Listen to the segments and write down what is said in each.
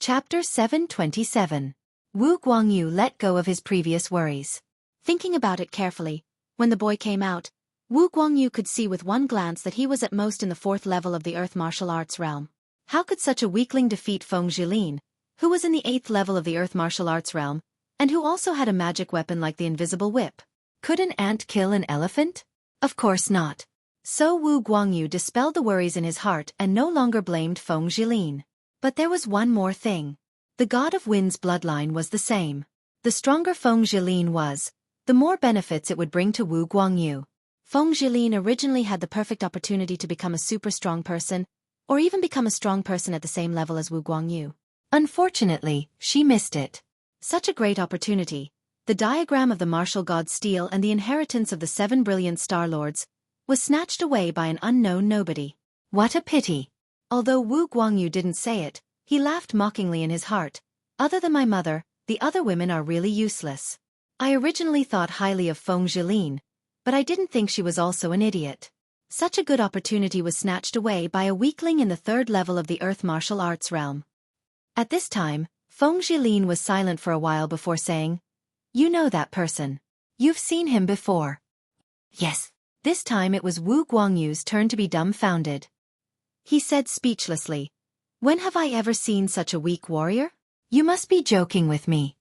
Chapter 727. Wu Guangyu let go of his previous worries. Thinking about it carefully, when the boy came out, Wu Guangyu could see with one glance that he was at most in the 4th level of the earth martial arts realm. How could such a weakling defeat Feng Zhilin, who was in the 8th level of the earth martial arts realm, and who also had a magic weapon like the invisible whip? Could an ant kill an elephant? Of course not. So Wu Guangyu dispelled the worries in his heart and no longer blamed Feng Zhilin. But there was one more thing. The god of wind's bloodline was the same. The stronger Feng Zhilin was, the more benefits it would bring to Wu Guangyu. Feng Zhilin originally had the perfect opportunity to become a super strong person, or even become a strong person at the same level as Wu Guangyu. Unfortunately, she missed it. Such a great opportunity, the diagram of the martial god Steel and the inheritance of the 7 brilliant Star Lords, was snatched away by an unknown nobody. What a pity! Although Wu Guangyu didn't say it, he laughed mockingly in his heart. Other than my mother, the other women are really useless. I originally thought highly of Feng Zhilin, but I didn't think she was also an idiot. Such a good opportunity was snatched away by a weakling in the 3rd level of the earth martial arts realm. At this time, Feng Zhilin was silent for a while before saying, "You know that person. You've seen him before." Yes. This time it was Wu Guangyu's turn to be dumbfounded. He said speechlessly, "When have I ever seen such a weak warrior? You must be joking with me."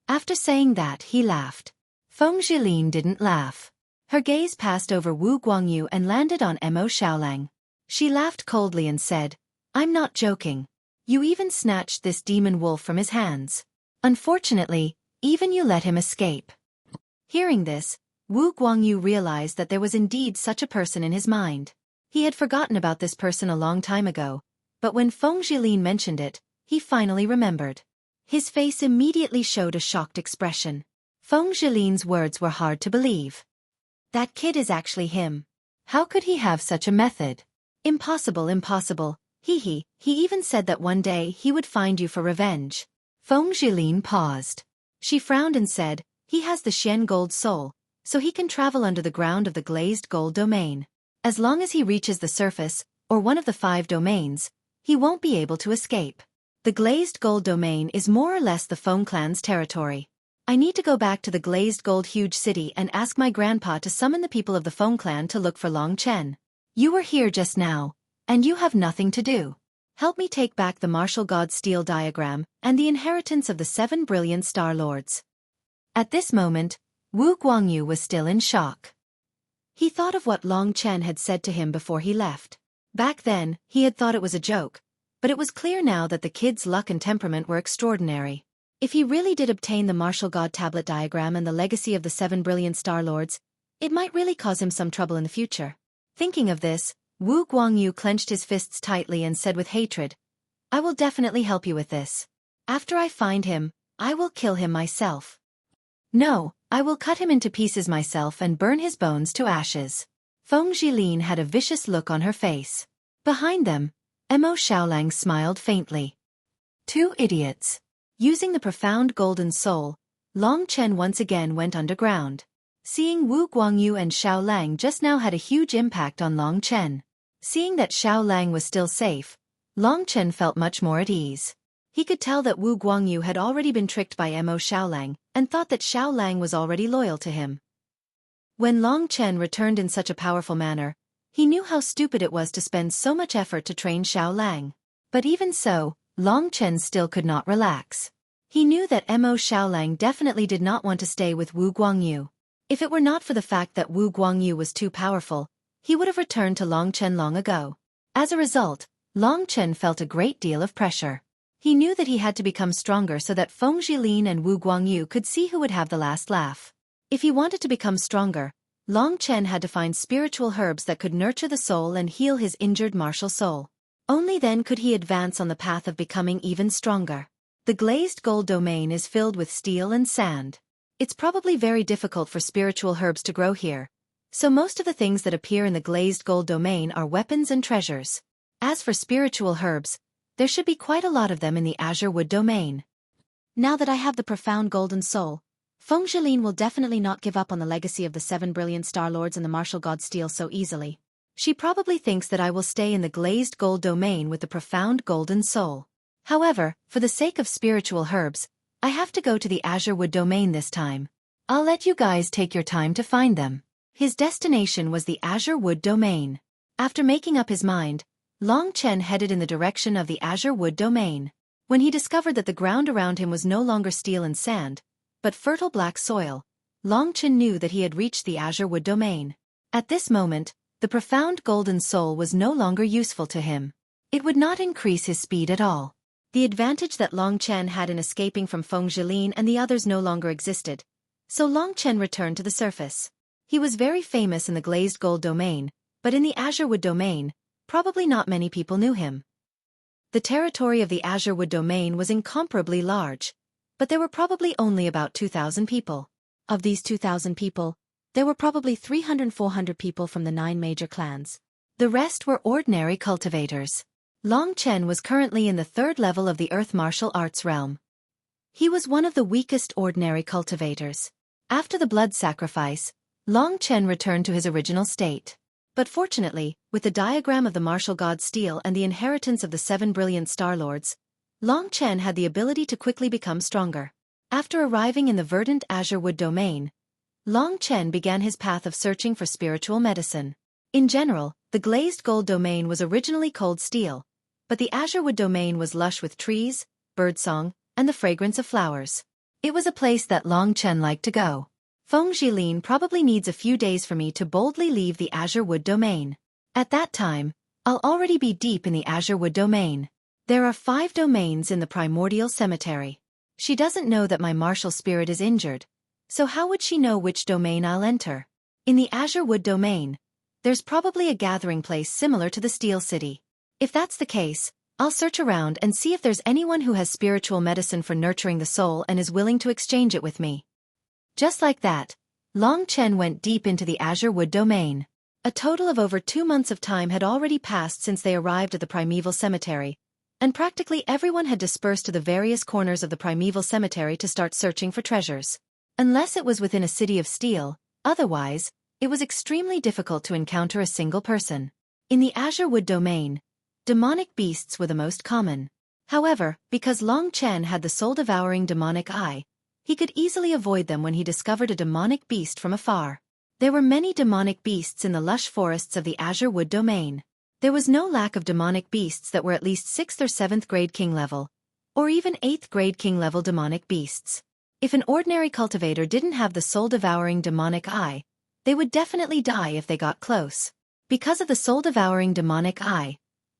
After saying that, he laughed. Feng Zhilin didn't laugh. Her gaze passed over Wu Guangyu and landed on Mo Xiaolang. She laughed coldly and said, "I'm not joking. You even snatched this demon wolf from his hands. Unfortunately, even you let him escape." Hearing this, Wu Guangyu realized that there was indeed such a person in his mind. He had forgotten about this person a long time ago, but when Feng Zhilin mentioned it, he finally remembered. His face immediately showed a shocked expression. Feng Zhilin's words were hard to believe. That kid is actually him. How could he have such a method? Impossible, impossible. He even said that one day he would find you for revenge. Feng Zhilin paused. She frowned and said, "He has the Xian gold soul, so he can travel under the ground of the glazed gold domain. As long as he reaches the surface, or one of the 5 domains, he won't be able to escape. The glazed gold domain is more or less the Feng clan's territory. I need to go back to the glazed gold huge city and ask my grandpa to summon the people of the Feng clan to look for Long Chen. You were here just now, and you have nothing to do. Help me take back the martial god Steel diagram and the inheritance of the 7 brilliant Star Lords." At this moment, Wu Guangyu was still in shock. He thought of what Long Chen had said to him before he left. Back then, he had thought it was a joke, but it was clear now that the kid's luck and temperament were extraordinary. If he really did obtain the martial god tablet diagram and the legacy of the 7 brilliant Star Lords, it might really cause him some trouble in the future. Thinking of this, Wu Guangyu clenched his fists tightly and said with hatred, "I will definitely help you with this. After I find him, I will kill him myself. No, I will cut him into pieces myself and burn his bones to ashes." Feng Zhilin had a vicious look on her face. Behind them, Mo Xiaolang smiled faintly. 2 idiots. Using the profound golden soul, Long Chen once again went underground. Seeing Wu Guangyu and Xiaolang just now had a huge impact on Long Chen. Seeing that Xiaolang was still safe, Long Chen felt much more at ease. He could tell that Wu Guangyu had already been tricked by Mo Xiaolang and thought that Xiaolang was already loyal to him. When Long Chen returned in such a powerful manner, he knew how stupid it was to spend so much effort to train Xiaolang. But even so, Long Chen still could not relax. He knew that Mo Xiaolang definitely did not want to stay with Wu Guangyu. If it were not for the fact that Wu Guangyu was too powerful, he would have returned to Long Chen long ago. As a result, Long Chen felt a great deal of pressure. He knew that he had to become stronger so that Feng Zhilin and Wu Guangyu could see who would have the last laugh. If he wanted to become stronger, Long Chen had to find spiritual herbs that could nurture the soul and heal his injured martial soul. Only then could he advance on the path of becoming even stronger. The glazed gold domain is filled with steel and sand. It's probably very difficult for spiritual herbs to grow here, so most of the things that appear in the glazed gold domain are weapons and treasures. As for spiritual herbs, there should be quite a lot of them in the azure wood domain. Now that I have the profound golden soul, Feng Zhilin will definitely not give up on the legacy of the 7 brilliant Star Lords and the martial god Steel so easily. She probably thinks that I will stay in the glazed gold domain with the profound golden soul. However, for the sake of spiritual herbs, I have to go to the Azure Wood domain this time. I'll let you guys take your time to find them. His destination was the Azure Wood domain. After making up his mind, Long Chen headed in the direction of the Azure Wood domain. When he discovered that the ground around him was no longer steel and sand, but fertile black soil, Long Chen knew that he had reached the Azure Wood domain. At this moment, the profound golden soul was no longer useful to him. It would not increase his speed at all. The advantage that Long Chen had in escaping from Feng Zhilin and the others no longer existed, so Long Chen returned to the surface. He was very famous in the glazed gold domain, but in the Azure Wood domain, probably not many people knew him. The territory of the Azure Wood domain was incomparably large, but there were probably only about 2,000 people. Of these 2,000 people, there were probably 300–400 people from the 9 major clans. The rest were ordinary cultivators. Long Chen was currently in the 3rd level of the Earth martial arts realm. He was one of the weakest ordinary cultivators. After the blood sacrifice, Long Chen returned to his original state. But fortunately, with the diagram of the martial god Steel and the inheritance of the 7 brilliant Star Lords, Long Chen had the ability to quickly become stronger. After arriving in the verdant Azure Wood domain, Long Chen began his path of searching for spiritual medicine. In general, the glazed gold domain was originally cold steel, but the Azure Wood domain was lush with trees, birdsong, and the fragrance of flowers. It was a place that Long Chen liked to go. Feng Zhilin probably needs a few days for me to boldly leave the Azure Wood domain. At that time, I'll already be deep in the Azure Wood domain. There are 5 domains in the primordial cemetery. She doesn't know that my martial spirit is injured, so how would she know which domain I'll enter? In the Azure Wood domain, there's probably a gathering place similar to the Steel City. If that's the case, I'll search around and see if there's anyone who has spiritual medicine for nurturing the soul and is willing to exchange it with me. Just like that, Long Chen went deep into the Azure Wood domain. A total of over 2 months of time had already passed since they arrived at the primeval cemetery, and practically everyone had dispersed to the various corners of the primeval cemetery to start searching for treasures. Unless it was within a city of steel, otherwise, it was extremely difficult to encounter a single person. In the Azure Wood domain, demonic beasts were the most common. However, because Long Chen had the soul-devouring demonic eye, he could easily avoid them when he discovered a demonic beast from afar. There were many demonic beasts in the lush forests of the Azure Wood domain. There was no lack of demonic beasts that were at least 6th or 7th grade king level, or even 8th grade king level demonic beasts. If an ordinary cultivator didn't have the soul-devouring demonic eye, they would definitely die if they got close. Because of the soul-devouring demonic eye,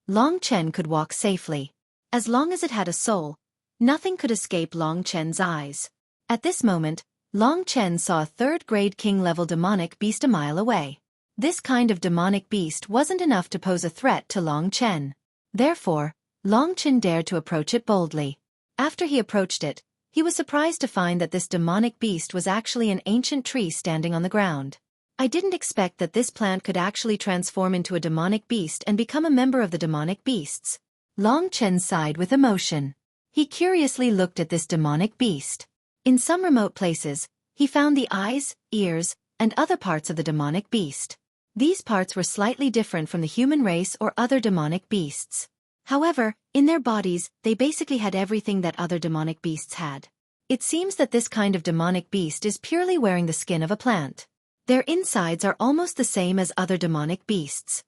Long Chen could walk safely. As long as it had a soul, nothing could escape Long Chen's eyes. At this moment, Long Chen saw a 3rd grade king-level demonic beast a mile away. This kind of demonic beast wasn't enough to pose a threat to Long Chen. Therefore, Long Chen dared to approach it boldly. After he approached it, he was surprised to find that this demonic beast was actually an ancient tree standing on the ground. I didn't expect that this plant could actually transform into a demonic beast and become a member of the demonic beasts. Long Chen sighed with emotion. He curiously looked at this demonic beast. In some remote places, he found the eyes, ears, and other parts of the demonic beast. These parts were slightly different from the human race or other demonic beasts. However, in their bodies, they basically had everything that other demonic beasts had. It seems that this kind of demonic beast is purely wearing the skin of a plant. Their insides are almost the same as other demonic beasts.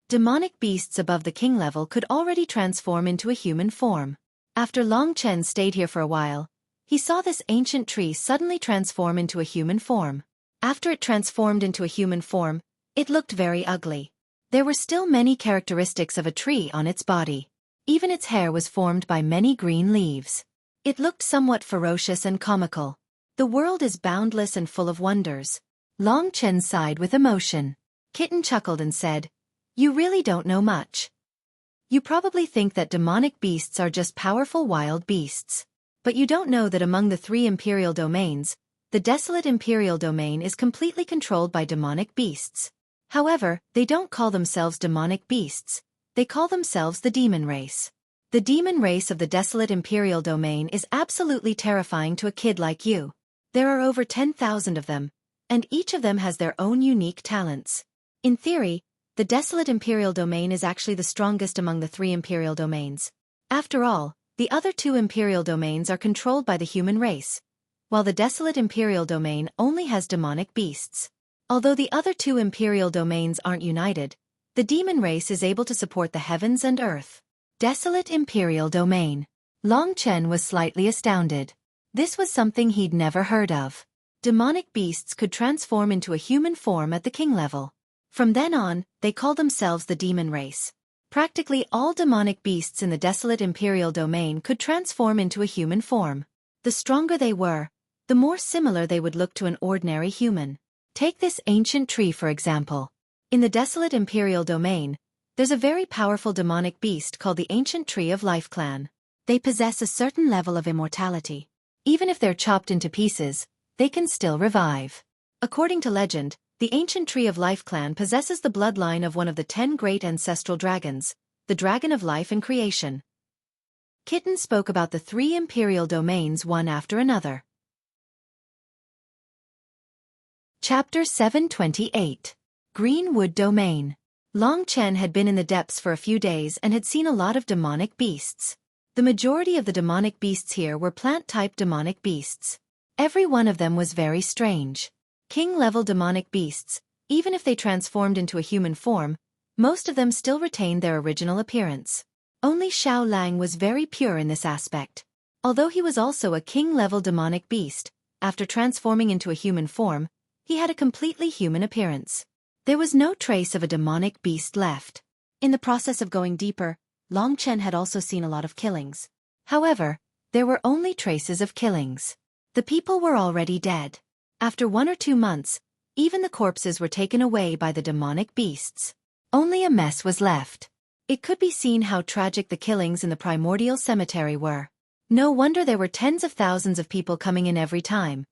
Demonic beasts above the king level could already transform into a human form. After Long Chen stayed here for a while, he saw this ancient tree suddenly transform into a human form. After it transformed into a human form, it looked very ugly. There were still many characteristics of a tree on its body. Even its hair was formed by many green leaves. It looked somewhat ferocious and comical. The world is boundless and full of wonders. Long Chen sighed with emotion. Kitten chuckled and said, "You really don't know much. You probably think that demonic beasts are just powerful wild beasts. But you don't know that among the 3 imperial domains, the desolate imperial domain is completely controlled by demonic beasts. However, they don't call themselves demonic beasts, they call themselves the demon race. The demon race of the desolate imperial domain is absolutely terrifying to a kid like you. There are over 10,000 of them, and each of them has their own unique talents. In theory, the desolate imperial domain is actually the strongest among the 3 imperial domains. After all, The other two imperial domains are controlled by the human race, while the desolate imperial domain only has demonic beasts. Although the other two imperial domains aren't united, the demon race is able to support the heavens and earth. Desolate imperial domain. Long Chen was slightly astounded. This was something he'd never heard of. Demonic beasts could transform into a human form at the king level. From then on, they called themselves the demon race. Practically all demonic beasts in the desolate imperial domain could transform into a human form. The stronger they were, the more similar they would look to an ordinary human. Take this ancient tree for example. In the desolate imperial domain, there's a very powerful demonic beast called the ancient tree of life clan. They possess a certain level of immortality. Even if they're chopped into pieces, they can still revive. According to legend, the ancient tree of life clan possesses the bloodline of one of the 10 great ancestral dragons, the dragon of life and creation. Kitten spoke about the 3 imperial domains one after another. Chapter 728. Greenwood Domain. Long Chen had been in the depths for a few days and had seen a lot of demonic beasts. The majority of the demonic beasts here were plant-type demonic beasts. Every one of them was very strange. King-level demonic beasts, even if they transformed into a human form, most of them still retained their original appearance. Only Xiao Lang was very pure in this aspect. Although he was also a king-level demonic beast, after transforming into a human form, he had a completely human appearance. There was no trace of a demonic beast left. In the process of going deeper, Long Chen had also seen a lot of killings. However, there were only traces of killings. The people were already dead. After 1 or 2 months, even the corpses were taken away by the demonic beasts. Only a mess was left. It could be seen how tragic the killings in the primordial cemetery were. No wonder there were tens of thousands of people coming in every time,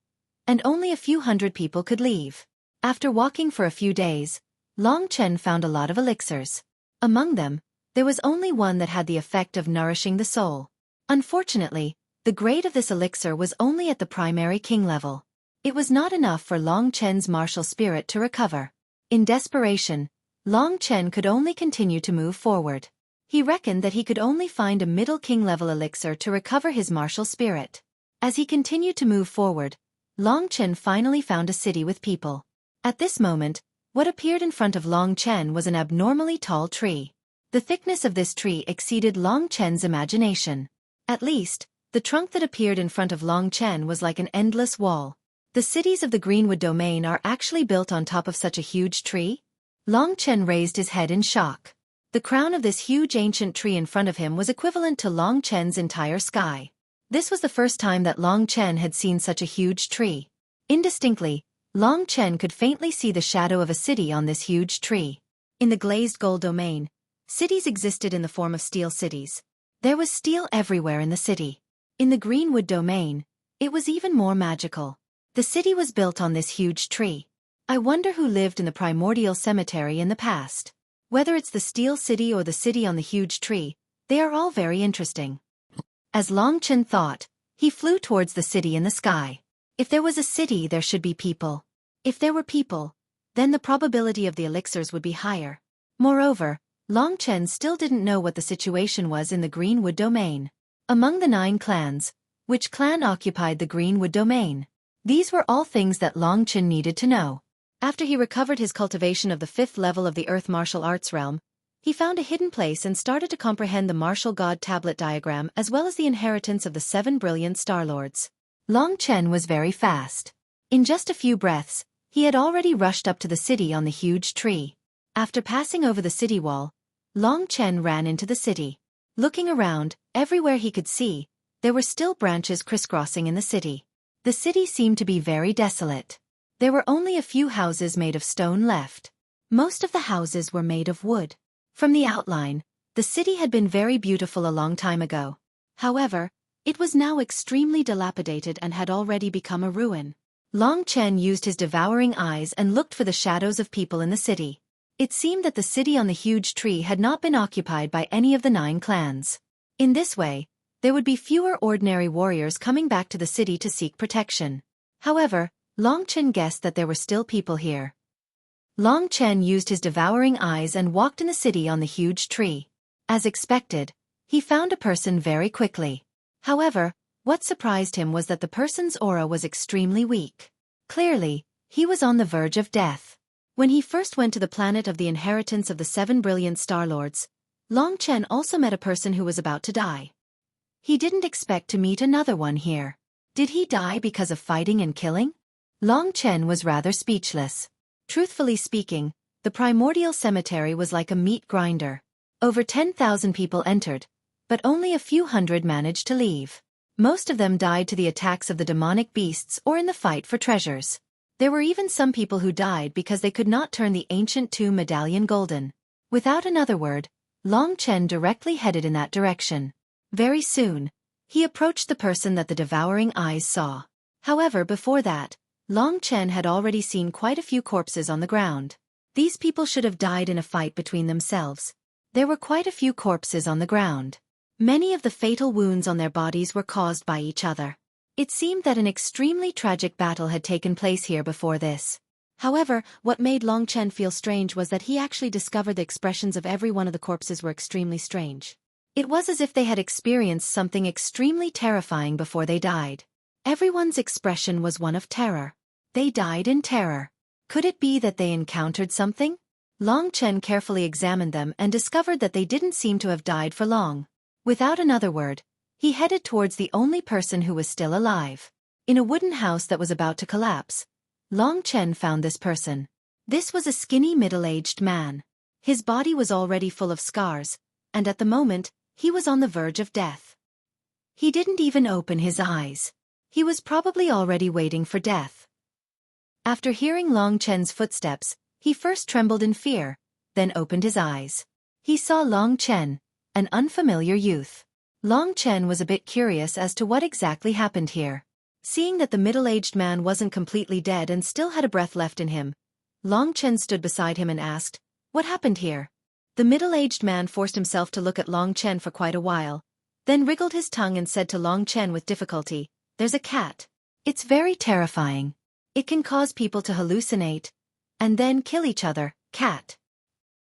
and only a few hundred people could leave. After walking for a few days, Long Chen found a lot of elixirs. Among them, there was only one that had the effect of nourishing the soul. Unfortunately, the grade of this elixir was only at the primary king level. It was not enough for Long Chen's martial spirit to recover. In desperation, Long Chen could only continue to move forward. He reckoned that he could only find a middle king level elixir to recover his martial spirit. As he continued to move forward, Long Chen finally found a city with people. At this moment, what appeared in front of Long Chen was an abnormally tall tree. The thickness of this tree exceeded Long Chen's imagination. At least, the trunk that appeared in front of Long Chen was like an endless wall. The cities of the Greenwood Domain are actually built on top of such a huge tree? Long Chen raised his head in shock. The crown of this huge ancient tree in front of him was equivalent to Long Chen's entire sky. This was the first time that Long Chen had seen such a huge tree. Indistinctly, Long Chen could faintly see the shadow of a city on this huge tree. In the glazed gold domain, cities existed in the form of steel cities. There was steel everywhere in the city. In the Greenwood Domain, it was even more magical. The city was built on this huge tree. I wonder who lived in the primordial cemetery in the past. Whether it's the steel city or the city on the huge tree, they are all very interesting. As Long Chen thought, he flew towards the city in the sky. If there was a city, there should be people. If there were people, then the probability of the elixirs would be higher. Moreover, Long Chen still didn't know what the situation was in the Greenwood Domain. Among the 9 clans, which clan occupied the Greenwood Domain? These were all things that Long Chen needed to know. After he recovered his cultivation of the 5th level of the Earth martial arts realm, he found a hidden place and started to comprehend the martial god tablet diagram as well as the inheritance of the 7 brilliant star lords. Long Chen was very fast. In just a few breaths, he had already rushed up to the city on the huge tree. After passing over the city wall, Long Chen ran into the city. Looking around, everywhere he could see, there were still branches crisscrossing in the city. The city seemed to be very desolate. There were only a few houses made of stone left. Most of the houses were made of wood. From the outline, the city had been very beautiful a long time ago. However, it was now extremely dilapidated and had already become a ruin. Long Chen used his devouring eyes and looked for the shadows of people in the city. It seemed that the city on the huge tree had not been occupied by any of the 9 clans. In this way, there would be fewer ordinary warriors coming back to the city to seek protection. However, Long Chen guessed that there were still people here. Long Chen used his devouring eyes and walked in the city on the huge tree. As expected, He found a person very quickly. However, what surprised him was that the person's aura was extremely weak. Clearly, he was on the verge of death. When he first went to the planet of the inheritance of the 7 brilliant Star Lords, Long Chen also met a person who was about to die. He didn't expect to meet another one here. Did he die because of fighting and killing? Long Chen was rather speechless. Truthfully speaking, the primordial cemetery was like a meat grinder. Over 10,000 people entered, but only a few hundred managed to leave. Most of them died to the attacks of the demonic beasts or in the fight for treasures. There were even some people who died because they could not turn the ancient tomb medallion golden. Without another word, Long Chen directly headed in that direction. Very soon, he approached the person that the devouring eyes saw. However, before that, Long Chen had already seen quite a few corpses on the ground. These people should have died in a fight between themselves. There were quite a few corpses on the ground. Many of the fatal wounds on their bodies were caused by each other. It seemed that an extremely tragic battle had taken place here before this. However, what made Long Chen feel strange was that he actually discovered the expressions of every one of the corpses were extremely strange. It was as if they had experienced something extremely terrifying before they died. Everyone's expression was one of terror. They died in terror. Could it be that they encountered something? Long Chen carefully examined them and discovered that they didn't seem to have died for long. Without another word, he headed towards the only person who was still alive. In a wooden house that was about to collapse, Long Chen found this person. This was a skinny middle-aged man. His body was already full of scars, and at the moment, he was on the verge of death. He didn't even open his eyes. He was probably already waiting for death. After hearing Long Chen's footsteps, he first trembled in fear, then opened his eyes. He saw Long Chen, an unfamiliar youth. Long Chen was a bit curious as to what exactly happened here. Seeing that the middle-aged man wasn't completely dead and still had a breath left in him, Long Chen stood beside him and asked, "What happened here?" The middle-aged man forced himself to look at Long Chen for quite a while, then wriggled his tongue and said to Long Chen with difficulty, "There's a cat. It's very terrifying. It can cause people to hallucinate, and then kill each other, cat."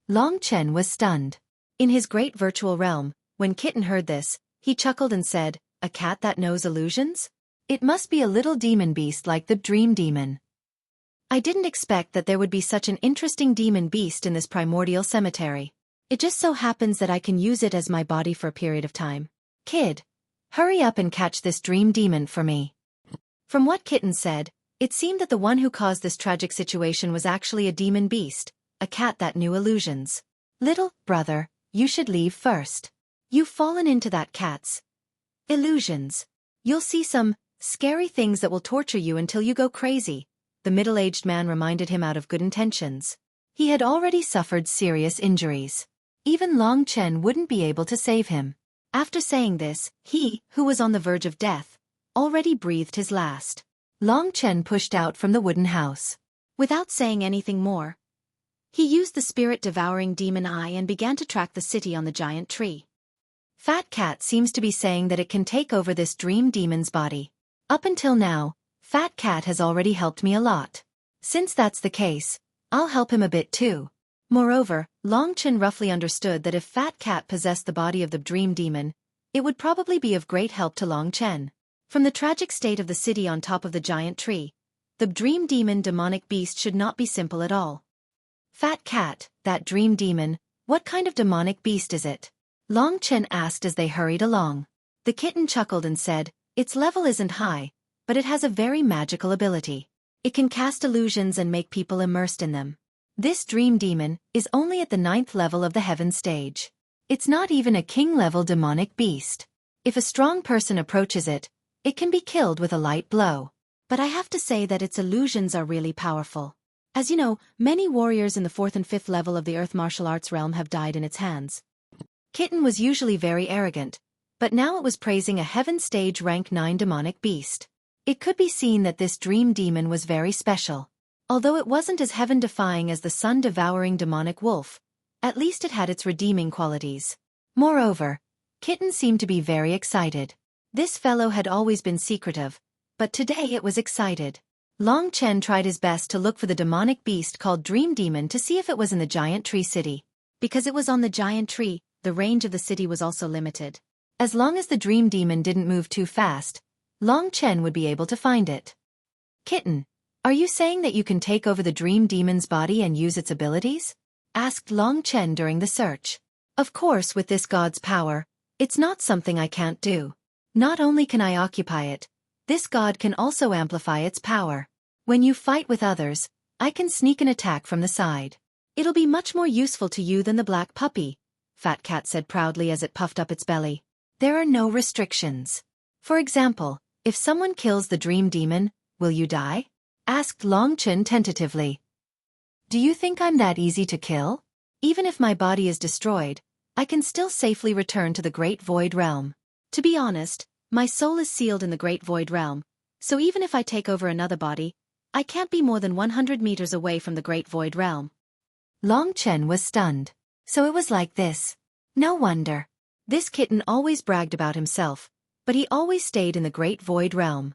Long Chen was stunned. In his great virtual realm, when Kitten heard this, he chuckled and said, "A cat that knows illusions? It must be a little demon beast like the dream demon. I didn't expect that there would be such an interesting demon beast in this primordial cemetery. It just so happens that I can use it as my body for a period of time. Kid, hurry up and catch this dream demon for me." From what Kitten said, it seemed that the one who caused this tragic situation was actually a demon beast, a cat that knew illusions. "Little brother, you should leave first. You've fallen into that cat's illusions. You'll see some scary things that will torture you until you go crazy," the middle-aged man reminded him out of good intentions. He had already suffered serious injuries. Even Long Chen wouldn't be able to save him. After saying this, he, who was on the verge of death, already breathed his last. Long Chen pushed out from the wooden house. Without saying anything more, he used the spirit-devouring demon eye and began to track the city on the giant tree. Fat Cat seems to be saying that it can take over this dream demon's body. Up until now, Fat Cat has already helped me a lot. Since that's the case, I'll help him a bit too. Moreover, Long Chen roughly understood that if Fat Cat possessed the body of the dream demon, it would probably be of great help to Long Chen. From the tragic state of the city on top of the giant tree, the dream demon demonic beast should not be simple at all. "Fat Cat, that dream demon, what kind of demonic beast is it?" Long Chen asked as they hurried along. The kitten chuckled and said, "Its level isn't high, but it has a very magical ability. It can cast illusions and make people immersed in them. This dream demon is only at the 9th level of the heaven stage. It's not even a king-level demonic beast. If a strong person approaches it, it can be killed with a light blow. But I have to say that its illusions are really powerful. As you know, many warriors in the 4th and 5th level of the earth martial arts realm have died in its hands." Kitten was usually very arrogant, but now it was praising a heaven stage rank 9 demonic beast. It could be seen that this dream demon was very special. Although it wasn't as heaven-defying as the sun-devouring demonic wolf, at least it had its redeeming qualities. Moreover, Kitten seemed to be very excited. This fellow had always been secretive, but today it was excited. Long Chen tried his best to look for the demonic beast called Dream Demon to see if it was in the giant tree city. Because it was on the giant tree, the the range of the city was also limited. As long as the dream demon didn't move too fast, Long Chen would be able to find it. Kitten, are you saying that you can take over the dream demon's body and use its abilities? Asked Long Chen during the search. Of course, with this god's power, it's not something I can't do. Not only can I occupy it, this god can also amplify its power. When you fight with others, I can sneak an attack from the side. It'll be much more useful to you than the black puppy, Fat Cat said proudly as it puffed up its belly. There are no restrictions. For example, if someone kills the dream demon, will you die? Asked Long Chen tentatively. Do you think I'm that easy to kill? Even if my body is destroyed, I can still safely return to the Great Void Realm. To be honest, my soul is sealed in the Great Void Realm, so even if I take over another body, I can't be more than 100 meters away from the Great Void Realm. Long Chen was stunned. So it was like this. No wonder. This kitten always bragged about himself, but he always stayed in the Great Void Realm.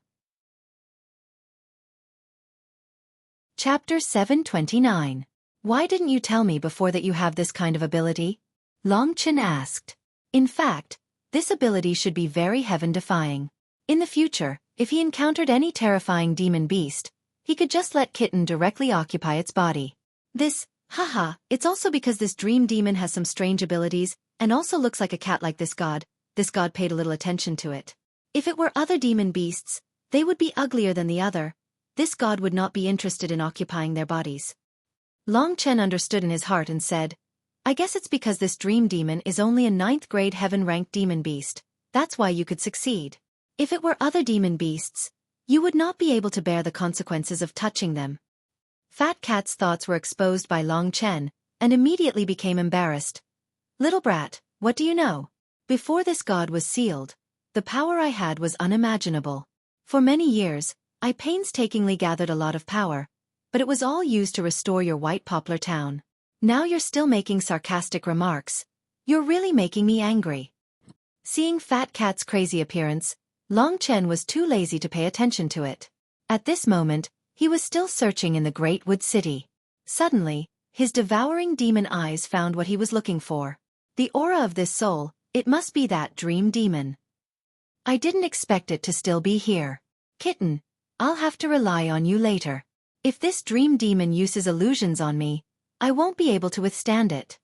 Chapter 729. Why didn't you tell me before that you have this kind of ability? Long Chen asked. In fact, this ability should be very heaven-defying. In the future, if he encountered any terrifying demon beast, he could just let Kitten directly occupy its body. Haha, it's also because this dream demon has some strange abilities, and also looks like a cat like this god paid a little attention to it. If it were other demon beasts, they would be uglier than the other. This god would not be interested in occupying their bodies. Long Chen understood in his heart and said, I guess it's because this dream demon is only a 9th grade heaven-ranked demon beast, that's why you could succeed. If it were other demon beasts, you would not be able to bear the consequences of touching them. Fat Cat's thoughts were exposed by Long Chen, and immediately became embarrassed. Little brat, what do you know? Before this god was sealed, the power I had was unimaginable. For many years, I painstakingly gathered a lot of power, but it was all used to restore your White Poplar town. Now you're still making sarcastic remarks. You're really making me angry. Seeing Fat Cat's crazy appearance, Long Chen was too lazy to pay attention to it. At this moment, he was still searching in the Great Wood City. Suddenly, his devouring demon eyes found what he was looking for. The aura of this soul, it must be that dream demon. I didn't expect it to still be here. Kitten, I'll have to rely on you later. If this dream demon uses illusions on me, I won't be able to withstand it.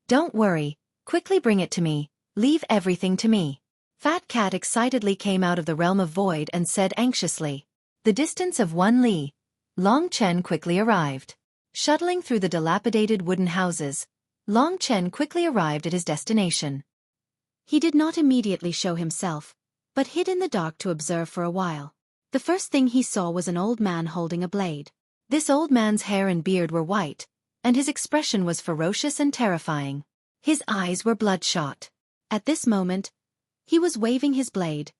Don't worry, quickly bring it to me, leave everything to me. Fat Cat excitedly came out of the realm of void and said anxiously. The distance of 1 li, Long Chen quickly arrived. Shuttling through the dilapidated wooden houses, Long Chen quickly arrived at his destination. He did not immediately show himself, but hid in the dark to observe for a while. The first thing he saw was an old man holding a blade. This old man's hair and beard were white, and his expression was ferocious and terrifying. His eyes were bloodshot. At this moment, he was waving his blade,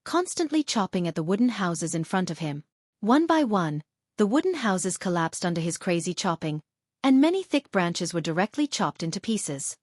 constantly chopping at the wooden houses in front of him. One by one, the wooden houses collapsed under his crazy chopping, and many thick branches were directly chopped into pieces.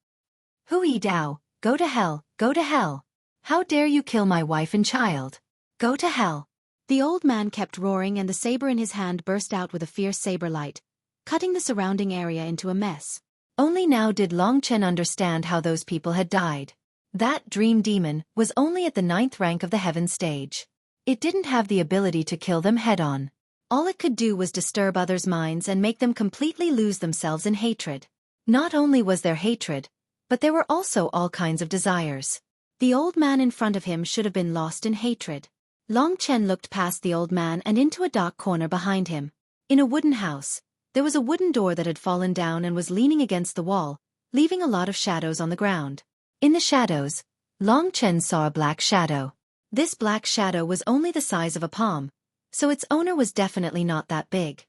Hui Dao, go to hell, go to hell! How dare you kill my wife and child? Go to hell! The old man kept roaring and the saber in his hand burst out with a fierce saber light, cutting the surrounding area into a mess. Only now did Long Chen understand how those people had died. That dream demon was only at the 9th rank of the heaven stage. It didn't have the ability to kill them head-on. All it could do was disturb others' minds and make them completely lose themselves in hatred. Not only was there hatred, but there were also all kinds of desires. The old man in front of him should have been lost in hatred. Long Chen looked past the old man and into a dark corner behind him. In a wooden house, there was a wooden door that had fallen down and was leaning against the wall, leaving a lot of shadows on the ground. In the shadows, Long Chen saw a black shadow. This black shadow was only the size of a palm, so its owner was definitely not that big.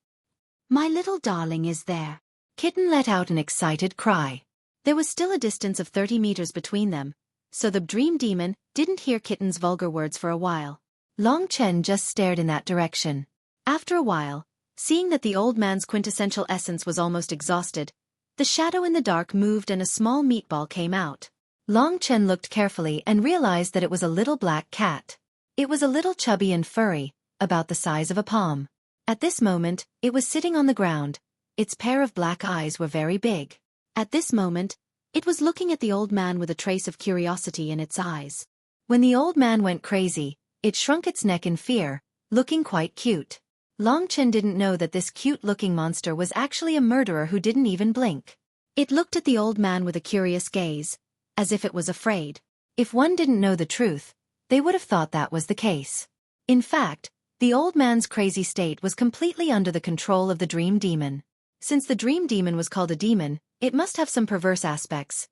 My little darling is there. Kitten let out an excited cry. There was still a distance of 30 meters between them, so the dream demon didn't hear Kitten's vulgar words for a while. Long Chen just stared in that direction. After a while, seeing that the old man's quintessential essence was almost exhausted, the shadow in the dark moved and a small meatball came out. Long Chen looked carefully and realized that it was a little black cat. It was a little chubby and furry, about the size of a palm. At this moment, it was sitting on the ground. Its pair of black eyes were very big. At this moment, It was looking at the old man with a trace of curiosity in its eyes. When the old man went crazy, it shrunk its neck in fear, looking quite cute. Long Chen didn't know that this cute-looking monster was actually a murderer who didn't even blink. It looked at the old man with a curious gaze, as if it was afraid. If one didn't know the truth, they would have thought that was the case. In fact, the old man's crazy state was completely under the control of the dream demon. Since the dream demon was called a demon, it must have some perverse aspects.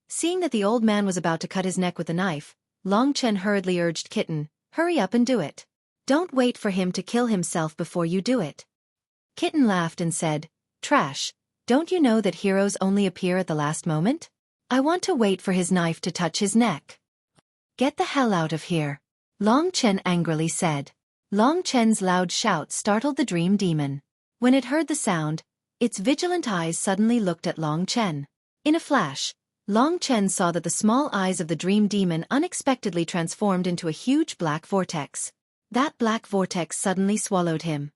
Seeing that the old man was about to cut his neck with a knife, Long Chen hurriedly urged Kitten, "Hurry up and do it. Don't wait for him to kill himself before you do it." Kitten laughed and said, "Trash, don't you know that heroes only appear at the last moment? I want to wait for his knife to touch his neck." "Get the hell out of here," Long Chen angrily said. Long Chen's loud shout startled the dream demon. When it heard the sound, its vigilant eyes suddenly looked at Long Chen. In a flash, Long Chen saw that the small eyes of the dream demon unexpectedly transformed into a huge black vortex. That black vortex suddenly swallowed him.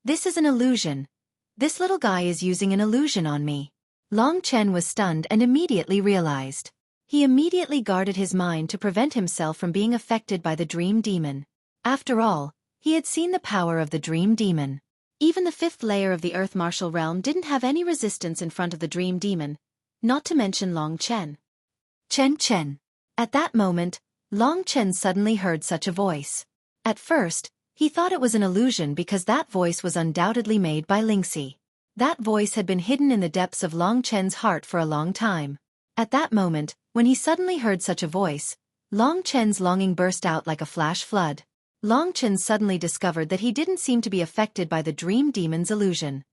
"This is an illusion. This little guy is using an illusion on me." Long Chen was stunned and immediately realized. He immediately guarded his mind to prevent himself from being affected by the dream demon. After all, he had seen the power of the dream demon. Even the fifth layer of the Earth Martial Realm didn't have any resistance in front of the dream demon, not to mention Long Chen. Chen. At that moment, Long Chen suddenly heard such a voice. At first, he thought it was an illusion because that voice was undoubtedly made by Lingxi. That voice had been hidden in the depths of Long Chen's heart for a long time. At that moment, when he suddenly heard such a voice, Long Chen's longing burst out like a flash flood. Long Chen suddenly discovered that he didn't seem to be affected by the dream demon's illusion.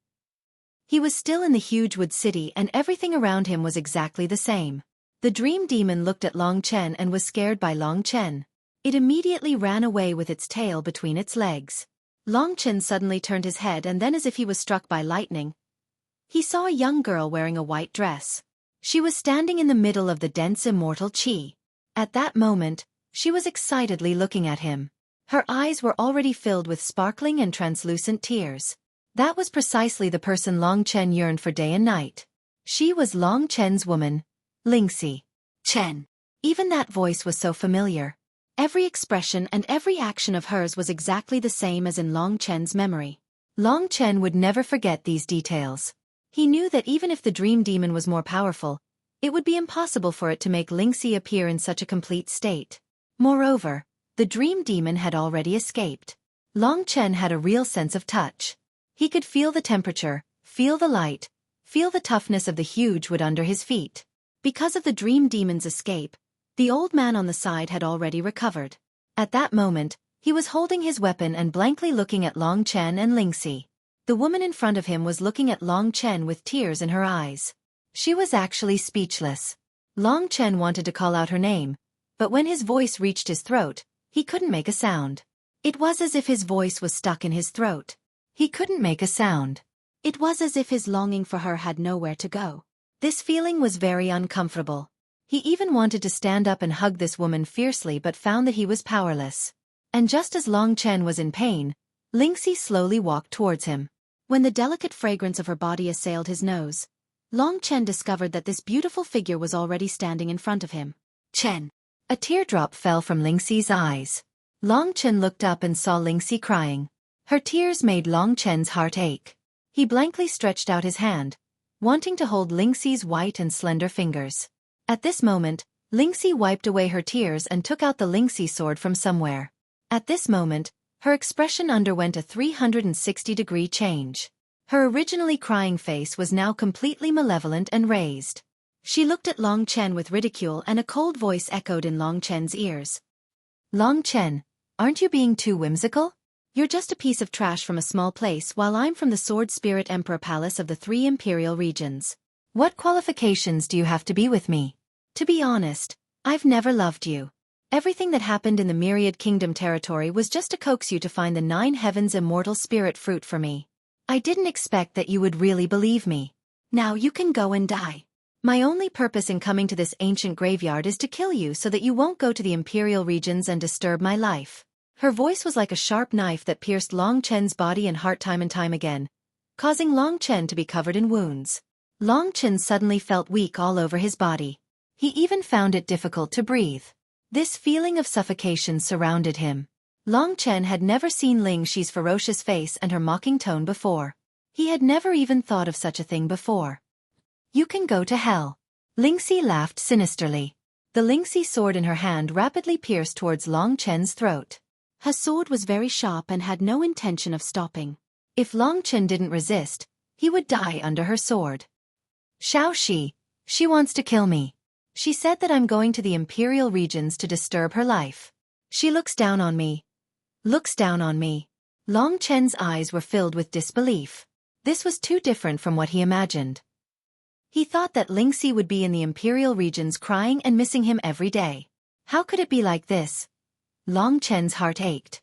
He was still in the huge wood city and everything around him was exactly the same. The dream demon looked at Long Chen and was scared by Long Chen. It immediately ran away with its tail between its legs. Long Chen suddenly turned his head and then, as if he was struck by lightning, he saw a young girl wearing a white dress. She was standing in the middle of the dense immortal qi. At that moment, she was excitedly looking at him. Her eyes were already filled with sparkling and translucent tears. That was precisely the person Long Chen yearned for day and night. She was Long Chen's woman, Lingxi. Chen. Even that voice was so familiar. Every expression and every action of hers was exactly the same as in Long Chen's memory. Long Chen would never forget these details. He knew that even if the dream demon was more powerful, it would be impossible for it to make Lingxi appear in such a complete state. Moreover, the dream demon had already escaped. Long Chen had a real sense of touch. He could feel the temperature, feel the light, feel the toughness of the huge wood under his feet. Because of the dream demon's escape, the old man on the side had already recovered. At that moment, he was holding his weapon and blankly looking at Long Chen and Lingxi. The woman in front of him was looking at Long Chen with tears in her eyes. She was actually speechless. Long Chen wanted to call out her name, but when his voice reached his throat, he couldn't make a sound. It was as if his voice was stuck in his throat. He couldn't make a sound. It was as if his longing for her had nowhere to go. This feeling was very uncomfortable. He even wanted to stand up and hug this woman fiercely but found that he was powerless. And just as Long Chen was in pain, Lingxi slowly walked towards him. When the delicate fragrance of her body assailed his nose, Long Chen discovered that this beautiful figure was already standing in front of him. Chen. A teardrop fell from Lingxi's eyes. Long Chen looked up and saw Lingxi crying. Her tears made Long Chen's heart ache. He blankly stretched out his hand, wanting to hold Lingxi's white and slender fingers. At this moment, Lingxi wiped away her tears and took out the Lingxi sword from somewhere. At this moment, her expression underwent a 360-degree change. Her originally crying face was now completely malevolent and raised. She looked at Long Chen with ridicule and a cold voice echoed in Long Chen's ears. "Long Chen, aren't you being too whimsical? You're just a piece of trash from a small place while I'm from the Sword Spirit Emperor Palace of the 3 Imperial Regions. What qualifications do you have to be with me? To be honest, I've never loved you. Everything that happened in the Myriad Kingdom territory was just to coax you to find the 9 Heavens Immortal Spirit Fruit for me. I didn't expect that you would really believe me. Now you can go and die. My only purpose in coming to this ancient graveyard is to kill you so that you won't go to the Imperial regions and disturb my life." Her voice was like a sharp knife that pierced Long Chen's body and heart time and time again, causing Long Chen to be covered in wounds. Long Chen suddenly felt weak all over his body. He even found it difficult to breathe. This feeling of suffocation surrounded him. Long Chen had never seen Ling Xi's ferocious face and her mocking tone before. He had never even thought of such a thing before. "You can go to hell." Ling Xi laughed sinisterly. The Ling Xi sword in her hand rapidly pierced towards Long Chen's throat. Her sword was very sharp and had no intention of stopping. If Long Chen didn't resist, he would die under her sword. "Xueqi, she wants to kill me. She said that I'm going to the imperial regions to disturb her life. She looks down on me. Looks down on me." Long Chen's eyes were filled with disbelief. This was too different from what he imagined. He thought that Ling Xi would be in the imperial regions crying and missing him every day. How could it be like this? Long Chen's heart ached.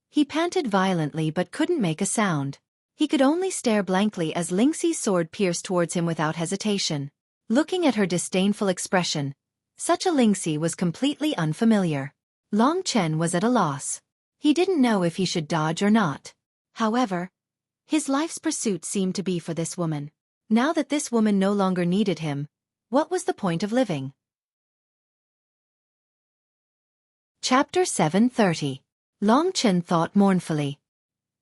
He panted violently but couldn't make a sound. He could only stare blankly as Ling Xi's sword pierced towards him without hesitation. Looking at her disdainful expression, such a Ling Xi was completely unfamiliar. Long Chen was at a loss. He didn't know if he should dodge or not. However, his life's pursuit seemed to be for this woman. Now that this woman no longer needed him, what was the point of living? Chapter 730. Long Chen thought mournfully.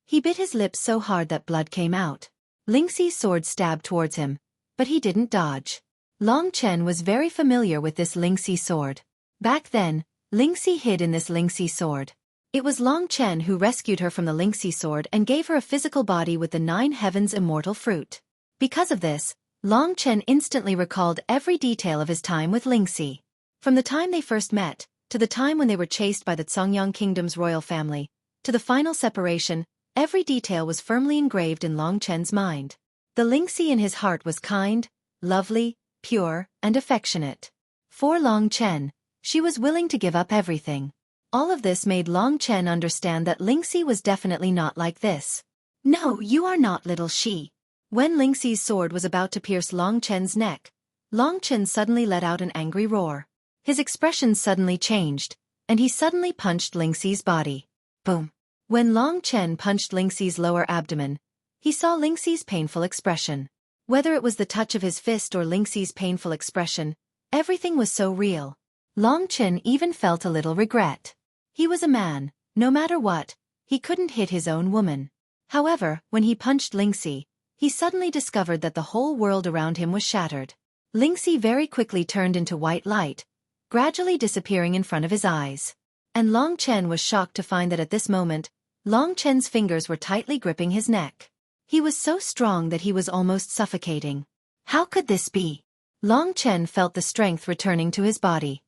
He bit his lips so hard that blood came out. Ling Xi's sword stabbed towards him, but he didn't dodge. Long Chen was very familiar with this Ling Xi sword. Back then, Ling Xi hid in this Ling Xi sword. It was Long Chen who rescued her from the Ling Xi sword and gave her a physical body with the 9 heavens immortal fruit. Because of this, Long Chen instantly recalled every detail of his time with Ling Xi. From the time they first met, to the time when they were chased by the Zongyang Kingdom's royal family, to the final separation, every detail was firmly engraved in Long Chen's mind. The Ling Xi in his heart was kind, lovely, pure, and affectionate. For Long Chen, she was willing to give up everything. All of this made Long Chen understand that Ling Xi was definitely not like this. "No, you are not, little Xi." When Ling Xi's sword was about to pierce Long Chen's neck, Long Chen suddenly let out an angry roar. His expression suddenly changed, and he suddenly punched Ling Xi's body. Boom! When Long Chen punched Ling Xi's lower abdomen, he saw Ling Xi's painful expression. Whether it was the touch of his fist or Ling Xi's painful expression, everything was so real. Long Chen even felt a little regret. He was a man, no matter what, he couldn't hit his own woman. However, when he punched Ling Xi, he suddenly discovered that the whole world around him was shattered. Ling Xi very quickly turned into white light, gradually disappearing in front of his eyes. And Long Chen was shocked to find that at this moment, Long Chen's fingers were tightly gripping his neck. He was so strong that he was almost suffocating. How could this be? Long Chen felt the strength returning to his body.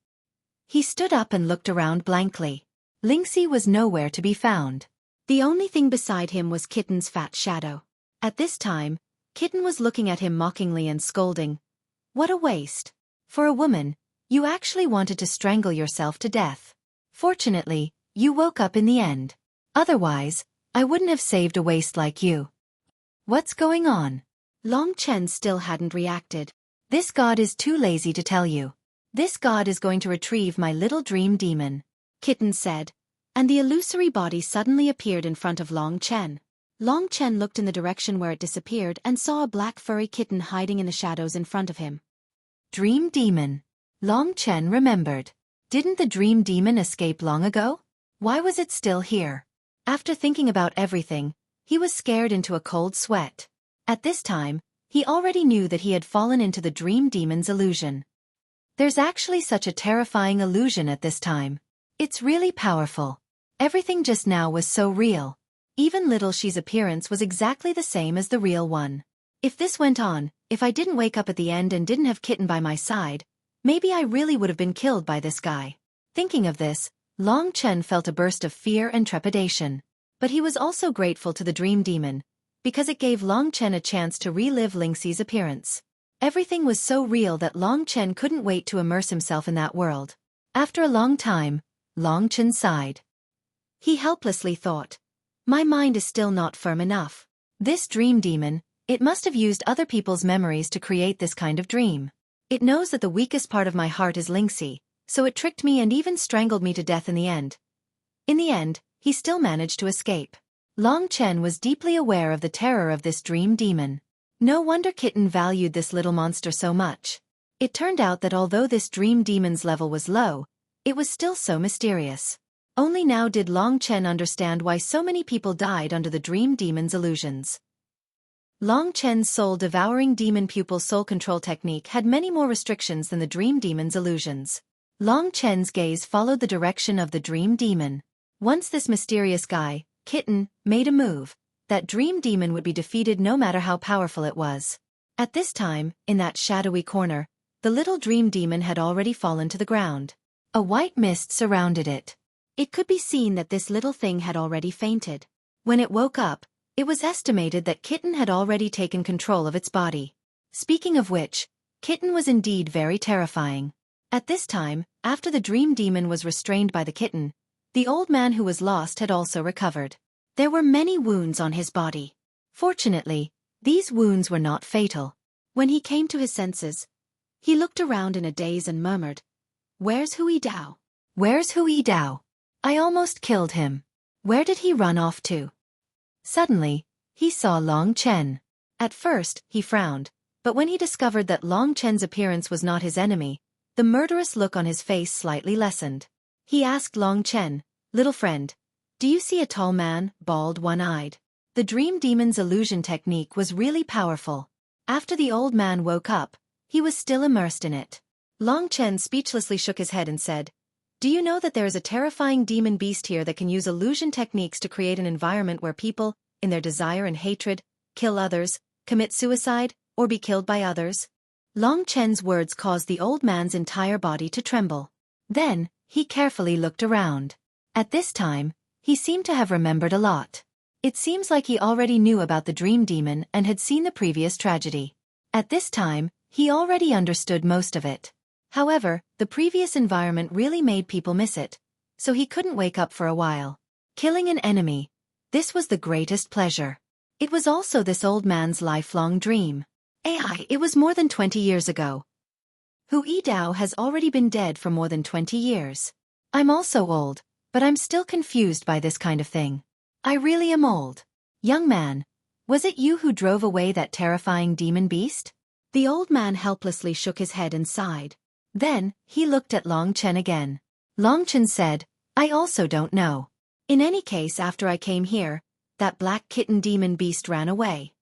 He stood up and looked around blankly. Ling Xi was nowhere to be found. The only thing beside him was Kitten's fat shadow. At this time, Kitten was looking at him mockingly and scolding. "What a waste. For a woman, you actually wanted to strangle yourself to death. Fortunately, you woke up in the end. Otherwise, I wouldn't have saved a waste like you." "What's going on?" Long Chen still hadn't reacted. "This god is too lazy to tell you. This god is going to retrieve my little dream demon," Kitten said, and the illusory body suddenly appeared in front of Long Chen. Long Chen looked in the direction where it disappeared and saw a black furry kitten hiding in the shadows in front of him. Dream demon. Long Chen remembered. Didn't the dream demon escape long ago? Why was it still here? After thinking about everything, he was scared into a cold sweat. At this time, he already knew that he had fallen into the dream demon's illusion. There's actually such a terrifying illusion at this time. It's really powerful. Everything just now was so real. Even little Xi's appearance was exactly the same as the real one. If this went on, if I didn't wake up at the end and didn't have Kitten by my side, maybe I really would have been killed by this guy. Thinking of this, Long Chen felt a burst of fear and trepidation. But he was also grateful to the dream demon, because it gave Long Chen a chance to relive Ling Xi's appearance. Everything was so real that Long Chen couldn't wait to immerse himself in that world. After a long time, Long Chen sighed. He helplessly thought, "My mind is still not firm enough. This dream demon, it must have used other people's memories to create this kind of dream. It knows that the weakest part of my heart is Ling Xi, so it tricked me and even strangled me to death in the end." In the end, he still managed to escape. Long Chen was deeply aware of the terror of this dream demon. No wonder Kitten valued this little monster so much. It turned out that although this dream demon's level was low, it was still so mysterious. Only now did Long Chen understand why so many people died under the dream demon's illusions. Long Chen's soul-devouring demon pupil soul control technique had many more restrictions than the dream demon's illusions. Long Chen's gaze followed the direction of the dream demon. Once this mysterious guy, Kitten, made a move, that dream demon would be defeated no matter how powerful it was. At this time, in that shadowy corner, the little dream demon had already fallen to the ground. A white mist surrounded it. It could be seen that this little thing had already fainted. When it woke up, it was estimated that Kitten had already taken control of its body. Speaking of which, Kitten was indeed very terrifying. At this time, after the dream demon was restrained by the kitten, the old man who was lost had also recovered. There were many wounds on his body. Fortunately, these wounds were not fatal. When he came to his senses, he looked around in a daze and murmured, "Where's Hui Dao? Where's Hui Dao? I almost killed him. Where did he run off to?" Suddenly, he saw Long Chen. At first, he frowned, but when he discovered that Long Chen's appearance was not his enemy, the murderous look on his face slightly lessened. He asked Long Chen, "Little friend, do you see a tall man, bald, one-eyed?" The dream demon's illusion technique was really powerful. After the old man woke up, he was still immersed in it. Long Chen speechlessly shook his head and said, "Do you know that there is a terrifying demon beast here that can use illusion techniques to create an environment where people, in their desire and hatred, kill others, commit suicide, or be killed by others?" Long Chen's words caused the old man's entire body to tremble. Then, he carefully looked around. At this time, he seemed to have remembered a lot. It seems like he already knew about the dream demon and had seen the previous tragedy. At this time, he already understood most of it. However, the previous environment really made people miss it, so he couldn't wake up for a while. Killing an enemy, this was the greatest pleasure. It was also this old man's lifelong dream. It was more than 20 years ago. Hui Dao has already been dead for more than 20 years. I'm also old, but I'm still confused by this kind of thing. I really am old. Young man, was it you who drove away that terrifying demon beast? The old man helplessly shook his head and sighed. Then, he looked at Long Chen again. Long Chen said, "I also don't know. In any case, after I came here, that black kitten demon beast ran away.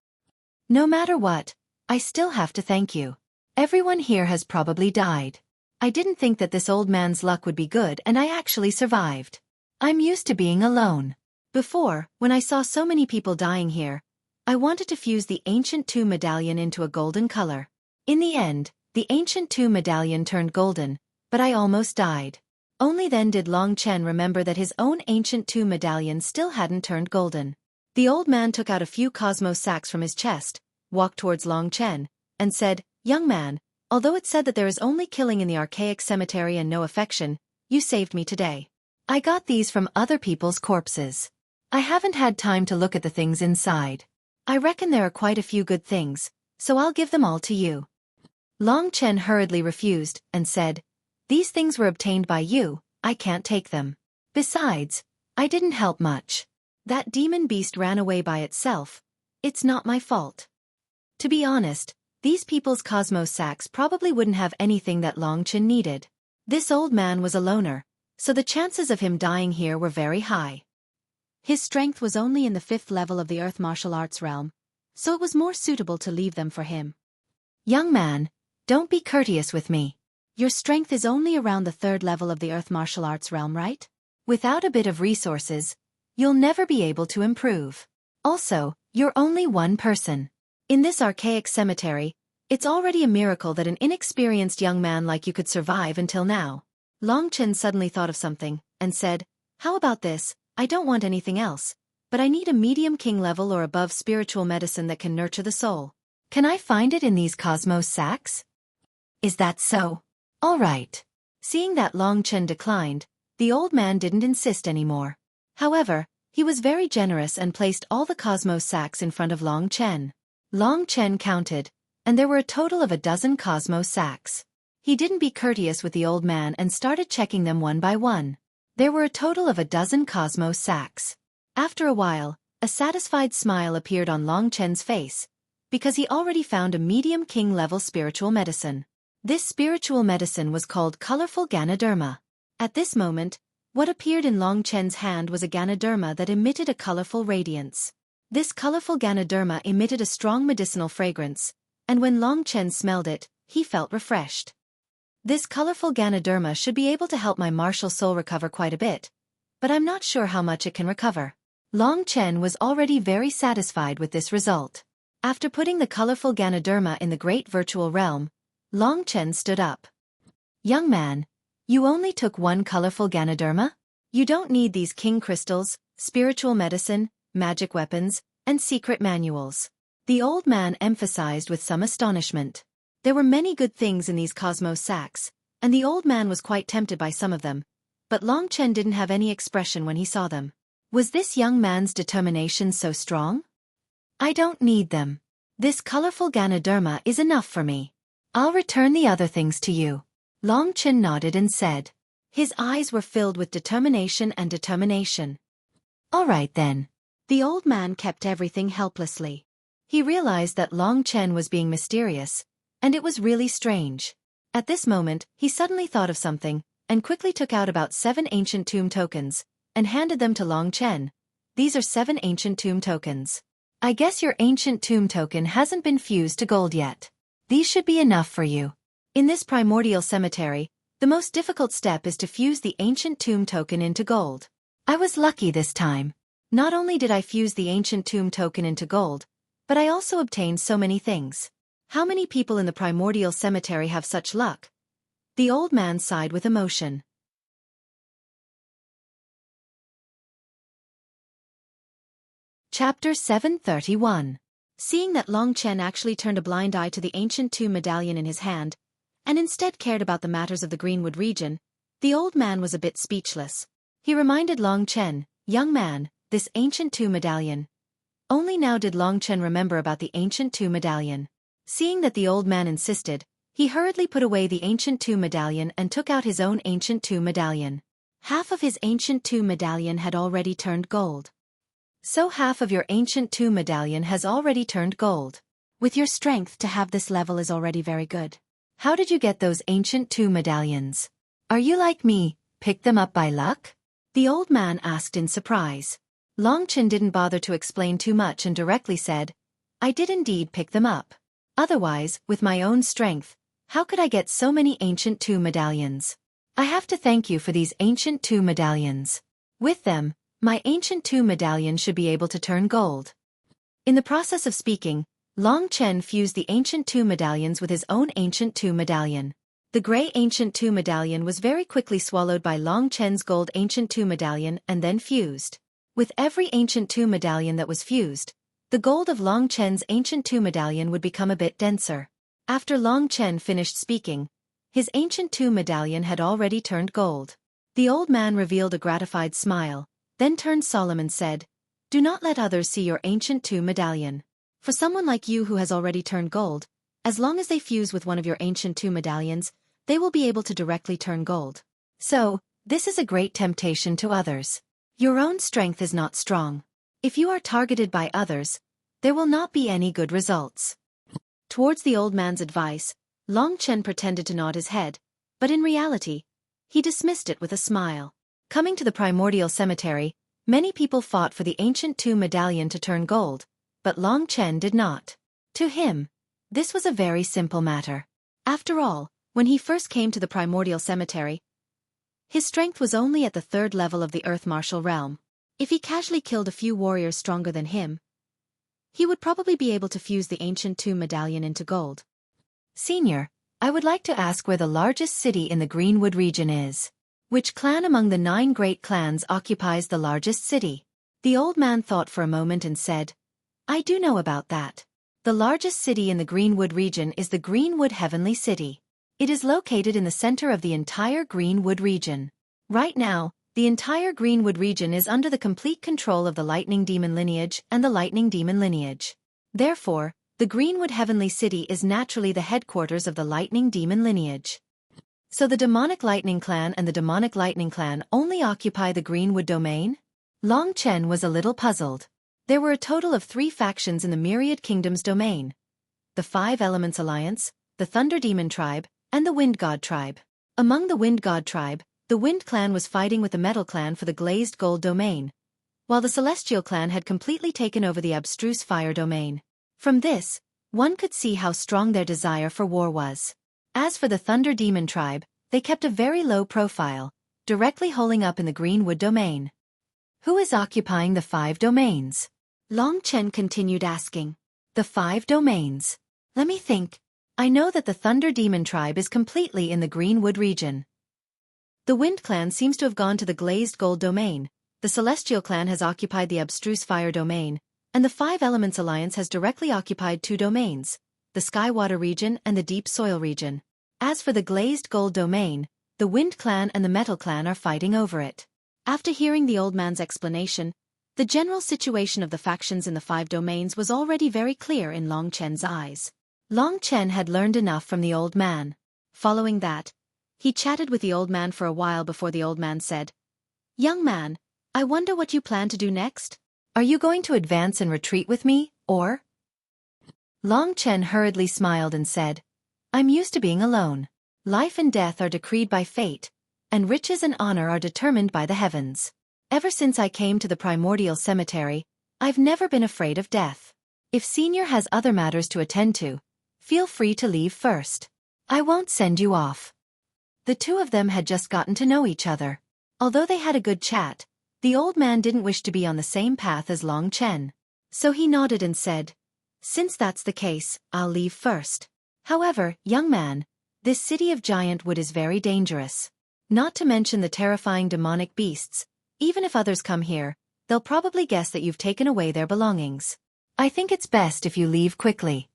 No matter what, I still have to thank you. Everyone here has probably died. I didn't think that this old man's luck would be good and I actually survived. I'm used to being alone. Before, when I saw so many people dying here, I wanted to fuse the ancient tomb medallion into a golden color. In the end, the ancient tomb medallion turned golden, but I almost died." Only then did Long Chen remember that his own ancient tomb medallion still hadn't turned golden. The old man took out a few cosmos sacks from his chest, walked towards Long Chen, and said, "Young man, although it said that there is only killing in the archaic cemetery and no affection, you saved me today. I got these from other people's corpses. I haven't had time to look at the things inside. I reckon there are quite a few good things, so I'll give them all to you." Long Chen hurriedly refused, and said, "These things were obtained by you, I can't take them. Besides, I didn't help much. That demon beast ran away by itself. It's not my fault." To be honest, these people's cosmos sacks probably wouldn't have anything that Long Chen needed. This old man was a loner, so the chances of him dying here were very high. His strength was only in the 5th level of the Earth martial arts realm, so it was more suitable to leave them for him. "Young man, don't be courteous with me. Your strength is only around the 3rd level of the Earth martial arts realm, right? Without a bit of resources, you'll never be able to improve. Also, you're only one person. In this archaic cemetery, it's already a miracle that an inexperienced young man like you could survive until now." Long Chen suddenly thought of something, and said, "How about this? I don't want anything else, but I need a medium king level or above spiritual medicine that can nurture the soul. Can I find it in these cosmos sacks?" "Is that so? All right." Seeing that Long Chen declined, the old man didn't insist anymore. However, he was very generous and placed all the cosmos sacks in front of Long Chen. Long Chen counted, and there were a total of 12 cosmos sacks. He didn't be courteous with the old man and started checking them one by one. There were a total of 12 cosmos sacks. After a while, a satisfied smile appeared on Long Chen's face, because he already found a medium king-level spiritual medicine. This spiritual medicine was called colorful Ganoderma. At this moment, what appeared in Long Chen's hand was a Ganoderma that emitted a colorful radiance. This colorful Ganoderma emitted a strong medicinal fragrance, and when Long Chen smelled it, he felt refreshed. This colorful Ganoderma should be able to help my martial soul recover quite a bit, but I'm not sure how much it can recover. Long Chen was already very satisfied with this result. After putting the colorful Ganoderma in the great virtual realm, Long Chen stood up. Young man, you only took one colorful Ganoderma? You don't need these king crystals, spiritual medicine, magic weapons, and secret manuals. The old man emphasized with some astonishment. There were many good things in these cosmos sacks, and the old man was quite tempted by some of them, but Long Chen didn't have any expression when he saw them. Was this young man's determination so strong? I don't need them. This colorful Ganoderma is enough for me. I'll return the other things to you. Long Chen nodded and said. His eyes were filled with determination and determination. All right then. The old man kept everything helplessly. He realized that Long Chen was being mysterious, and it was really strange. At this moment, he suddenly thought of something, and quickly took out about 7 ancient tomb tokens, and handed them to Long Chen. These are 7 ancient tomb tokens. I guess your ancient tomb token hasn't been fused to gold yet. These should be enough for you. In this primordial cemetery, the most difficult step is to fuse the ancient tomb token into gold. I was lucky this time. Not only did I fuse the ancient tomb token into gold, but I also obtained so many things. How many people in the primordial cemetery have such luck? The old man sighed with emotion. Chapter 731. Seeing that Long Chen actually turned a blind eye to the ancient tomb medallion in his hand, and instead cared about the matters of the Greenwood region, the old man was a bit speechless. He reminded Long Chen, young man, this ancient tomb medallion. Only now did Long Chen remember about the ancient tomb medallion. Seeing that the old man insisted, he hurriedly put away the ancient tomb medallion and took out his own ancient tomb medallion. Half of his ancient tomb medallion had already turned gold. So half of your ancient tomb medallion has already turned gold. With your strength to have this level is already very good. How did you get those ancient tomb medallions? Are you like me, picked them up by luck? The old man asked in surprise. Long Chen didn't bother to explain too much and directly said, I did indeed pick them up. Otherwise, with my own strength, how could I get so many ancient tomb medallions? I have to thank you for these ancient tomb medallions. With them, my ancient tomb medallion should be able to turn gold. In the process of speaking, Long Chen fused the ancient tomb medallions with his own ancient tomb medallion. The gray ancient tomb medallion was very quickly swallowed by Long Chen's gold ancient tomb medallion and then fused. With every ancient tomb medallion that was fused, the gold of Long Chen's ancient tomb medallion would become a bit denser. After Long Chen finished speaking, his ancient tomb medallion had already turned gold. The old man revealed a gratified smile, then turned solemn and said, Do not let others see your ancient tomb medallion. For someone like you who has already turned gold, as long as they fuse with one of your ancient tomb medallions, they will be able to directly turn gold. So, this is a great temptation to others. Your own strength is not strong. If you are targeted by others, there will not be any good results. Towards the old man's advice, Long Chen pretended to nod his head, but in reality, he dismissed it with a smile. Coming to the primordial cemetery, many people fought for the ancient tomb medallion to turn gold, but Long Chen did not. To him, this was a very simple matter. After all, when he first came to the primordial cemetery, his strength was only at the 3rd level of the earth martial realm. If he casually killed a few warriors stronger than him, he would probably be able to fuse the ancient tomb medallion into gold. Senior, I would like to ask where the largest city in the Greenwood region is. Which clan among the 9 great clans occupies the largest city? The old man thought for a moment and said, I do know about that. The largest city in the Greenwood region is the Greenwood Heavenly City. It is located in the center of the entire Greenwood region. Right now, the entire Greenwood region is under the complete control of the Lightning Demon lineage and the Lightning Demon lineage. Therefore, the Greenwood Heavenly City is naturally the headquarters of the Lightning Demon lineage. So the Demonic Lightning Clan and the Demonic Lightning Clan only occupy the Greenwood domain? Long Chen was a little puzzled. There were a total of 3 factions in the Myriad Kingdoms domain, the 5 Elements Alliance, the Thunder Demon Tribe, and the Wind God Tribe. Among the Wind God Tribe, the Wind Clan was fighting with the Metal Clan for the Glazed Gold Domain, while the Celestial Clan had completely taken over the abstruse Fire Domain. From this, one could see how strong their desire for war was. As for the Thunder Demon Tribe, they kept a very low profile, directly holing up in the Greenwood Domain. Who is occupying the 5 domains? Long Chen continued asking. The 5 domains. Let me think. I know that the Thunder Demon Tribe is completely in the Greenwood region. The Wind Clan seems to have gone to the Glazed Gold Domain, the Celestial Clan has occupied the Abstruse Fire Domain, and the 5 Elements Alliance has directly occupied 2 domains, the Skywater region and the Deep Soil region. As for the Glazed Gold Domain, the Wind Clan and the Metal Clan are fighting over it. After hearing the old man's explanation, the general situation of the factions in the 5 domains was already very clear in Long Chen's eyes. Long Chen had learned enough from the old man. Following that, he chatted with the old man for a while before the old man said, "Young man, I wonder what you plan to do next? Are you going to advance and retreat with me, or?" Long Chen hurriedly smiled and said, "I'm used to being alone. Life and death are decreed by fate, and riches and honor are determined by the heavens. Ever since I came to the primordial cemetery, I've never been afraid of death. If Senior has other matters to attend to, feel free to leave first. I won't send you off." The two of them had just gotten to know each other. Although they had a good chat, the old man didn't wish to be on the same path as Long Chen. So he nodded and said, "Since that's the case, I'll leave first. However, young man, this city of Giant Wood is very dangerous. Not to mention the terrifying demonic beasts. Even if others come here, they'll probably guess that you've taken away their belongings. I think it's best if you leave quickly."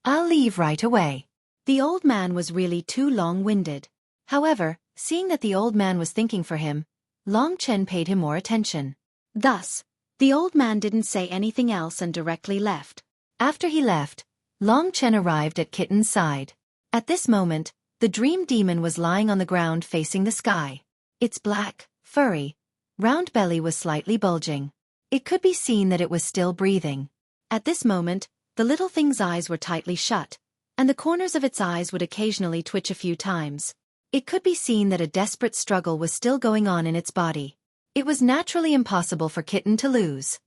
"I'll leave right away." The old man was really too long-winded. However, seeing that the old man was thinking for him, Long Chen paid him more attention. Thus, the old man didn't say anything else and directly left. After he left, Long Chen arrived at Kitten's side. At this moment, the Dream Demon was lying on the ground facing the sky. Its black, furry, round belly was slightly bulging. It could be seen that it was still breathing. At this moment, the little thing's eyes were tightly shut, and the corners of its eyes would occasionally twitch a few times. It could be seen that a desperate struggle was still going on in its body. It was naturally impossible for Kitten to lose.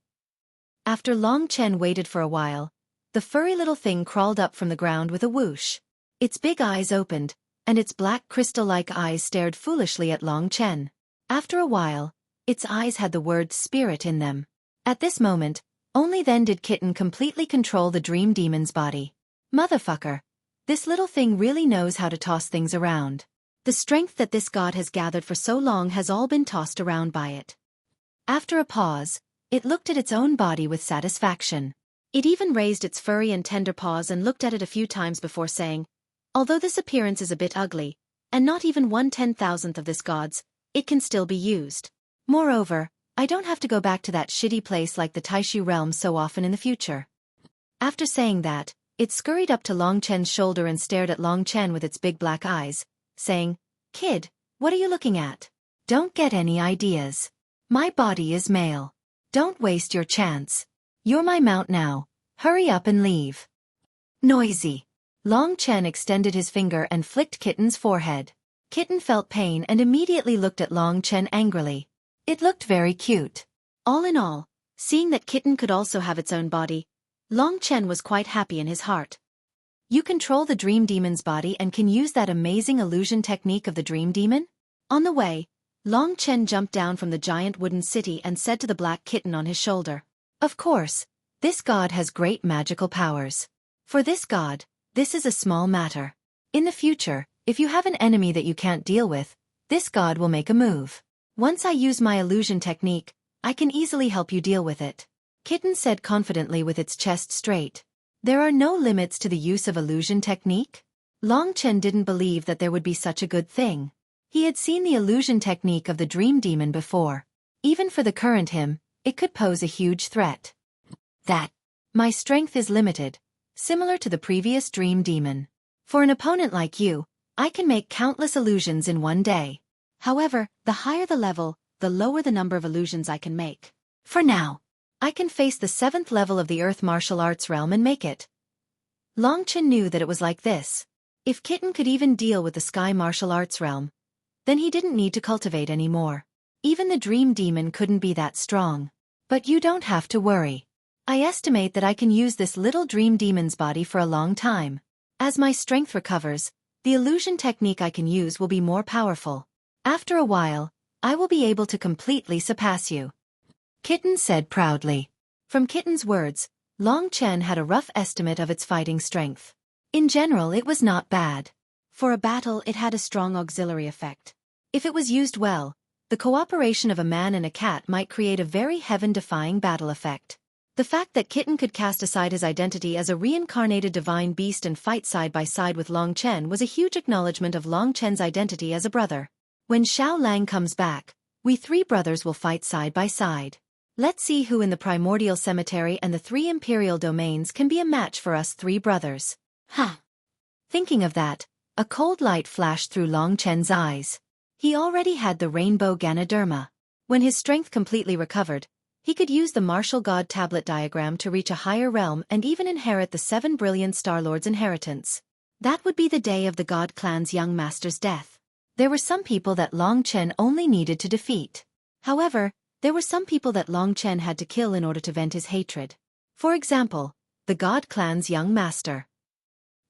After Long Chen waited for a while, the furry little thing crawled up from the ground with a whoosh. Its big eyes opened, and its black crystal-like eyes stared foolishly at Long Chen. After a while, its eyes had the word spirit in them. At this moment, only then did Kitten completely control the Dream Demon's body. Motherfucker. This little thing really knows how to toss things around. The strength that this god has gathered for so long has all been tossed around by it. After a pause, it looked at its own body with satisfaction. It even raised its furry and tender paws and looked at it a few times before saying, "Although this appearance is a bit ugly, and not even 1/10,000th of this god's, it can still be used. Moreover, I don't have to go back to that shitty place like the Taishu realm so often in the future." After saying that, it scurried up to Long Chen's shoulder and stared at Long Chen with its big black eyes, saying, "Kid, what are you looking at? Don't get any ideas. My body is male. Don't waste your chance. You're my mount now. Hurry up and leave." Noisy. Long Chen extended his finger and flicked Kitten's forehead. Kitten felt pain and immediately looked at Long Chen angrily. It looked very cute. All in all, seeing that Kitten could also have its own body, Long Chen was quite happy in his heart. You control the Dream Demon's body and can use that amazing illusion technique of the Dream Demon? On the way, Long Chen jumped down from the giant wooden city and said to the black kitten on his shoulder, "Of course, this god has great magical powers. For this god, this is a small matter. In the future, if you have an enemy that you can't deal with, this god will make a move. Once I use my illusion technique, I can easily help you deal with it." Kitten said confidently with its chest straight. There are no limits to the use of illusion technique? Long Chen didn't believe that there would be such a good thing. He had seen the illusion technique of the Dream Demon before. Even for the current him, it could pose a huge threat. That. My strength is limited, similar to the previous Dream Demon. For an opponent like you, I can make countless illusions in one day. However, the higher the level, the lower the number of illusions I can make. For now, I can face the 7th level of the Earth martial arts realm and make it. Long Chen knew that it was like this. If Kitten could even deal with the sky martial arts realm, then he didn't need to cultivate anymore. Even the dream demon couldn't be that strong. But you don't have to worry. I estimate that I can use this little dream demon's body for a long time. As my strength recovers, the illusion technique I can use will be more powerful. After a while, I will be able to completely surpass you. Kitten said proudly. From Kitten's words, Long Chen had a rough estimate of its fighting strength. In general, it was not bad. For a battle, it had a strong auxiliary effect. If it was used well, the cooperation of a man and a cat might create a very heaven-defying battle effect. The fact that Kitten could cast aside his identity as a reincarnated divine beast and fight side by side with Long Chen was a huge acknowledgement of Long Chen's identity as a brother. When Xiao Lang comes back, we three brothers will fight side by side. Let's see who in the primordial cemetery and the 3 imperial domains can be a match for us 3 brothers. Ha! Thinking of that, a cold light flashed through Long Chen's eyes. He already had the rainbow Ganoderma. When his strength completely recovered, he could use the martial god tablet diagram to reach a higher realm and even inherit the 7 brilliant Star Lords' inheritance. That would be the day of the god clan's young master's death. There were some people that Long Chen only needed to defeat. However, there were some people that Long Chen had to kill in order to vent his hatred. For example, the god clan's young master.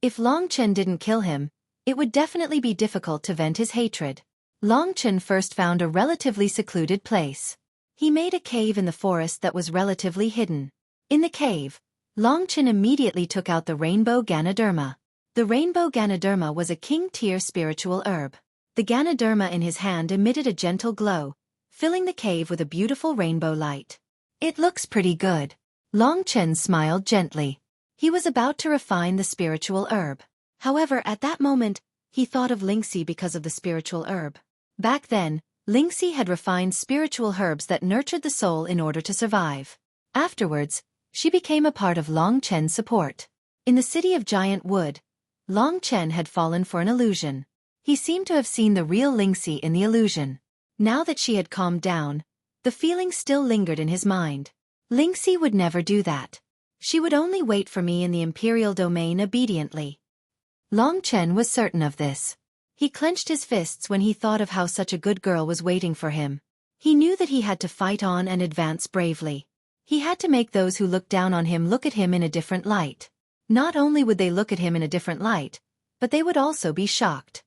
If Long Chen didn't kill him, it would definitely be difficult to vent his hatred. Long Chen first found a relatively secluded place. He made a cave in the forest that was relatively hidden. In the cave, Long Chen immediately took out the rainbow Ganoderma. The rainbow Ganoderma was a king-tier spiritual herb. The Ganoderma in his hand emitted a gentle glow, filling the cave with a beautiful rainbow light. It looks pretty good. Long Chen smiled gently. He was about to refine the spiritual herb. However, at that moment, he thought of Lingxi because of the spiritual herb. Back then, Lingxi had refined spiritual herbs that nurtured the soul in order to survive. Afterwards, she became a part of Long Chen's support. In the city of Giant Wood, Long Chen had fallen for an illusion. He seemed to have seen the real Lingxi in the illusion. Now that she had calmed down, the feeling still lingered in his mind. Lingxi would never do that. She would only wait for me in the imperial domain obediently. Long Chen was certain of this. He clenched his fists when he thought of how such a good girl was waiting for him. He knew that he had to fight on and advance bravely. He had to make those who looked down on him look at him in a different light. Not only would they look at him in a different light, but they would also be shocked.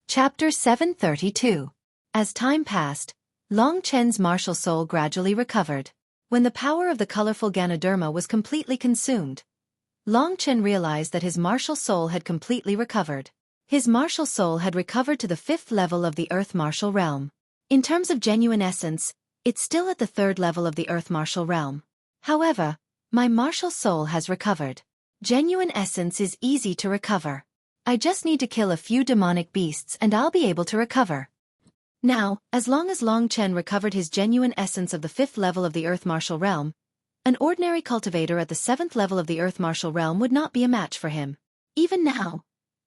Chapter 732. As time passed, Long Chen's martial soul gradually recovered. When the power of the colorful Ganoderma was completely consumed, Long Chen realized that his martial soul had completely recovered. His martial soul had recovered to the 5th level of the Earth Martial Realm. In terms of genuine essence, it's still at the 3rd level of the Earth Martial Realm. However, my martial soul has recovered. Genuine essence is easy to recover. I just need to kill a few demonic beasts and I'll be able to recover. Now, as long as Long Chen recovered his genuine essence of the 5th level of the Earth Martial Realm, an ordinary cultivator at the 7th level of the Earth Martial Realm would not be a match for him. Even now,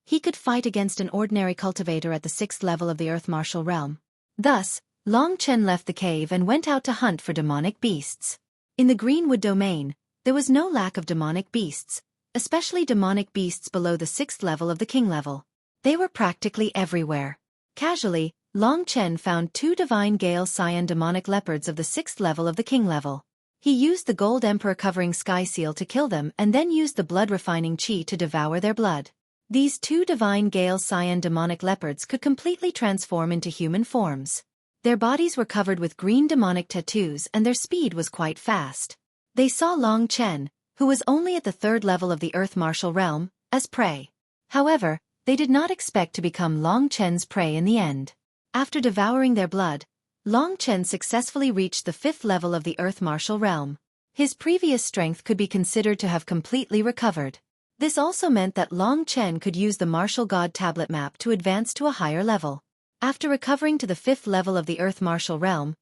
he could fight against an ordinary cultivator at the 6th level of the Earth Martial Realm. Thus, Long Chen left the cave and went out to hunt for demonic beasts. In the Greenwood domain, there was no lack of demonic beasts, especially demonic beasts below the 6th level of the King level. They were practically everywhere. Casually, Long Chen found 2 divine Gale Cyan demonic leopards of the 6th level of the King level. He used the Gold Emperor covering Sky Seal to kill them and then used the blood-refining Qi to devour their blood. These 2 divine Gale Cyan demonic leopards could completely transform into human forms. Their bodies were covered with green demonic tattoos and their speed was quite fast. They saw Long Chen, who was only at the 3rd level of the Earth Martial Realm, as prey. However, they did not expect to become Long Chen's prey in the end. After devouring their blood, Long Chen successfully reached the 5th level of the Earth Martial Realm. His previous strength could be considered to have completely recovered. This also meant that Long Chen could use the Martial God Tablet map to advance to a higher level. After recovering to the 5th level of the Earth Martial Realm,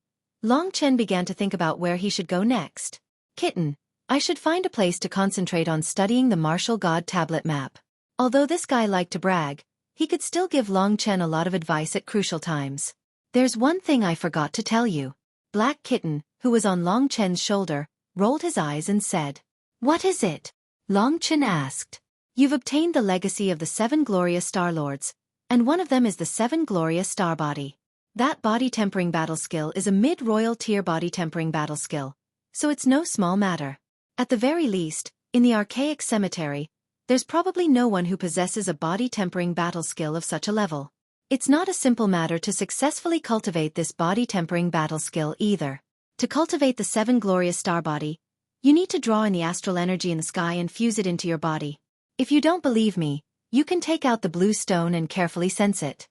Long Chen began to think about where he should go next. Kitten, I should find a place to concentrate on studying the Martial God Tablet map. Although this guy liked to brag, he could still give Long Chen a lot of advice at crucial times. There's one thing I forgot to tell you. Black Kitten, who was on Long Chen's shoulder, rolled his eyes and said, "What is it?" Long Chen asked. "You've obtained the legacy of the 7 glorious Star Lords, and one of them is the 7 glorious Star Body. That body tempering battle skill is a mid-royal tier body tempering battle skill, so it's no small matter. At the very least, in the archaic cemetery, there's probably no one who possesses a body tempering battle skill of such a level. It's not a simple matter to successfully cultivate this body tempering battle skill either. To cultivate the 7 glorious star body, you need to draw in the astral energy in the sky and fuse it into your body. If you don't believe me, you can take out the blue stone and carefully sense it."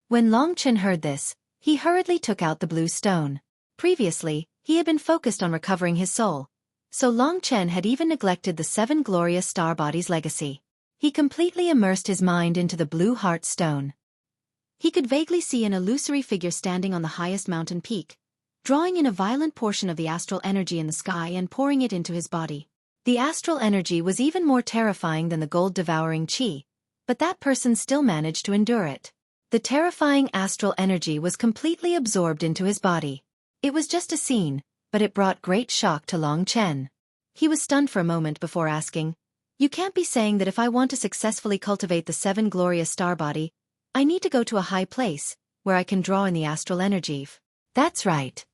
When Long Chen heard this, he hurriedly took out the blue stone. Previously, he had been focused on recovering his soul, so Long Chen had even neglected the 7 glorious star body's legacy. He completely immersed his mind into the blue heart stone. He could vaguely see an illusory figure standing on the highest mountain peak, drawing in a violent portion of the astral energy in the sky and pouring it into his body. The astral energy was even more terrifying than the gold-devouring qi, but that person still managed to endure it. The terrifying astral energy was completely absorbed into his body. It was just a scene, but it brought great shock to Long Chen. He was stunned for a moment before asking, "You can't be saying that if I want to successfully cultivate the 7 glorious star body, I need to go to a high place, where I can draw in the astral energy?" "That's right."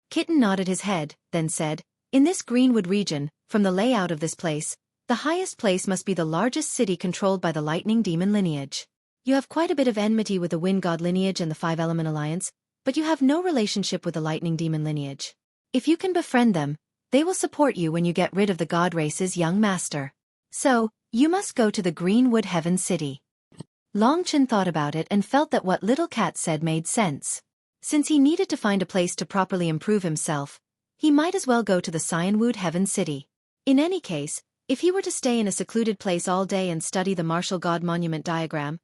Kitten nodded his head, then said, "In this Greenwood region, from the layout of this place, the highest place must be the largest city controlled by the lightning demon lineage. You have quite a bit of enmity with the wind god lineage and the 5-element alliance, but you have no relationship with the lightning demon lineage. If you can befriend them, they will support you when you get rid of the god race's young master. So, you must go to the Greenwood Heaven City." Long Chen thought about it and felt that what Little Cat said made sense. Since he needed to find a place to properly improve himself, he might as well go to the Cyanwood Heaven City. In any case, if he were to stay in a secluded place all day and study the martial god monument diagram,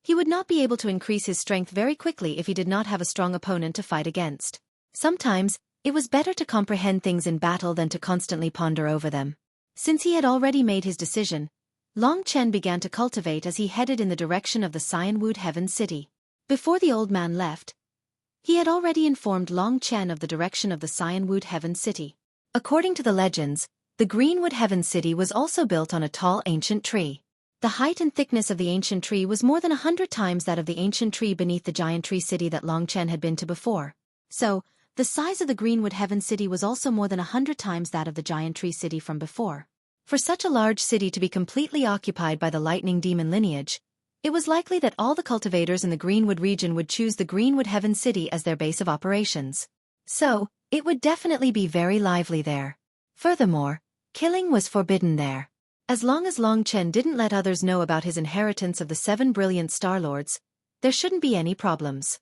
he would not be able to increase his strength very quickly if he did not have a strong opponent to fight against. Sometimes, it was better to comprehend things in battle than to constantly ponder over them. Since he had already made his decision, Long Chen began to cultivate as he headed in the direction of the Cyanwood Heaven City. Before the old man left, he had already informed Long Chen of the direction of the Cyanwood Heaven City. According to the legends, the Greenwood Heaven City was also built on a tall ancient tree. The height and thickness of the ancient tree was more than 100 times that of the ancient tree beneath the giant tree city that Long Chen had been to before. So, the size of the Greenwood Heaven City was also more than 100 times that of the giant tree city from before. For such a large city to be completely occupied by the lightning demon lineage, it was likely that all the cultivators in the Greenwood region would choose the Greenwood Heaven City as their base of operations. So, it would definitely be very lively there. Furthermore, killing was forbidden there. As long as Long Chen didn't let others know about his inheritance of the 7 brilliant Star Lords, there shouldn't be any problems.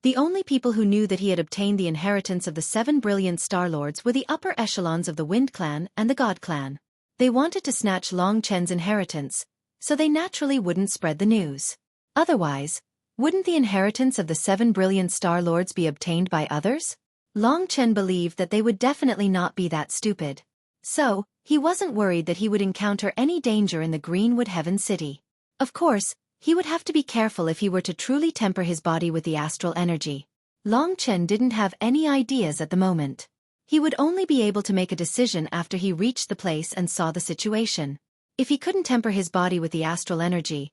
The only people who knew that he had obtained the inheritance of the 7 brilliant Star Lords were the upper echelons of the Wind Clan and the God Clan. They wanted to snatch Long Chen's inheritance, so they naturally wouldn't spread the news. Otherwise, wouldn't the inheritance of the 7 brilliant Star Lords be obtained by others? Long Chen believed that they would definitely not be that stupid. So, he wasn't worried that he would encounter any danger in the Greenwood Heaven City. Of course, he would have to be careful if he were to truly temper his body with the astral energy. Long Chen didn't have any ideas at the moment. He would only be able to make a decision after he reached the place and saw the situation. If he couldn't temper his body with the astral energy,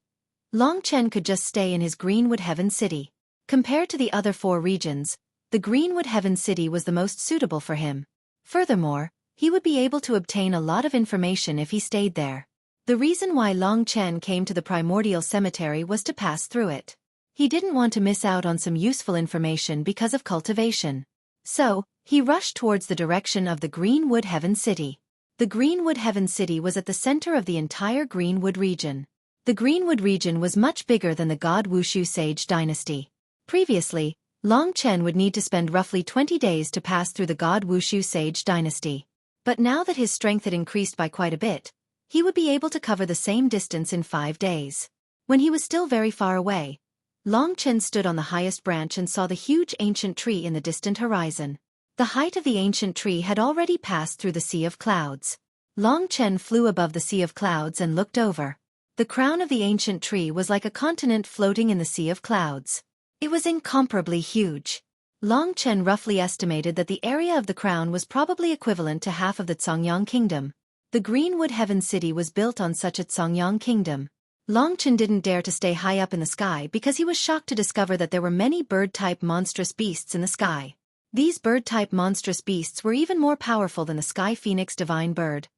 Long Chen could just stay in his Greenwood Heaven City. Compared to the other 4 regions, the Greenwood Heaven City was the most suitable for him. Furthermore, he would be able to obtain a lot of information if he stayed there. The reason why Long Chen came to the primordial cemetery was to pass through it. He didn't want to miss out on some useful information because of cultivation. So, he rushed towards the direction of the Greenwood Heaven City. The Greenwood Heaven City was at the center of the entire Greenwood region. The Greenwood region was much bigger than the God Wushu Sage dynasty. Previously, Long Chen would need to spend roughly 20 days to pass through the God Wushu Sage dynasty. But now that his strength had increased by quite a bit, he would be able to cover the same distance in 5 days. When he was still very far away, Long Chen stood on the highest branch and saw the huge ancient tree in the distant horizon. The height of the ancient tree had already passed through the sea of clouds. Long Chen flew above the sea of clouds and looked over. The crown of the ancient tree was like a continent floating in the sea of clouds. It was incomparably huge. Long Chen roughly estimated that the area of the crown was probably equivalent to half of the Songyang kingdom. The Greenwood Heaven City was built on such a Songyang kingdom. Long Chen didn't dare to stay high up in the sky because he was shocked to discover that there were many bird-type monstrous beasts in the sky. These bird-type monstrous beasts were even more powerful than the sky phoenix divine bird,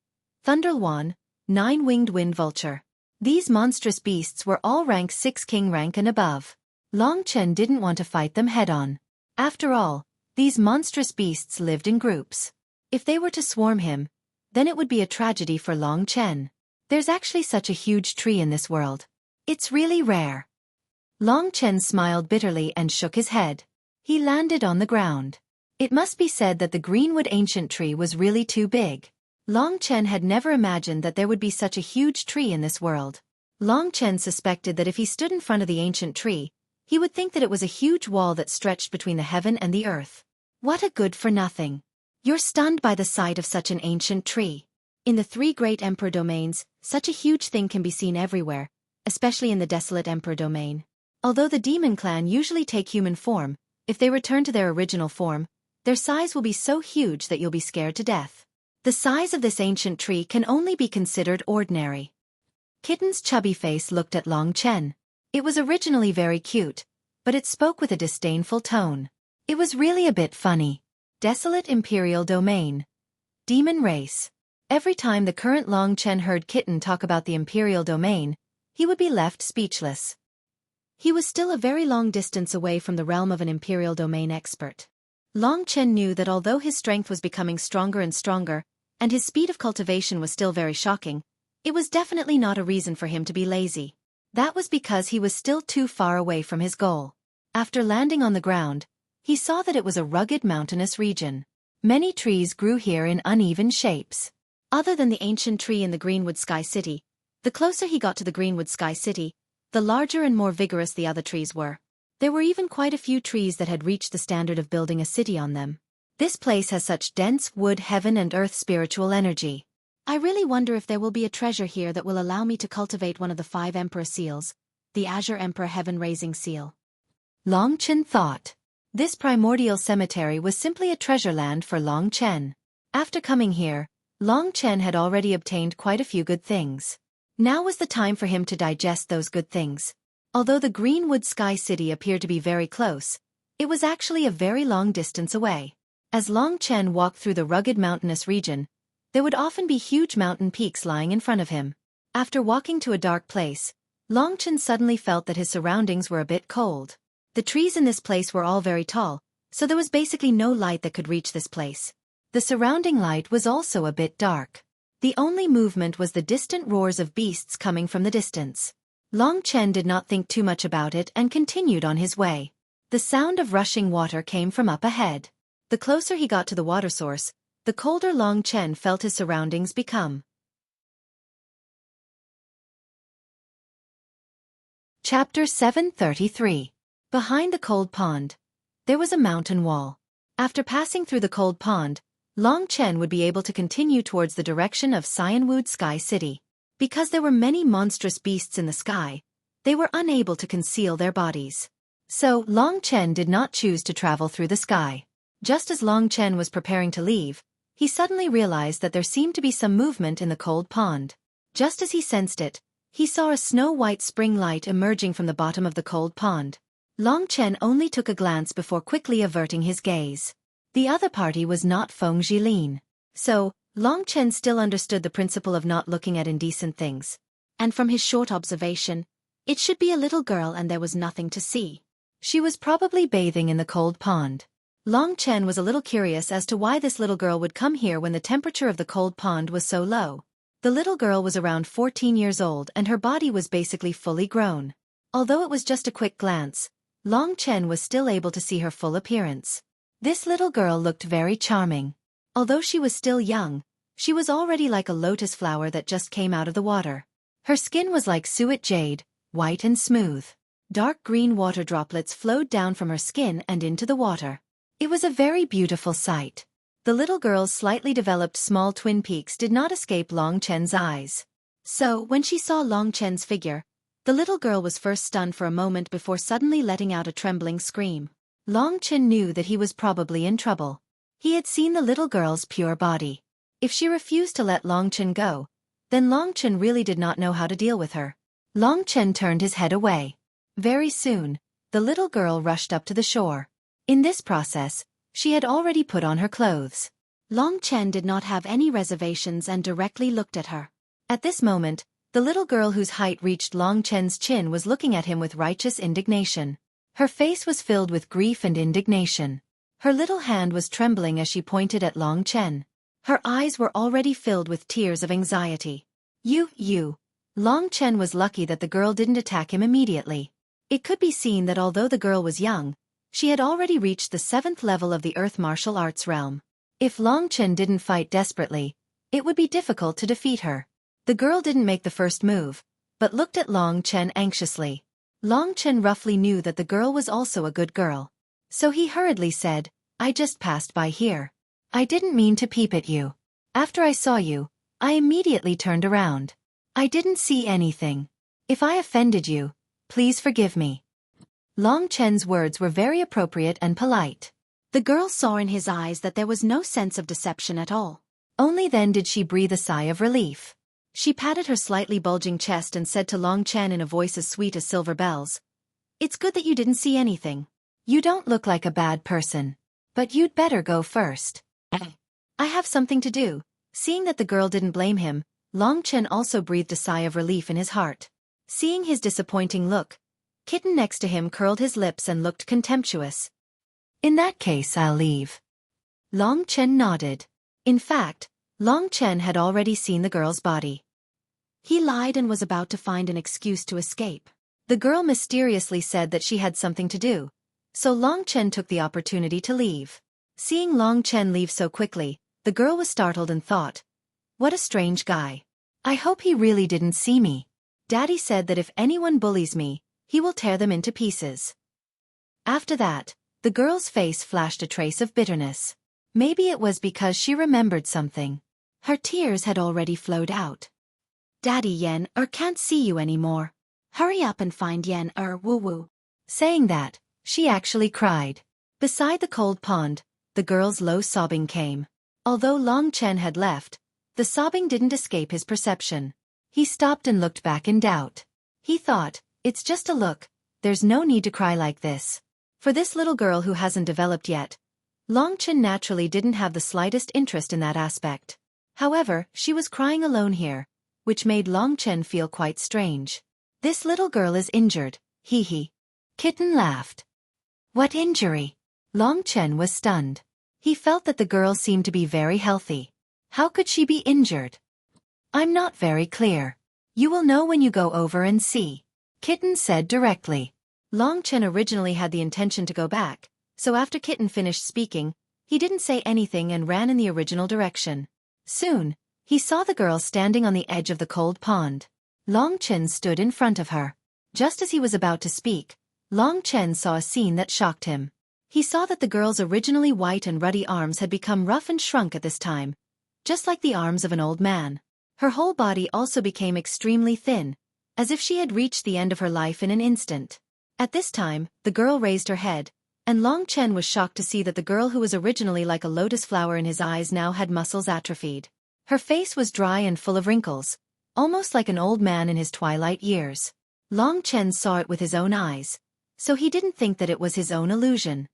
Thunderlwan, nine-winged wind vulture. These monstrous beasts were all rank 6 king rank and above. Long Chen didn't want to fight them head-on. After all, these monstrous beasts lived in groups. If they were to swarm him, then it would be a tragedy for Long Chen. There's actually such a huge tree in this world. It's really rare. Long Chen smiled bitterly and shook his head. He landed on the ground. It must be said that the Greenwood ancient tree was really too big. Long Chen had never imagined that there would be such a huge tree in this world. Long Chen suspected that if he stood in front of the ancient tree, he would think that it was a huge wall that stretched between the heaven and the earth. What a good-for-nothing. You're stunned by the sight of such an ancient tree. In the 3 great emperor domains, such a huge thing can be seen everywhere, especially in the desolate emperor domain. Although the demon clan usually take human form, if they return to their original form, their size will be so huge that you'll be scared to death. The size of this ancient tree can only be considered ordinary. Kitten's chubby face looked at Long Chen. It was originally very cute, but it spoke with a disdainful tone. It was really a bit funny. Desolate imperial domain. Demon race. Every time the current Long Chen heard Kitten talk about the imperial domain, he would be left speechless. He was still a very long distance away from the realm of an imperial domain expert. Long Chen knew that although his strength was becoming stronger and stronger, and his speed of cultivation was still very shocking, it was definitely not a reason for him to be lazy. That was because he was still too far away from his goal. After landing on the ground, he saw that it was a rugged mountainous region. Many trees grew here in uneven shapes. Other than the ancient tree in the Greenwood Sky City, the closer he got to the Greenwood Sky City, the larger and more vigorous the other trees were. There were even quite a few trees that had reached the standard of building a city on them. This place has such dense wood, heaven and earth spiritual energy. I really wonder if there will be a treasure here that will allow me to cultivate one of the 5 Emperor seals, the Azure Emperor Heaven-Raising Seal. Long Chen thought. This primordial cemetery was simply a treasure land for Long Chen. After coming here, Long Chen had already obtained quite a few good things. Now was the time for him to digest those good things. Although the Greenwood Sky City appeared to be very close, it was actually a very long distance away. As Long Chen walked through the rugged mountainous region, there would often be huge mountain peaks lying in front of him. After walking to a dark place, Long Chen suddenly felt that his surroundings were a bit cold. The trees in this place were all very tall, so there was basically no light that could reach this place. The surrounding light was also a bit dark. The only movement was the distant roars of beasts coming from the distance. Long Chen did not think too much about it and continued on his way. The sound of rushing water came from up ahead. The closer he got to the water source, the colder Long Chen felt his surroundings become. Chapter 733. Behind the cold pond. There was a mountain wall. After passing through the cold pond, Long Chen would be able to continue towards the direction of Cyanwood Sky City. Because there were many monstrous beasts in the sky, they were unable to conceal their bodies. So, Long Chen did not choose to travel through the sky. Just as Long Chen was preparing to leave, he suddenly realized that there seemed to be some movement in the cold pond. Just as he sensed it, he saw a snow-white spring light emerging from the bottom of the cold pond. Long Chen only took a glance before quickly averting his gaze. The other party was not Feng Jilin. So, Long Chen still understood the principle of not looking at indecent things. And from his short observation, it should be a little girl and there was nothing to see. She was probably bathing in the cold pond. Long Chen was a little curious as to why this little girl would come here when the temperature of the cold pond was so low. The little girl was around 14 years old and her body was basically fully grown. Although it was just a quick glance, Long Chen was still able to see her full appearance. This little girl looked very charming. Although she was still young, she was already like a lotus flower that just came out of the water. Her skin was like suet jade, white and smooth. Dark green water droplets flowed down from her skin and into the water. It was a very beautiful sight. The little girl's slightly developed small twin peaks did not escape Long Chen's eyes. So, when she saw Long Chen's figure, the little girl was first stunned for a moment before suddenly letting out a trembling scream. Long Chen knew that he was probably in trouble. He had seen the little girl's pure body. If she refused to let Long Chen go, then Long Chen really did not know how to deal with her. Long Chen turned his head away. Very soon, the little girl rushed up to the shore. In this process, she had already put on her clothes. Long Chen did not have any reservations and directly looked at her. At this moment, the little girl whose height reached Long Chen's chin was looking at him with righteous indignation. Her face was filled with grief and indignation. Her little hand was trembling as she pointed at Long Chen. Her eyes were already filled with tears of anxiety. You. Long Chen was lucky that the girl didn't attack him immediately. It could be seen that although the girl was young, she had already reached the 7th level of the Earth martial arts realm. If Long Chen didn't fight desperately, it would be difficult to defeat her. The girl didn't make the first move, but looked at Long Chen anxiously. Long Chen roughly knew that the girl was also a good girl. So he hurriedly said, "I just passed by here. I didn't mean to peep at you. After I saw you, I immediately turned around. I didn't see anything. If I offended you, please forgive me." Long Chen's words were very appropriate and polite. The girl saw in his eyes that there was no sense of deception at all. Only then did she breathe a sigh of relief. She patted her slightly bulging chest and said to Long Chen in a voice as sweet as silver bells, "It's good that you didn't see anything. You don't look like a bad person. But you'd better go first. I have something to do." Seeing that the girl didn't blame him, Long Chen also breathed a sigh of relief in his heart. Seeing his disappointing look, Kitten next to him curled his lips and looked contemptuous. "In that case, I'll leave." Long Chen nodded. In fact, Long Chen had already seen the girl's body. He lied and was about to find an excuse to escape. The girl mysteriously said that she had something to do, so Long Chen took the opportunity to leave. Seeing Long Chen leave so quickly, the girl was startled and thought, "What a strange guy. I hope he really didn't see me. Daddy said that if anyone bullies me, he will tear them into pieces." After that, the girl's face flashed a trace of bitterness. Maybe it was because she remembered something. Her tears had already flowed out. "Daddy Yen can't see you anymore. Hurry up and find Yen woo-woo." Saying that, she actually cried. Beside the cold pond, the girl's low sobbing came. Although Long Chen had left, the sobbing didn't escape his perception. He stopped and looked back in doubt. He thought, "It's just a look, there's no need to cry like this." For this little girl who hasn't developed yet, Long Chen naturally didn't have the slightest interest in that aspect. However, she was crying alone here, which made Long Chen feel quite strange. "This little girl is injured, hee. Kitten laughed. "What injury?" Long Chen was stunned. He felt that the girl seemed to be very healthy. How could she be injured? "I'm not very clear. You will know when you go over and see," Kitten said directly. Long Chen originally had the intention to go back, so after Kitten finished speaking, he didn't say anything and ran in the original direction. Soon, he saw the girl standing on the edge of the cold pond. Long Chen stood in front of her. Just as he was about to speak, Long Chen saw a scene that shocked him. He saw that the girl's originally white and ruddy arms had become rough and shrunk at this time, just like the arms of an old man. Her whole body also became extremely thin, as if she had reached the end of her life in an instant. At this time, the girl raised her head, and Long Chen was shocked to see that the girl who was originally like a lotus flower in his eyes now had muscles atrophied. Her face was dry and full of wrinkles, almost like an old man in his twilight years. Long Chen saw it with his own eyes, so he didn't think that it was his own illusion.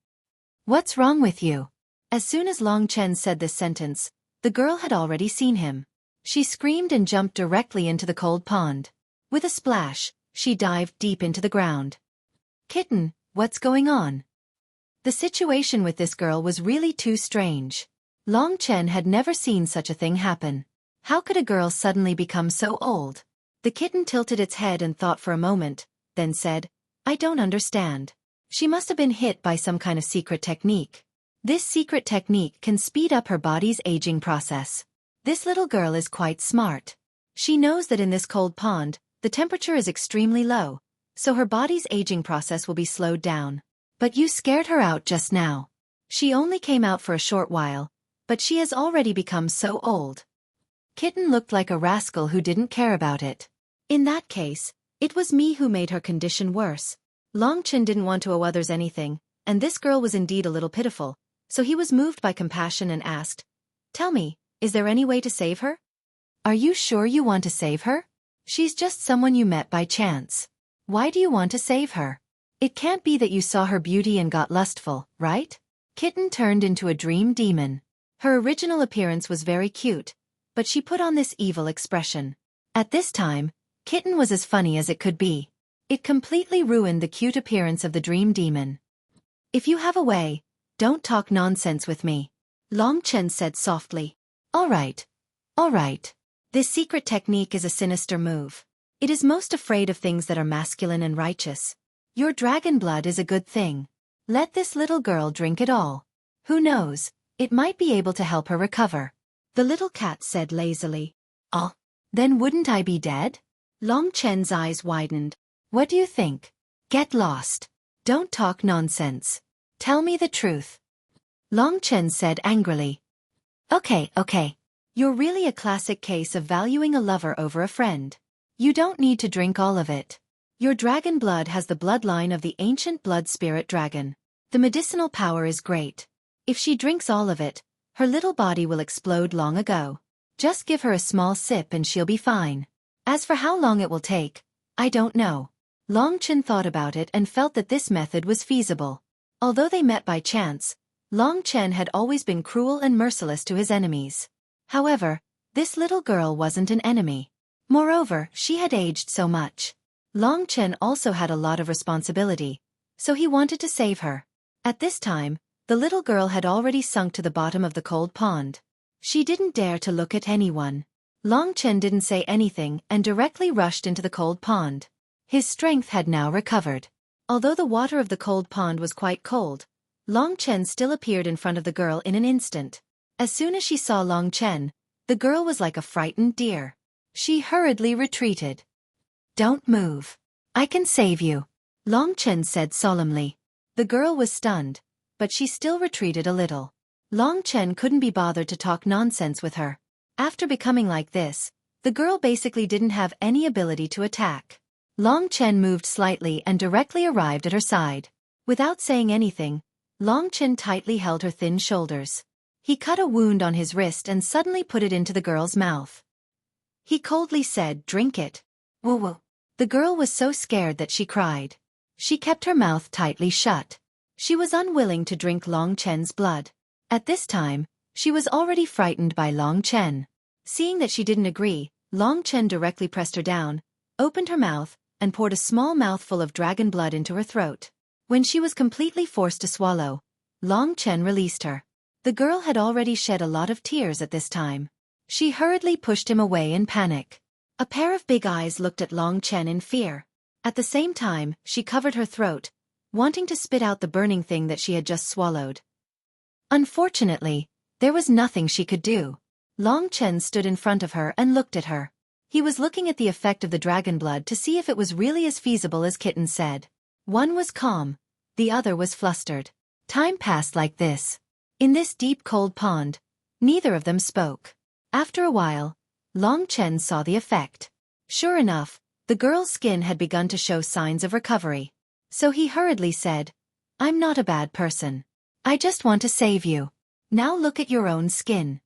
"What's wrong with you?" As soon as Long Chen said this sentence, the girl had already seen him. She screamed and jumped directly into the cold pond. With a splash, she dived deep into the ground. "Kitten, what's going on?" The situation with this girl was really too strange. Long Chen had never seen such a thing happen. How could a girl suddenly become so old? The kitten tilted its head and thought for a moment, then said, "I don't understand. She must have been hit by some kind of secret technique. This secret technique can speed up her body's aging process. This little girl is quite smart. She knows that in this cold pond, the temperature is extremely low, so her body's aging process will be slowed down. But you scared her out just now. She only came out for a short while, but she has already become so old." Kitten looked like a rascal who didn't care about it. "In that case, it was me who made her condition worse." Long Chen didn't want to owe others anything, and this girl was indeed a little pitiful, so he was moved by compassion and asked, "Tell me, is there any way to save her?" "Are you sure you want to save her? She's just someone you met by chance. Why do you want to save her? It can't be that you saw her beauty and got lustful, right?" Kitten turned into a dream demon. Her original appearance was very cute, but she put on this evil expression. At this time, Kitten was as funny as it could be. It completely ruined the cute appearance of the dream demon. "If you have a way, don't talk nonsense with me," Long Chen said softly. All right. This secret technique is a sinister move. It is most afraid of things that are masculine and righteous. Your dragon blood is a good thing. Let this little girl drink it all. Who knows, it might be able to help her recover." The little cat said lazily. "Oh, then wouldn't I be dead?" Long Chen's eyes widened. "What do you think? Get lost. Don't talk nonsense. Tell me the truth." Long Chen said angrily. Okay. You're really a classic case of valuing a lover over a friend. You don't need to drink all of it. Your dragon blood has the bloodline of the ancient blood spirit dragon. The medicinal power is great. If she drinks all of it, her little body will explode long ago. Just give her a small sip and she'll be fine. As for how long it will take, I don't know. Long Chen thought about it and felt that this method was feasible. Although they met by chance, Long Chen had always been cruel and merciless to his enemies. However, this little girl wasn't an enemy. Moreover, she had aged so much. Long Chen also had a lot of responsibility, so he wanted to save her. At this time, the little girl had already sunk to the bottom of the cold pond. She didn't dare to look at anyone. Long Chen didn't say anything and directly rushed into the cold pond. His strength had now recovered. Although the water of the cold pond was quite cold, Long Chen still appeared in front of the girl in an instant. As soon as she saw Long Chen, the girl was like a frightened deer. She hurriedly retreated. "Don't move. I can save you," Long Chen said solemnly. The girl was stunned, but she still retreated a little. Long Chen couldn't be bothered to talk nonsense with her. After becoming like this, the girl basically didn't have any ability to attack. Long Chen moved slightly and directly arrived at her side. Without saying anything, Long Chen tightly held her thin shoulders. He cut a wound on his wrist and suddenly put it into the girl's mouth. He coldly said, "Drink it." Woo. The girl was so scared that she cried. She kept her mouth tightly shut. She was unwilling to drink Long Chen's blood. At this time, she was already frightened by Long Chen. Seeing that she didn't agree, Long Chen directly pressed her down, opened her mouth, and poured a small mouthful of dragon blood into her throat. When she was completely forced to swallow, Long Chen released her. The girl had already shed a lot of tears at this time. She hurriedly pushed him away in panic. A pair of big eyes looked at Long Chen in fear. At the same time, she covered her throat, wanting to spit out the burning thing that she had just swallowed. Unfortunately, there was nothing she could do. Long Chen stood in front of her and looked at her. He was looking at the effect of the dragon blood to see if it was really as feasible as Kitten said. One was calm, the other was flustered. Time passed like this. In this deep cold pond, neither of them spoke. After a while, Long Chen saw the effect. Sure enough, the girl's skin had begun to show signs of recovery. So he hurriedly said, "I'm not a bad person. I just want to save you. Now look at your own skin."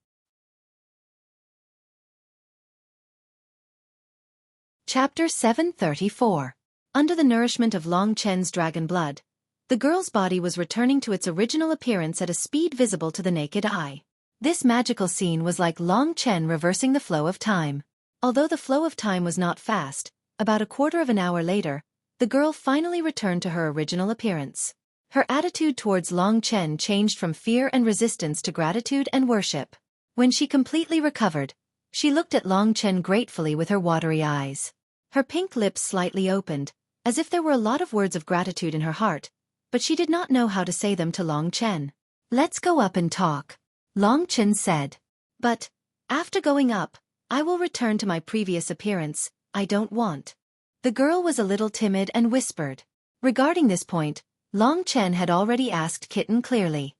Chapter 734. Under the nourishment of Long Chen's dragon blood, the girl's body was returning to its original appearance at a speed visible to the naked eye. This magical scene was like Long Chen reversing the flow of time. Although the flow of time was not fast, about a quarter of an hour later, the girl finally returned to her original appearance. Her attitude towards Long Chen changed from fear and resistance to gratitude and worship. When she completely recovered, she looked at Long Chen gratefully with her watery eyes. Her pink lips slightly opened, as if there were a lot of words of gratitude in her heart, but she did not know how to say them to Long Chen. "Let's go up and talk," Long Chen said. "But, after going up, I will return to my previous appearance. I don't want." The girl was a little timid and whispered. Regarding this point, Long Chen had already asked Kitten clearly.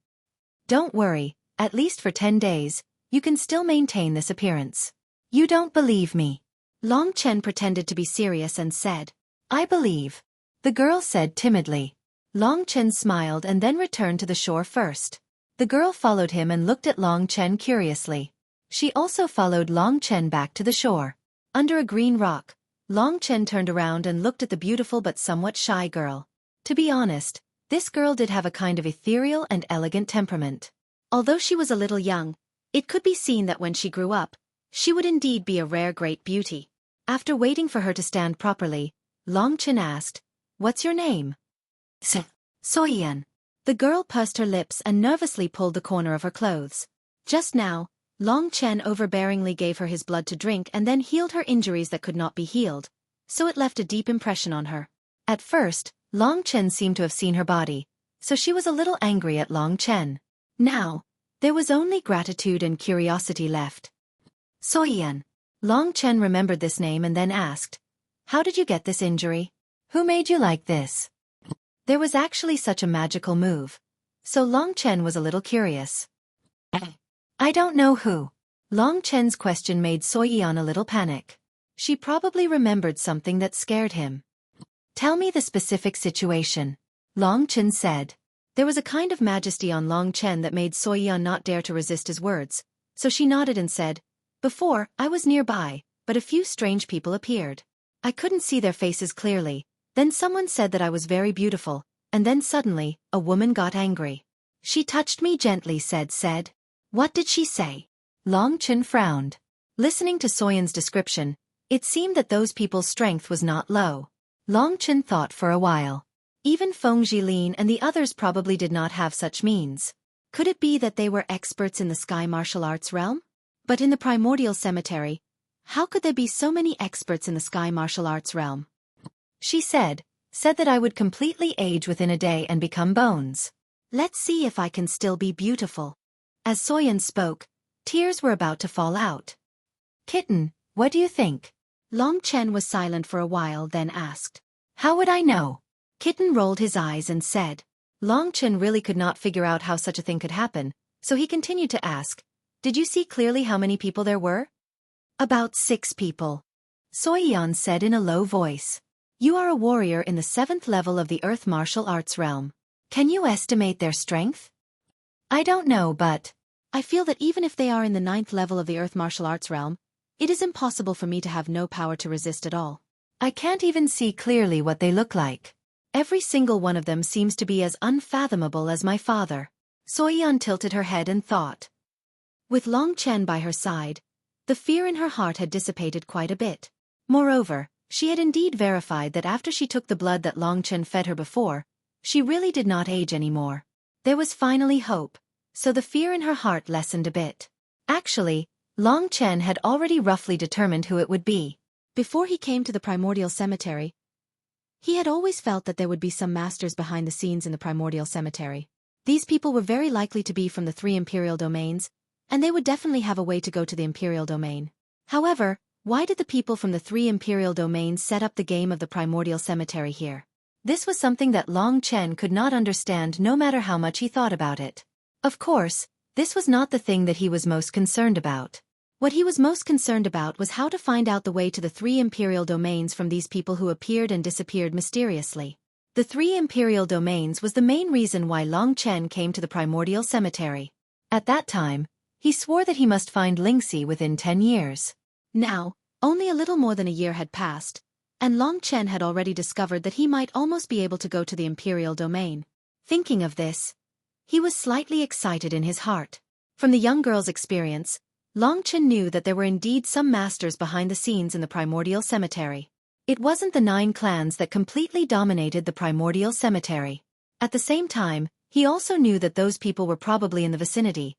"Don't worry, at least for 10 days, you can still maintain this appearance." "You don't believe me?" Long Chen pretended to be serious and said. "I believe," the girl said timidly. Long Chen smiled and then returned to the shore first. The girl followed him and looked at Long Chen curiously. She also followed Long Chen back to the shore. Under a green rock, Long Chen turned around and looked at the beautiful but somewhat shy girl. To be honest, this girl did have a kind of ethereal and elegant temperament. Although she was a little young, it could be seen that when she grew up, she would indeed be a rare great beauty. After waiting for her to stand properly, Long Chen asked, "What's your name?" Soyan. The girl pursed her lips and nervously pulled the corner of her clothes. Just now, Long Chen overbearingly gave her his blood to drink and then healed her injuries that could not be healed, so it left a deep impression on her. At first, Long Chen seemed to have seen her body, so she was a little angry at Long Chen. Now, there was only gratitude and curiosity left. Soyan. Long Chen remembered this name and then asked, "How did you get this injury? Who made you like this?" There was actually such a magical move, so Long Chen was a little curious. "I don't know who." Long Chen's question made Xueqi a little panic. She probably remembered something that scared him. "Tell me the specific situation," Long Chen said. There was a kind of majesty on Long Chen that made Xueqi not dare to resist his words, so she nodded and said, "Before, I was nearby, but a few strange people appeared. I couldn't see their faces clearly. Then someone said that I was very beautiful, and then suddenly, a woman got angry. She touched me gently said. What did she say?" Long Chen frowned. Listening to Soyan's description, it seemed that those people's strength was not low. Long Chen thought for a while. Even Feng Jilin and the others probably did not have such means. Could it be that they were experts in the sky martial arts realm? But in the primordial cemetery, how could there be so many experts in the sky martial arts realm? She said that I would completely age within a day and become bones. Let's see if I can still be beautiful. As Soyan spoke, tears were about to fall out. "Kitten, what do you think?" Long Chen was silent for a while then asked. "How would I know?" Kitten rolled his eyes and said. Long Chen really could not figure out how such a thing could happen, so he continued to ask, "Did you see clearly how many people there were?" "About 6 people. Soyan said in a low voice. "You are a warrior in the 7th level of the Earth martial arts realm. Can you estimate their strength?" "I don't know, but I feel that even if they are in the 9th level of the Earth martial arts realm, it is impossible for me to have no power to resist at all. I can't even see clearly what they look like. Every single one of them seems to be as unfathomable as my father." Soyan tilted her head and thought. With Long Chen by her side, the fear in her heart had dissipated quite a bit. Moreover, she had indeed verified that after she took the blood that Long Chen fed her before, she really did not age anymore. There was finally hope, so the fear in her heart lessened a bit. Actually, Long Chen had already roughly determined who it would be. Before he came to the primordial cemetery, he had always felt that there would be some masters behind the scenes in the primordial cemetery. These people were very likely to be from the 3 imperial domains, and they would definitely have a way to go to the imperial domain. However, why did the people from the 3 imperial domains set up the game of the primordial cemetery here? This was something that Long Chen could not understand no matter how much he thought about it. Of course, this was not the thing that he was most concerned about. What he was most concerned about was how to find out the way to the 3 imperial domains from these people who appeared and disappeared mysteriously. The 3 imperial domains was the main reason why Long Chen came to the primordial cemetery. At that time, he swore that he must find Lingxi within 10 years. Now, only a little more than a year had passed, and Long Chen had already discovered that he might almost be able to go to the imperial domain. Thinking of this, he was slightly excited in his heart. From the young girl's experience, Long Chen knew that there were indeed some masters behind the scenes in the primordial cemetery. It wasn't the 9 clans that completely dominated the primordial cemetery. At the same time, he also knew that those people were probably in the vicinity,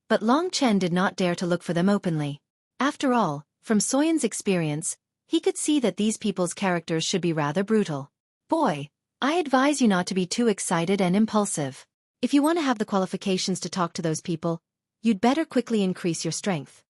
but Long Chen did not dare to look for them openly. After all, from Soyan's experience, he could see that these people's characters should be rather brutal. "Boy, I advise you not to be too excited and impulsive. If you want to have the qualifications to talk to those people, you'd better quickly increase your strength.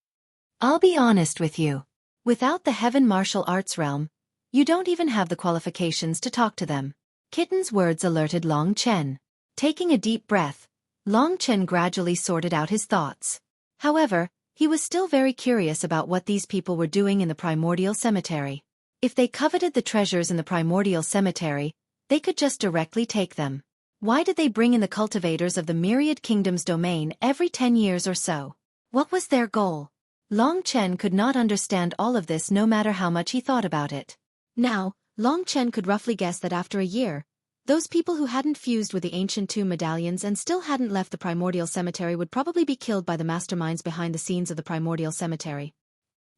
I'll be honest with you. Without the heaven martial arts realm, you don't even have the qualifications to talk to them." Kitten's words alerted Long Chen. Taking a deep breath, Long Chen gradually sorted out his thoughts. However, he was still very curious about what these people were doing in the primordial cemetery. If they coveted the treasures in the primordial cemetery, they could just directly take them. Why did they bring in the cultivators of the myriad kingdoms domain every 10 years or so? What was their goal? Long Chen could not understand all of this no matter how much he thought about it. Now, Long Chen could roughly guess that after a year, those people who hadn't fused with the ancient tomb medallions and still hadn't left the primordial cemetery would probably be killed by the masterminds behind the scenes of the primordial cemetery.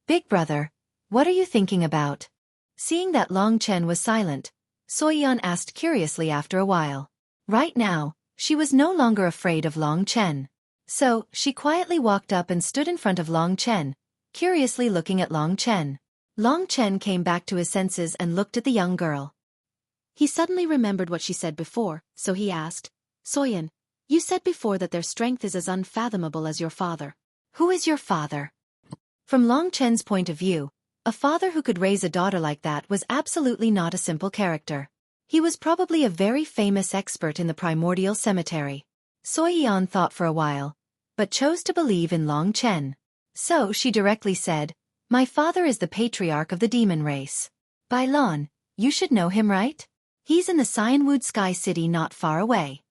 Big brother, what are you thinking about? Seeing that Long Chen was silent, Xueqi asked curiously after a while. Right now, she was no longer afraid of Long Chen. So, she quietly walked up and stood in front of Long Chen, curiously looking at Long Chen. Long Chen came back to his senses and looked at the young girl. He suddenly remembered what she said before, so he asked, Xueqi, you said before that their strength is as unfathomable as your father. Who is your father? From Long Chen's point of view, a father who could raise a daughter like that was absolutely not a simple character. He was probably a very famous expert in the primordial cemetery. Xueqi thought for a while, but chose to believe in Long Chen. So she directly said, my father is the patriarch of the demon race. Bai Lan, you should know him, right? He's in the Cyanwood Sky City not far away.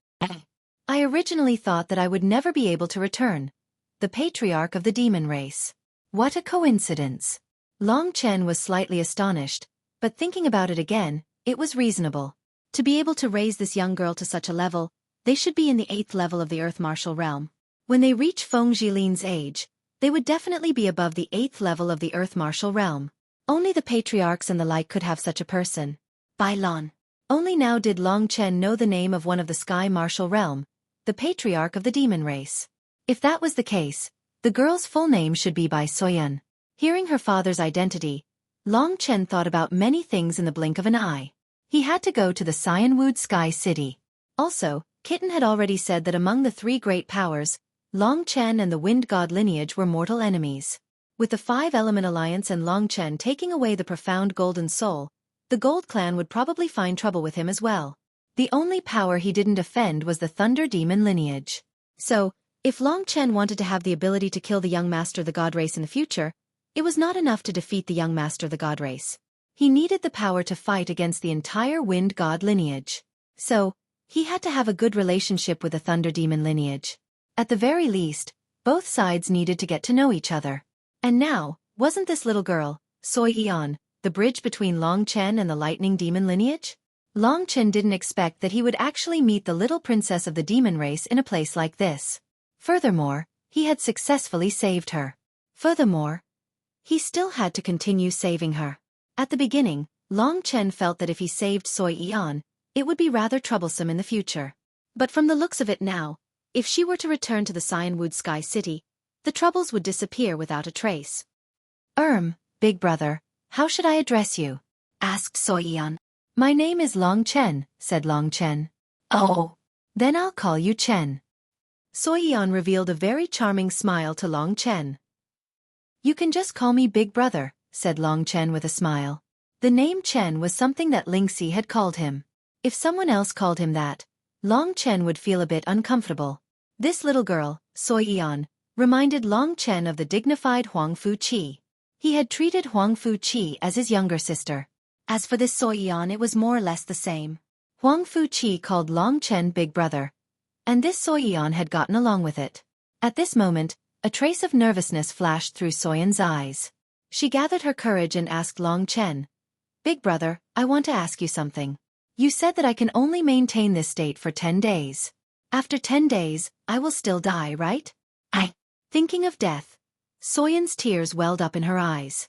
I originally thought that I would never be able to return. The patriarch of the demon race. What a coincidence. Long Chen was slightly astonished, but thinking about it again, it was reasonable. To be able to raise this young girl to such a level, they should be in the 8th level of the Earth Martial Realm. When they reach Feng Jilin's age, they would definitely be above the 8th level of the Earth Martial Realm. Only the patriarchs and the like could have such a person. Bai Lan. Only now did Long Chen know the name of one of the Sky Martial Realm, the patriarch of the demon race. If that was the case, the girl's full name should be Bai Xueqi. Hearing her father's identity, Long Chen thought about many things in the blink of an eye. He had to go to the Cyanwood Sky City. Also, Kitten had already said that among the 3 great powers, Long Chen and the Wind God lineage were mortal enemies. With the 5-element alliance and Long Chen taking away the profound golden soul, the Gold Clan would probably find trouble with him as well. The only power he didn't offend was the Thunder Demon lineage. So, if Long Chen wanted to have the ability to kill the young master of the God race in the future, it was not enough to defeat the young master of the God race. He needed the power to fight against the entire Wind God lineage. So, he had to have a good relationship with the Thunder Demon lineage. At the very least, both sides needed to get to know each other. And now, wasn't this little girl, Xueqi, the bridge between Long Chen and the Lightning Demon lineage? Long Chen didn't expect that he would actually meet the little princess of the demon race in a place like this. Furthermore, he had successfully saved her. Furthermore, he still had to continue saving her. At the beginning, Long Chen felt that if he saved Xueqi, it would be rather troublesome in the future. But from the looks of it now, if she were to return to the Cyanwood Sky City, the troubles would disappear without a trace. Big brother, how should I address you? Asked Xueqi. My name is Long Chen, said Long Chen. Oh. Then I'll call you Chen. Xueqi revealed a very charming smile to Long Chen. You can just call me Big Brother, said Long Chen with a smile. The name Chen was something that Lingxi had called him. If someone else called him that, Long Chen would feel a bit uncomfortable. This little girl, Xueqi, reminded Long Chen of the dignified Huang Fuqi. He had treated Huang Fuqi as his younger sister. As for this Xueqi, it was more or less the same. Huang Fuqi called Long Chen Big Brother, and this Xueqi had gotten along with it. At this moment, a trace of nervousness flashed through Xueqi's eyes. She gathered her courage and asked Long Chen, Big Brother, I want to ask you something. You said that I can only maintain this state for 10 days. After 10 days, I will still die, right? Thinking of death, Xueqi's tears welled up in her eyes.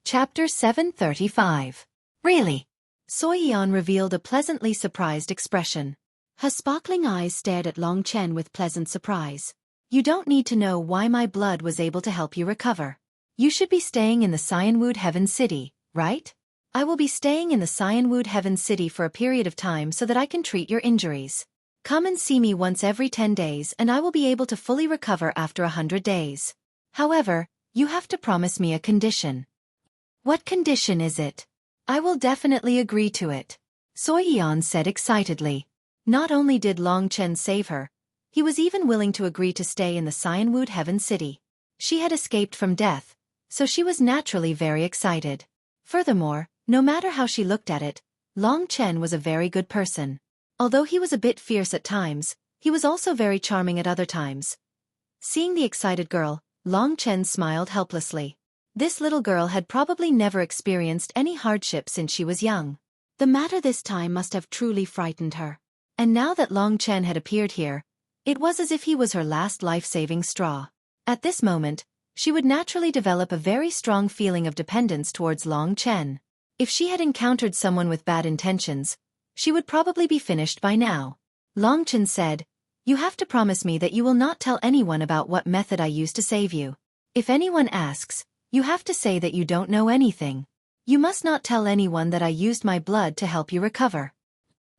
Chapter 735. Really? Xueqi revealed a pleasantly surprised expression. Her sparkling eyes stared at Long Chen with pleasant surprise. You don't need to know why my blood was able to help you recover. You should be staying in the Cyanwood Heaven City, right? I will be staying in the Cyanwood Heaven City for a period of time so that I can treat your injuries. Come and see me once every 10 days and I will be able to fully recover after 100 days. However, you have to promise me a condition. What condition is it? I will definitely agree to it. Xueqi said excitedly. Not only did Long Chen save her, he was even willing to agree to stay in the Cyanwood Heaven City. She had escaped from death, so she was naturally very excited. Furthermore, No matter how she looked at it, Long Chen was a very good person. Although he was a bit fierce at times, he was also very charming at other times. Seeing the excited girl, Long Chen smiled helplessly. This little girl had probably never experienced any hardship since she was young. The matter this time must have truly frightened her. And now that Long Chen had appeared here, it was as if he was her last life-saving straw. At this moment, she would naturally develop a very strong feeling of dependence towards Long Chen. If she had encountered someone with bad intentions, she would probably be finished by now. Long Chen said, "You have to promise me that you will not tell anyone about what method I used to save you. If anyone asks, you have to say that you don't know anything. You must not tell anyone that I used my blood to help you recover."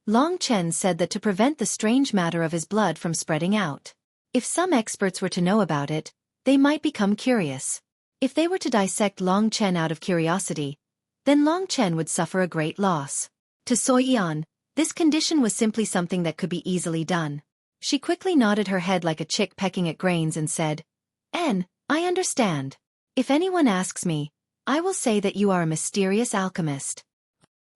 Long Chen said that to prevent the strange matter of his blood from spreading out. If some experts were to know about it, they might become curious. If they were to dissect Long Chen out of curiosity, then Long Chen would suffer a great loss. To Xueqi, this condition was simply something that could be easily done. She quickly nodded her head like a chick pecking at grains and said, I understand. If anyone asks me, I will say that you are a mysterious alchemist."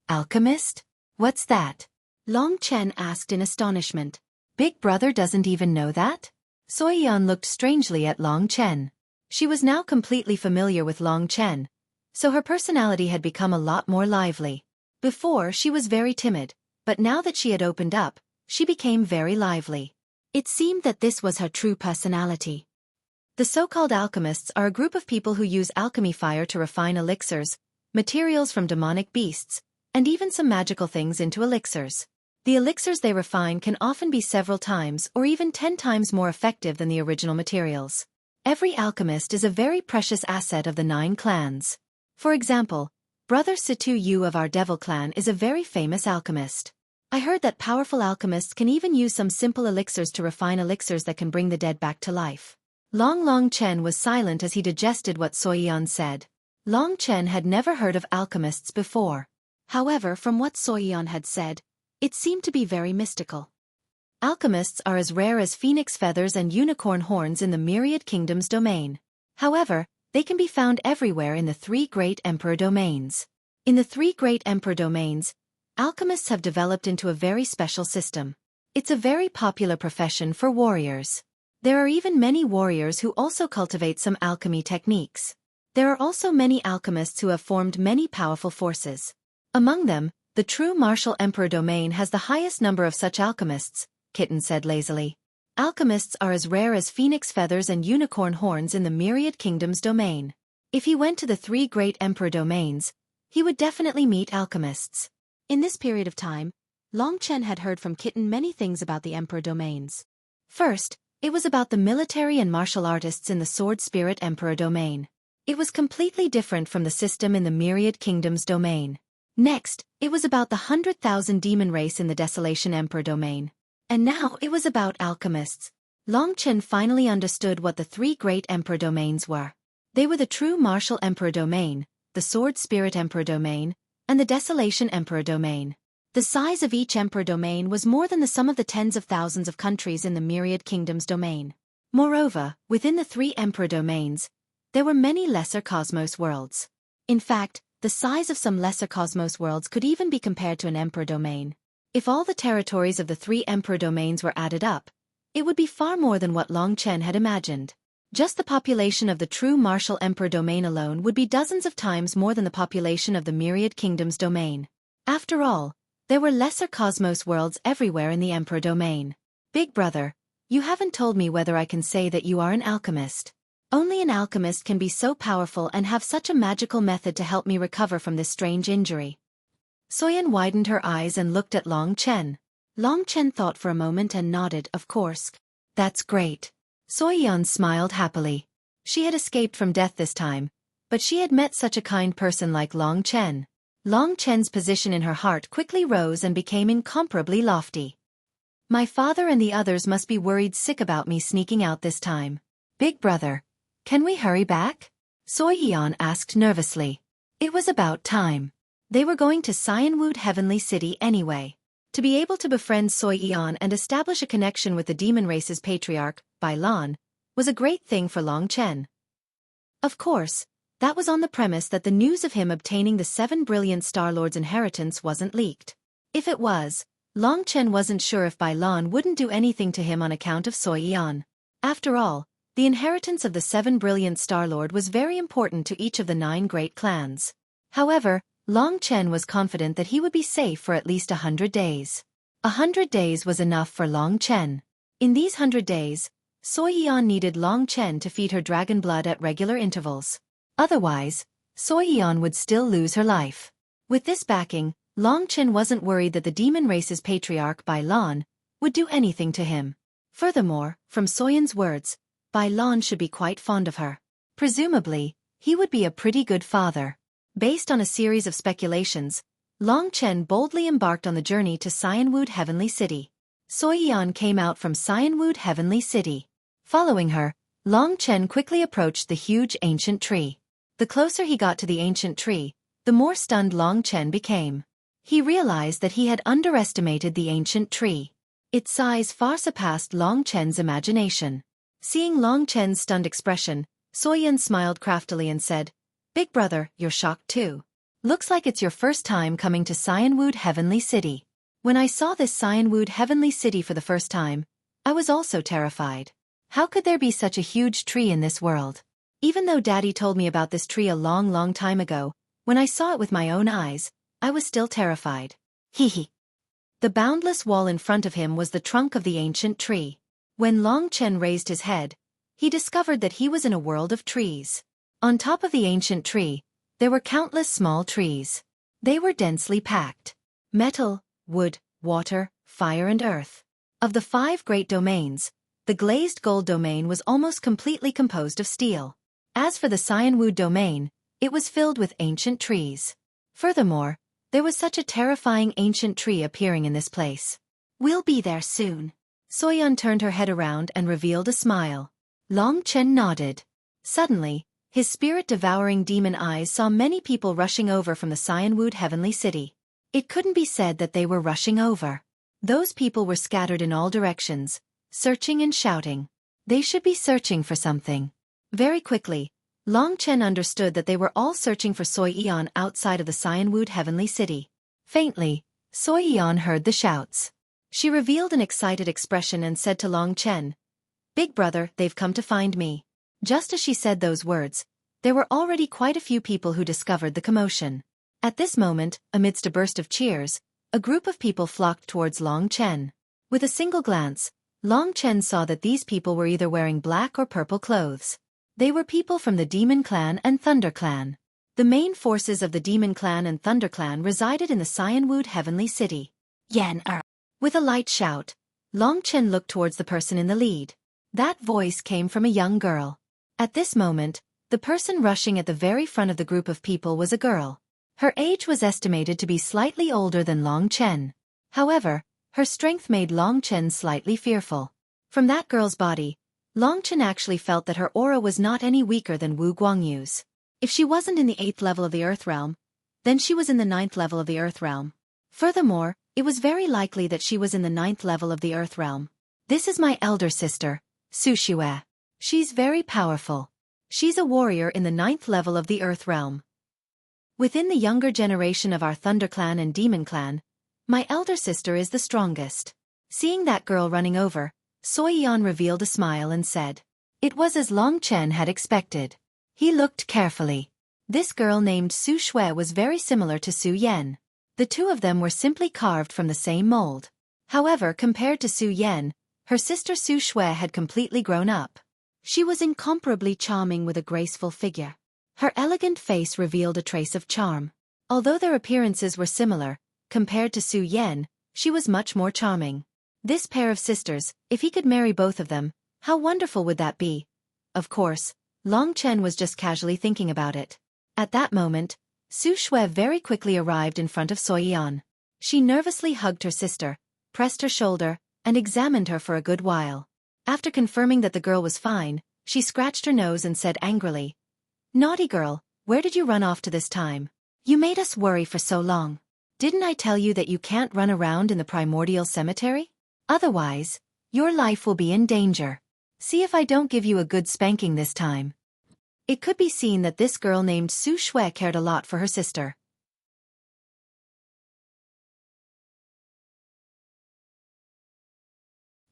"Alchemist? What's that?" Long Chen asked in astonishment. "Big brother doesn't even know that?" Xueqi looked strangely at Long Chen. She was now completely familiar with Long Chen, so her personality had become a lot more lively. Before, she was very timid, but now that she had opened up, she became very lively. It seemed that this was her true personality. The so-called alchemists are a group of people who use alchemy fire to refine elixirs, materials from demonic beasts, and even some magical things into elixirs. The elixirs they refine can often be several times or even 10 times more effective than the original materials. Every alchemist is a very precious asset of the 9 clans. For example, Brother Situ Yu of our Devil clan is a very famous alchemist. I heard that powerful alchemists can even use some simple elixirs to refine elixirs that can bring the dead back to life. Long Chen was silent as he digested what Xueqi said. Long Chen had never heard of alchemists before. However, from what Xueqi had said, it seemed to be very mystical. Alchemists are as rare as phoenix feathers and unicorn horns in the myriad kingdoms domain. However, they can be found everywhere in the 3 great emperor domains. In the 3 great emperor domains, alchemists have developed into a very special system. It's a very popular profession for warriors. There are even many warriors who also cultivate some alchemy techniques. There are also many alchemists who have formed many powerful forces. Among them, the true martial emperor domain has the highest number of such alchemists, Kitten said lazily. Alchemists are as rare as phoenix feathers and unicorn horns in the myriad kingdoms domain. If he went to the 3 great emperor domains, he would definitely meet alchemists. In this period of time, Long Chen had heard from Kitten many things about the emperor domains. First, it was about the military and martial artists in the Sword Spirit Emperor domain. It was completely different from the system in the Myriad Kingdoms domain. Next, it was about the 100,000 demon race in the Desolation Emperor domain. And now it was about alchemists. Long Chen finally understood what the 3 great emperor domains were. They were the true martial emperor domain, the Sword Spirit Emperor domain, and the Desolation Emperor domain. The size of each emperor domain was more than the sum of the tens of thousands of countries in the Myriad Kingdoms domain. Moreover, within the 3 emperor domains, there were many lesser cosmos worlds. In fact, the size of some lesser cosmos worlds could even be compared to an emperor domain. If all the territories of the 3 emperor domains were added up, it would be far more than what Long Chen had imagined. Just the population of the true martial emperor domain alone would be dozens of times more than the population of the Myriad Kingdoms domain. After all, there were lesser cosmos worlds everywhere in the emperor domain. Big brother, you haven't told me whether I can say that you are an alchemist. Only an alchemist can be so powerful and have such a magical method to help me recover from this strange injury. Soyan widened her eyes and looked at Long Chen. Long Chen thought for a moment and nodded, of course. That's great. Soyan smiled happily. She had escaped from death this time, but she had met such a kind person like Long Chen. Long Chen's position in her heart quickly rose and became incomparably lofty. My father and the others must be worried sick about me sneaking out this time. Big brother, can we hurry back? Soyan asked nervously. It was about time. They were going to Cyanwood Heavenly City anyway. To be able to befriend Soyan and establish a connection with the demon race's patriarch, Bailan, was a great thing for Long Chen. Of course, That was on the premise that the news of him obtaining the 7 brilliant Star Lord's inheritance wasn't leaked. If it was, Long Chen wasn't sure if Bai Lan wouldn't do anything to him on account of Xueqi. After all, the inheritance of the 7 brilliant Star Lord was very important to each of the 9 great clans. However, Long Chen was confident that he would be safe for at least 100 days. 100 days was enough for Long Chen. In these 100 days, Xueqi needed Long Chen to feed her dragon blood at regular intervals. Otherwise, Xueqi would still lose her life. With this backing, Long Chen wasn't worried that the demon race's patriarch Bai Lan would do anything to him. Furthermore, from Soyan's words, Bai Lan should be quite fond of her. Presumably, he would be a pretty good father. Based on a series of speculations, Long Chen boldly embarked on the journey to Cyanwood Heavenly City. Xueqi came out from Cyanwood Heavenly City. Following her, Long Chen quickly approached the huge ancient tree. The closer he got to the ancient tree, the more stunned Long Chen became. He realized that he had underestimated the ancient tree. Its size far surpassed Long Chen's imagination. Seeing Long Chen's stunned expression, Xueqi smiled craftily and said, "Big brother, you're shocked too. Looks like it's your first time coming to Cyanwood Heavenly City." When I saw this Cyanwood Heavenly City for the first time, I was also terrified. How could there be such a huge tree in this world? Even though Daddy told me about this tree a long time ago, when I saw it with my own eyes, I was still terrified. Hee. The boundless wall in front of him was the trunk of the ancient tree. When Long Chen raised his head, he discovered that he was in a world of trees. On top of the ancient tree, there were countless small trees. They were densely packed. Metal, wood, water, fire and earth. Of the 5 great domains, the glazed gold domain was almost completely composed of steel. As for the Cyanwood domain, it was filled with ancient trees. Furthermore, there was such a terrifying ancient tree appearing in this place. "We'll be there soon." Soyan turned her head around and revealed a smile. Long Chen nodded. Suddenly, his spirit-devouring demon eyes saw many people rushing over from the Cyanwood Heavenly City. It couldn't be said that they were rushing over. Those people were scattered in all directions, searching and shouting. They should be searching for something. Very quickly, Long Chen understood that they were all searching for Xueqi outside of the Cyanwood Heavenly City. Faintly, Xueqi heard the shouts. She revealed an excited expression and said to Long Chen, "Big brother, they've come to find me." Just as she said those words, there were already quite a few people who discovered the commotion. At this moment, amidst a burst of cheers, a group of people flocked towards Long Chen. With a single glance, Long Chen saw that these people were either wearing black or purple clothes. They were people from the Demon Clan and Thunder Clan. The main forces of the Demon Clan and Thunder Clan resided in the Cyanwood Heavenly City. With a light shout, Long Chen looked towards the person in the lead. That voice came from a young girl. At this moment, the person rushing at the very front of the group of people was a girl. Her age was estimated to be slightly older than Long Chen. However, her strength made Long Chen slightly fearful. From that girl's body, Long Chen actually felt that her aura was not any weaker than Wu Guangyu's. If she wasn't in the 8th level of the Earth Realm, then she was in the 9th level of the Earth Realm. Furthermore, it was very likely that she was in the 9th level of the Earth Realm. "This is my elder sister, Xueqi. She's very powerful. She's a warrior in the 9th level of the Earth Realm. Within the younger generation of our Thunder Clan and Demon Clan, my elder sister is the strongest." Seeing that girl running over, Xueqi revealed a smile and said. It was as Long Chen had expected. He looked carefully. This girl named Xueqi was very similar to Su Yan. The two of them were simply carved from the same mold. However, compared to Su Yan, her sister Xueqi had completely grown up. She was incomparably charming with a graceful figure. Her elegant face revealed a trace of charm. Although their appearances were similar, compared to Su Yan, she was much more charming. This pair of sisters, if he could marry both of them, how wonderful would that be? Of course, Long Chen was just casually thinking about it. At that moment, Xueqi very quickly arrived in front of Xueqi. She nervously hugged her sister, pressed her shoulder, and examined her for a good while. After confirming that the girl was fine, she scratched her nose and said angrily, "Naughty girl, where did you run off to this time? You made us worry for so long. Didn't I tell you that you can't run around in the primordial cemetery? Otherwise, your life will be in danger. See if I don't give you a good spanking this time." It could be seen that this girl named Xueqi cared a lot for her sister.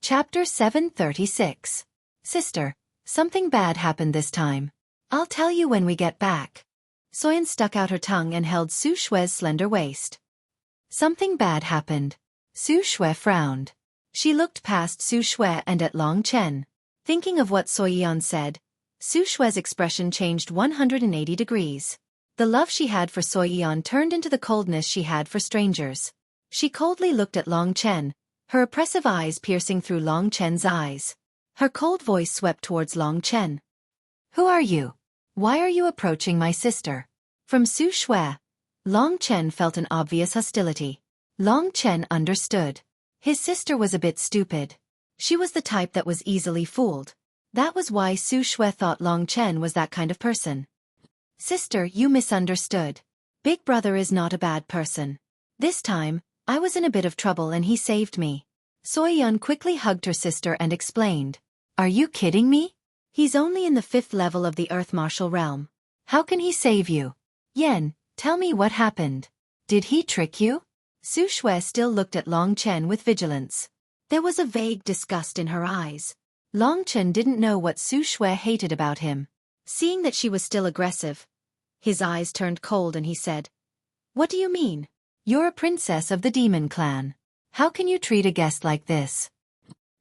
Chapter 736. Sister, something bad happened this time. I'll tell you when we get back. Soyeon stuck out her tongue and held Xueqi's slender waist. Something bad happened. Xueqi frowned. She looked past Xueqi and at Long Chen. Thinking of what Soyeon said, Xueqi's expression changed 180 degrees. The love she had for Soyeon turned into the coldness she had for strangers. She coldly looked at Long Chen, her oppressive eyes piercing through Long Chen's eyes. Her cold voice swept towards Long Chen. Who are you? Why are you approaching my sister? From Xueqi, Long Chen felt an obvious hostility. Long Chen understood. His sister was a bit stupid. She was the type that was easily fooled. That was why Xueqi thought Long Chen was that kind of person. Sister, you misunderstood. Big brother is not a bad person. This time, I was in a bit of trouble and he saved me. Soyeon quickly hugged her sister and explained. Are you kidding me? He's only in the 5th level of the Earth Martial Realm. How can he save you? Yen, tell me what happened. Did he trick you? Xueqi still looked at Long Chen with vigilance. There was a vague disgust in her eyes. Long Chen didn't know what Xueqi hated about him. Seeing that she was still aggressive, his eyes turned cold and he said, What do you mean? You're a princess of the demon clan. How can you treat a guest like this?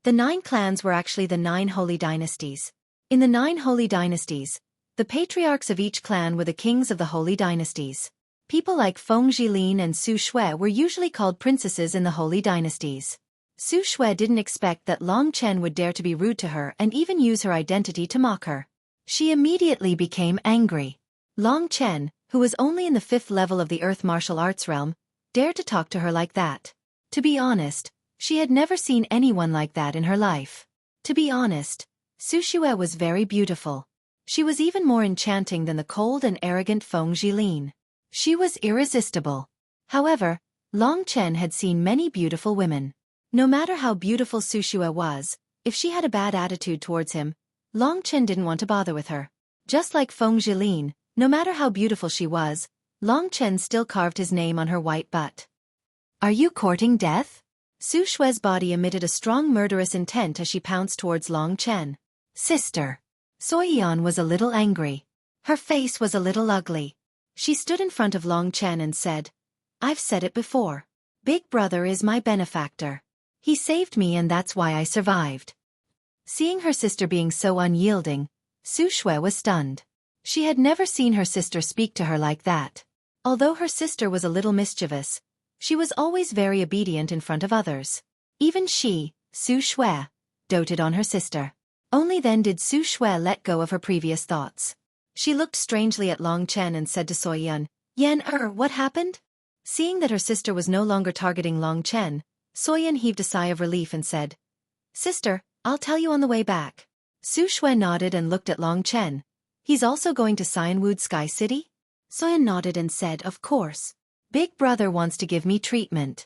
The 9 clans were actually the 9 holy dynasties. In the 9 holy dynasties, the patriarchs of each clan were the kings of the holy dynasties. People like Feng Jilin and Xueqi were usually called princesses in the holy dynasties. Xueqi didn't expect that Long Chen would dare to be rude to her and even use her identity to mock her. She immediately became angry. Long Chen, who was only in the 5th level of the Earth Martial Arts realm, dared to talk to her like that. To be honest, she had never seen anyone like that in her life. To be honest, Xueqi was very beautiful. She was even more enchanting than the cold and arrogant Feng Jilin. She was irresistible. However, Long Chen had seen many beautiful women. No matter how beautiful Xueqi was, if she had a bad attitude towards him, Long Chen didn't want to bother with her. Just like Feng Jilin, no matter how beautiful she was, Long Chen still carved his name on her white butt. Are you courting death? Xueqi's body emitted a strong murderous intent as she pounced towards Long Chen. Sister. Soyeon was a little angry. Her face was a little ugly. She stood in front of Long Chen and said, I've said it before. Big brother is my benefactor. He saved me and that's why I survived. Seeing her sister being so unyielding, Xueqi was stunned. She had never seen her sister speak to her like that. Although her sister was a little mischievous, she was always very obedient in front of others. Even she, Xueqi, doted on her sister. Only then did Xueqi let go of her previous thoughts. She looked strangely at Long Chen and said to Soyeon, what happened? Seeing that her sister was no longer targeting Long Chen, Soyeon heaved a sigh of relief and said, Sister, I'll tell you on the way back. Xueqi nodded and looked at Long Chen. He's also going to Cyanwood Sky City? Soyeon nodded and said, Of course. Big brother wants to give me treatment.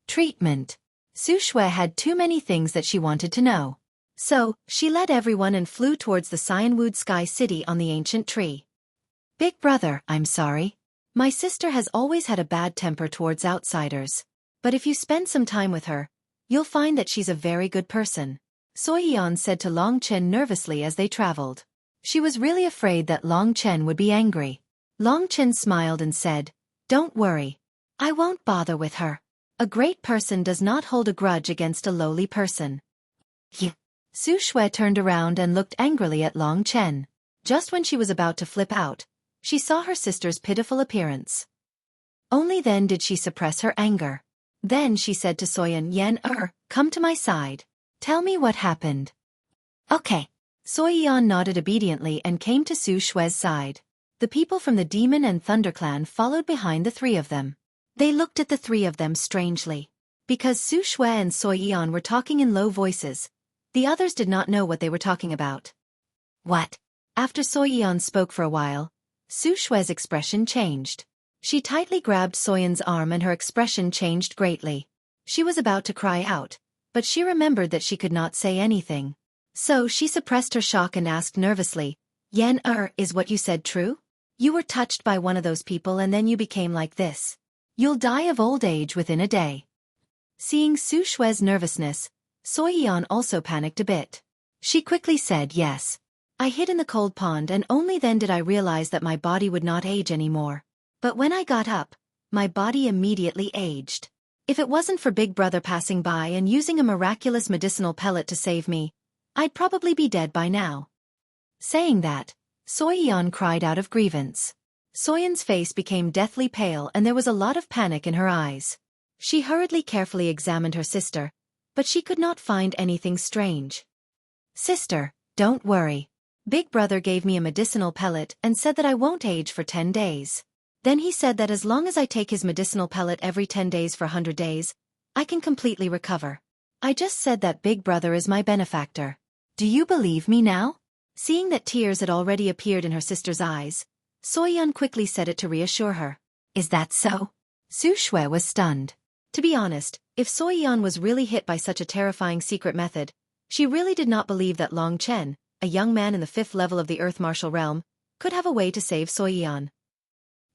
Treatment. Xueqi had too many things that she wanted to know. So, she led everyone and flew towards the Cyanwood Sky City on the ancient tree. Big brother, I'm sorry. My sister has always had a bad temper towards outsiders. But if you spend some time with her, you'll find that she's a very good person. Soyeon said to Long Chen nervously as they traveled. She was really afraid that Long Chen would be angry. Long Chen smiled and said, Don't worry. I won't bother with her. A great person does not hold a grudge against a lowly person. Xueqi turned around and looked angrily at Long Chen. Just when she was about to flip out, she saw her sister's pitiful appearance. Only then did she suppress her anger. Then she said to Soyeon, come to my side. Tell me what happened. Okay. Soyeon nodded obediently and came to Xueqi's side. The people from the Demon and Thunder clan followed behind the 3 of them. They looked at the 3 of them strangely. Because Xueqi and Soyeon were talking in low voices, the others did not know what they were talking about. What? After Soyeon spoke for a while, Xueqi's expression changed. She tightly grabbed Soyeon's arm and her expression changed greatly. She was about to cry out, but she remembered that she could not say anything. So she suppressed her shock and asked nervously, Yan is what you said true? You were touched by one of those people and then you became like this. You'll die of old age within a day. Seeing Su Shue's nervousness, Xueqi also panicked a bit. She quickly said yes. I hid in the cold pond and only then did I realize that my body would not age anymore. But when I got up, my body immediately aged. If it wasn't for Big Brother passing by and using a miraculous medicinal pellet to save me, I'd probably be dead by now. Saying that, Xueqi cried out of grievance. Soyan's face became deathly pale and there was a lot of panic in her eyes. She hurriedly carefully examined her sister, but she could not find anything strange. Sister, don't worry. Big Brother gave me a medicinal pellet and said that I won't age for 10 days. Then he said that as long as I take his medicinal pellet every 10 days for 100 days, I can completely recover. I just said that Big Brother is my benefactor. Do you believe me now? Seeing that tears had already appeared in her sister's eyes, Soyan quickly said it to reassure her. Is that so? Su Shui was stunned. To be honest, if Soyan was really hit by such a terrifying secret method, she really did not believe that Long Chen, a young man in the 5th level of the Earth Martial Realm, could have a way to save Soyan.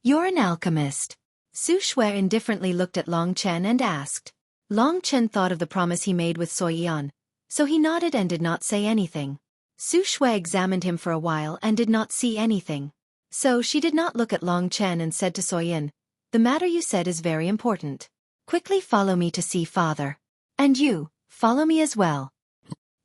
You're an alchemist. Su Shui indifferently looked at Long Chen and asked. Long Chen thought of the promise he made with Soyan, so he nodded and did not say anything. Su Shui examined him for a while and did not see anything. So she did not look at Long Chen and said to Soyan, the matter you said is very important. Quickly follow me to see father. And you, follow me as well.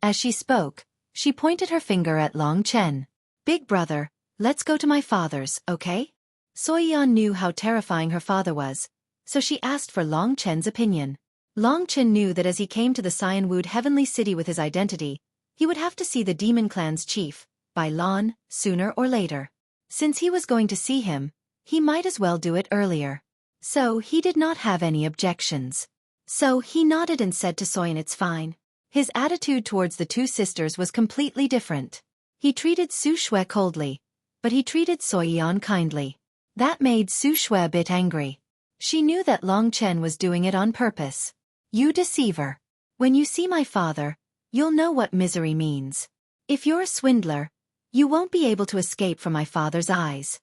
As she spoke, she pointed her finger at Long Chen. Big Brother, let's go to my father's, okay? Soyan knew how terrifying her father was, so she asked for Long Chen's opinion. Long Chen knew that as he came to the Cyanwood Heavenly City with his identity, he would have to see the Demon Clan's chief, Bai Lan, sooner or later. Since he was going to see him, he might as well do it earlier. So he did not have any objections. So he nodded and said to Soyan it's fine. His attitude towards the two sisters was completely different. He treated Su Shui coldly, but he treated Soyan kindly. That made Su Shui a bit angry. She knew that Long Chen was doing it on purpose. You deceiver. When you see my father, you'll know what misery means. If you're a swindler, you won't be able to escape from my father's eyes.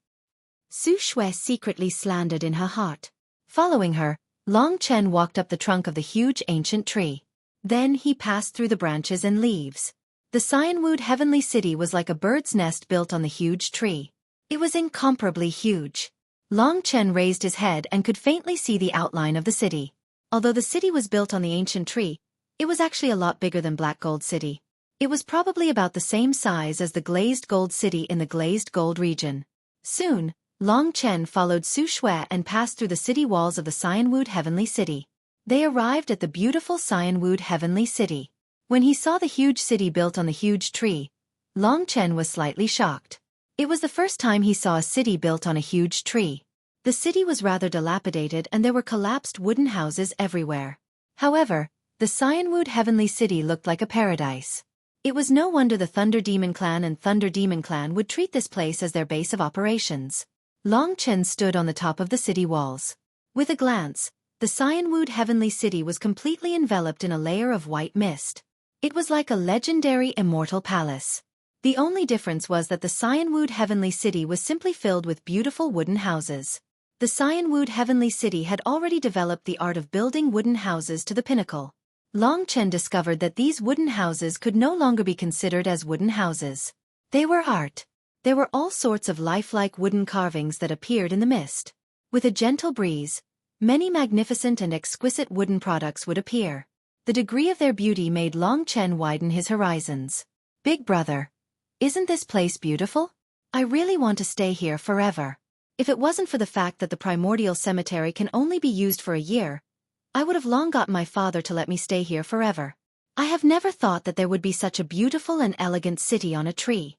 Su Shui secretly slandered in her heart. Following her, Long Chen walked up the trunk of the huge ancient tree. Then he passed through the branches and leaves. The Cyanwood Heavenly City was like a bird's nest built on the huge tree. It was incomparably huge. Long Chen raised his head and could faintly see the outline of the city. Although the city was built on the ancient tree, it was actually a lot bigger than Black Gold City. It was probably about the same size as the Glazed Gold City in the Glazed Gold region. Soon, Long Chen followed Su Shui and passed through the city walls of the Cyanwood Heavenly City. They arrived at the beautiful Cyanwood Heavenly City. When he saw the huge city built on the huge tree, Long Chen was slightly shocked. It was the first time he saw a city built on a huge tree. The city was rather dilapidated and there were collapsed wooden houses everywhere. However, the Cyanwood Heavenly City looked like a paradise. It was no wonder the Thunder Demon Clan and Thunder Demon Clan would treat this place as their base of operations. Long Chen stood on the top of the city walls. With a glance, the Cyanwood Heavenly City was completely enveloped in a layer of white mist. It was like a legendary immortal palace. The only difference was that the Cyanwood Heavenly City was simply filled with beautiful wooden houses. The Cyanwood Heavenly City had already developed the art of building wooden houses to the pinnacle. Long Chen discovered that these wooden houses could no longer be considered as wooden houses. They were art. There were all sorts of lifelike wooden carvings that appeared in the mist. With a gentle breeze, many magnificent and exquisite wooden products would appear. The degree of their beauty made Long Chen widen his horizons. Big Brother, isn't this place beautiful? I really want to stay here forever. If it wasn't for the fact that the primordial cemetery can only be used for a year, I would have long gotten my father to let me stay here forever. I have never thought that there would be such a beautiful and elegant city on a tree.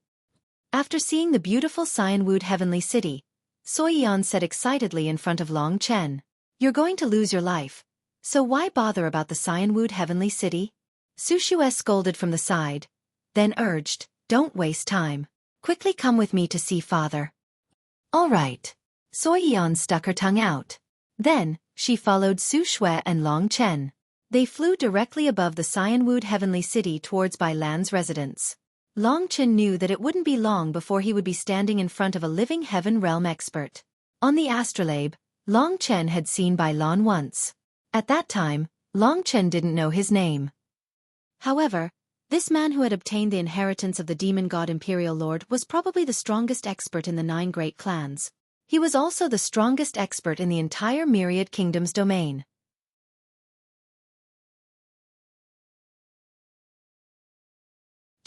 After seeing the beautiful Cyanwood Heavenly City, Soyan said excitedly in front of Long Chen, "You're going to lose your life, so why bother about the Cyanwood Heavenly City?" Su Shui scolded from the side, then urged, "Don't waste time. Quickly come with me to see father." All right. Soyan stuck her tongue out. Then, she followed Su Shui and Long Chen. They flew directly above the Cyanwood Heavenly City towards Bai Lan's residence. Long Chen knew that it wouldn't be long before he would be standing in front of a living heaven realm expert. On the astrolabe, Long Chen had seen Bai Lan once. At that time, Long Chen didn't know his name. However, this man who had obtained the inheritance of the demon god Imperial Lord was probably the strongest expert in the 9 great clans. He was also the strongest expert in the entire Myriad Kingdoms domain.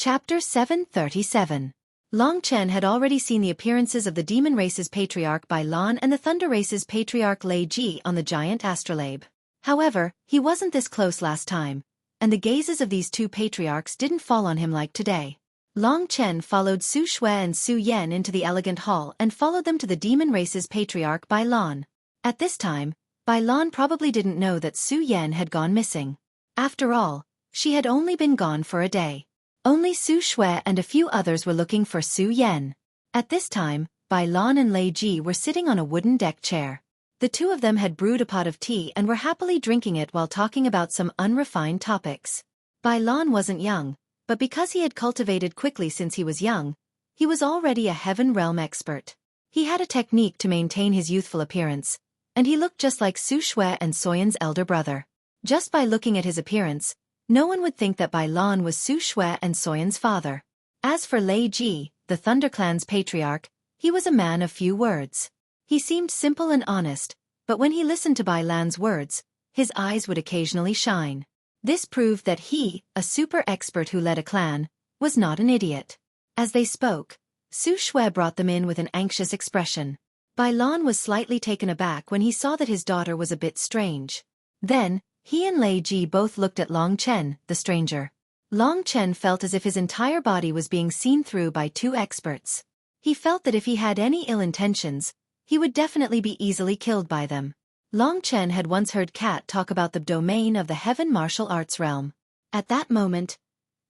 Chapter 737. Long Chen had already seen the appearances of the demon race's patriarch Bai Lan and the thunder race's patriarch Lei Ji on the giant astrolabe. However, he wasn't this close last time, and the gazes of these two patriarchs didn't fall on him like today. Long Chen followed Su Shui and Su Yan into the elegant hall and followed them to the demon race's patriarch Bai Lan. At this time, Bai Lan probably didn't know that Su Yan had gone missing. After all, she had only been gone for a day. Only Su Shui and a few others were looking for Su Yan. At this time, Bai Lan and Lei Ji were sitting on a wooden deck chair. The two of them had brewed a pot of tea and were happily drinking it while talking about some unrefined topics. Bai Lan wasn't young, but because he had cultivated quickly since he was young, he was already a heaven realm expert. He had a technique to maintain his youthful appearance, and he looked just like Su Shui and Soyan's elder brother. Just by looking at his appearance, no one would think that Bai Lan was Su Shui and Soyan's father. As for Lei Ji, the Thunder Clan's patriarch, he was a man of few words. He seemed simple and honest, but when he listened to Bai Lan's words, his eyes would occasionally shine. This proved that he, a super expert who led a clan, was not an idiot. As they spoke, Su Shui brought them in with an anxious expression. Bai Lan was slightly taken aback when he saw that his daughter was a bit strange. Then, he and Lei Ji both looked at Long Chen, the stranger. Long Chen felt as if his entire body was being seen through by two experts. He felt that if he had any ill intentions, he would definitely be easily killed by them. Long Chen had once heard Cat talk about the domain of the heaven martial arts realm. At that moment,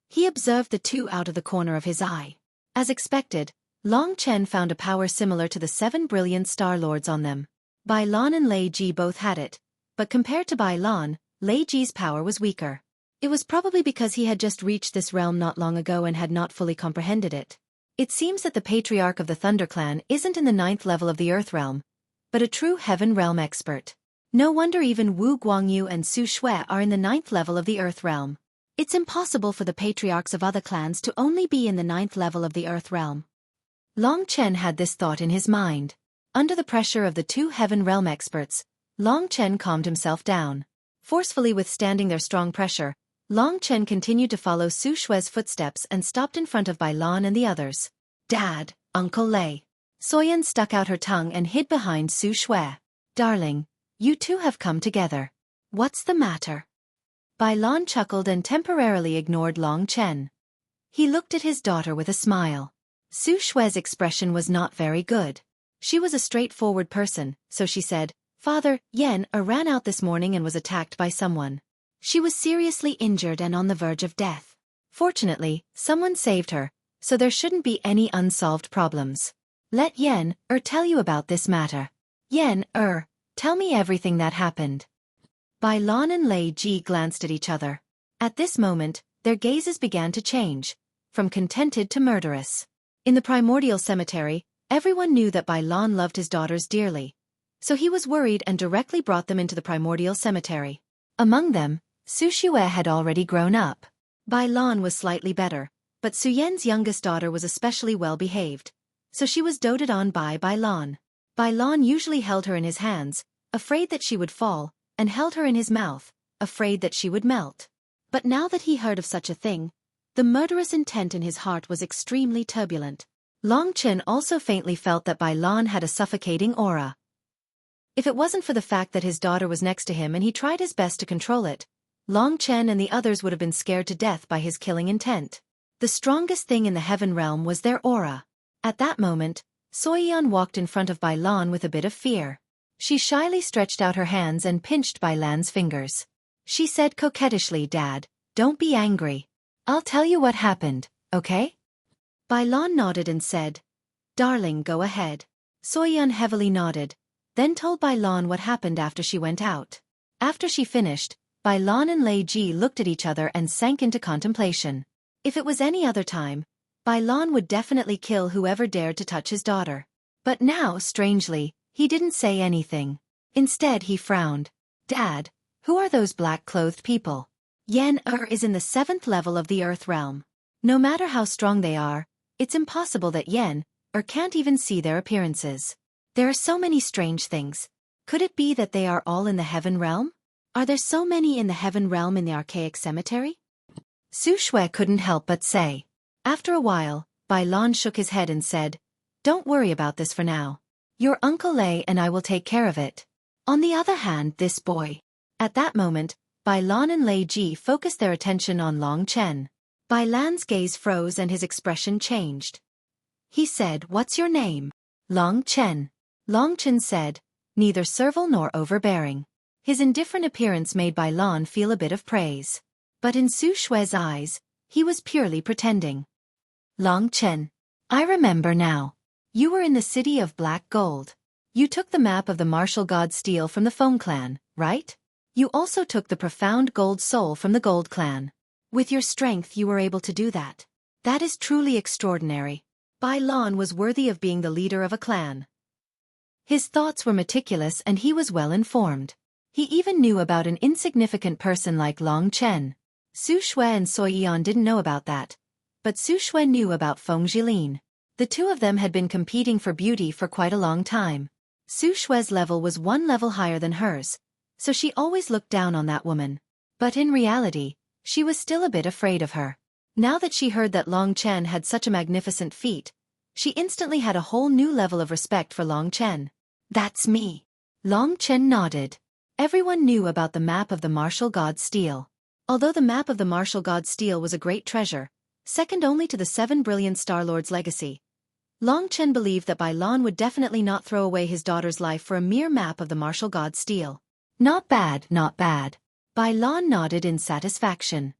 he observed the two out of the corner of his eye. As expected, Long Chen found a power similar to the 7 brilliant Star Lords on them. Bai Lan and Lei Ji both had it, but compared to Bai Lan, Lei Ji's power was weaker. It was probably because he had just reached this realm not long ago and had not fully comprehended it. It seems that the patriarch of the Thunder Clan isn't in the 9th level of the Earth realm, but a true heaven realm expert. No wonder even Wu Guangyu and Su Shui are in the 9th level of the Earth realm. It's impossible for the patriarchs of other clans to only be in the 9th level of the Earth realm. Long Chen had this thought in his mind. Under the pressure of the two heaven realm experts, Long Chen calmed himself down. Forcefully withstanding their strong pressure, Long Chen continued to follow Su Shui's footsteps and stopped in front of Bai Lan and the others. Dad, Uncle Lei. Soyan stuck out her tongue and hid behind Su Shui. Darling, you two have come together. What's the matter? Bai Lan chuckled and temporarily ignored Long Chen. He looked at his daughter with a smile. Su Shui's expression was not very good. She was a straightforward person, so she said, Father, Yan ran out this morning and was attacked by someone. She was seriously injured and on the verge of death. Fortunately, someone saved her, so there shouldn't be any unsolved problems. Let Yan tell you about this matter. Yan tell me everything that happened. Bai Lan and Lei Ji glanced at each other. At this moment, their gazes began to change, from contented to murderous. In the primordial cemetery, everyone knew that Bai Lan loved his daughters dearly, so he was worried and directly brought them into the primordial cemetery. Among them, Su Shui had already grown up. Bai Lan was slightly better, but Su Yan's youngest daughter was especially well behaved, so she was doted on by Bai Lan. Bai Lan usually held her in his hands, afraid that she would fall, and held her in his mouth, afraid that she would melt. But now that he heard of such a thing, the murderous intent in his heart was extremely turbulent. Long Chen also faintly felt that Bai Lan had a suffocating aura. If it wasn't for the fact that his daughter was next to him and he tried his best to control it, Long Chen and the others would have been scared to death by his killing intent. The strongest thing in the heaven realm was their aura. At that moment, Soyan walked in front of Bai Lan with a bit of fear. She shyly stretched out her hands and pinched Bai Lan's fingers. She said coquettishly, Dad, don't be angry. I'll tell you what happened, okay? Bai Lan nodded and said, Darling, go ahead. Soyan heavily nodded, then told Bai Lan what happened after she went out. After she finished, Bai Lan and Lei Ji looked at each other and sank into contemplation. If it was any other time, Bai Lan would definitely kill whoever dared to touch his daughter. But now, strangely, he didn't say anything. Instead he frowned. Dad, who are those black-clothed people? Yen-Er is in the 7th level of the Earth realm. No matter how strong they are, it's impossible that Yen-Er can't even see their appearances. There are so many strange things. Could it be that they are all in the heaven realm? Are there so many in the heaven realm in the archaic cemetery? Xueqi couldn't help but say. After a while, Bai Lan shook his head and said, "Don't worry about this for now. Your Uncle Lei and I will take care of it. On the other hand, this boy." At that moment, Bai Lan and Lei Ji focused their attention on Long Chen. Bai Lan's gaze froze and his expression changed. He said, "What's your name?" "Long Chen." Long Chen said, neither servile nor overbearing. His indifferent appearance made Bai Lan feel a bit of praise. But in Xueqi's eyes, he was purely pretending. "Long Chen. I remember now. You were in the city of Black Gold. You took the map of the martial god Steel from the Feng clan, right? You also took the profound gold soul from the Gold clan. With your strength you were able to do that. That is truly extraordinary." Bai Lan was worthy of being the leader of a clan. His thoughts were meticulous and he was well informed. He even knew about an insignificant person like Long Chen. Xueqi and Xueyan didn't know about that. But Xueqi knew about Feng Jilin. The two of them had been competing for beauty for quite a long time. Xueqi's level was 1 level higher than hers, so she always looked down on that woman. But in reality, she was still a bit afraid of her. Now that she heard that Long Chen had such a magnificent feat, she instantly had a whole new level of respect for Long Chen. "That's me." Long Chen nodded. Everyone knew about the map of the martial god Steel. Although the map of the martial god Steel was a great treasure, second only to the 7 brilliant Star Lords' legacy, Long Chen believed that Bai Lan would definitely not throw away his daughter's life for a mere map of the martial god Steel. "Not bad, not bad." Bai Lan nodded in satisfaction.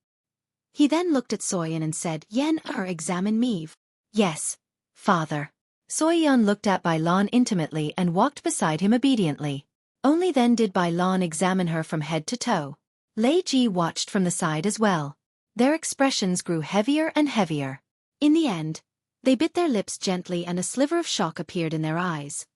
He then looked at Soyan and said, "Yen-Er, examine me." "Yes, father." Soyan looked at Bai Lan intimately and walked beside him obediently. Only then did Bai Lan examine her from head to toe. Lei Ji watched from the side as well. Their expressions grew heavier and heavier. In the end, they bit their lips gently and a sliver of shock appeared in their eyes.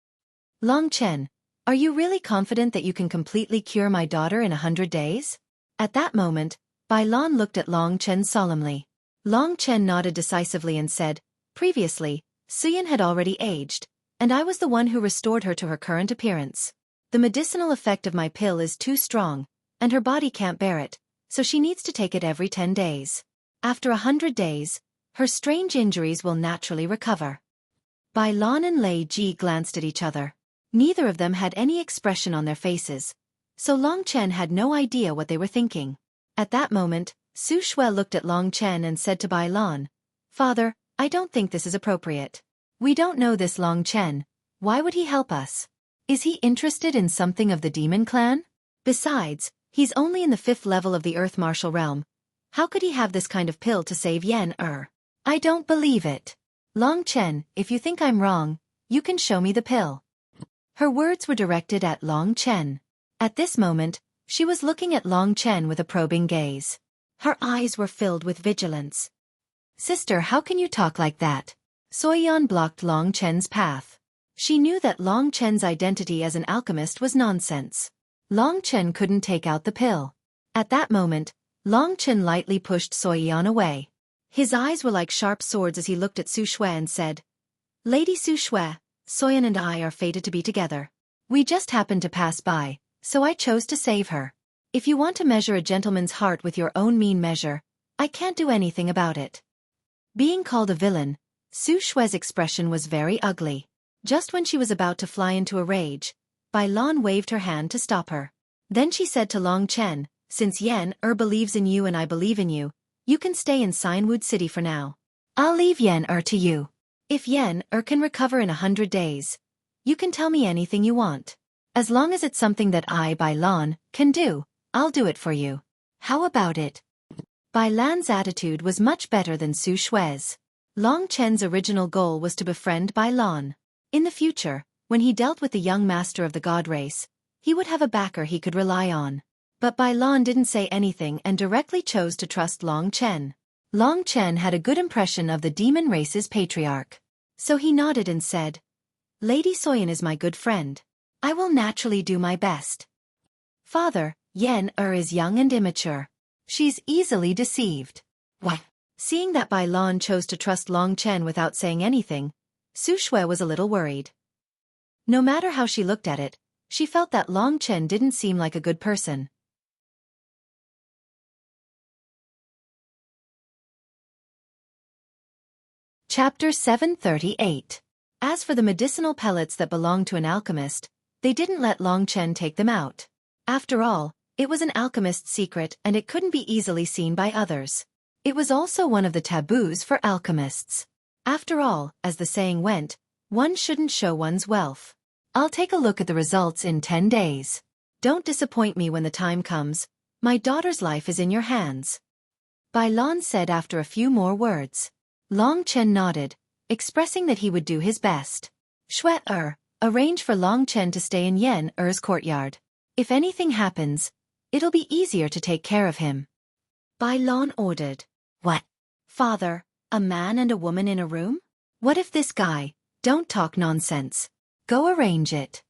"Long Chen, are you really confident that you can completely cure my daughter in 100 days? At that moment, Bai Lan looked at Long Chen solemnly. Long Chen nodded decisively and said, "Previously, Xuyan had already aged, and I was the one who restored her to her current appearance. The medicinal effect of my pill is too strong, and her body can't bear it, so she needs to take it every 10 days. After 100 days, her strange injuries will naturally recover." Bai Lan and Lei Ji glanced at each other. Neither of them had any expression on their faces, so Long Chen had no idea what they were thinking. At that moment, Xueqi looked at Long Chen and said to Bai Lan, "Father, I don't think this is appropriate. We don't know this Long Chen. Why would he help us? Is he interested in something of the demon clan? Besides, he's only in the 5th level of the Earth martial realm. How could he have this kind of pill to save Yen-Er? I don't believe it. Long Chen, if you think I'm wrong, you can show me the pill." Her words were directed at Long Chen. At this moment, she was looking at Long Chen with a probing gaze. Her eyes were filled with vigilance. "Sister, how can you talk like that?" Soyan blocked Long Chen's path. She knew that Long Chen's identity as an alchemist was nonsense. Long Chen couldn't take out the pill. At that moment, Long Chen lightly pushed Soyan away. His eyes were like sharp swords as he looked at Xueqi and said, "Lady Xueqi, Soyan and I are fated to be together. We just happened to pass by, so I chose to save her. If you want to measure a gentleman's heart with your own mean measure, I can't do anything about it." Being called a villain, Xueqi's expression was very ugly. Just when she was about to fly into a rage, Bai Lan waved her hand to stop her. Then she said to Long Chen, "Since Yen-Er believes in you and I believe in you, you can stay in Signwood City for now. I'll leave Yen-Er to you. If Yen-Er can recover in 100 days, you can tell me anything you want. As long as it's something that I, Bai Lan, can do, I'll do it for you. How about it?" Bai Lan's attitude was much better than Xueqi's. Long Chen's original goal was to befriend Bai Lan. In the future, when he dealt with the young master of the god race, he would have a backer he could rely on. But Bai Lan didn't say anything and directly chose to trust Long Chen. Long Chen had a good impression of the demon race's patriarch. So he nodded and said, Lady Soyan is my good friend. I will naturally do my best. Father, Yen is young and immature. She's easily deceived. What? Seeing that Bai Lan chose to trust Long Chen without saying anything, Xueqi was a little worried. No matter how she looked at it, she felt that Long Chen didn't seem like a good person. Chapter 738. As for the medicinal pellets that belonged to an alchemist, they didn't let Long Chen take them out. After all, it was an alchemist's secret and it couldn't be easily seen by others. It was also one of the taboos for alchemists. After all, as the saying went, one shouldn't show one's wealth. I'll take a look at the results in 10 days. Don't disappoint me when the time comes. My daughter's life is in your hands. Bai Lan said after a few more words. Long Chen nodded, expressing that he would do his best. Xueqi, arrange for Long Chen to stay in Yen Er's courtyard. If anything happens, it'll be easier to take care of him. Bai Lan ordered. What? Father, a man and a woman in a room? What if this guy? Don't talk nonsense. Go arrange it.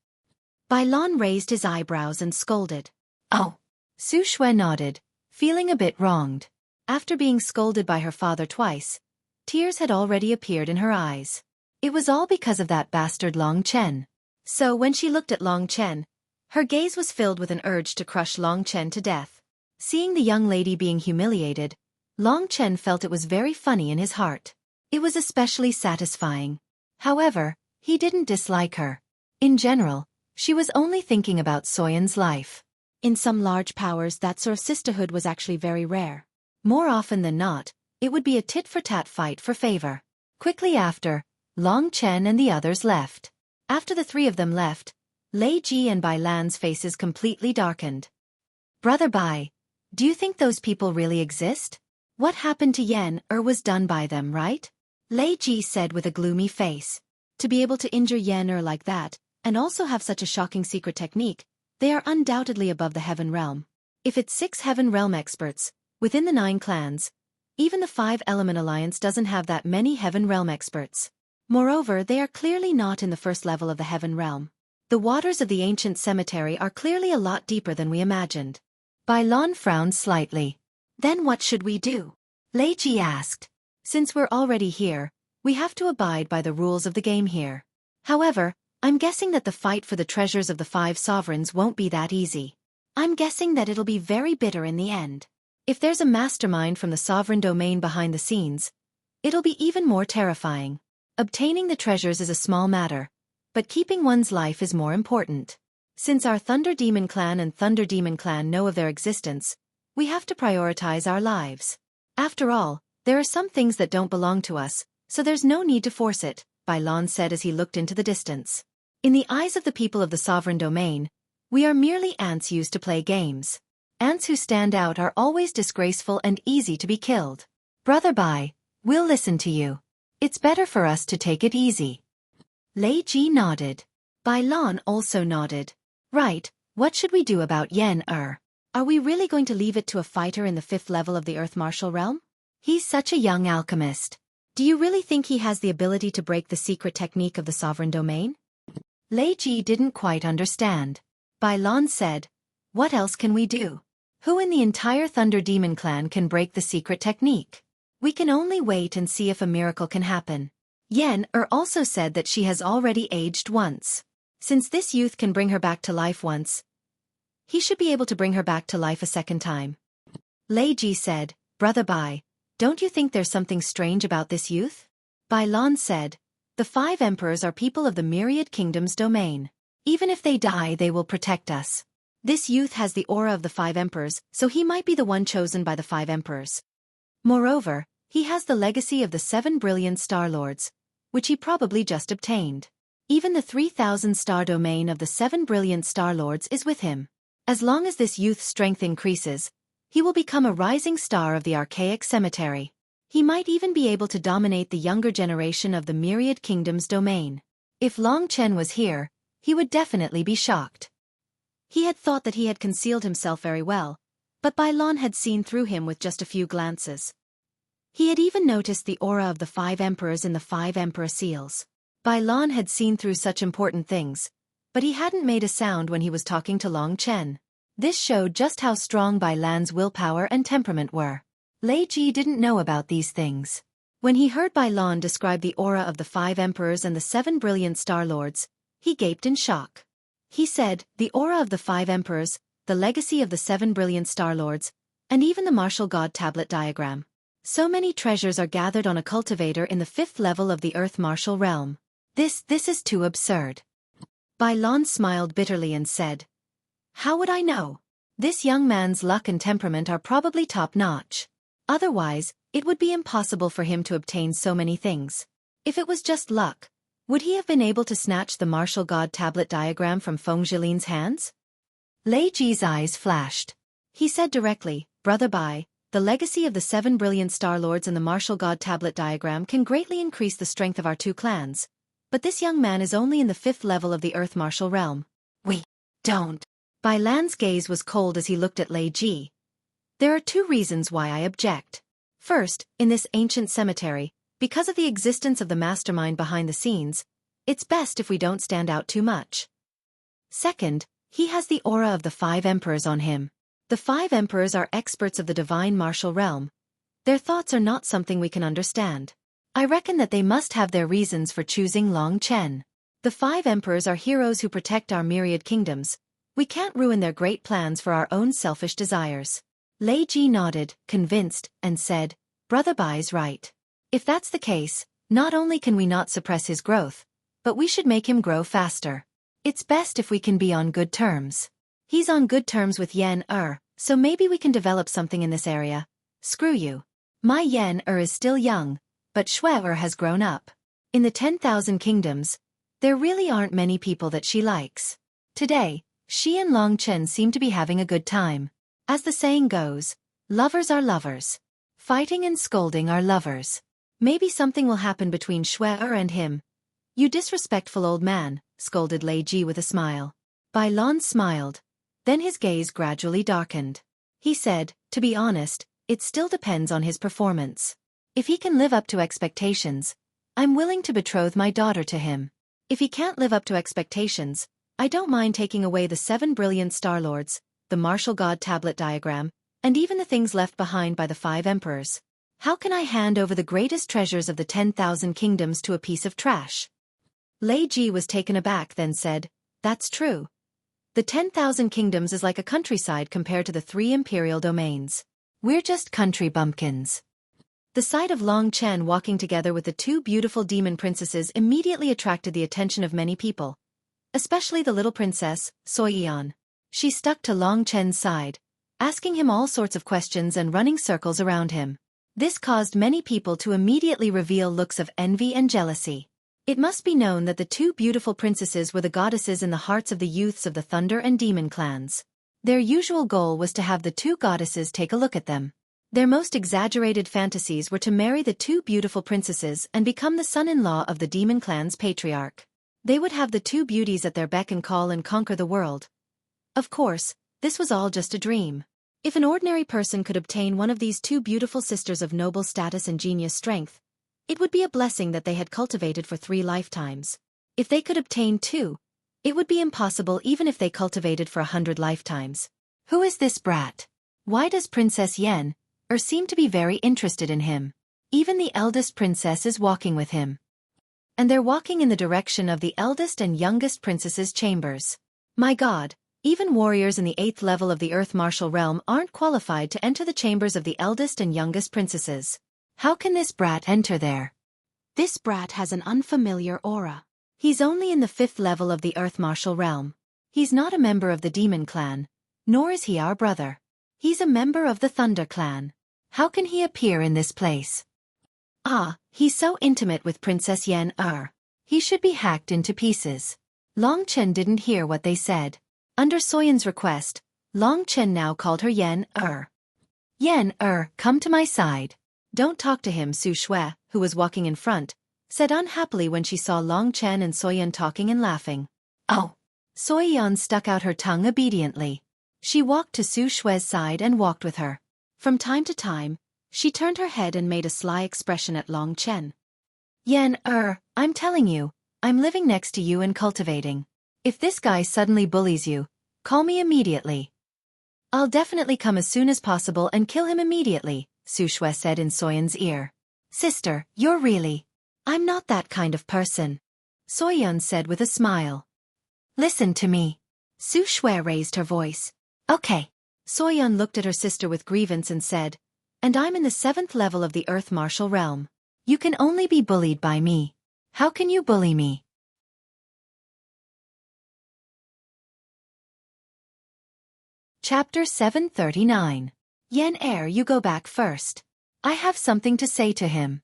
Bai Lan raised his eyebrows and scolded. Oh. Xueqi nodded, feeling a bit wronged. After being scolded by her father twice, tears had already appeared in her eyes. It was all because of that bastard Long Chen. So when she looked at Long Chen, her gaze was filled with an urge to crush Long Chen to death. Seeing the young lady being humiliated, Long Chen felt it was very funny in his heart. It was especially satisfying. However, he didn't dislike her. In general, she was only thinking about Soyan's life. In some large powers, that sort of sisterhood was actually very rare. More often than not, it would be a tit-for-tat fight for favor. Quickly after, Long Chen and the others left. After the three of them left, Lei Ji and Bai Lan's faces completely darkened. Brother Bai, do you think those people really exist? What happened to Yen was done by them, right? Lei Ji said with a gloomy face. To be able to injure Yen like that, and also have such a shocking secret technique, they are undoubtedly above the Heaven Realm. If it's 6 Heaven Realm experts, within the 9 clans, even the 5-element alliance doesn't have that many Heaven Realm experts. Moreover, they are clearly not in the first level of the Heaven Realm. The waters of the ancient cemetery are clearly a lot deeper than we imagined. Bai Lan frowned slightly. Then what should we do? Lei Ji asked. Since we're already here, we have to abide by the rules of the game here. However, I'm guessing that the fight for the treasures of the 5 sovereigns won't be that easy. I'm guessing that it'll be very bitter in the end. If there's a mastermind from the sovereign domain behind the scenes, it'll be even more terrifying. Obtaining the treasures is a small matter, but keeping one's life is more important. Since our Thunder Demon Clan and Thunder Demon Clan know of their existence, we have to prioritize our lives. After all, there are some things that don't belong to us, so there's no need to force it, Bai Lan said as he looked into the distance. In the eyes of the people of the sovereign domain, we are merely ants used to play games. Ants who stand out are always disgraceful and easy to be killed. Brother Bai, we'll listen to you. It's better for us to take it easy. Lei Ji nodded. Bai Lan also nodded. Right, what should we do about Yen Are we really going to leave it to a fighter in the 5th level of the Earth Martial Realm? He's such a young alchemist. Do you really think he has the ability to break the secret technique of the sovereign domain? Lei Ji didn't quite understand. Bai Lan said, what else can we do? Who in the entire Thunder Demon Clan can break the secret technique? We can only wait and see if a miracle can happen. Yen also said that she has already aged once. Since this youth can bring her back to life once, he should be able to bring her back to life a second time. Lei Ji said, Brother Bai, don't you think there's something strange about this youth? Bai Lan said, the 5 emperors are people of the Myriad Kingdom's domain. Even if they die, they will protect us. This youth has the aura of the 5 emperors, so he might be the one chosen by the 5 emperors. Moreover, he has the legacy of the 7 brilliant Star Lords, which he probably just obtained. Even the 3,000 star domain of the 7 brilliant Star Lords is with him. As long as this youth's strength increases, he will become a rising star of the archaic cemetery. He might even be able to dominate the younger generation of the Myriad Kingdom's domain. If Long Chen was here, he would definitely be shocked. He had thought that he had concealed himself very well, but Bai Lan had seen through him with just a few glances. He had even noticed the aura of the 5 emperors in the 5 emperor seals. Bai Lan had seen through such important things, but he hadn't made a sound when he was talking to Long Chen. This showed just how strong Bai Lan's willpower and temperament were. Lei Ji didn't know about these things. When he heard Bai Lan describe the aura of the 5 emperors and the 7 brilliant star lords, he gaped in shock. He said, the aura of the 5 emperors, the legacy of the 7 brilliant star lords, and even the martial god tablet diagram. So many treasures are gathered on a cultivator in the 5th level of the earth martial realm. This is too absurd. Bai Lan smiled bitterly and said, how would I know? This young man's luck and temperament are probably top-notch. Otherwise, it would be impossible for him to obtain so many things. If it was just luck, would he have been able to snatch the martial god tablet diagram from Feng Jilin's hands? Lei Ji's eyes flashed. He said directly, Brother Bai, the legacy of the 7 brilliant star lords and the martial god tablet diagram can greatly increase the strength of our 2 clans. But this young man is only in the 5th level of the earth martial realm. We don't. Bai Lan's gaze was cold as he looked at Lei Ji. There are 2 reasons why I object. First, in this ancient cemetery, because of the existence of the mastermind behind the scenes, it's best if we don't stand out too much. Second, he has the aura of the 5 emperors on him. The 5 emperors are experts of the divine martial realm. Their thoughts are not something we can understand. I reckon that they must have their reasons for choosing Long Chen. The 5 emperors are heroes who protect our myriad kingdoms. We can't ruin their great plans for our own selfish desires. Lei Ji nodded, convinced, and said, Brother Bai's right. If that's the case, not only can we not suppress his growth, but we should make him grow faster. It's best if we can be on good terms. He's on good terms with Yan so maybe we can develop something in this area. Screw you. My Yan is still young, but Xueqi has grown up. In the 10,000 kingdoms, there really aren't many people that she likes. Today, she and Long Chen seem to be having a good time. As the saying goes, lovers are lovers. Fighting and scolding are lovers. Maybe something will happen between Xueqi and him. You disrespectful old man, scolded Lei Ji with a smile. Bai Lan smiled. Then his gaze gradually darkened. He said, to be honest, it still depends on his performance. If he can live up to expectations, I'm willing to betroth my daughter to him. If he can't live up to expectations, I don't mind taking away the 7 brilliant star lords, the martial god tablet diagram, and even the things left behind by the 5 emperors. How can I hand over the greatest treasures of the 10,000 kingdoms to a piece of trash? Lei Ji was taken aback, then said, that's true. The 10,000 kingdoms is like a countryside compared to the 3 imperial domains. We're just country bumpkins. The sight of Long Chen walking together with the 2 beautiful demon princesses immediately attracted the attention of many people, especially the little princess, Xueqi. She stuck to Long Chen's side, asking him all sorts of questions and running circles around him. This caused many people to immediately reveal looks of envy and jealousy. It must be known that the 2 beautiful princesses were the goddesses in the hearts of the youths of the Thunder and Demon clans. Their usual goal was to have the 2 goddesses take a look at them. Their most exaggerated fantasies were to marry the 2 beautiful princesses and become the son-in-law of the Demon clan's patriarch. They would have the 2 beauties at their beck and call and conquer the world. Of course, this was all just a dream. If an ordinary person could obtain one of these 2 beautiful sisters of noble status and genius strength, it would be a blessing that they had cultivated for 3 lifetimes. If they could obtain 2, it would be impossible even if they cultivated for 100 lifetimes. Who is this brat? Why does Princess Yan seem to be very interested in him? Even the eldest princess is walking with him. And they're walking in the direction of the eldest and youngest princess's chambers. My God, even warriors in the 8th level of the Earth Martial Realm aren't qualified to enter the chambers of the eldest and youngest princesses. How can this brat enter there? This brat has an unfamiliar aura. He's only in the 5th level of the Earth Martial Realm. He's not a member of the Demon clan, nor is he our brother. He's a member of the Thunder clan. How can he appear in this place? Ah, he's so intimate with Princess Yan. He should be hacked into pieces. Long Chen didn't hear what they said. Under Soyan's request, Long Chen now called her Yan. Yan, come to my side. Don't talk to him, Su Shui, who was walking in front, said unhappily when she saw Long Chen and Soyan talking and laughing. Oh. Soyan stuck out her tongue obediently. She walked to Su Shui's side and walked with her. From time to time, She turned her head and made a sly expression at Long Chen. Yan, I'm telling you, I'm living next to you and cultivating. If this guy suddenly bullies you, call me immediately. I'll definitely come as soon as possible and kill him immediately, Xueqi said in Soyan's ear. Sister, you're really... I'm not that kind of person. Soyan said with a smile. Listen to me. Xueqi raised her voice. Okay. Soyan looked at her sister with grievance and said, and I'm in the 7th level of the Earth Martial Realm. You can only be bullied by me. How can you bully me? Chapter 739. Yan you go back first. I have something to say to him.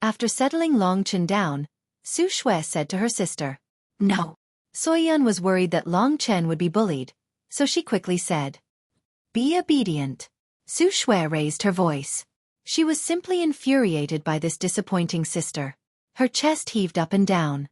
After settling Long Chen down, Xueqi said to her sister. No. Soyan was worried that Long Chen would be bullied, so she quickly said. Be obedient. Xueqi raised her voice. She was simply infuriated by this disappointing sister. Her chest heaved up and down.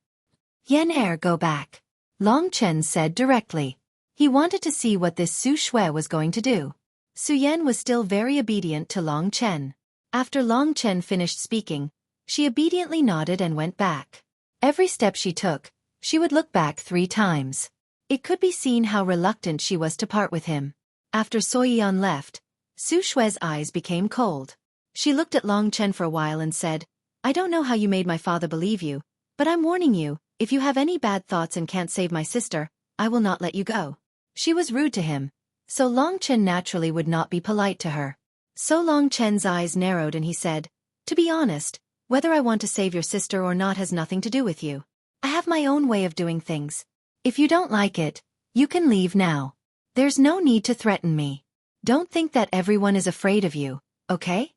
Yan go back. Long Chen said directly. He wanted to see what this Xueqi was going to do. Suyen was still very obedient to Long Chen. After Long Chen finished speaking, she obediently nodded and went back. Every step she took, she would look back 3 times. It could be seen how reluctant she was to part with him. After Soyan left, Xueqi's eyes became cold. She looked at Long Chen for a while and said, I don't know how you made my father believe you, but I'm warning you, if you have any bad thoughts and can't save my sister, I will not let you go. She was rude to him, so Long Chen naturally would not be polite to her. So Long Chen's eyes narrowed and he said, to be honest, whether I want to save your sister or not has nothing to do with you. I have my own way of doing things. If you don't like it, you can leave now. There's no need to threaten me. Don't think that everyone is afraid of you, okay?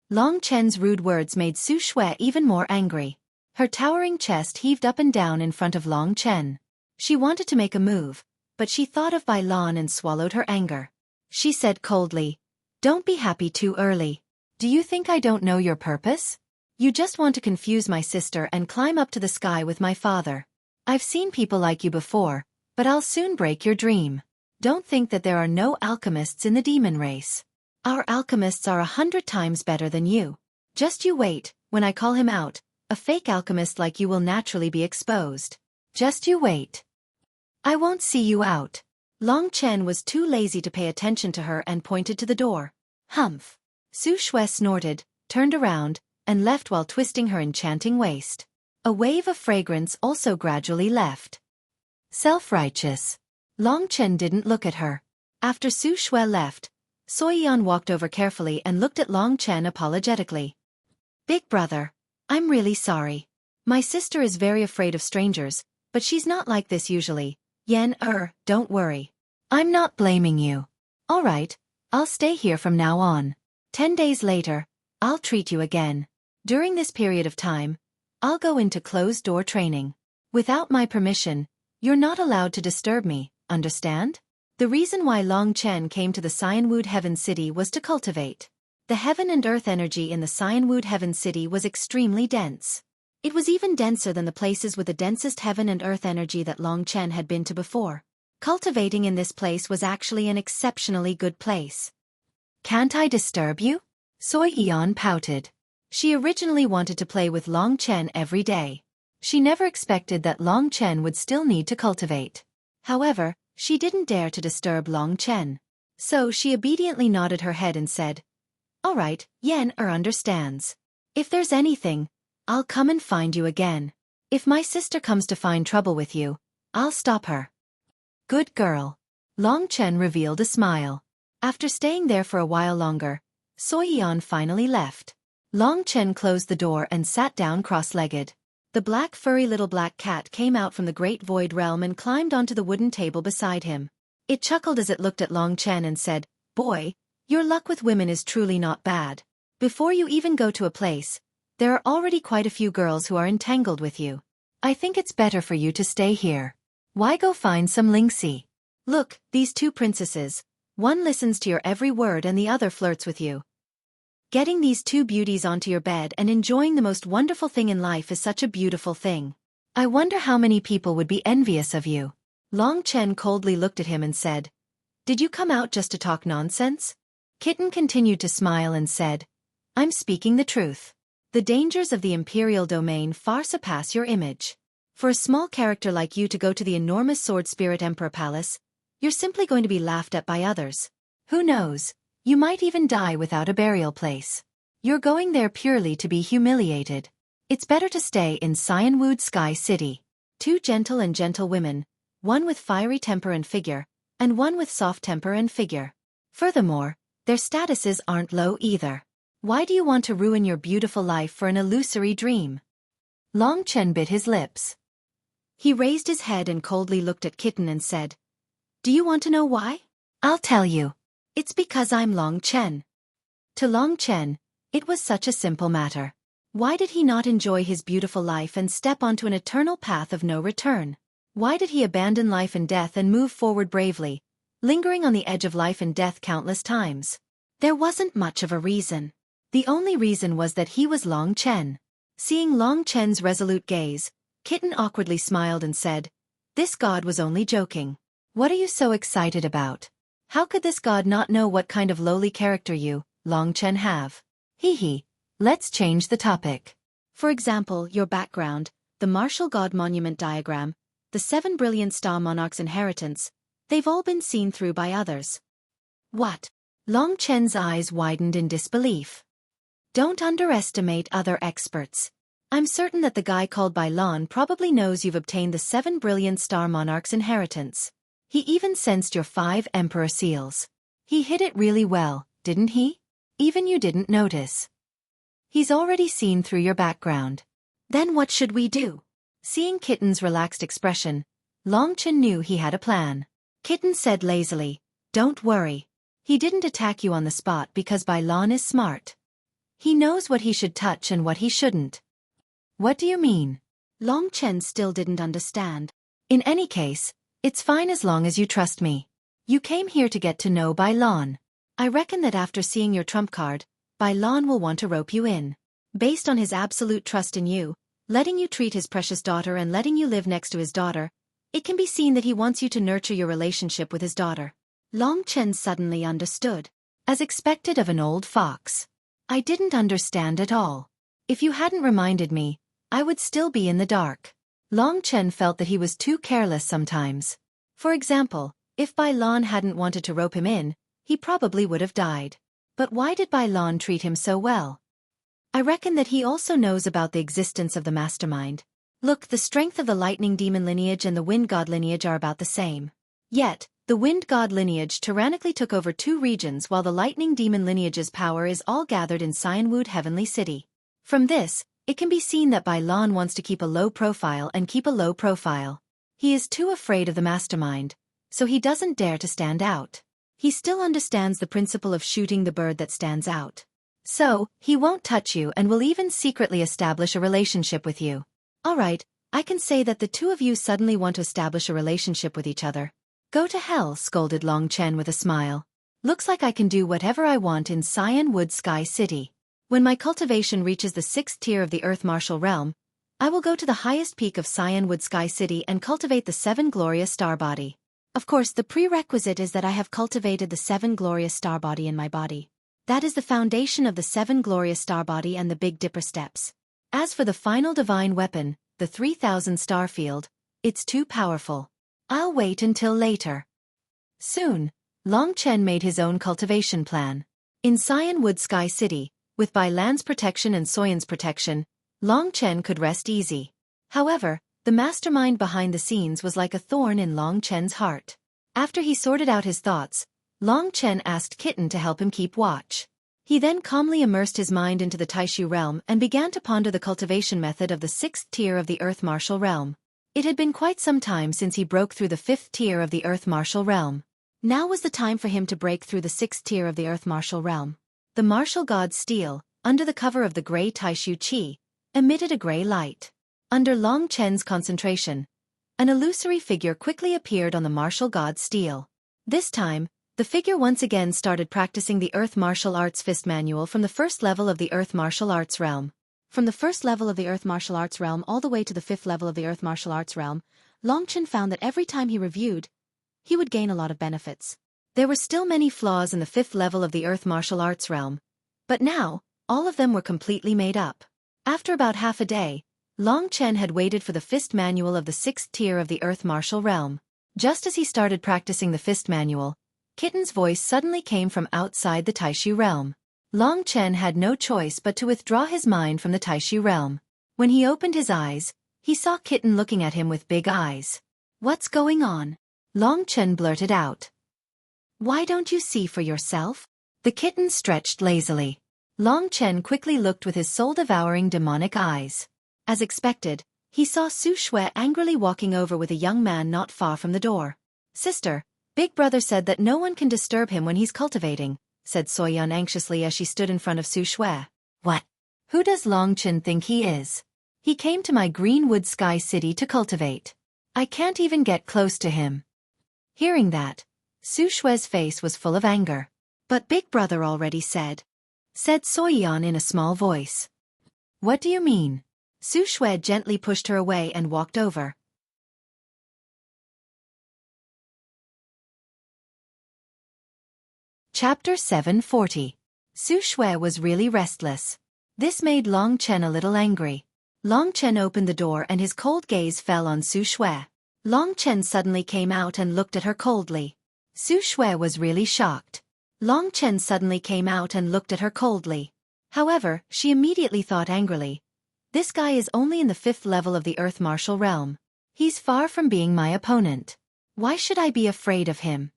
Long Chen's rude words made Xueqi even more angry. Her towering chest heaved up and down in front of Long Chen. She wanted to make a move, but she thought of Bai Lan and swallowed her anger. She said coldly, don't be happy too early. Do you think I don't know your purpose? You just want to confuse my sister and climb up to the sky with my father. I've seen people like you before, but I'll soon break your dream. Don't think that there are no alchemists in the demon race. Our alchemists are 100 times better than you. Just you wait, when I call him out, a fake alchemist like you will naturally be exposed. Just you wait. I won't see you out. Long Chen was too lazy to pay attention to her and pointed to the door. Humph. Xueqi snorted, turned around, and left while twisting her enchanting waist. A wave of fragrance also gradually left. Self-righteous. Long Chen didn't look at her. After Xueqi left, Soyan walked over carefully and looked at Long Chen apologetically. Big brother, I'm really sorry. My sister is very afraid of strangers, but she's not like this usually. Yan don't worry. I'm not blaming you. All right, I'll stay here from now on. 10 days later, I'll treat you again. During this period of time, I'll go into closed-door training. Without my permission, you're not allowed to disturb me, understand? The reason why Long Chen came to the Cyanwood Heaven City was to cultivate. The heaven and earth energy in the Cyanwood Heaven City was extremely dense. It was even denser than the places with the densest heaven and earth energy that Long Chen had been to before. Cultivating in this place was actually an exceptionally good place. Can't I disturb you? Soyan pouted. She originally wanted to play with Long Chen every day. She never expected that Long Chen would still need to cultivate. However, she didn't dare to disturb Long Chen. So she obediently nodded her head and said, all right, Yan understands. If there's anything, I'll come and find you again. If my sister comes to find trouble with you, I'll stop her. Good girl. Long Chen revealed a smile. After staying there for a while longer, Soyan finally left. Long Chen closed the door and sat down cross-legged. The black furry little black cat came out from the great void realm and climbed onto the wooden table beside him. It chuckled as it looked at Long Chen and said, boy, your luck with women is truly not bad. Before you even go to a place, there are already quite a few girls who are entangled with you. I think it's better for you to stay here. Why go find some Lingxi? Look, these 2 princesses. One listens to your every word and the other flirts with you. Getting these 2 beauties onto your bed and enjoying the most wonderful thing in life is such a beautiful thing. I wonder how many people would be envious of you. Long Chen coldly looked at him and said, did you come out just to talk nonsense? Kitten continued to smile and said, I'm speaking the truth. The dangers of the Imperial domain far surpass your image. For a small character like you to go to the enormous Sword Spirit Emperor Palace, you're simply going to be laughed at by others. Who knows, you might even die without a burial place. You're going there purely to be humiliated. It's better to stay in Cyanwood Sky City. Two gentle and gentle women, one with fiery temper and figure, and one with soft temper and figure. Furthermore, their statuses aren't low either. Why do you want to ruin your beautiful life for an illusory dream? Long Chen bit his lips. He raised his head and coldly looked at Kitten and said, "Do you want to know why? I'll tell you. It's because I'm Long Chen." To Long Chen, it was such a simple matter. Why did he not enjoy his beautiful life and step onto an eternal path of no return? Why did he abandon life and death and move forward bravely, lingering on the edge of life and death countless times? There wasn't much of a reason. The only reason was that he was Long Chen. Seeing Long Chen's resolute gaze, Kitten awkwardly smiled and said, "This god was only joking. What are you so excited about? How could this god not know what kind of lowly character you, Long Chen, have? Hee. Let's change the topic. For example, your background, the martial god monument diagram, the 7 brilliant star monarch's inheritance, they've all been seen through by others." What? Long Chen's eyes widened in disbelief. Don't underestimate other experts. I'm certain that the guy called Bai Lan probably knows you've obtained the 7 brilliant star monarch's inheritance. He even sensed your 5 emperor seals. He hid it really well, didn't he? Even you didn't notice. He's already seen through your background. Then what should we do? Seeing Kitten's relaxed expression, Long Chen knew he had a plan. Kitten said lazily, "Don't worry. He didn't attack you on the spot because Bai Lan is smart. He knows what he should touch and what he shouldn't." What do you mean? Long Chen still didn't understand. In any case, it's fine as long as you trust me. You came here to get to know Bai Lan. I reckon that after seeing your trump card, Bai Lan will want to rope you in. Based on his absolute trust in you, letting you treat his precious daughter and letting you live next to his daughter, it can be seen that he wants you to nurture your relationship with his daughter. Long Chen suddenly understood. As expected of an old fox. I didn't understand at all. If you hadn't reminded me, I would still be in the dark. Long Chen felt that he was too careless sometimes. For example, if Bai Lan hadn't wanted to rope him in, he probably would have died. But why did Bai Lan treat him so well? I reckon that he also knows about the existence of the mastermind. Look, the strength of the lightning demon lineage and the wind god lineage are about the same. Yet, the wind god lineage tyrannically took over 2 regions while the lightning demon lineage's power is all gathered in Cyanwood Heavenly City. From this, it can be seen that Bai Lan wants to keep a low profile and keep a low profile. He is too afraid of the mastermind, so he doesn't dare to stand out. He still understands the principle of shooting the bird that stands out. So, he won't touch you and will even secretly establish a relationship with you. Alright, I can say that the two of you suddenly want to establish a relationship with each other. Go to hell, scolded Long Chen with a smile. Looks like I can do whatever I want in Cyanwood Sky City. When my cultivation reaches the 6th tier of the Earth Martial Realm, I will go to the highest peak of Cyanwood Sky City and cultivate the 7 glorious star body. Of course, the prerequisite is that I have cultivated the 7 glorious star body in my body. That is the foundation of the 7 glorious star body and the Big Dipper steps. As for the final divine weapon, the 3000 star field, it's too powerful. I'll wait until later. Soon, Long Chen made his own cultivation plan. In Cyanwood Sky City, with Bai Lan's protection and Soyan's protection, Long Chen could rest easy. However, the mastermind behind the scenes was like a thorn in Long Chen's heart. After he sorted out his thoughts, Long Chen asked Kitten to help him keep watch. He then calmly immersed his mind into the Taishu realm and began to ponder the cultivation method of the 6th tier of the Earth Martial Realm. It had been quite some time since he broke through the 5th tier of the Earth Martial Realm. Now was the time for him to break through the 6th tier of the Earth Martial Realm. The martial god Steel, under the cover of the gray Taishu Qi, emitted a gray light. Under Long Chen's concentration, an illusory figure quickly appeared on the martial god Steel. This time, the figure once again started practicing the Earth Martial Arts Fist Manual from the 1st level of the Earth Martial Arts Realm. From the 1st level of the Earth Martial Arts Realm all the way to the 5th level of the Earth Martial Arts Realm, Long Chen found that every time he reviewed, he would gain a lot of benefits. There were still many flaws in the 5th level of the Earth Martial Arts Realm, but now, All of them were completely made up. After about half a day, Long Chen had waited for the fist manual of the 6th tier of the Earth Martial Realm. Just as he started practicing the fist manual, Kitten's voice suddenly came from outside the Taishu realm. Long Chen had no choice but to withdraw his mind from the Taishu realm. When he opened his eyes, he saw Kitten looking at him with big eyes. "What's going on?" Long Chen blurted out. "Why don't you see for yourself?" The kitten stretched lazily. Long Chen quickly looked with his soul-devouring demonic eyes. As expected, he saw Xueqi angrily walking over with a young man not far from the door. "Sister, Big Brother said that no one can disturb him when he's cultivating," said Soyeon anxiously as she stood in front of Xueqi. "What? Who does Long Chen think he is? He came to my Greenwood Sky City to cultivate. I can't even get close to him." Hearing that, Xueqi's face was full of anger. "But Big Brother already said," Soyeon in a small voice. "What do you mean?" Xueqi gently pushed her away and walked over. Chapter 740. Xueqi was really restless. This made Long Chen a little angry. Long Chen opened the door and his cold gaze fell on Xueqi. Long Chen suddenly came out and looked at her coldly. Xueqi was really shocked. Long Chen suddenly came out and looked at her coldly. However, she immediately thought angrily, "This guy is only in the 5th level of the Earth Martial Realm. He's far from being my opponent. Why should I be afraid of him?"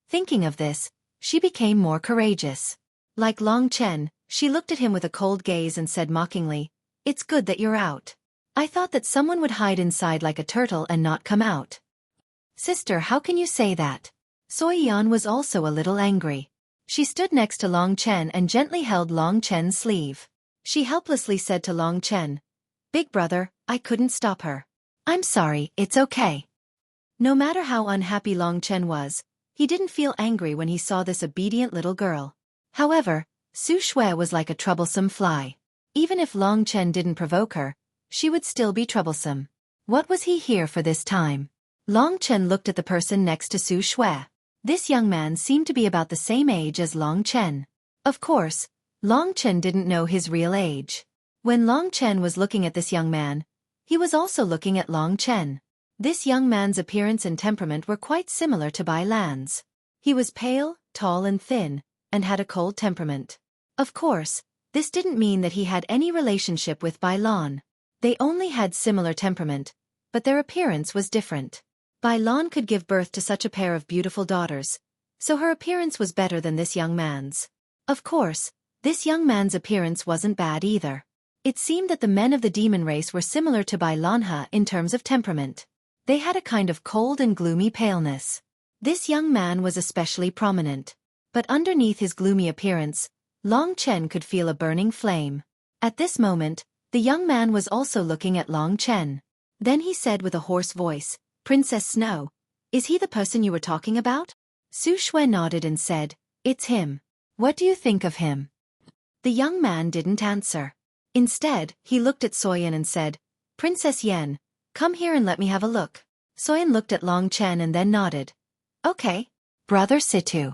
Thinking of this, she became more courageous. Like Long Chen, she looked at him with a cold gaze and said mockingly, "It's good that you're out. I thought that someone would hide inside like a turtle and not come out." "Sister, how can you say that?" Soyeon was also a little angry. She stood next to Long Chen and gently held Long Chen's sleeve. She helplessly said to Long Chen, "Big Brother, I couldn't stop her. I'm sorry, it's okay." No matter how unhappy Long Chen was, he didn't feel angry when he saw this obedient little girl. However, Xueqi was like a troublesome fly. Even if Long Chen didn't provoke her, she would still be troublesome. What was he here for this time? Long Chen looked at the person next to Xueqi. This young man seemed to be about the same age as Long Chen. Of course, Long Chen didn't know his real age. When Long Chen was looking at this young man, he was also looking at Long Chen. This young man's appearance and temperament were quite similar to Bai Lan's. He was pale, tall and thin, and had a cold temperament. Of course, this didn't mean that he had any relationship with Bai Lan. They only had similar temperament, but their appearance was different. Bai Lan could give birth to such a pair of beautiful daughters, so her appearance was better than this young man's. Of course, this young man's appearance wasn't bad either. It seemed that the men of the demon race were similar to Bai Lanha in terms of temperament. They had a kind of cold and gloomy paleness. This young man was especially prominent. But underneath his gloomy appearance, Long Chen could feel a burning flame. At this moment, the young man was also looking at Long Chen. Then he said with a hoarse voice, "Princess Snow, is he the person you were talking about?" Xueqi nodded and said, "It's him. What do you think of him?" The young man didn't answer. Instead, he looked at Soyeon and said, "Princess Yen, come here and let me have a look." Soyeon looked at Long Chen and then nodded. "Okay, Brother Situ."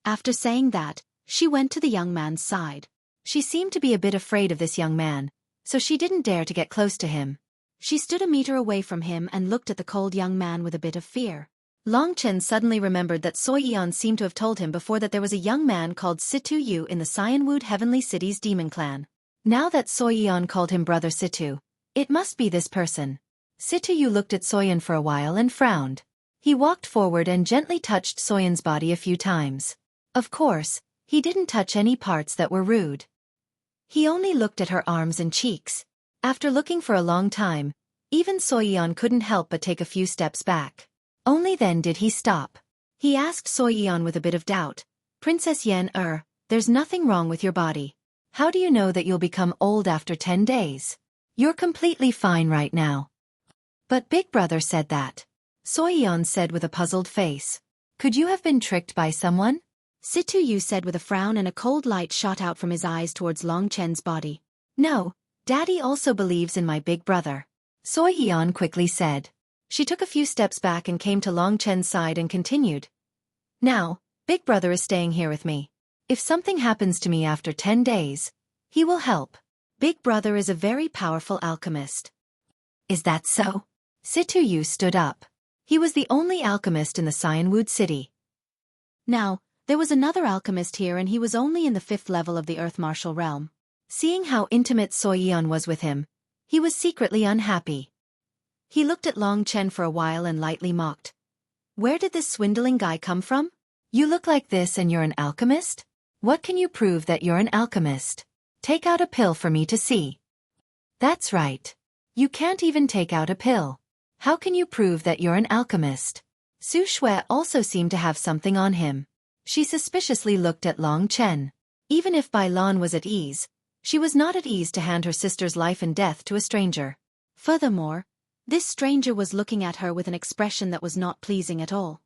After saying that, she went to the young man's side. She seemed to be a bit afraid of this young man, so she didn't dare to get close to him. She stood a meter away from him and looked at the cold young man with a bit of fear. Long Chen suddenly remembered that Soyeon seemed to have told him before that there was a young man called Situ Yu in the Cyanwood Heavenly City's demon clan. Now that Soyeon called him Brother Situ, it must be this person. Situ Yu looked at Soyeon for a while and frowned. He walked forward and gently touched Soyeon's body a few times. Of course, he didn't touch any parts that were rude. He only looked at her arms and cheeks. After looking for a long time, even Soyeon couldn't help but take a few steps back. Only then did he stop. He asked Soyeon with a bit of doubt, "Princess Yen, there's nothing wrong with your body. How do you know that you'll become old after 10 days? You're completely fine right now." "But Big Brother said that." Soyeon said with a puzzled face. "Could you have been tricked by someone?" Situ Yu said with a frown and a cold light shot out from his eyes towards Long Chen's body. "No, Daddy also believes in my big brother," Soyeon quickly said. She took a few steps back and came to Long Chen's side and continued. "Now, Big Brother is staying here with me. If something happens to me after 10 days, He will help. Big brother is a very powerful alchemist. Is that so? Situ stood up. He was the only alchemist in the Cyanwood city. Now, there was another alchemist here and he was only in the 5th level of the Earth Martial Realm. Seeing how intimate Xueqi was with him, he was secretly unhappy. He looked at Long Chen for a while and lightly mocked. Where did this swindling guy come from? You look like this and you're an alchemist? What can you prove that you're an alchemist? Take out a pill for me to see. That's right. You can't even take out a pill. How can you prove that you're an alchemist? Xueqi also seemed to have something on him. She suspiciously looked at Long Chen. Even if Bai Lan was at ease, she was not at ease to hand her sister's life and death to a stranger. Furthermore, this stranger was looking at her with an expression that was not pleasing at all.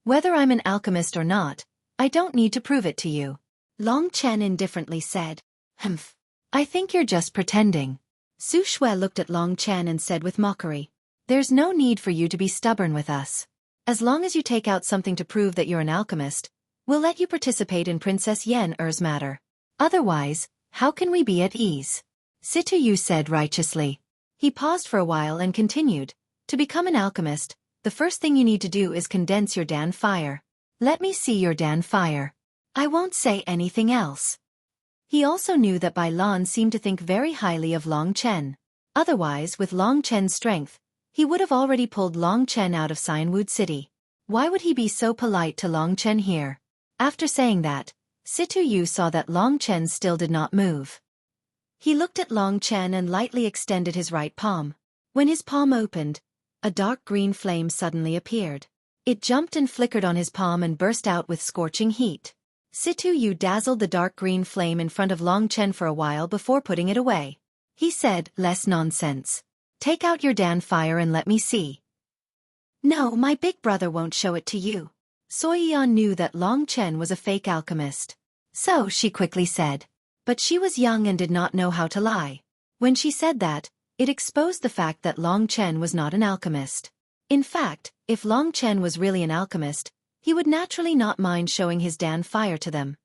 Whether I'm an alchemist or not, I don't need to prove it to you. Long Chen indifferently said. Humph. I think you're just pretending. Xueqi looked at Long Chen and said with mockery. There's no need for you to be stubborn with us. As long as you take out something to prove that you're an alchemist, we'll let you participate in Princess Yen Er's matter. Otherwise, how can we be at ease? Situ said righteously. He paused for a while and continued. To become an alchemist, the first thing you need to do is condense your Dan fire. Let me see your Dan fire. I won't say anything else. He also knew that Bai Lan seemed to think very highly of Long Chen. Otherwise, with Long Chen's strength, he would have already pulled Long Chen out of Cyanwood City. Why would he be so polite to Long Chen here? After saying that, Situ saw that Long Chen still did not move. He looked at Long Chen and lightly extended his right palm. When his palm opened, a dark green flame suddenly appeared. It jumped and flickered on his palm and burst out with scorching heat. Situ dazzled the dark green flame in front of Long Chen for a while before putting it away. He said, less nonsense. Take out your Dan fire and let me see. No, my big brother won't show it to you. Xueqi knew that Long Chen was a fake alchemist. So she quickly said. But she was young and did not know how to lie. When she said that, it exposed the fact that Long Chen was not an alchemist. In fact, if Long Chen was really an alchemist, he would naturally not mind showing his Dan fire to them.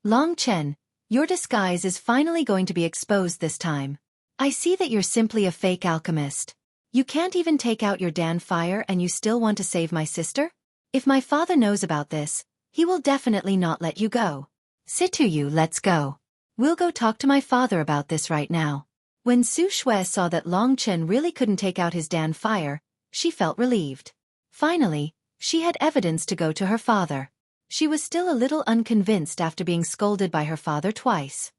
Long Chen, your disguise is finally going to be exposed this time. I see that you're simply a fake alchemist. You can't even take out your Dan fire and you still want to save my sister? If my father knows about this, he will definitely not let you go. Situ, let's go. We'll go talk to my father about this right now. When Xueqi saw that Long Chen really couldn't take out his Dan fire, she felt relieved. Finally, she had evidence to go to her father. She was still a little unconvinced after being scolded by her father twice.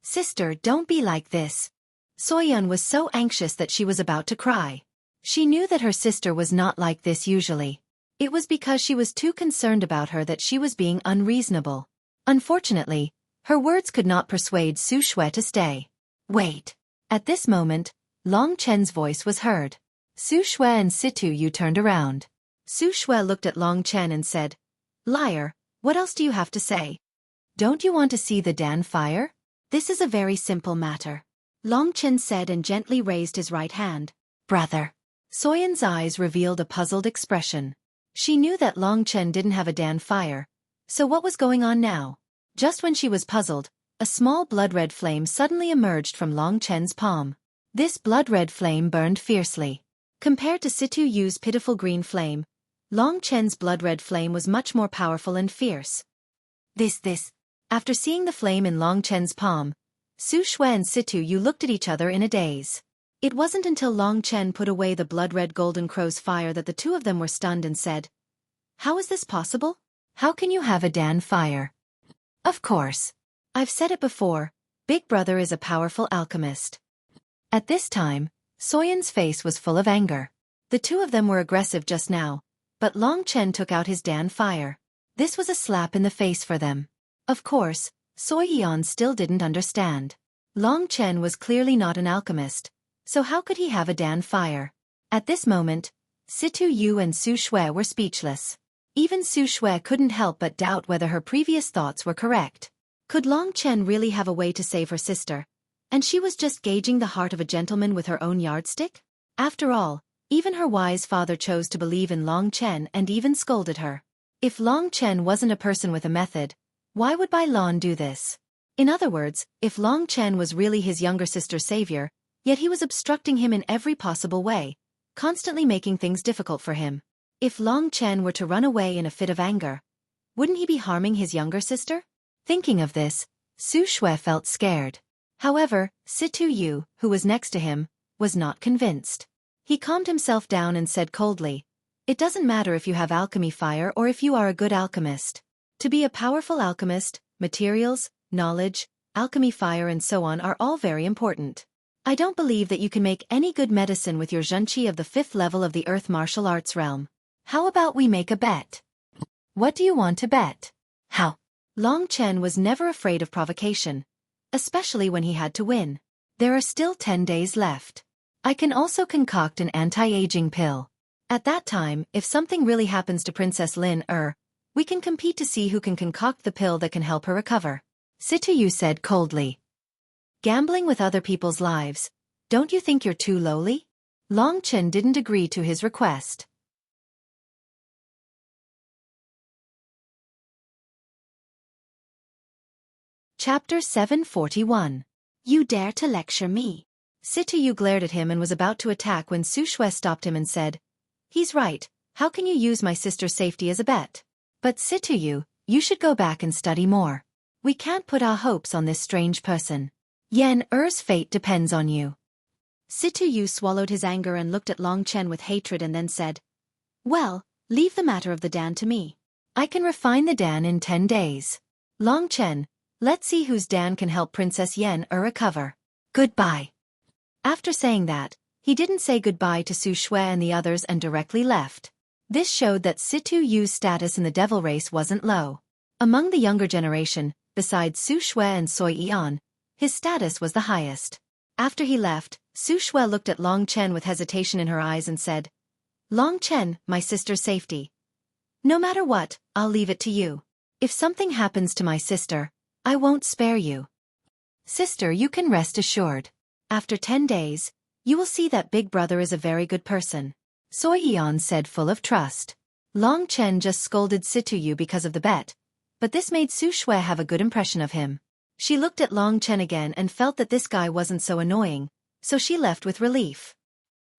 Sister, don't be like this. Soyeon was so anxious that she was about to cry. She knew that her sister was not like this usually. It was because she was too concerned about her that she was being unreasonable. Unfortunately, her words could not persuade Xueqi to stay. Wait. At this moment, Long Chen's voice was heard. Xueqi and Situ turned around. Xueqi looked at Long Chen and said, Liar, what else do you have to say? Don't you want to see the Dan fire? This is a very simple matter. Long Chen said and gently raised his right hand. Brother. Soyeon's eyes revealed a puzzled expression. She knew that Long Chen didn't have a Dan fire. So what was going on now? Just when she was puzzled, a small blood-red flame suddenly emerged from Long Chen's palm. This blood-red flame burned fiercely. Compared to Situ's pitiful green flame, Long Chen's blood-red flame was much more powerful and fierce. This. After seeing the flame in Long Chen's palm, Xueqi and Situ looked at each other in a daze. It wasn't until Long Chen put away the blood-red golden crow's fire that the two of them were stunned and said, How is this possible? How can you have a Dan fire? Of course. I've said it before, Big Brother is a powerful alchemist. At this time, Soyeon's face was full of anger. The two of them were aggressive just now, but Long Chen took out his Dan fire. This was a slap in the face for them. Of course, Soyeon still didn't understand. Long Chen was clearly not an alchemist, so how could he have a Dan fire? At this moment, Situ and Xueqi were speechless. Even Xueqi couldn't help but doubt whether her previous thoughts were correct. Could Long Chen really have a way to save her sister? And she was just gauging the heart of a gentleman with her own yardstick? After all, even her wise father chose to believe in Long Chen and even scolded her. If Long Chen wasn't a person with a method, why would Bai Lan do this? In other words, if Long Chen was really his younger sister's savior, yet he was obstructing him in every possible way, constantly making things difficult for him. If Long Chen were to run away in a fit of anger, wouldn't he be harming his younger sister? Thinking of this, Xueqi felt scared. However, Situ Yu, who was next to him, was not convinced. He calmed himself down and said coldly, "It doesn't matter if you have alchemy fire or if you are a good alchemist. To be a powerful alchemist, materials, knowledge, alchemy fire and so on are all very important. I don't believe that you can make any good medicine with your Xueqi of the 5th level of the Earth martial arts realm. How about we make a bet? What do you want to bet?" How? Long Chen was never afraid of provocation, especially when he had to win. "There are still 10 days left. I can also concoct an anti-aging pill. At that time, if something really happens to Princess Lin we can compete to see who can concoct the pill that can help her recover." Situ Yu said coldly. "Gambling with other people's lives, don't you think you're too lowly?" Long Chen didn't agree to his request. Chapter 741. You dare to lecture me? Situ Yu glared at him and was about to attack when Xueqi stopped him and said, "He's right, how can you use my sister's safety as a bet? But Situ Yu, you should go back and study more. We can't put our hopes on this strange person. Yan Er's fate depends on you." Situ Yu swallowed his anger and looked at Long Chen with hatred and then said, "Well, leave the matter of the Dan to me. I can refine the Dan in 10 days. Long Chen, let's see whose Dan can help Princess Yan recover. Goodbye." After saying that, he didn't say goodbye to Xueqi and the others and directly left. This showed that Situ Yu's status in the devil race wasn't low. Among the younger generation, besides Xueqi and Xueqi, his status was the highest. After he left, Xueqi looked at Long Chen with hesitation in her eyes and said, "Long Chen, my sister's safety. No matter what, I'll leave it to you. If something happens to my sister, I won't spare you. Sister, you can rest assured. After 10 days, you will see that Big Brother is a very good person," Xueqi said full of trust. Long Chen just scolded Situ Yu because of the bet, but this made Xueqi have a good impression of him. She looked at Long Chen again and felt that this guy wasn't so annoying, so she left with relief.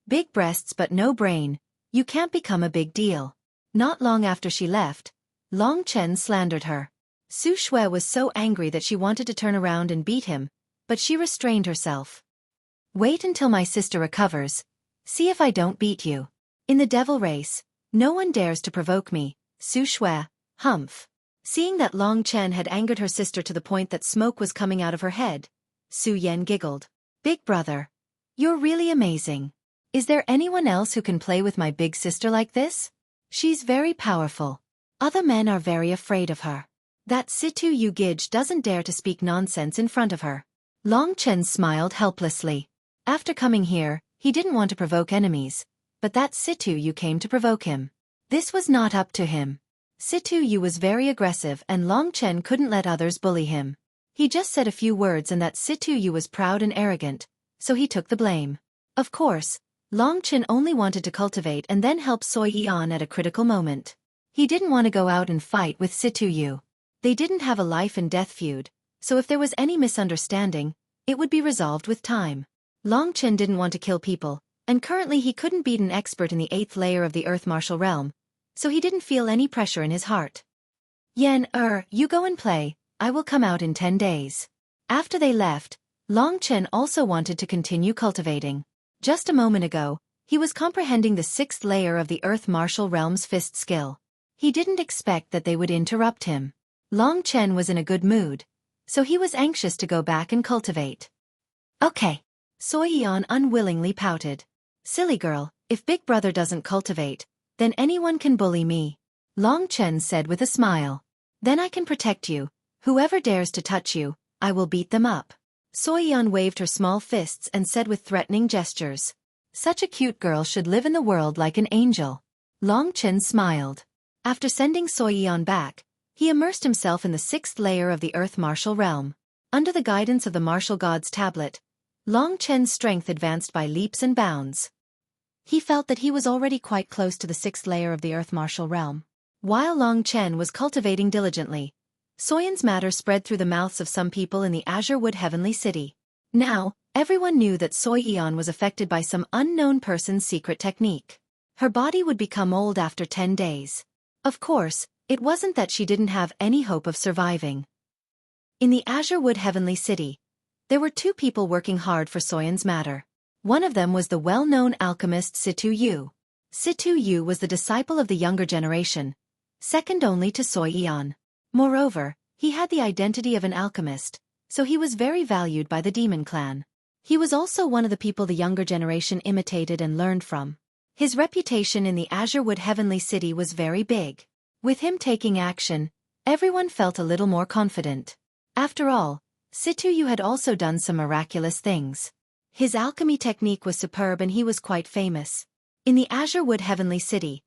Big breasts but no brain, you can't become a big deal. Not long after she left, Long Chen slandered her. Xueqi was so angry that she wanted to turn around and beat him, but she restrained herself. "Wait until my sister recovers. See if I don't beat you. In the devil race, no one dares to provoke me, Xueqi, humph." Seeing that Long Chen had angered her sister to the point that smoke was coming out of her head, Su Yan giggled. "Big Brother, you're really amazing. Is there anyone else who can play with my big sister like this? She's very powerful. Other men are very afraid of her. That Situ Yu Gij doesn't dare to speak nonsense in front of her." Long Chen smiled helplessly. After coming here, he didn't want to provoke enemies, but that Situ Yu came to provoke him. This was not up to him. Situ Yu was very aggressive and Long Chen couldn't let others bully him. He just said a few words and that Situ Yu was proud and arrogant, so he took the blame. Of course, Long Chen only wanted to cultivate and then help Xueqi at a critical moment. He didn't want to go out and fight with Situ Yu. They didn't have a life and death feud, so if there was any misunderstanding, it would be resolved with time. Long Chen didn't want to kill people, and currently he couldn't beat an expert in the 8th layer of the Earth martial realm, so he didn't feel any pressure in his heart. "Yan you go and play, I will come out in 10 days. After they left, Long Chen also wanted to continue cultivating. Just a moment ago, he was comprehending the 6th layer of the Earth martial realm's fist skill. He didn't expect that they would interrupt him. Long Chen was in a good mood, so he was anxious to go back and cultivate. "Okay." Xueqi unwillingly pouted. "Silly girl, if Big Brother doesn't cultivate, then anyone can bully me," Long Chen said with a smile. "Then I can protect you. Whoever dares to touch you, I will beat them up." Xueqi waved her small fists and said with threatening gestures, "Such a cute girl should live in the world like an angel." Long Chen smiled. After sending Xueqi back, he immersed himself in the 6th layer of the Earth martial realm. Under the guidance of the martial god's tablet, Long Chen's strength advanced by leaps and bounds. He felt that he was already quite close to the 6th layer of the Earth martial realm. While Long Chen was cultivating diligently, Soyan's matter spread through the mouths of some people in the Azure Wood Heavenly City. Now, everyone knew that Xueqi was affected by some unknown person's secret technique. Her body would become old after 10 days. Of course, it wasn't that she didn't have any hope of surviving. In the Azure Wood Heavenly City, there were two people working hard for Soyan's matter. One of them was the well-known alchemist Xueqi. Xueqi was the disciple of the younger generation, second only to Xueqi. Moreover, he had the identity of an alchemist, so he was very valued by the demon clan. He was also one of the people the younger generation imitated and learned from. His reputation in the Azure Wood Heavenly City was very big. With him taking action, everyone felt a little more confident. After all, Xueqi had also done some miraculous things. His alchemy technique was superb and he was quite famous. In the Azure Wood Heavenly City,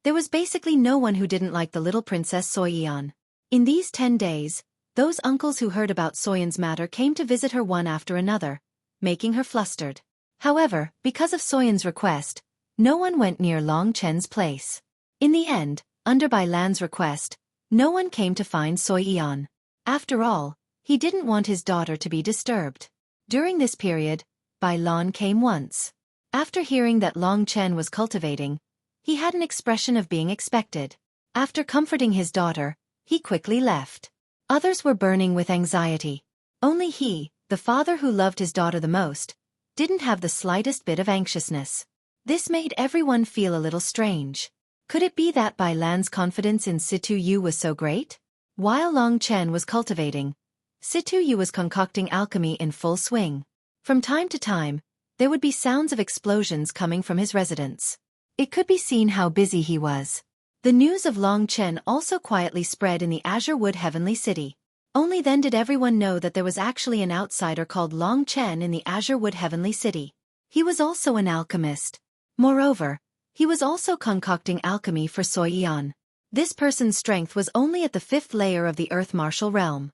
there was basically no one who didn't like the little princess Xueqi. In these 10 days, those uncles who heard about Soyan's matter came to visit her one after another, making her flustered. However, because of Soyan's request, no one went near Long Chen's place. In the end, under Bai Lan's request, no one came to find Xueqi. After all, he didn't want his daughter to be disturbed. During this period, Bai Lan came once. After hearing that Long Chen was cultivating, he had an expression of being expected. After comforting his daughter, he quickly left. Others were burning with anxiety. Only he, the father who loved his daughter the most, didn't have the slightest bit of anxiousness. This made everyone feel a little strange. Could it be that Bai Lan's confidence in Xueqi was so great? While Long Chen was cultivating, Xueqi was concocting alchemy in full swing. From time to time, there would be sounds of explosions coming from his residence. It could be seen how busy he was. The news of Long Chen also quietly spread in the Azure Wood Heavenly City. Only then did everyone know that there was actually an outsider called Long Chen in the Azure Wood Heavenly City. He was also an alchemist. Moreover, he was also concocting alchemy for Xueqi. This person's strength was only at the 5th layer of the Earth Martial Realm.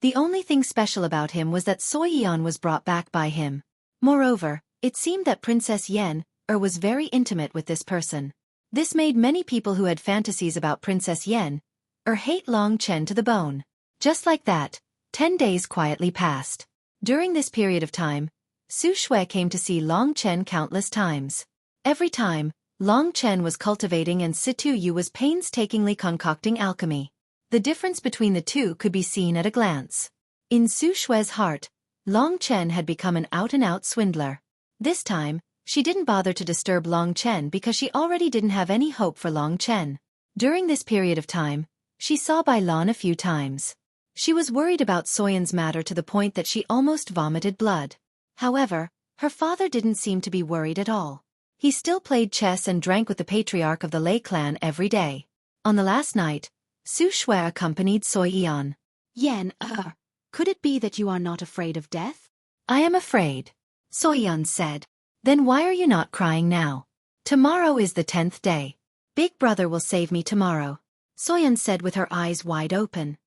The only thing special about him was that Xueqi was brought back by him. Moreover, it seemed that Princess Yen was very intimate with this person. This made many people who had fantasies about Princess Yen hate Long Chen to the bone. Just like that, 10 days quietly passed. During this period of time, Xueqi came to see Long Chen countless times. Every time, Long Chen was cultivating and Xueqi was painstakingly concocting alchemy. The difference between the two could be seen at a glance. In Xueqi's heart, Long Chen had become an out-and-out swindler. This time, she didn't bother to disturb Long Chen because she already didn't have any hope for Long Chen. During this period of time, she saw Bai Lan a few times. She was worried about Soyan's matter to the point that she almost vomited blood. However, her father didn't seem to be worried at all. He still played chess and drank with the patriarch of the Lei clan every day. On the last night, Xueqi accompanied Xueqi. Yen, could it be that you are not afraid of death? I am afraid, Xueqi said. Then why are you not crying now? Tomorrow is the 10th day. Big brother will save me tomorrow, Xueqi said with her eyes wide open.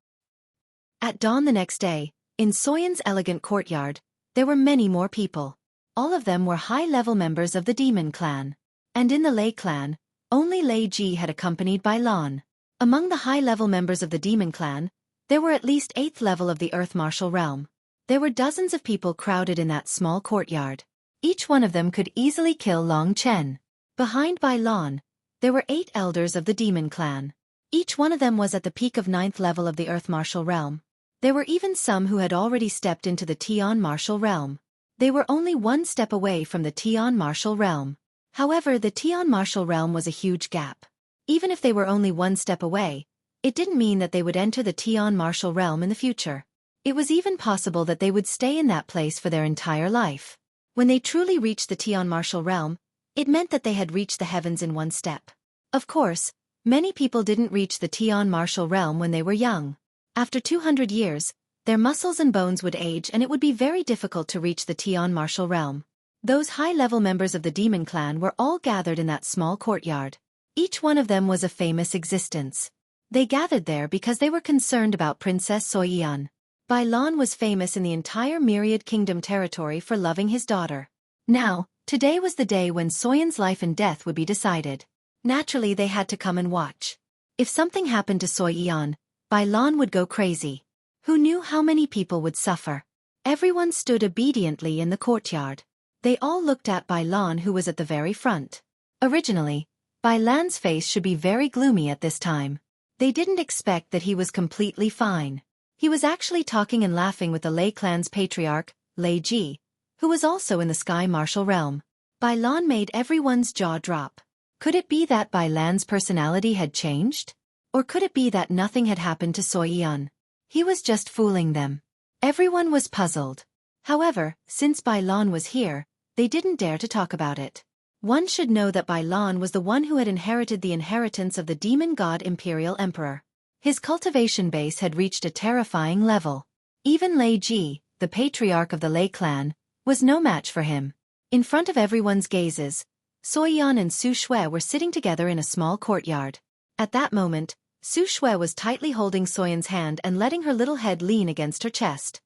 At dawn the next day, in Soyan's elegant courtyard, there were many more people. All of them were high-level members of the demon clan. And in the Lei clan, only Lei Ji had accompanied Bai Lan. Among the high-level members of the demon clan, there were at least 8th level of the Earth Martial Realm. There were dozens of people crowded in that small courtyard. Each one of them could easily kill Long Chen. Behind Bai Lan, there were 8 elders of the demon clan. Each one of them was at the peak of 9th level of the Earth Martial Realm. There were even some who had already stepped into the Tian Martial Realm. They were only one step away from the Tian Martial Realm. However, the Tian Martial Realm was a huge gap. Even if they were only one step away, it didn't mean that they would enter the Tian Martial Realm in the future. It was even possible that they would stay in that place for their entire life. When they truly reached the Tian Martial Realm, it meant that they had reached the heavens in one step. Of course, many people didn't reach the Tian Martial Realm when they were young. After 200 years, their muscles and bones would age and it would be very difficult to reach the Tian Martial Realm. Those high-level members of the demon clan were all gathered in that small courtyard. Each one of them was a famous existence. They gathered there because they were concerned about Princess Xueqi. Bai Lan was famous in the entire Myriad Kingdom territory for loving his daughter. Now, today was the day when Soyan's life and death would be decided. Naturally, they had to come and watch. If something happened to Xueqi, Bai Lan would go crazy. Who knew how many people would suffer? Everyone stood obediently in the courtyard. They all looked at Bai Lan, who was at the very front. Originally, Bai Lan's face should be very gloomy at this time. They didn't expect that he was completely fine. He was actually talking and laughing with the Lei clan's patriarch, Lei Ji, who was also in the sky martial realm. Bai Lan made everyone's jaw drop. Could it be that Bai Lan's personality had changed? Or could it be that nothing had happened to Xueqi? He was just fooling them. Everyone was puzzled. However, since Bai Lan was here, they didn't dare to talk about it. One should know that Bai Lan was the one who had inherited the inheritance of the demon god Imperial Emperor. His cultivation base had reached a terrifying level. Even Lei Ji, the patriarch of the Lei clan, was no match for him. In front of everyone's gazes, Xueqi and Su Shui were sitting together in a small courtyard. At that moment, Su Shui was tightly holding Xueqi's hand and letting her little head lean against her chest.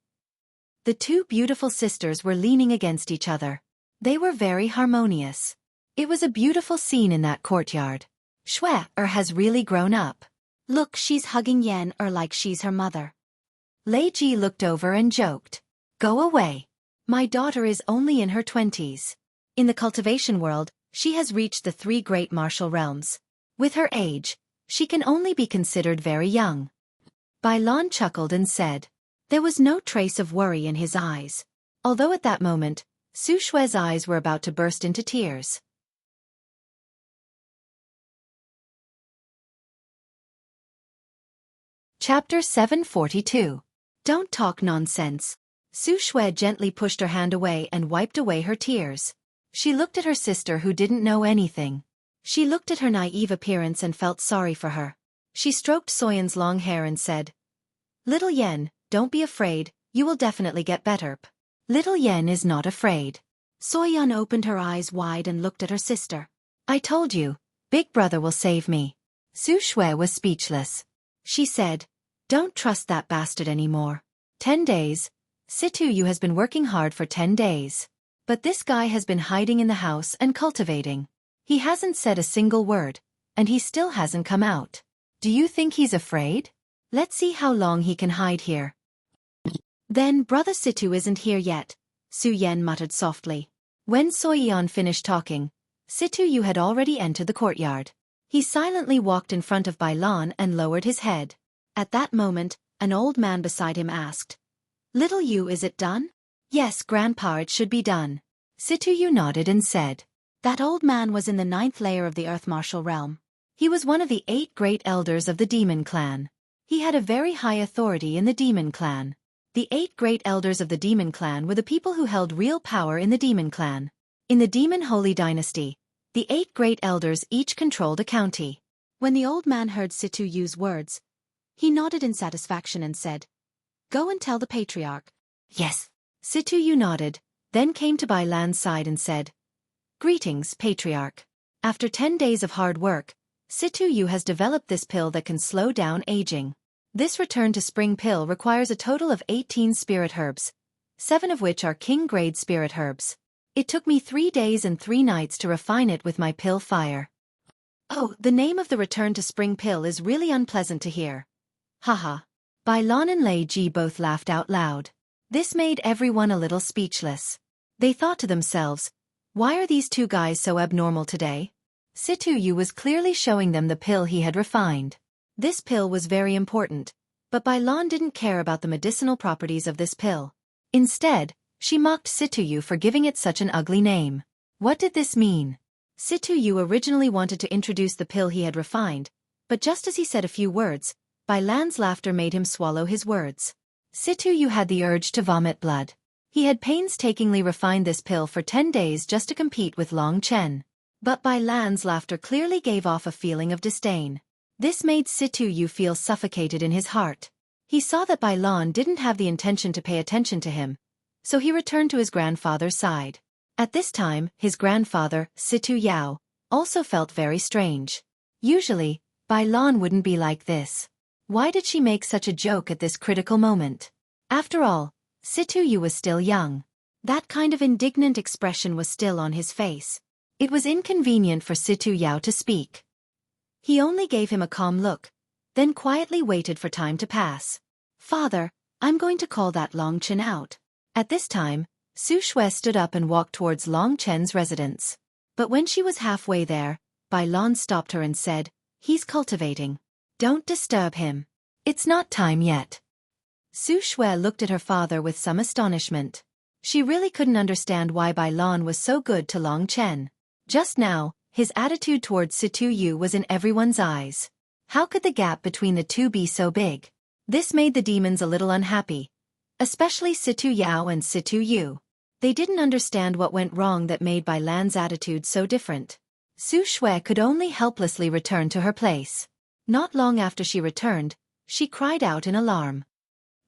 The two beautiful sisters were leaning against each other. They were very harmonious. It was a beautiful scene in that courtyard. Xueqi has really grown up. Look, she's hugging Yan like she's her mother. Lei Ji looked over and joked. Go away. My daughter is only in her 20s. In the cultivation world, she has reached the 3 great martial realms. With her age, she can only be considered very young. Bai Lan chuckled and said. There was no trace of worry in his eyes. Although at that moment, Su Shui's eyes were about to burst into tears. Chapter 742. Don't talk nonsense. Su Shui gently pushed her hand away and wiped away her tears. She looked at her sister, who didn't know anything. She looked at her naive appearance and felt sorry for her. She stroked Xueqi's long hair and said, Little Yan, don't be afraid, you will definitely get better. Little Yan is not afraid. Xueqi opened her eyes wide and looked at her sister. I told you, Big Brother will save me. Su Shui was speechless. She said, Don't trust that bastard anymore. 10 days. Xueqi has been working hard for 10 days. But this guy has been hiding in the house and cultivating. He hasn't said a single word, and he still hasn't come out. Do you think he's afraid? Let's see how long he can hide here. Then Brother Xueqi isn't here yet, Su Yan muttered softly. When Xueqi finished talking, Xueqi had already entered the courtyard. He silently walked in front of Bai Lan and lowered his head. At that moment, an old man beside him asked, Little Yu, is it done? Yes, Grandpa, it should be done. Xueqi nodded and said. That old man was in the 9th layer of the Earth Martial Realm. He was one of the 8 great elders of the Demon Clan. He had a very high authority in the Demon Clan. The 8 great elders of the Demon Clan were the people who held real power in the Demon Clan. In the Demon Holy Dynasty, the 8 great elders each controlled a county. When the old man heard Xueqi's words, he nodded in satisfaction and said, Go and tell the patriarch. Yes. Xueqi nodded, then came to Bai Lan's side and said, Greetings, Patriarch. After 10 days of hard work, Xueqi has developed this pill that can slow down aging. This return to spring pill requires a total of 18 spirit herbs, 7 of which are king-grade spirit herbs. It took me 3 days and 3 nights to refine it with my pill fire. Oh, the name of the return to spring pill is really unpleasant to hear. Haha. Bai Lan and Lei Ji both laughed out loud. This made everyone a little speechless. They thought to themselves, why are these 2 guys so abnormal today? Xueqi was clearly showing them the pill he had refined. This pill was very important, but Bai Lan didn't care about the medicinal properties of this pill. Instead, she mocked Xueqi for giving it such an ugly name. What did this mean? Xueqi originally wanted to introduce the pill he had refined, but just as he said a few words, Bai Lan's laughter made him swallow his words. Xueqi had the urge to vomit blood. He had painstakingly refined this pill for 10 days just to compete with Long Chen. But Bai Lan's laughter clearly gave off a feeling of disdain. This made Xueqi feel suffocated in his heart. He saw that Bai Lan didn't have the intention to pay attention to him, so he returned to his grandfather's side. At this time, his grandfather, Xueqi, also felt very strange. Usually, Bai Lan wouldn't be like this. Why did she make such a joke at this critical moment? After all, Xueqi was still young. That kind of indignant expression was still on his face. It was inconvenient for Xueqi to speak. He only gave him a calm look, then quietly waited for time to pass. "Father, I'm going to call that Long Chen out." At this time, Xueqi stood up and walked towards Long Chen's residence. But when she was halfway there, Bai Lan stopped her and said, "He's cultivating. Don't disturb him. It's not time yet." Xueqi looked at her father with some astonishment. She really couldn't understand why Bai Lan was so good to Long Chen. Just now, his attitude towards Situ Yu was in everyone's eyes. How could the gap between the two be so big? This made the demons a little unhappy, especially Situ Yao and Situ Yu. They didn't understand what went wrong that made Bai Lan's attitude so different. Xueqi could only helplessly return to her place. Not long after she returned, she cried out in alarm,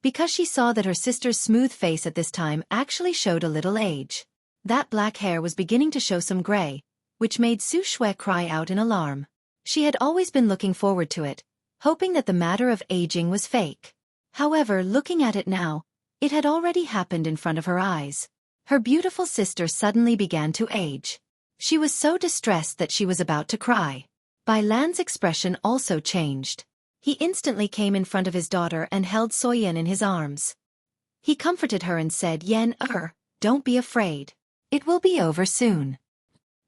because she saw that her sister's smooth face at this time actually showed a little age. That black hair was beginning to show some gray, which made Xueqi cry out in alarm. She had always been looking forward to it, hoping that the matter of aging was fake. However, looking at it now, it had already happened in front of her eyes. Her beautiful sister suddenly began to age. She was so distressed that she was about to cry. Bai Lan's expression also changed. He instantly came in front of his daughter and held Soyan in his arms. He comforted her and said, Don't be afraid. It will be over soon."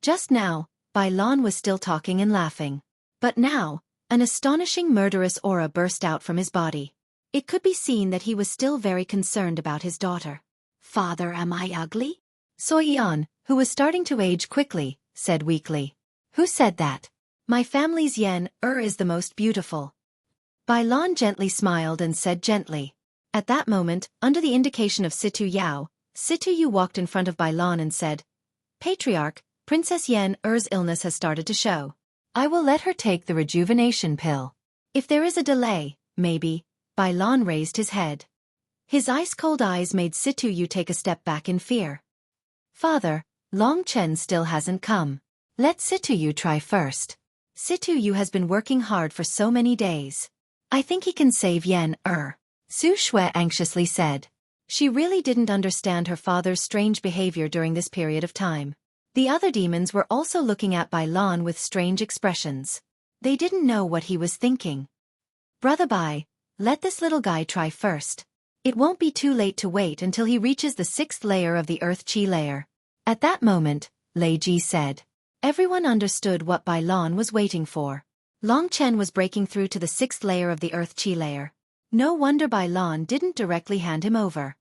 Just now, Bai Lan was still talking and laughing. But now, an astonishing murderous aura burst out from his body. It could be seen that he was still very concerned about his daughter. "Father, am I ugly?" Soyan, who was starting to age quickly, said weakly. "Who said that? My family's is the most beautiful." Bai Lan gently smiled and said gently. At that moment, under the indication of Situ Yao, Situ Yu walked in front of Bai Lan and said, "Patriarch, Princess Er's illness has started to show. I will let her take the rejuvenation pill. If there is a delay, maybe." Bai Lan raised his head. His ice-cold eyes made Situ Yu take a step back in fear. "Father, Long Chen still hasn't come. Let Situ Yu try first. Situ Yu has been working hard for so many days. I think he can save Xueqi anxiously said. She really didn't understand her father's strange behavior during this period of time. The other demons were also looking at Bai Lan with strange expressions. They didn't know what he was thinking. "Brother Bai, let this little guy try first. It won't be too late to wait until he reaches the 6th layer of the Earth Qi layer." At that moment, Lei Ji said. Everyone understood what Bai Lan was waiting for. Long Chen was breaking through to the 6th layer of the Earth Qi layer. No wonder Bai Lan didn't directly hand him over.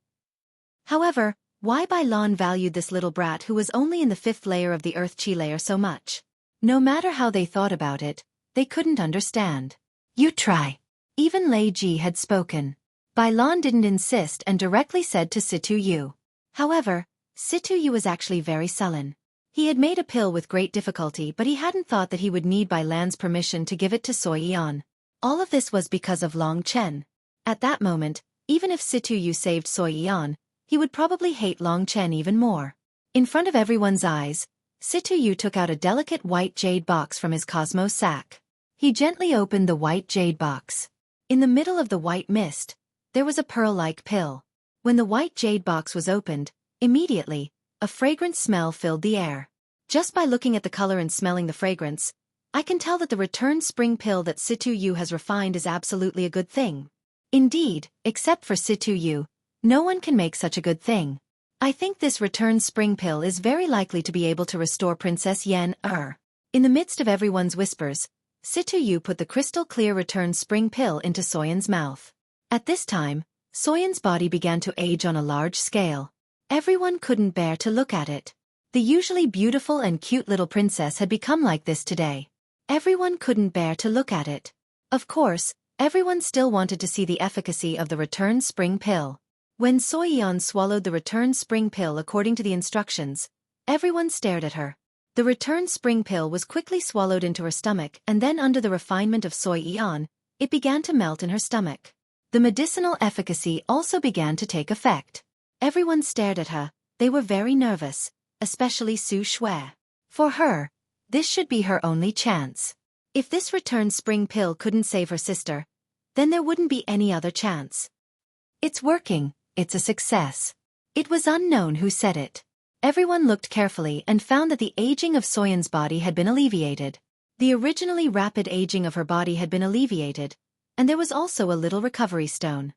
However, why Bai Lan valued this little brat who was only in the 5th layer of the Earth Qi layer so much? No matter how they thought about it, they couldn't understand. "You try." Even Lei Ji had spoken. Bai Lan didn't insist and directly said to Situ Yu. However, Situ Yu was actually very sullen. He had made a pill with great difficulty, but he hadn't thought that he would need Bai Lan's permission to give it to Soyan. All of this was because of Long Chen. At that moment, even if Situ Yu saved Soyan, he would probably hate Long Chen even more. In front of everyone's eyes, Situ Yu took out a delicate white jade box from his cosmos sack. He gently opened the white jade box. In the middle of the white mist, there was a pearl-like pill. When the white jade box was opened, immediately, a fragrant smell filled the air. Just by looking at the color and smelling the fragrance, I can tell that the return spring pill that Situ Yu has refined is absolutely a good thing. Indeed, except for Situ Yu, no one can make such a good thing. I think this return spring pill is very likely to be able to restore Princess In the midst of everyone's whispers, Situ Yu put the crystal-clear return spring pill into Soyan's mouth. At this time, Soyan's body began to age on a large scale. Everyone couldn't bear to look at it. The usually beautiful and cute little princess had become like this today. Everyone couldn't bear to look at it. Of course, everyone still wanted to see the efficacy of the return spring pill. When Soyan swallowed the return spring pill according to the instructions, everyone stared at her. The return spring pill was quickly swallowed into her stomach, and then under the refinement of Soyan, it began to melt in her stomach. The medicinal efficacy also began to take effect. Everyone stared at her. They were very nervous, especially Xueqi. For her, this should be her only chance. If this return spring pill couldn't save her sister, then there wouldn't be any other chance. It's working, it's a success. It was unknown who said it. Everyone looked carefully and found that the aging of Soyan's body had been alleviated. The originally rapid aging of her body had been alleviated, and there was also a little recovery stone.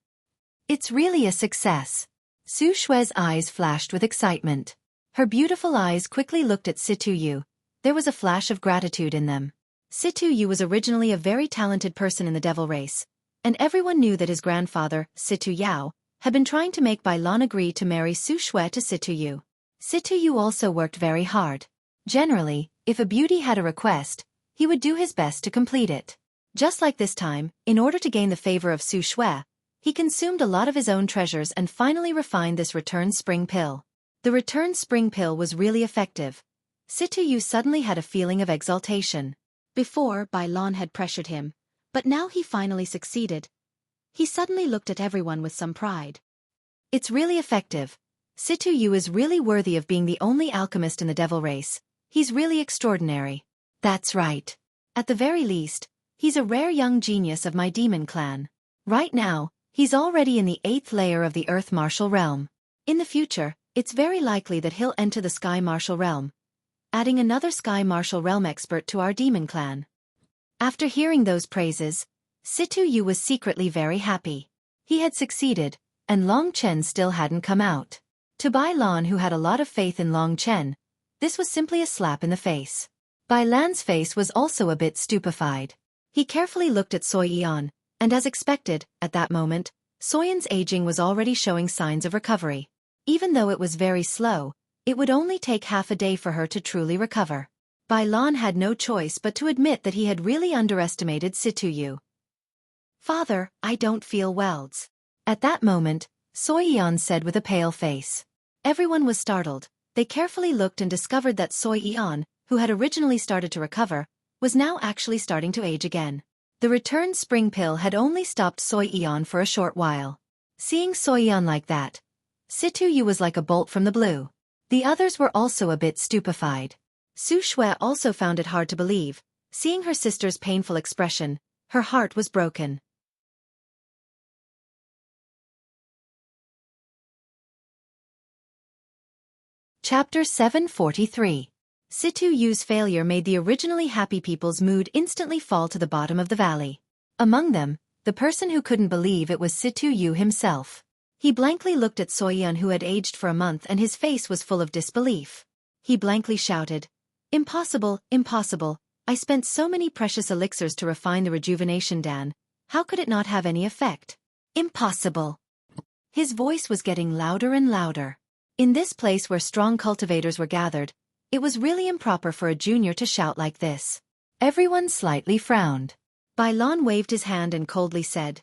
It's really a success. Xueqi's eyes flashed with excitement. Her beautiful eyes quickly looked at Situyu. There was a flash of gratitude in them. Situyu was originally a very talented person in the devil race, and everyone knew that his grandfather, Situ Yao, had been trying to make Bai Lan agree to marry Xueqi to Situyu. Situyu also worked very hard. Generally, if a beauty had a request, he would do his best to complete it. Just like this time, in order to gain the favor of Xueqi, he consumed a lot of his own treasures and finally refined this return spring pill. The return spring pill was really effective. Situyu suddenly had a feeling of exaltation. Before, Bai Lan had pressured him, but now he finally succeeded. He suddenly looked at everyone with some pride. It's really effective. Situyu is really worthy of being the only alchemist in the devil race. He's really extraordinary. That's right. At the very least, he's a rare young genius of my demon clan. Right now, he's already in the 8th layer of the Earth Martial Realm. In the future, it's very likely that he'll enter the Sky Martial Realm, adding another Sky Martial Realm expert to our demon clan. After hearing those praises, Situyu was secretly very happy. He had succeeded, and Long Chen still hadn't come out. To Bai Lan, who had a lot of faith in Long Chen, this was simply a slap in the face. Bai Lan's face was also a bit stupefied. He carefully looked at Xueqi, and as expected, at that moment, Xueqi's aging was already showing signs of recovery. Even though it was very slow, it would only take half a day for her to truly recover. Bai Lan had no choice but to admit that he had really underestimated Situyu. Father, I don't feel well. At that moment, Xueqi said with a pale face. Everyone was startled. They carefully looked and discovered that Xueqi, who had originally started to recover, was now actually starting to age again. The return spring pill had only stopped Xueqi for a short while. Seeing Xueqi like that, Situyu was like a bolt from the blue. The others were also a bit stupefied. Xueqi also found it hard to believe. Seeing her sister's painful expression, her heart was broken. Chapter 743. Situyu's failure made the originally happy people's mood instantly fall to the bottom of the valley. Among them, the person who couldn't believe it was Situyu himself. He blankly looked at Xueqi, who had aged for a month, and his face was full of disbelief. He blankly shouted, "Impossible, impossible, I spent so many precious elixirs to refine the rejuvenation dan, how could it not have any effect? Impossible." His voice was getting louder and louder. In this place where strong cultivators were gathered, it was really improper for a junior to shout like this. Everyone slightly frowned. Bai Lan waved his hand and coldly said,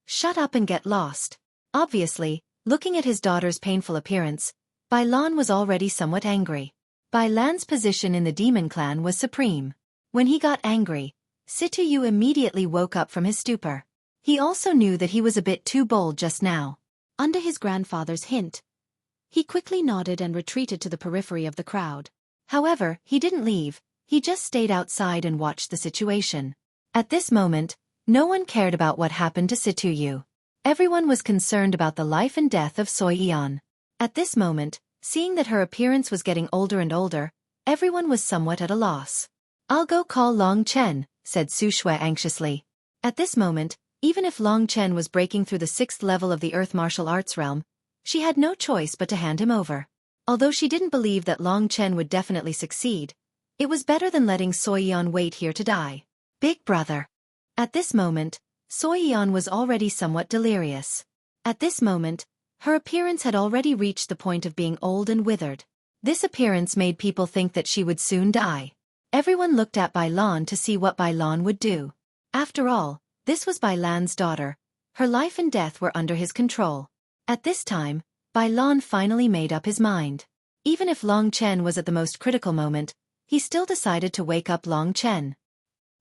"Shut up and get lost." Obviously, looking at his daughter's painful appearance, Bai Lan was already somewhat angry. Bai Lan's position in the demon clan was supreme. When he got angry, Situyu immediately woke up from his stupor. He also knew that he was a bit too bold just now. Under his grandfather's hint, he quickly nodded and retreated to the periphery of the crowd. However, he didn't leave, he just stayed outside and watched the situation. At this moment, no one cared about what happened to Situyu. Everyone was concerned about the life and death of Xueqi. At this moment, seeing that her appearance was getting older and older, everyone was somewhat at a loss. "I'll go call Long Chen," said Xueqi anxiously. At this moment, even if Long Chen was breaking through the 6th level of the Earth Martial Arts realm, she had no choice but to hand him over. Although she didn't believe that Long Chen would definitely succeed, it was better than letting Xueqi wait here to die. Big brother. At this moment, Xueqi was already somewhat delirious. At this moment, her appearance had already reached the point of being old and withered. This appearance made people think that she would soon die. Everyone looked at Bai Lan to see what Bai Lan would do. After all, this was Bai Lan's daughter. Her life and death were under his control. At this time, Bai Lan finally made up his mind. Even if Long Chen was at the most critical moment, he still decided to wake up Long Chen.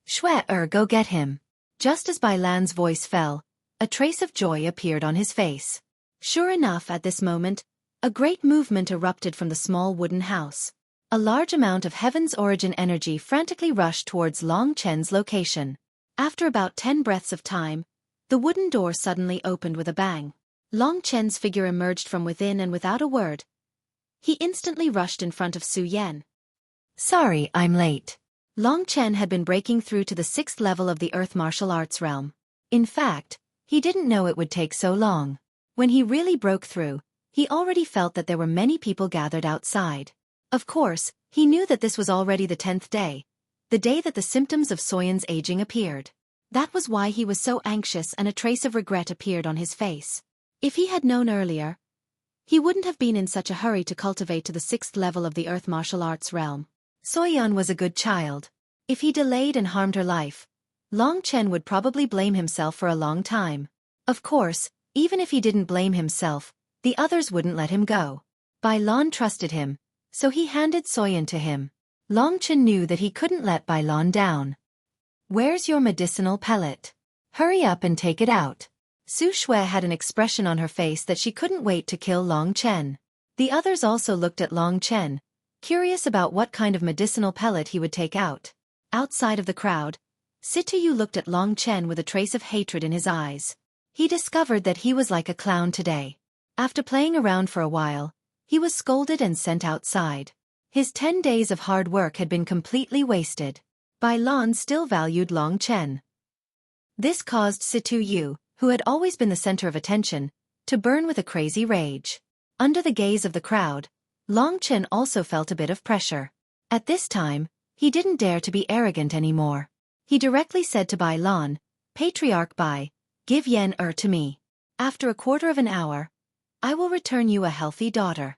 "Xueqi, go get him." Just as Bai Lan's voice fell, a trace of joy appeared on his face. Sure enough, at this moment, a great movement erupted from the small wooden house. A large amount of Heaven's Origin energy frantically rushed towards Long Chen's location. After about 10 breaths of time, the wooden door suddenly opened with a bang. Long Chen's figure emerged from within, and without a word, he instantly rushed in front of Su Yan. "Sorry, I'm late." Long Chen had been breaking through to the 6th level of the Earth Martial Arts realm. In fact, he didn't know it would take so long. When he really broke through, he already felt that there were many people gathered outside. Of course, he knew that this was already the 10th day, the day that the symptoms of Soyeon's aging appeared. That was why he was so anxious and a trace of regret appeared on his face. If he had known earlier, he wouldn't have been in such a hurry to cultivate to the 6th level of the Earth martial arts realm. Soyeon was a good child. If he delayed and harmed her life, Long Chen would probably blame himself for a long time. Of course, even if he didn't blame himself, the others wouldn't let him go. Bai Lan trusted him, so he handed Soyeon to him. Long Chen knew that he couldn't let Bai Lan down. "Where's your medicinal pellet? Hurry up and take it out." Xueqi had an expression on her face that she couldn't wait to kill Long Chen. The others also looked at Long Chen, curious about what kind of medicinal pellet he would take out. Outside of the crowd, Situ looked at Long Chen with a trace of hatred in his eyes. He discovered that he was like a clown today. After playing around for a while, he was scolded and sent outside. His 10 days of hard work had been completely wasted. Bai Lan still valued Long Chen. This caused Situ, who had always been the center of attention, to burn with a crazy rage. Under the gaze of the crowd, Long Chen also felt a bit of pressure. At this time, he didn't dare to be arrogant anymore. He directly said to Bai Lan, "Patriarch Bai, give Yen to me. After a quarter of an hour, I will return you a healthy daughter.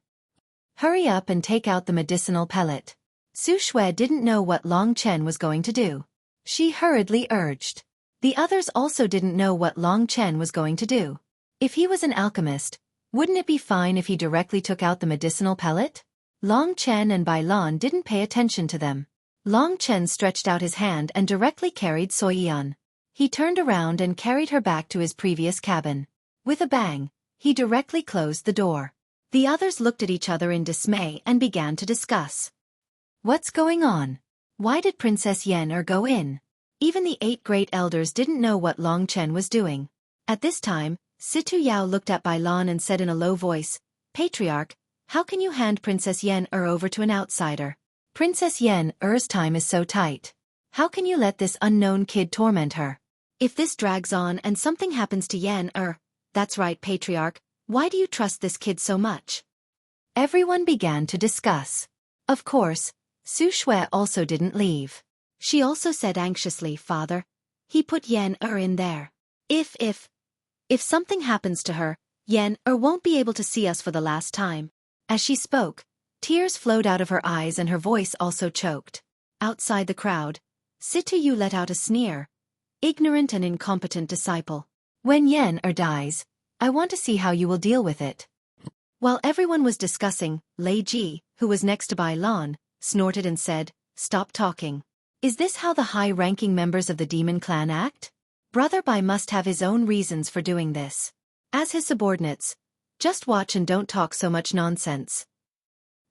Hurry up and take out the medicinal pellet." Xueqi didn't know what Long Chen was going to do. She hurriedly urged. The others also didn't know what Long Chen was going to do. If he was an alchemist, wouldn't it be fine if he directly took out the medicinal pellet? Long Chen and Bai Lan didn't pay attention to them. Long Chen stretched out his hand and directly carried Soyeon. He turned around and carried her back to his previous cabin. With a bang, he directly closed the door. The others looked at each other in dismay and began to discuss. What's going on? Why did Princess Yen go in? Even the 8 great elders didn't know what Long Chen was doing. At this time, Situ Yao looked at Bai Lan and said in a low voice, "Patriarch, how can you hand Princess Yen over to an outsider? Princess Yen's time is so tight. How can you let this unknown kid torment her? If this drags on and something happens to Yen that's right, Patriarch, why do you trust this kid so much?" Everyone began to discuss. Of course, Xueqi also didn't leave. She also said anxiously, "Father, he put Yen in there. If something happens to her, Yen won't be able to see us for the last time." As she spoke, tears flowed out of her eyes and her voice also choked. Outside the crowd, Situ let out a sneer. "Ignorant and incompetent disciple. When Yen dies, I want to see how you will deal with it." While everyone was discussing, Lei Ji, who was next to Bai Lan, snorted and said, "Stop talking. Is this how the high-ranking members of the demon clan act? Brother Bai must have his own reasons for doing this. As his subordinates, just watch and don't talk so much nonsense."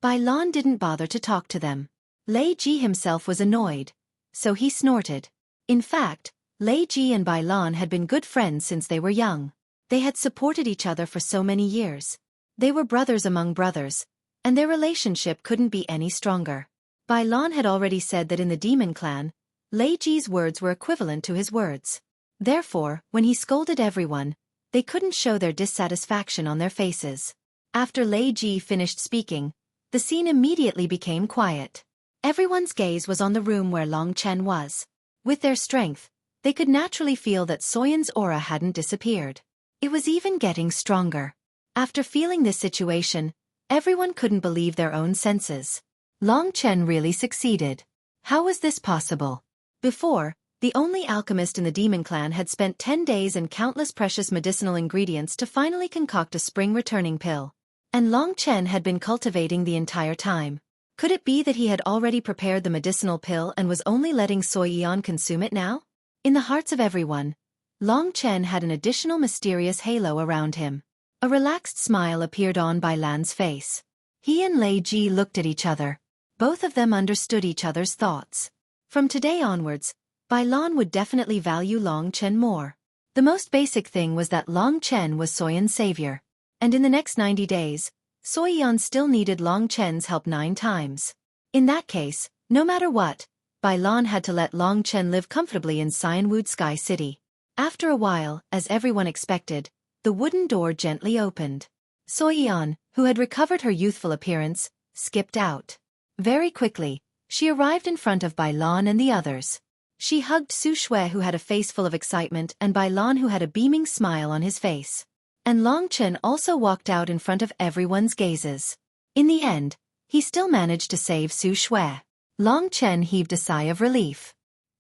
Bai Lan didn't bother to talk to them. Lei Ji himself was annoyed, so he snorted. In fact, Lei Ji and Bai Lan had been good friends since they were young. They had supported each other for so many years. They were brothers among brothers, and their relationship couldn't be any stronger. Bai Lan had already said that in the demon clan, Lei Ji's words were equivalent to his words. Therefore, when he scolded everyone, they couldn't show their dissatisfaction on their faces. After Lei Ji finished speaking, the scene immediately became quiet. Everyone's gaze was on the room where Long Chen was. With their strength, they could naturally feel that Soyeon's aura hadn't disappeared. It was even getting stronger. After feeling this situation, everyone couldn't believe their own senses. Long Chen really succeeded. How was this possible? Before, the only alchemist in the demon clan had spent 10 days and countless precious medicinal ingredients to finally concoct a spring-returning pill. And Long Chen had been cultivating the entire time. Could it be that he had already prepared the medicinal pill and was only letting Soyeon consume it now? In the hearts of everyone, Long Chen had an additional mysterious halo around him. A relaxed smile appeared on Bai Lan's face. He and Lei Ji looked at each other. Both of them understood each other's thoughts. From today onwards, Bai Lan would definitely value Long Chen more. The most basic thing was that Long Chen was Soyeon's savior. And in the next 90 days, Soyeon still needed Long Chen's help 9 times. In that case, no matter what, Bai Lan had to let Long Chen live comfortably in Cyanwood Sky City. After a while, as everyone expected, the wooden door gently opened. Xueqi, who had recovered her youthful appearance, skipped out. Very quickly, she arrived in front of Bai Lan and the others. She hugged Xueqi, who had a face full of excitement, and Bai Lan, who had a beaming smile on his face. And Long Chen also walked out in front of everyone's gazes. In the end, he still managed to save Xueqi. Long Chen heaved a sigh of relief.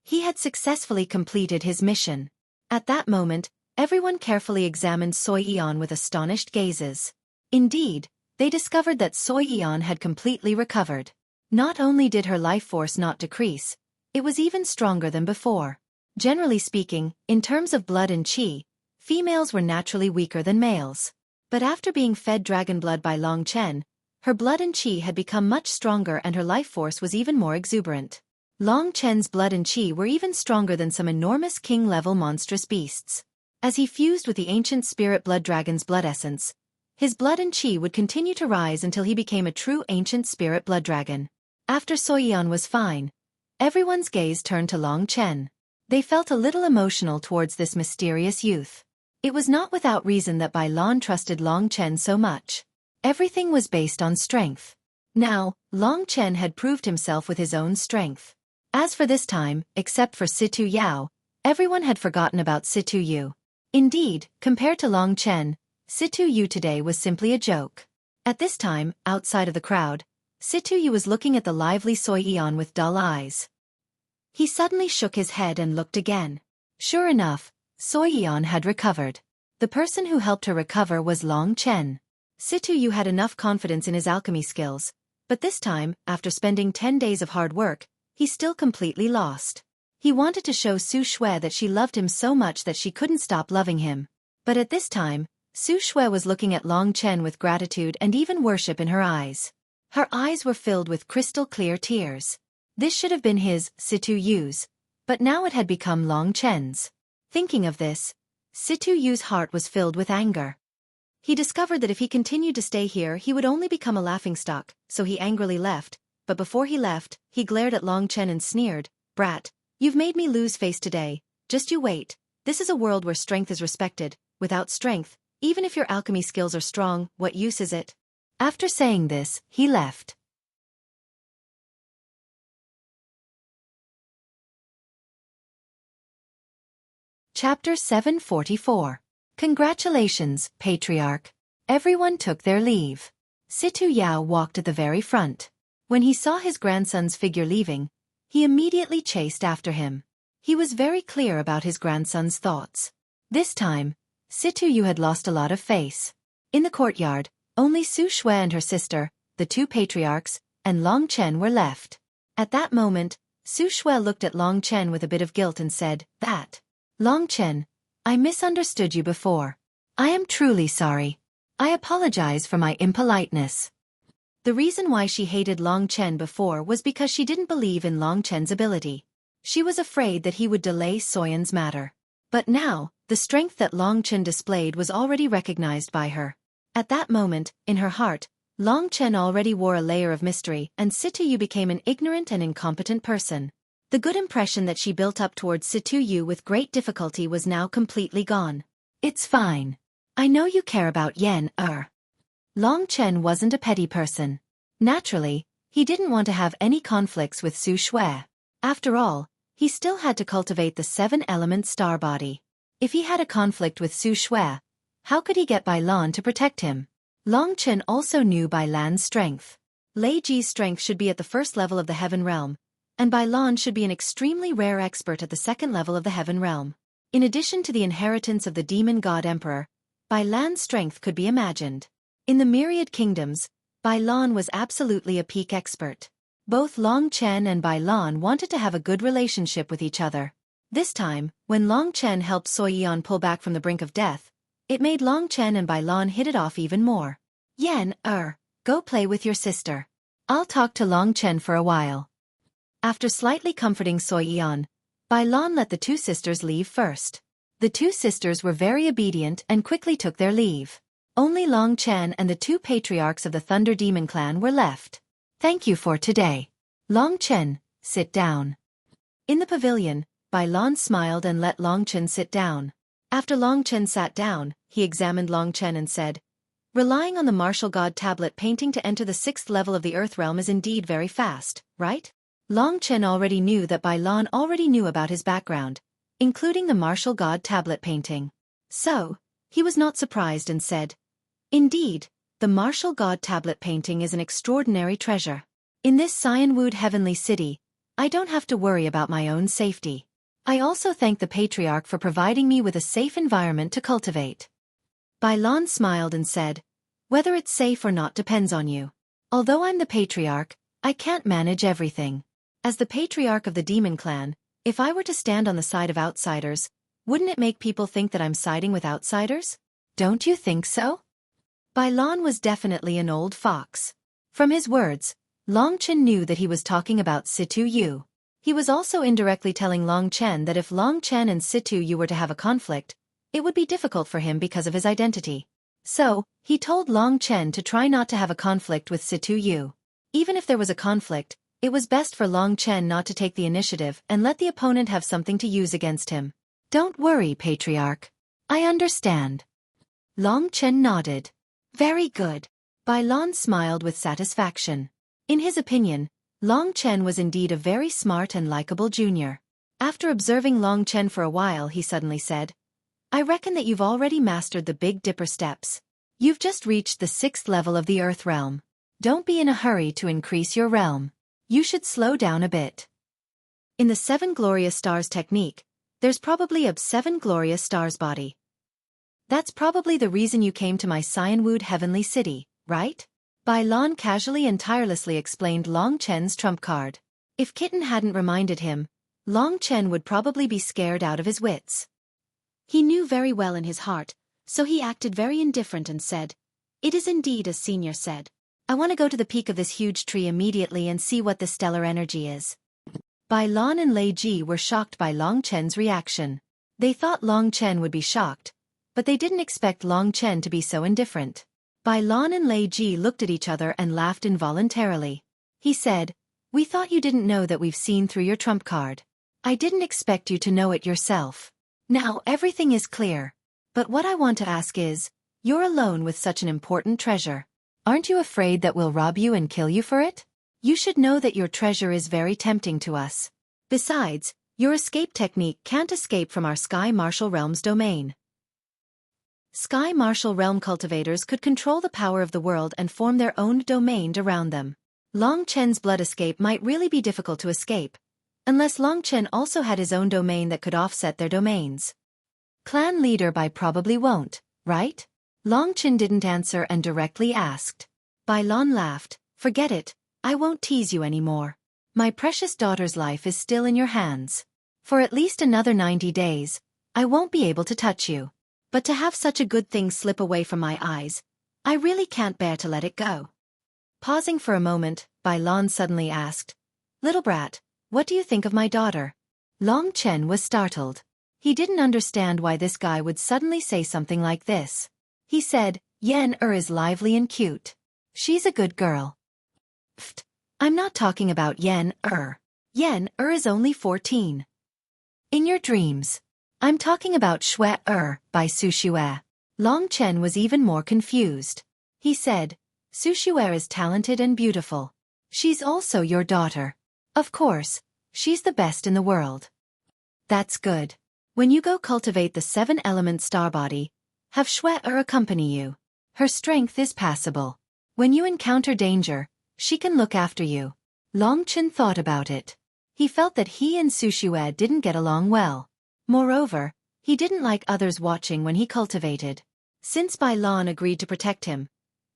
He had successfully completed his mission. At that moment, everyone carefully examined Xueqi with astonished gazes. Indeed, they discovered that Xueqi had completely recovered. Not only did her life force not decrease, it was even stronger than before. Generally speaking, in terms of blood and qi, females were naturally weaker than males. But after being fed dragon blood by Long Chen, her blood and qi had become much stronger and her life force was even more exuberant. Long Chen's blood and qi were even stronger than some enormous king-level monstrous beasts. As he fused with the ancient spirit blood dragon's blood essence, his blood and qi would continue to rise until he became a true ancient spirit blood dragon. After Xueqi was fine, everyone's gaze turned to Long Chen. They felt a little emotional towards this mysterious youth. It was not without reason that Bai Lan trusted Long Chen so much. Everything was based on strength. Now, Long Chen had proved himself with his own strength. As for this time, except for Situ Yao, everyone had forgotten about Situ Yu. Indeed, compared to Long Chen, Situ Yu today was simply a joke. At this time, outside of the crowd, Situ Yu was looking at the lively Xueqi with dull eyes. He suddenly shook his head and looked again. Sure enough, Xueqi had recovered. The person who helped her recover was Long Chen. Situ Yu had enough confidence in his alchemy skills, but this time, after spending 10 days of hard work, he still completely lost. He wanted to show Xueqi that she loved him so much that she couldn't stop loving him. But at this time, Xueqi was looking at Long Chen with gratitude and even worship in her eyes. Her eyes were filled with crystal-clear tears. This should have been his, Situ Yu's, but now it had become Long Chen's. Thinking of this, Situ Yu's heart was filled with anger. He discovered that if he continued to stay here he would only become a laughingstock, so he angrily left, but before he left, he glared at Long Chen and sneered, "Brat, you've made me lose face today, just you wait. This is a world where strength is respected. Without strength, even if your alchemy skills are strong, what use is it?" After saying this, he left. Chapter 744. Congratulations, Patriarch. Everyone took their leave. Situ Yao walked at the very front. When he saw his grandson's figure leaving, he immediately chased after him. He was very clear about his grandson's thoughts. This time, Situ Yu had lost a lot of face. In the courtyard, only Xueqi and her sister, the two patriarchs, and Long Chen were left. At that moment, Xueqi looked at Long Chen with a bit of guilt and said, "That. Long Chen, I misunderstood you before. I am truly sorry. I apologize for my impoliteness." The reason why she hated Long Chen before was because she didn't believe in Long Chen's ability. She was afraid that he would delay Soyan's matter. But now, the strength that Long Chen displayed was already recognized by her. At that moment, in her heart, Long Chen already wore a layer of mystery and Situ Yu became an ignorant and incompetent person. The good impression that she built up towards Situ Yu with great difficulty was now completely gone. "It's fine. I know you care about Yen, Long Chen wasn't a petty person. Naturally, he didn't want to have any conflicts with Xueqi. After all, he still had to cultivate the 7-element star body. If he had a conflict with Xueqi, how could he get Bai Lan to protect him? Long Chen also knew Bai Lan's strength. Lei Ji's strength should be at the first level of the heaven realm, and Bai Lan should be an extremely rare expert at the second level of the heaven realm. In addition to the inheritance of the demon god emperor, Bai Lan's strength could be imagined. In the myriad kingdoms, Bai Lan was absolutely a peak expert. Both Long Chen and Bai Lan wanted to have a good relationship with each other. This time, when Long Chen helped Xueqi pull back from the brink of death, it made Long Chen and Bai Lan hit it off even more. "Yen, go play with your sister. I'll talk to Long Chen for a while." After slightly comforting Xueqi, Bai Lan let the two sisters leave first. The two sisters were very obedient and quickly took their leave. Only Long Chen and the two patriarchs of the Thunder Demon clan were left. "Thank you for today. Long Chen, sit down." In the pavilion, Bai Lan smiled and let Long Chen sit down. After Long Chen sat down, he examined Long Chen and said, "Relying on the martial god tablet painting to enter the 6th level of the Earth realm is indeed very fast, right?" Long Chen already knew that Bai Lan already knew about his background, including the martial god tablet painting. So, he was not surprised and said, "Indeed, the martial god tablet painting is an extraordinary treasure. In this Cyanwood heavenly city, I don't have to worry about my own safety. I also thank the Patriarch for providing me with a safe environment to cultivate." Bai Lan smiled and said, "Whether it's safe or not depends on you. Although I'm the Patriarch, I can't manage everything. As the Patriarch of the Demon Clan, if I were to stand on the side of outsiders, wouldn't it make people think that I'm siding with outsiders? Don't you think so?" Bai Lan was definitely an old fox. From his words, Long Chen knew that he was talking about Situ Yu. He was also indirectly telling Long Chen that if Long Chen and Situ Yu were to have a conflict, it would be difficult for him because of his identity. So, he told Long Chen to try not to have a conflict with Situ Yu. Even if there was a conflict, it was best for Long Chen not to take the initiative and let the opponent have something to use against him. "Don't worry, Patriarch. I understand." Long Chen nodded. "Very good." Bai Lan smiled with satisfaction. In his opinion, Long Chen was indeed a very smart and likable junior. After observing Long Chen for a while, he suddenly said, "I reckon that you've already mastered the Big Dipper steps. You've just reached the 6th level of the Earth realm. Don't be in a hurry to increase your realm. You should slow down a bit." In the 7 glorious stars technique, there's probably a 7 glorious stars body. That's probably the reason you came to my Cyanwood heavenly city, right? Bai Lan casually and tirelessly explained Long Chen's trump card. If Kitten hadn't reminded him, Long Chen would probably be scared out of his wits. He knew very well in his heart, so he acted very indifferent and said, "It is indeed as Senior said. I want to go to the peak of this huge tree immediately and see what the stellar energy is." Bai Lan and Lei Ji were shocked by Long Chen's reaction. They thought Long Chen would be shocked, but they didn't expect Long Chen to be so indifferent. Bai Lan and Lei Ji looked at each other and laughed involuntarily. He said, "We thought you didn't know that we've seen through your trump card. I didn't expect you to know it yourself. Now everything is clear. But what I want to ask is, you're alone with such an important treasure. Aren't you afraid that we'll rob you and kill you for it? You should know that your treasure is very tempting to us. Besides, your escape technique can't escape from our Sky Martial Realm's domain. Sky Martial Realm cultivators could control the power of the world and form their own domain around them. Long Chen's blood escape might really be difficult to escape, unless Long Chen also had his own domain that could offset their domains. Clan leader Bai probably won't, right?" Long Chen didn't answer and directly asked. Bai Lan laughed, "Forget it, I won't tease you anymore. My precious daughter's life is still in your hands. For at least another 90 days, I won't be able to touch you. But to have such a good thing slip away from my eyes, I really can't bear to let it go." Pausing for a moment, Bai Lan suddenly asked, "Little brat, what do you think of my daughter?" Long Chen was startled. He didn't understand why this guy would suddenly say something like this. He said, "Yen is lively and cute. She's a good girl." "Pfft, I'm not talking about Yen Yen is only 14. In your dreams. I'm talking about Xueqi by Xueqi." Long Chen was even more confused. He said, "Xueqi is talented and beautiful. She's also your daughter. Of course, she's the best in the world." "That's good. When you go cultivate the 7-element star body, have Xueqi accompany you. Her strength is passable. When you encounter danger, she can look after you." Long Chen thought about it. He felt that he and Xueqi didn't get along well. Moreover, he didn't like others watching when he cultivated. Since Bai Lan agreed to protect him,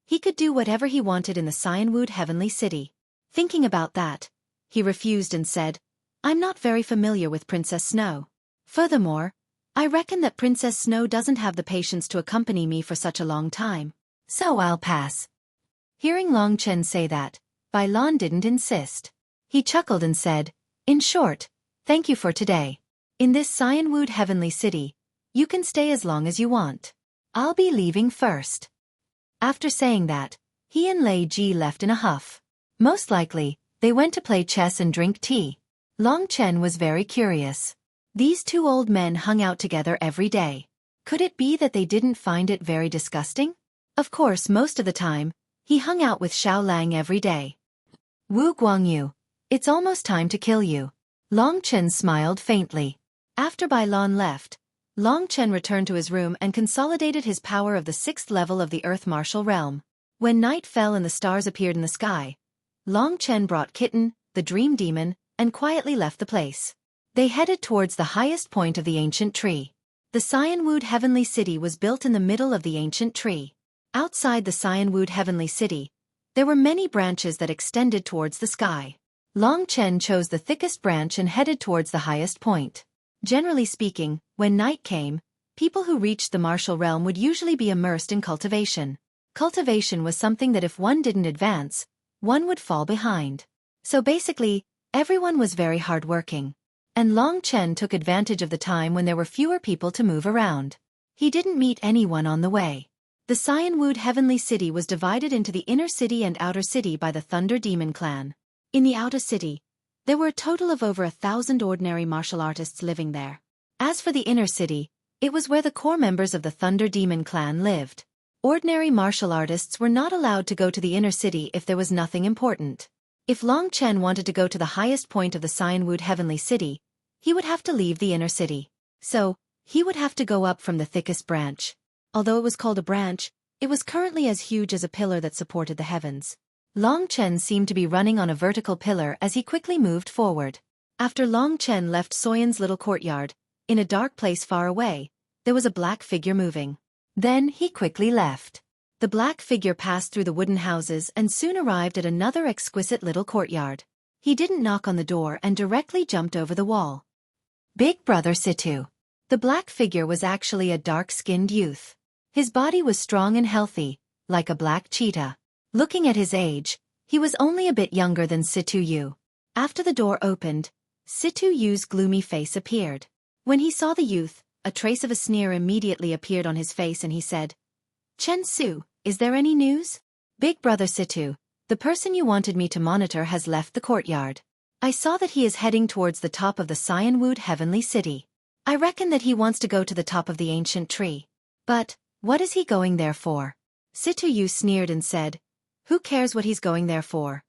he could do whatever he wanted in the Cyanwood heavenly city. Thinking about that, he refused and said, "I'm not very familiar with Princess Snow. Furthermore, I reckon that Princess Snow doesn't have the patience to accompany me for such a long time. So I'll pass." Hearing Long Chen say that, Bai Lan didn't insist. He chuckled and said, "In short, thank you for today. In this Cyanwood heavenly city, you can stay as long as you want. I'll be leaving first." After saying that, he and Lei Ji left in a huff. Most likely, they went to play chess and drink tea. Long Chen was very curious. These two old men hung out together every day. Could it be that they didn't find it very disgusting? Of course, most of the time, he hung out with Xiao Lang every day. Wu Guangyu, it's almost time to kill you. Long Chen smiled faintly. After Bai Lan left, Long Chen returned to his room and consolidated his power of the 6th level of the Earth Martial Realm. When night fell and the stars appeared in the sky, Long Chen brought Kitten, the Dream Demon, and quietly left the place. They headed towards the highest point of the ancient tree. The Cyanwood Heavenly City was built in the middle of the ancient tree. Outside the Cyanwood Heavenly City, there were many branches that extended towards the sky. Long Chen chose the thickest branch and headed towards the highest point. Generally speaking, when night came, people who reached the martial realm would usually be immersed in cultivation. Cultivation was something that if one didn't advance, one would fall behind. So basically, everyone was very hardworking. And Long Chen took advantage of the time when there were fewer people to move around. He didn't meet anyone on the way. The Cyanwood Heavenly City was divided into the inner city and outer city by the Thunder Demon clan. In the outer city, there were a total of over 1,000 ordinary martial artists living there. As for the inner city, it was where the core members of the Thunder Demon clan lived. Ordinary martial artists were not allowed to go to the inner city if there was nothing important. If Long Chen wanted to go to the highest point of the Cyanwood Heavenly City, he would have to leave the inner city. So, he would have to go up from the thickest branch. Although it was called a branch, it was currently as huge as a pillar that supported the heavens. Long Chen seemed to be running on a vertical pillar as he quickly moved forward. After Long Chen left Soyan's little courtyard, in a dark place far away, there was a black figure moving. Then he quickly left. The black figure passed through the wooden houses and soon arrived at another exquisite little courtyard. He didn't knock on the door and directly jumped over the wall. Big Brother Situ. The black figure was actually a dark-skinned youth. His body was strong and healthy, like a black cheetah. Looking at his age, he was only a bit younger than Situ Yu. After the door opened, Situ Yu's gloomy face appeared. When he saw the youth, a trace of a sneer immediately appeared on his face and he said, "Chen Su, is there any news?" "Big Brother Situ, the person you wanted me to monitor has left the courtyard. I saw that he is heading towards the top of the Cyanwood Heavenly City. I reckon that he wants to go to the top of the ancient tree. But, what is he going there for?" Situ Yu sneered and said, "Who cares what he's going there for?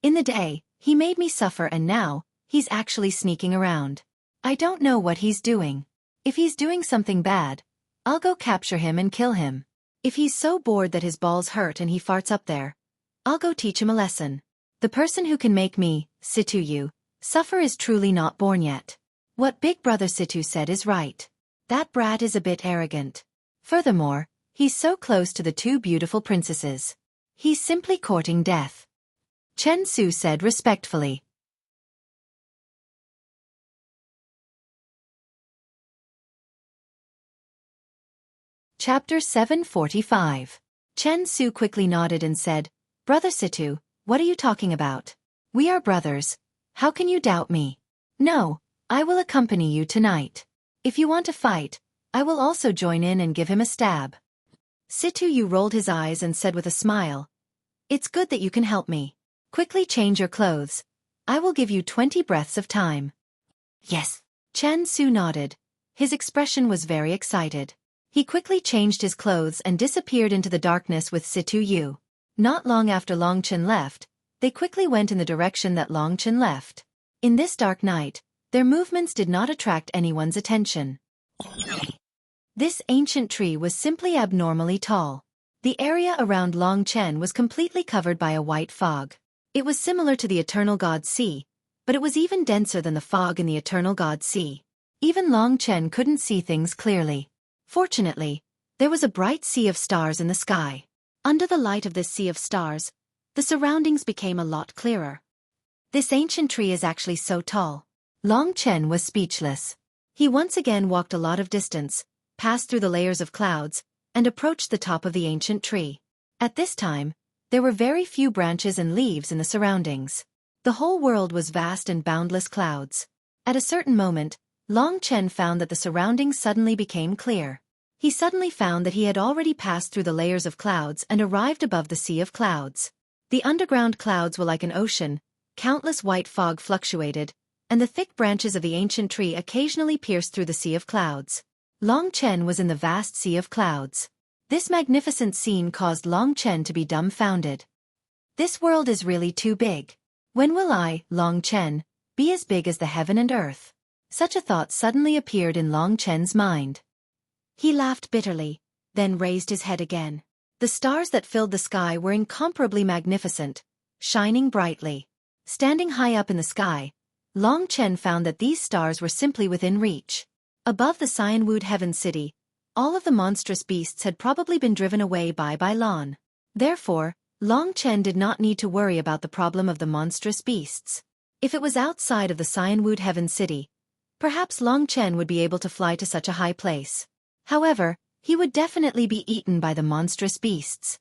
In the day, he made me suffer and now, he's actually sneaking around. I don't know what he's doing. If he's doing something bad, I'll go capture him and kill him. If he's so bored that his balls hurt and he farts up there, I'll go teach him a lesson. The person who can make me, Situ Yu, suffer is truly not born yet." What Big Brother Situ said is right. That brat is a bit arrogant. Furthermore, he's so close to the two beautiful princesses. He's simply courting death. Chen Su said respectfully. Chapter 745. Chen Su quickly nodded and said, "Brother Situ, what are you talking about? We are brothers. How can you doubt me? No, I will accompany you tonight. If you want to fight, I will also join in and give him a stab." Situ Yu rolled his eyes and said with a smile, "It's good that you can help me. Quickly change your clothes. I will give you 20 breaths of time." "Yes." Chen Su nodded. His expression was very excited. He quickly changed his clothes and disappeared into the darkness with Situ Yu. Not long after Long Chen left, they quickly went in the direction that Long Chen left. In this dark night, their movements did not attract anyone's attention. This ancient tree was simply abnormally tall. The area around Long Chen was completely covered by a white fog. It was similar to the Eternal God's Sea, but it was even denser than the fog in the Eternal God's Sea. Even Long Chen couldn't see things clearly. Fortunately, there was a bright sea of stars in the sky. Under the light of this sea of stars, the surroundings became a lot clearer. This ancient tree is actually so tall. Long Chen was speechless. He once again walked a lot of distance, passed through the layers of clouds, and approached the top of the ancient tree. At this time, there were very few branches and leaves in the surroundings. The whole world was vast and boundless clouds. At a certain moment, Long Chen found that the surroundings suddenly became clear. He suddenly found that he had already passed through the layers of clouds and arrived above the sea of clouds. The underground clouds were like an ocean, countless white fog fluctuated, and the thick branches of the ancient tree occasionally pierced through the sea of clouds. Long Chen was in the vast sea of clouds. This magnificent scene caused Long Chen to be dumbfounded. This world is really too big. When will I, Long Chen, be as big as the heaven and earth? Such a thought suddenly appeared in Long Chen's mind. He laughed bitterly, then raised his head again. The stars that filled the sky were incomparably magnificent, shining brightly. Standing high up in the sky, Long Chen found that these stars were simply within reach. Above the Cyanwood Heaven City, all of the monstrous beasts had probably been driven away by Lan. Therefore, Long Chen did not need to worry about the problem of the monstrous beasts. If it was outside of the Cyanwood Heaven City, perhaps Long Chen would be able to fly to such a high place. However, he would definitely be eaten by the monstrous beasts.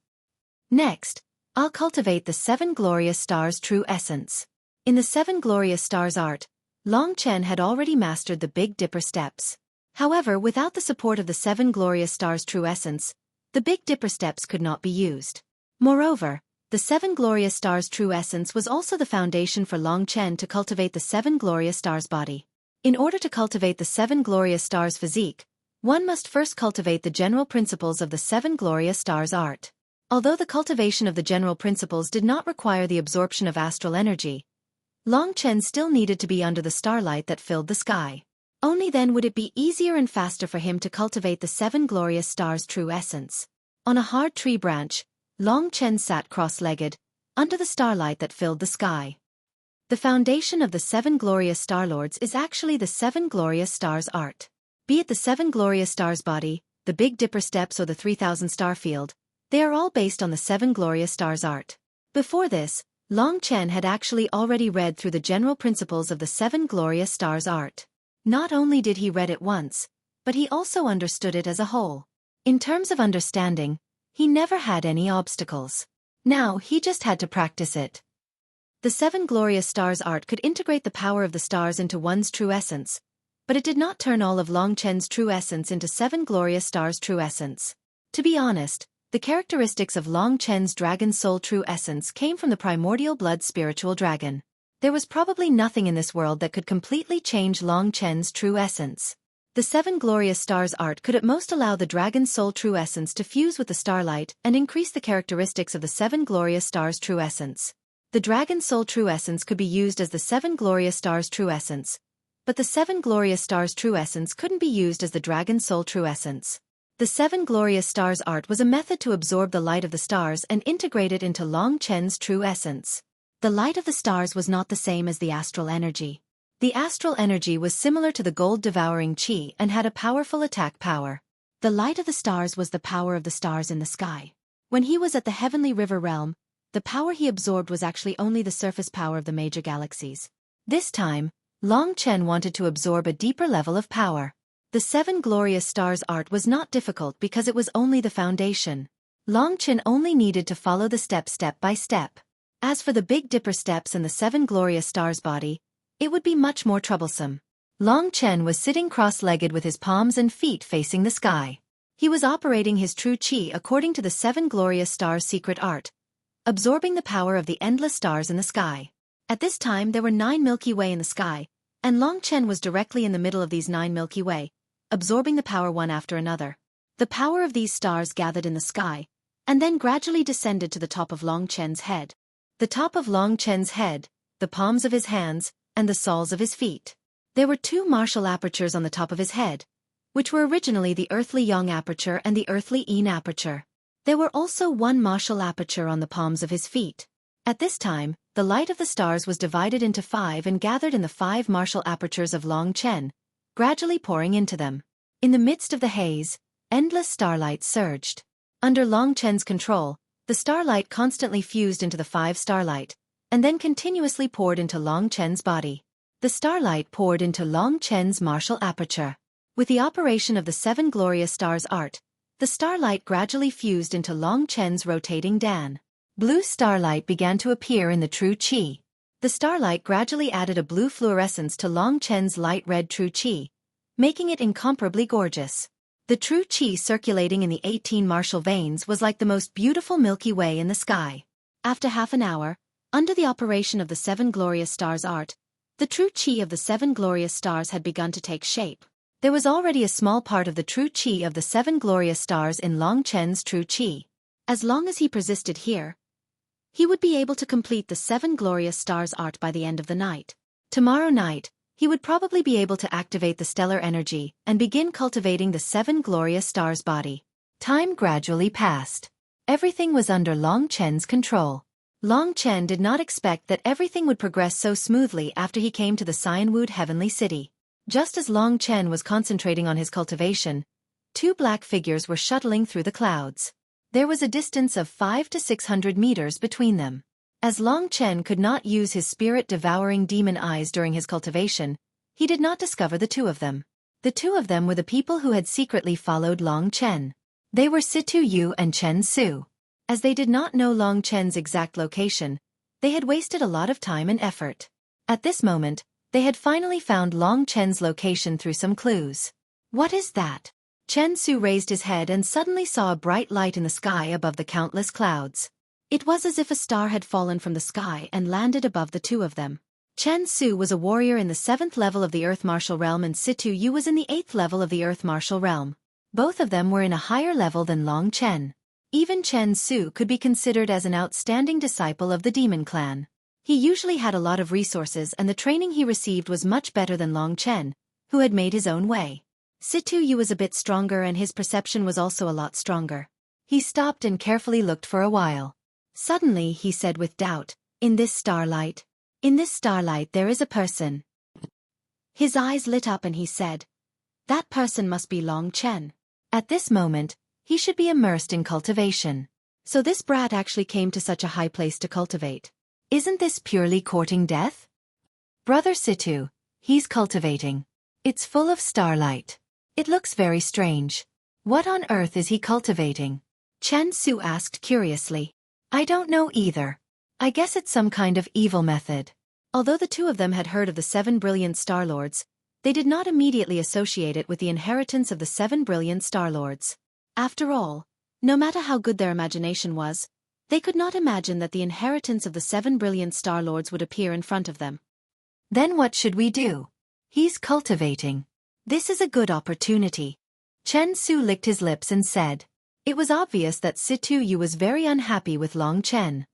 Next, I'll cultivate the 7 glorious stars' true essence. In the 7 glorious stars art, Long Chen had already mastered the Big Dipper steps. However, without the support of the 7 glorious stars' true essence, the Big Dipper steps could not be used. Moreover, the 7 glorious stars' true essence was also the foundation for Long Chen to cultivate the 7 glorious stars' body. In order to cultivate the 7 glorious stars' physique, one must first cultivate the general principles of the 7 glorious stars' art. Although the cultivation of the general principles did not require the absorption of astral energy, Long Chen still needed to be under the starlight that filled the sky. Only then would it be easier and faster for him to cultivate the 7 glorious stars' true essence. On a hard tree branch, Long Chen sat cross-legged, under the starlight that filled the sky. The foundation of the 7 glorious star lords is actually the 7 glorious stars art. Be it the 7 glorious stars body, the Big Dipper steps or the 3000 star field, they are all based on the 7 glorious stars art. Before this, Long Chen had actually already read through the general principles of the 7 glorious stars art. Not only did he read it once, but he also understood it as a whole. In terms of understanding, he never had any obstacles. Now he just had to practice it. The 7 glorious stars art could integrate the power of the stars into one's true essence, but it did not turn all of Long Chen's true essence into 7 glorious stars' true essence. To be honest, the characteristics of Long Chen's dragon soul true essence came from the primordial blood spiritual dragon. There was probably nothing in this world that could completely change Long Chen's true essence. The 7 glorious stars art could at most allow the dragon soul true essence to fuse with the starlight and increase the characteristics of the 7 glorious stars true essence. The dragon soul true essence could be used as the 7 glorious stars true essence, but the 7 glorious stars true essence couldn't be used as the dragon soul true essence. The 7 glorious stars art was a method to absorb the light of the stars and integrate it into Long Chen's true essence. The light of the stars was not the same as the astral energy. The astral energy was similar to the gold-devouring chi and had a powerful attack power. The light of the stars was the power of the stars in the sky. When he was at the heavenly river realm, the power he absorbed was actually only the surface power of the major galaxies. This time, Long Chen wanted to absorb a deeper level of power. The 7 glorious stars art was not difficult because it was only the foundation. Long Chen only needed to follow the steps step by step. As for the Big Dipper steps and the 7 glorious stars body, it would be much more troublesome. Long Chen was sitting cross-legged with his palms and feet facing the sky. He was operating his true chi according to the 7 glorious stars secret art, absorbing the power of the endless stars in the sky. At this time there were 9 Milky Way in the sky, and Long Chen was directly in the middle of these 9 Milky Way, absorbing the power one after another. The power of these stars gathered in the sky, and then gradually descended to the top of Long Chen's head. The top of Long Chen's head, the palms of his hands, and the soles of his feet. There were 2 martial apertures on the top of his head, which were originally the earthly yang aperture and the earthly yin aperture. There were also 1 martial aperture on the palms of his feet. At this time, the light of the stars was divided into 5 and gathered in the 5 martial apertures of Long Chen, gradually pouring into them. In the midst of the haze, endless starlight surged. Under Long Chen's control, the starlight constantly fused into the 5 starlight, and then continuously poured into Long Chen's body. The starlight poured into Long Chen's martial aperture. With the operation of the 7 glorious stars art, the starlight gradually fused into Long Chen's rotating dan. Blue starlight began to appear in the true chi. The starlight gradually added a blue fluorescence to Long Chen's light red true chi, making it incomparably gorgeous. The true chi circulating in the 18 martial veins was like the most beautiful Milky Way in the sky. After half an hour, under the operation of the 7 glorious stars art, The true chi of the 7 glorious stars had begun to take shape. There was already a small part of the true chi of the 7 glorious stars in Long Chen's true chi. As long as he persisted here, he would be able to complete the 7 glorious stars art by the end of the night. Tomorrow night, he would probably be able to activate the stellar energy and begin cultivating the 7 glorious stars body. Time gradually passed. Everything was under Long Chen's control. Long Chen did not expect that everything would progress so smoothly after he came to the Cyanwood Heavenly City. Just as Long Chen was concentrating on his cultivation, 2 black figures were shuttling through the clouds. There was a distance of 500 to 600 meters between them. As Long Chen could not use his spirit-devouring demon eyes during his cultivation, he did not discover the 2 of them. The 2 of them were the people who had secretly followed Long Chen. They were Situ Yu and Chen Su. As they did not know Long Chen's exact location, they had wasted a lot of time and effort. At this moment, they had finally found Long Chen's location through some clues. What is that? Chen Su raised his head and suddenly saw a bright light in the sky above the countless clouds. It was as if a star had fallen from the sky and landed above the 2 of them. Chen Su was a warrior in the 7th level of the Earth Martial Realm and Situ Yu was in the 8th level of the Earth Martial Realm. Both of them were in a higher level than Long Chen. Even Chen Su could be considered as an outstanding disciple of the Demon Clan. He usually had a lot of resources and the training he received was much better than Long Chen, who had made his own way. Situ Yu was a bit stronger and his perception was also a lot stronger. He stopped and carefully looked for a while. Suddenly he said with doubt, In this starlight there is a person. His eyes lit up and he said, That person must be Long Chen. At this moment, he should be immersed in cultivation. So this brat actually came to such a high place to cultivate. Isn't this purely courting death? Brother Situ, he's cultivating. It's full of starlight. It looks very strange. What on earth is he cultivating? Chen Su asked curiously. I don't know either. I guess it's some kind of evil method. Although the 2 of them had heard of the 7 brilliant Star Lords, they did not immediately associate it with the inheritance of the 7 brilliant Star Lords. After all, no matter how good their imagination was, they could not imagine that the inheritance of the 7 brilliant Star Lords would appear in front of them. Then what should we do? He's cultivating. This is a good opportunity. Chen Su licked his lips and said. It was obvious that Situ Yu was very unhappy with Long Chen.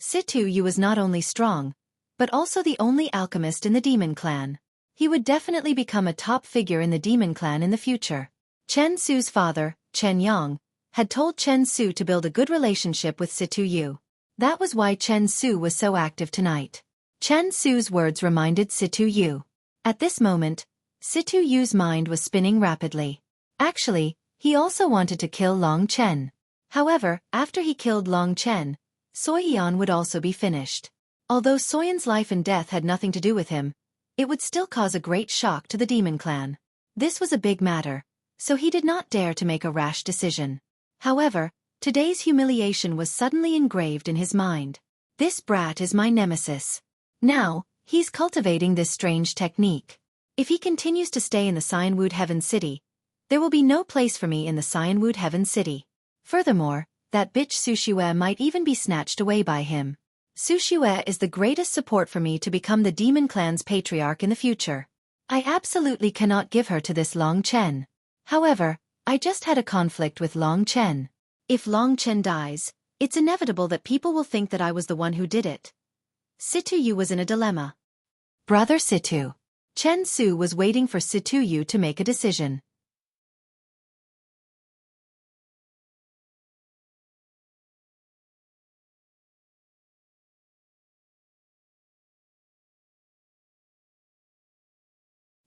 Situ Yu was not only strong, but also the only alchemist in the Demon Clan. He would definitely become a top figure in the Demon Clan in the future. Chen Su's father, Chen Yang, had told Chen Su to build a good relationship with Situ Yu. That was why Chen Su was so active tonight. Chen Su's words reminded Situ Yu. At this moment, Situ Yu's mind was spinning rapidly. Actually, he also wanted to kill Long Chen. However, after he killed Long Chen, Xueqi would also be finished. Although Xueyan's life and death had nothing to do with him, it would still cause a great shock to the Demon Clan. This was a big matter, so he did not dare to make a rash decision. However, today's humiliation was suddenly engraved in his mind. This brat is my nemesis. Now, he's cultivating this strange technique. If he continues to stay in the Cyanwood Heaven City, there will be no place for me in the Cyanwood Heaven City. Furthermore, that bitch Xueqi might even be snatched away by him. Xueqi is the greatest support for me to become the Demon Clan's patriarch in the future. I absolutely cannot give her to this Long Chen. However, I just had a conflict with Long Chen. If Long Chen dies, it's inevitable that people will think that I was the one who did it. Situ Yu was in a dilemma. Brother Situ. Chen Su was waiting for Situ Yu to make a decision.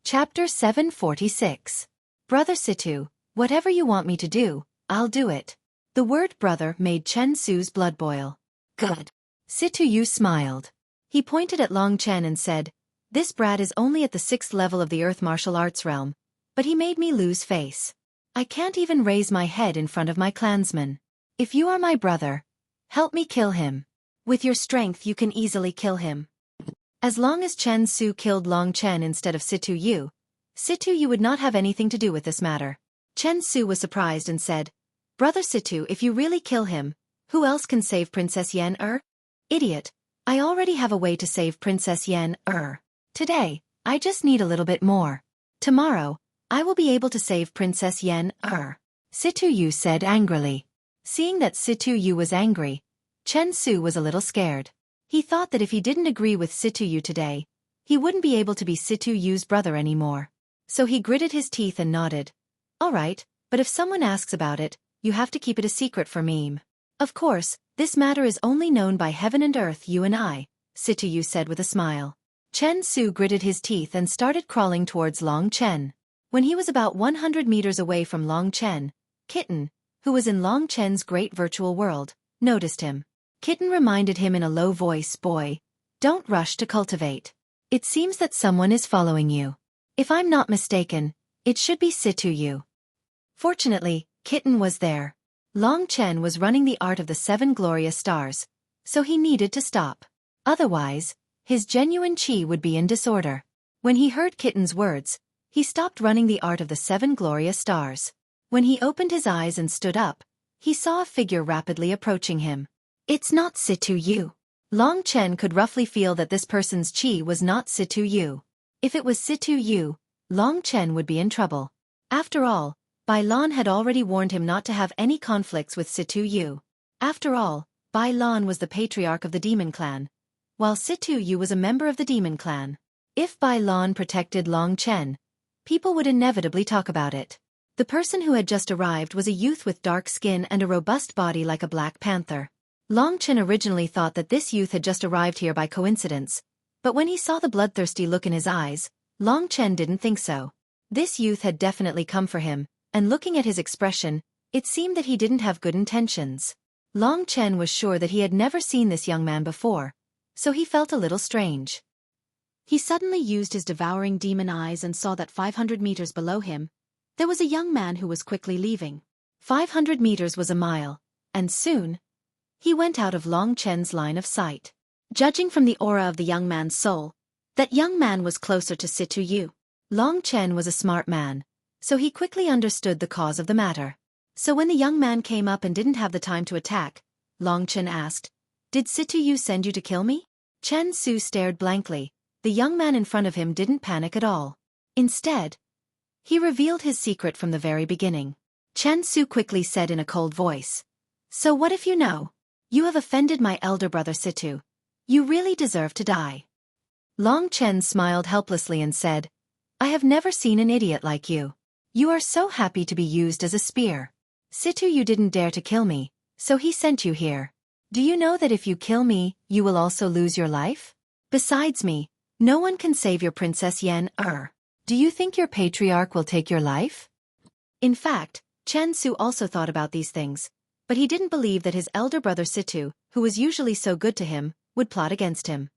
Chapter 746. Brother Situ, whatever you want me to do, I'll do it. The word brother made Chen Su's blood boil. Good. Situ Yu smiled. He pointed at Long Chen and said, This brat is only at the 6th level of the Earth Martial Arts realm, but he made me lose face. I can't even raise my head in front of my clansmen. If you are my brother, help me kill him. With your strength you can easily kill him. As long as Chen Su killed Long Chen instead of Situ Yu would not have anything to do with this matter. Chen Su was surprised and said, Brother Situ, if you really kill him, who else can save Princess Yen? Idiot, I already have a way to save Princess Yen. Today, I just need a little bit more. Tomorrow, I will be able to save Princess Yen. Situ Yu said angrily. Seeing that Situ Yu was angry, Chen Su was a little scared. He thought that if he didn't agree with Situ Yu today, he wouldn't be able to be Situ Yu's brother anymore. So he gritted his teeth and nodded. All right, but if someone asks about it, you have to keep it a secret for me. Of course, this matter is only known by heaven and earth, you and I, Situ Yu said with a smile. Chen Su gritted his teeth and started crawling towards Long Chen. When he was about 100 meters away from Long Chen, Kitten, who was in Long Chen's great virtual world, noticed him. Kitten reminded him in a low voice, "Boy, don't rush to cultivate. It seems that someone is following you. If I'm not mistaken, it should be Situ Yu." Fortunately, Kitten was there. Long Chen was running the art of the 7 glorious stars, so he needed to stop. Otherwise, his genuine chi would be in disorder. When he heard Kitten's words, he stopped running the art of the 7 glorious stars. When he opened his eyes and stood up, he saw a figure rapidly approaching him. It's not Situ Yu. Long Chen could roughly feel that this person's chi was not Situ Yu. If it was Situ Yu, Long Chen would be in trouble. After all, Bai Lan had already warned him not to have any conflicts with Situ Yu. After all, Bai Lan was the patriarch of the demon clan, while Situ Yu was a member of the demon clan. If Bai Lan protected Long Chen, people would inevitably talk about it. The person who had just arrived was a youth with dark skin and a robust body like a black panther. Long Chen originally thought that this youth had just arrived here by coincidence, but when he saw the bloodthirsty look in his eyes, Long Chen didn't think so. This youth had definitely come for him, and looking at his expression, it seemed that he didn't have good intentions. Long Chen was sure that he had never seen this young man before, so he felt a little strange. He suddenly used his devouring demon eyes and saw that 500 meters below him, there was a young man who was quickly leaving. 500 meters was a mile, and soon, he went out of Long Chen's line of sight. Judging from the aura of the young man's soul, that young man was closer to Situ Yu. Long Chen was a smart man, so he quickly understood the cause of the matter. So when the young man came up and didn't have the time to attack, Long Chen asked, "Did Situ Yu send you to kill me?" Chen Su stared blankly. The young man in front of him didn't panic at all. Instead, he revealed his secret from the very beginning. Chen Su quickly said in a cold voice, "So what if you know? You have offended my elder brother Situ. You really deserve to die." Long Chen smiled helplessly and said, "I have never seen an idiot like you. You are so happy to be used as a spear. Situ Yu didn't dare to kill me, so he sent you here. Do you know that if you kill me, you will also lose your life? Besides me, no one can save your Princess Yen. Do you think your patriarch will take your life?" In fact, Chen Su also thought about these things, but he didn't believe that his elder brother Situ, who was usually so good to him, would plot against him.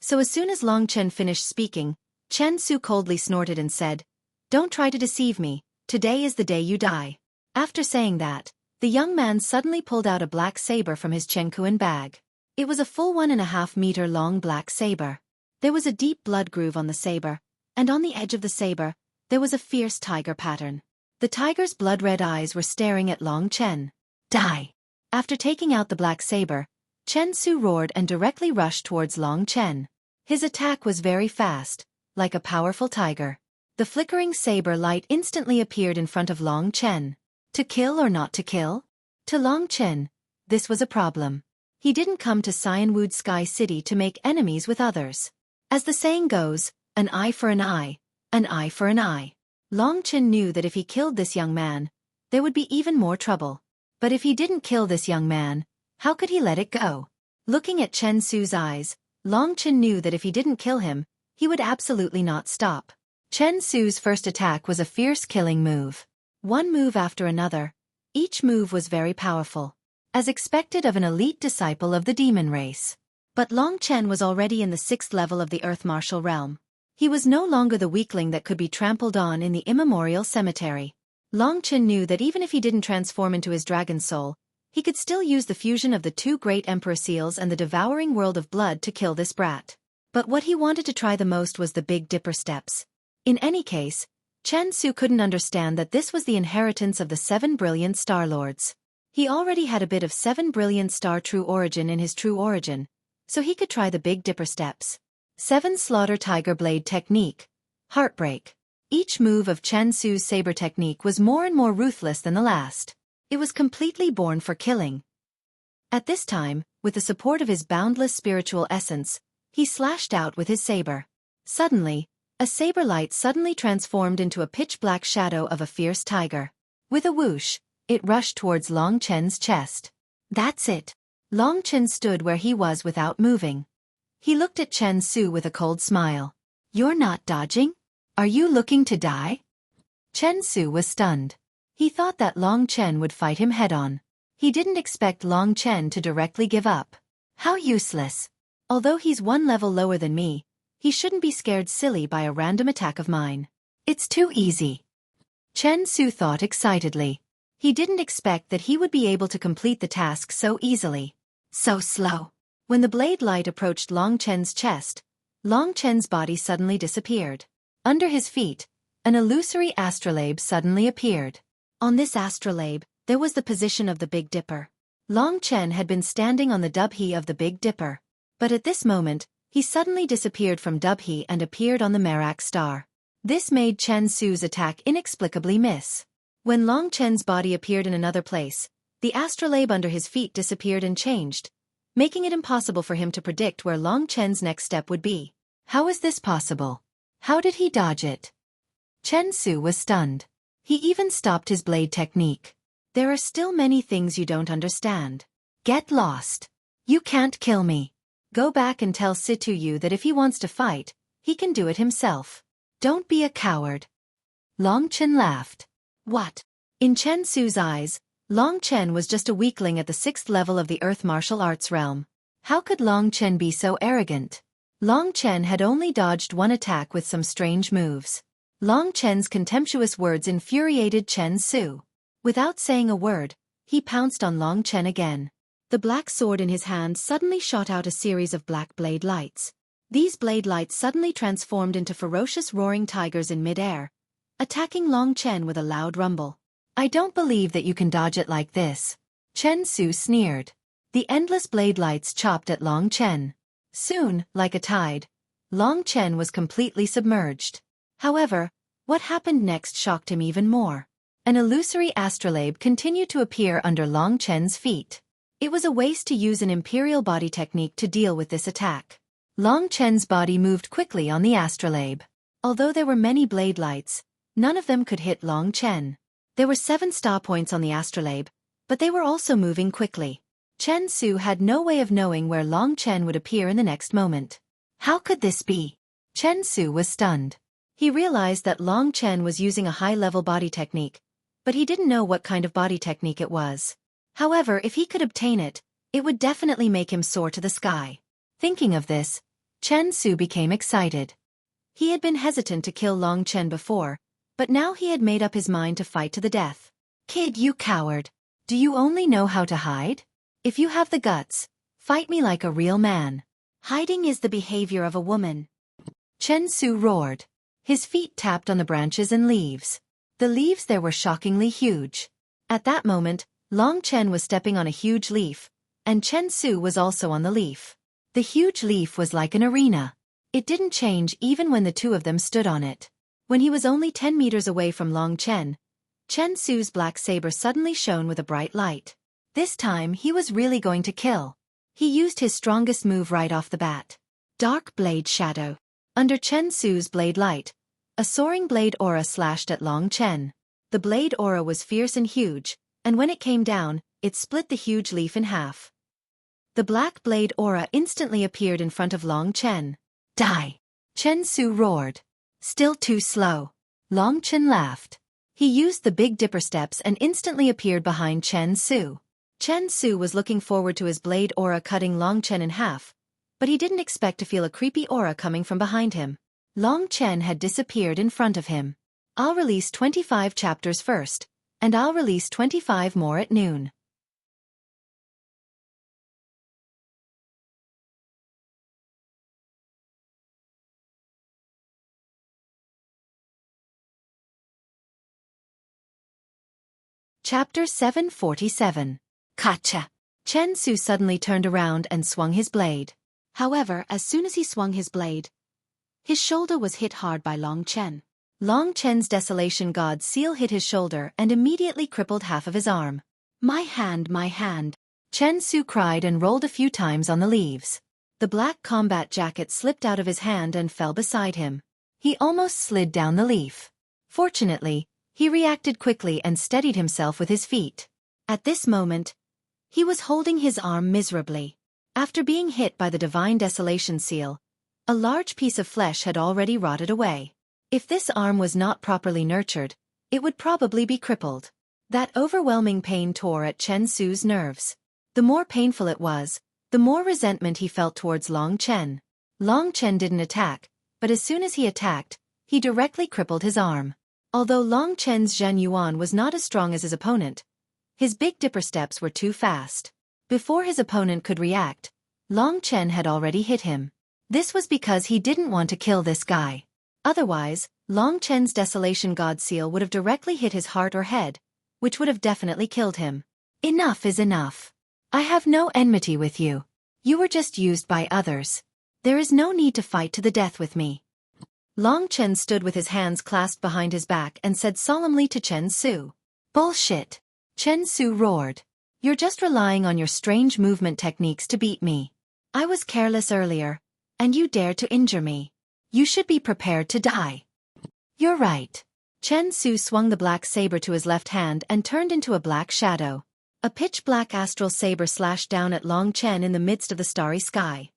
So as soon as Long Chen finished speaking, Chen Su coldly snorted and said, "Don't try to deceive me, today is the day you die." After saying that, the young man suddenly pulled out a black saber from his Chenkuan bag. It was a full 1.5 meter long black saber. There was a deep blood groove on the saber, and on the edge of the saber, there was a fierce tiger pattern. The tiger's blood-red eyes were staring at Long Chen. "Die!" After taking out the black saber, Chen Su roared and directly rushed towards Long Chen. His attack was very fast, like a powerful tiger. The flickering saber light instantly appeared in front of Long Chen. To kill or not to kill? To Long Chen, this was a problem. He didn't come to Cyanwood Sky City to make enemies with others. As the saying goes, an eye for an eye, an eye for an eye. Long Chen knew that if he killed this young man, there would be even more trouble. But if he didn't kill this young man, how could he let it go? Looking at Chen Su's eyes, Long Chen knew that if he didn't kill him, he would absolutely not stop. Chen Su's first attack was a fierce killing move. One move after another, each move was very powerful, as expected of an elite disciple of the demon race. But Long Chen was already in the 6th level of the Earth Martial Realm. He was no longer the weakling that could be trampled on in the immemorial cemetery. Long Chen knew that even if he didn't transform into his dragon soul, he could still use the fusion of the 2 great emperor seals and the devouring world of blood to kill this brat. But what he wanted to try the most was the Big Dipper steps. In any case, Chen Su couldn't understand that this was the inheritance of the 7 brilliant Star Lords. He already had a bit of 7 brilliant star true origin in his true origin, so he could try the Big Dipper steps. 7 Slaughter Tiger Blade Technique. Heartbreak. Each move of Chen Su's saber technique was more and more ruthless than the last. It was completely born for killing. At this time, with the support of his boundless spiritual essence, he slashed out with his saber. Suddenly, a saber light suddenly transformed into a pitch-black shadow of a fierce tiger. With a whoosh, it rushed towards Long Chen's chest. That's it. Long Chen stood where he was without moving. He looked at Chen Su with a cold smile. You're not dodging? Are you looking to die? Chen Su was stunned. He thought that Long Chen would fight him head-on. He didn't expect Long Chen to directly give up. How useless. Although he's one level lower than me, he shouldn't be scared silly by a random attack of mine. It's too easy. Chen Su thought excitedly. He didn't expect that he would be able to complete the task so easily. So slow. When the blade light approached Long Chen's chest, Long Chen's body suddenly disappeared. Under his feet, an illusory astrolabe suddenly appeared. On this astrolabe, there was the position of the Big Dipper. Long Chen had been standing on the Dubhe of the Big Dipper. But at this moment, he suddenly disappeared from Dubhe and appeared on the Merak star. This made Chen Su's attack inexplicably miss. When Long Chen's body appeared in another place, the astrolabe under his feet disappeared and changed, making it impossible for him to predict where Long Chen's next step would be. How is this possible? How did he dodge it? Chen Su was stunned. He even stopped his blade technique. There are still many things you don't understand. Get lost. You can't kill me. Go back and tell Situ Yu that if he wants to fight, he can do it himself. Don't be a coward. Long Chen laughed. What? In Chen Su's eyes, Long Chen was just a weakling at the 6th level of the Earth martial arts realm. How could Long Chen be so arrogant? Long Chen had only dodged one attack with some strange moves. Long Chen's contemptuous words infuriated Chen Su. Without saying a word, he pounced on Long Chen again. The black sword in his hand suddenly shot out a series of black blade lights. These blade lights suddenly transformed into ferocious roaring tigers in mid-air, attacking Long Chen with a loud rumble. I don't believe that you can dodge it like this. Chen Su sneered. The endless blade lights chopped at Long Chen. Soon, like a tide, Long Chen was completely submerged. However, what happened next shocked him even more. An illusory astrolabe continued to appear under Long Chen's feet. It was a waste to use an imperial body technique to deal with this attack. Long Chen's body moved quickly on the astrolabe. Although there were many blade lights, none of them could hit Long Chen. There were 7 star points on the astrolabe, but they were also moving quickly. Chen Su had no way of knowing where Long Chen would appear in the next moment. How could this be? Chen Su was stunned. He realized that Long Chen was using a high-level body technique, but he didn't know what kind of body technique it was. However, if he could obtain it, it would definitely make him soar to the sky. Thinking of this, Chen Su became excited. He had been hesitant to kill Long Chen before, but now he had made up his mind to fight to the death. Kid, you coward. Do you only know how to hide? If you have the guts, fight me like a real man. Hiding is the behavior of a woman. Chen Su roared. His feet tapped on the branches and leaves. The leaves there were shockingly huge. At that moment, Long Chen was stepping on a huge leaf, and Chen Su was also on the leaf. The huge leaf was like an arena. It didn't change even when the two of them stood on it. When he was only 10 meters away from Long Chen, Chen Su's black saber suddenly shone with a bright light. This time he was really going to kill. He used his strongest move right off the bat. Dark Blade Shadow. Under Chen Su's blade light, a soaring blade aura slashed at Long Chen. The blade aura was fierce and huge, and when it came down, it split the huge leaf in half. The black blade aura instantly appeared in front of Long Chen. Die! Chen Su roared. Still too slow. Long Chen laughed. He used the Big Dipper steps and instantly appeared behind Chen Su. Chen Su was looking forward to his blade aura cutting Long Chen in half, but he didn't expect to feel a creepy aura coming from behind him. Long Chen had disappeared in front of him. I'll release 25 chapters first, and I'll release 25 more at noon. Chapter 747. Gotcha! Chen Su suddenly turned around and swung his blade. However, as soon as he swung his blade, his shoulder was hit hard by Long Chen. Long Chen's Desolation God seal hit his shoulder and immediately crippled half of his arm. My hand, my hand. Chen Su cried and rolled a few times on the leaves. The black combat jacket slipped out of his hand and fell beside him. He almost slid down the leaf. Fortunately, he reacted quickly and steadied himself with his feet. At this moment, he was holding his arm miserably. After being hit by the Divine Desolation seal, a large piece of flesh had already rotted away. If this arm was not properly nurtured, it would probably be crippled. That overwhelming pain tore at Chen Su's nerves. The more painful it was, the more resentment he felt towards Long Chen. Long Chen didn't attack, but as soon as he attacked, he directly crippled his arm. Although Long Chen's Zhen Yuan was not as strong as his opponent, his Big Dipper steps were too fast. Before his opponent could react, Long Chen had already hit him. This was because he didn't want to kill this guy. Otherwise, Long Chen's Desolation God seal would have directly hit his heart or head, which would have definitely killed him. Enough is enough. I have no enmity with you. You were just used by others. There is no need to fight to the death with me. Long Chen stood with his hands clasped behind his back and said solemnly to Chen Su. Bullshit. Chen Su roared. You're just relying on your strange movement techniques to beat me. I was careless earlier, and you dared to injure me. You should be prepared to die. You're right. Chen Su swung the black saber to his left hand and turned into a black shadow. A pitch-black astral saber slashed down at Long Chen in the midst of the starry sky.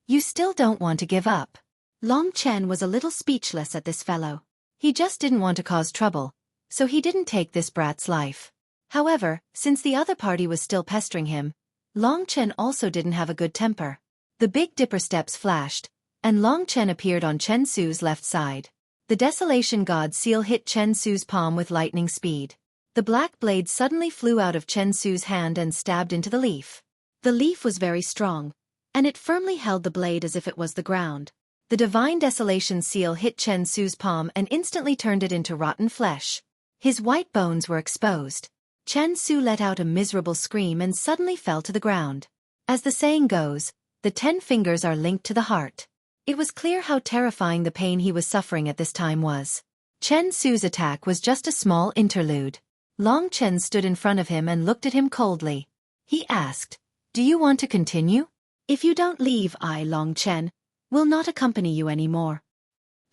You still don't want to give up. Long Chen was a little speechless at this fellow. He just didn't want to cause trouble, so he didn't take this brat's life. However, since the other party was still pestering him, Long Chen also didn't have a good temper. The Big Dipper steps flashed, and Long Chen appeared on Chen Su's left side. The Desolation God seal hit Chen Su's palm with lightning speed. The black blade suddenly flew out of Chen Su's hand and stabbed into the leaf. The leaf was very strong, and it firmly held the blade as if it was the ground. The Divine Desolation seal hit Chen Su's palm and instantly turned it into rotten flesh. His white bones were exposed. Chen Su let out a miserable scream and suddenly fell to the ground. As the saying goes, the 10 fingers are linked to the heart. It was clear how terrifying the pain he was suffering at this time was. Chen Su's attack was just a small interlude. Long Chen stood in front of him and looked at him coldly. He asked, "Do you want to continue? If you don't leave, I, Long Chen, will not accompany you anymore."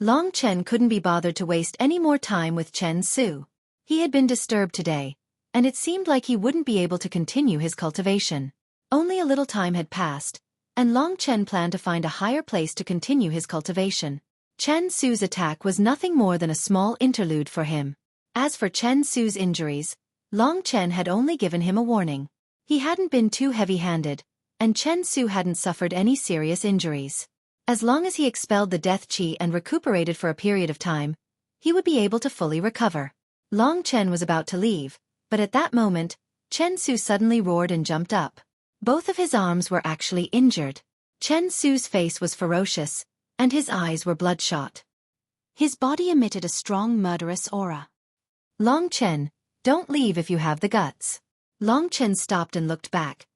Long Chen couldn't be bothered to waste any more time with Chen Su. He had been disturbed today, and it seemed like he wouldn't be able to continue his cultivation. Only a little time had passed, and Long Chen planned to find a higher place to continue his cultivation. Chen Su's attack was nothing more than a small interlude for him. As for Chen Su's injuries, Long Chen had only given him a warning. He hadn't been too heavy-handed, and Chen Su hadn't suffered any serious injuries. As long as he expelled the death chi and recuperated for a period of time, he would be able to fully recover. Long Chen was about to leave, but at that moment, Chen Su suddenly roared and jumped up. Both of his arms were actually injured. Chen Su's face was ferocious, and his eyes were bloodshot. His body emitted a strong murderous aura. "Long Chen, don't leave if you have the guts." Long Chen stopped and looked back.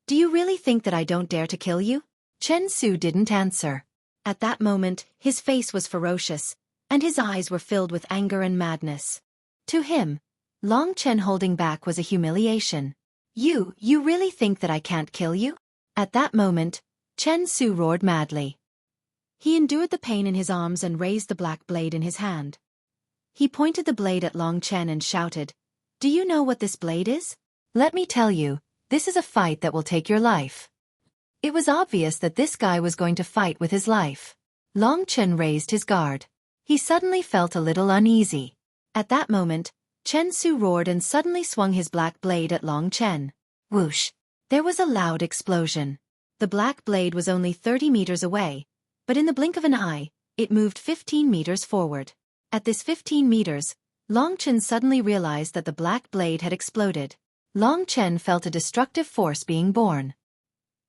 "Do you really think that I don't dare to kill you?" Chen Su didn't answer. At that moment, his face was ferocious, and his eyes were filled with anger and madness. To him, Long Chen holding back was a humiliation. You really think that I can't kill you?" At that moment, Chen Su roared madly. He endured the pain in his arms and raised the black blade in his hand. He pointed the blade at Long Chen and shouted, "Do you know what this blade is? Let me tell you, this is a fight that will take your life." It was obvious that this guy was going to fight with his life. Long Chen raised his guard. He suddenly felt a little uneasy. At that moment, Chen Su roared and suddenly swung his black blade at Long Chen. Whoosh! There was a loud explosion. The black blade was only 30 meters away, but in the blink of an eye, it moved 15 meters forward. At this 15 meters, Long Chen suddenly realized that the black blade had exploded. Long Chen felt a destructive force being born.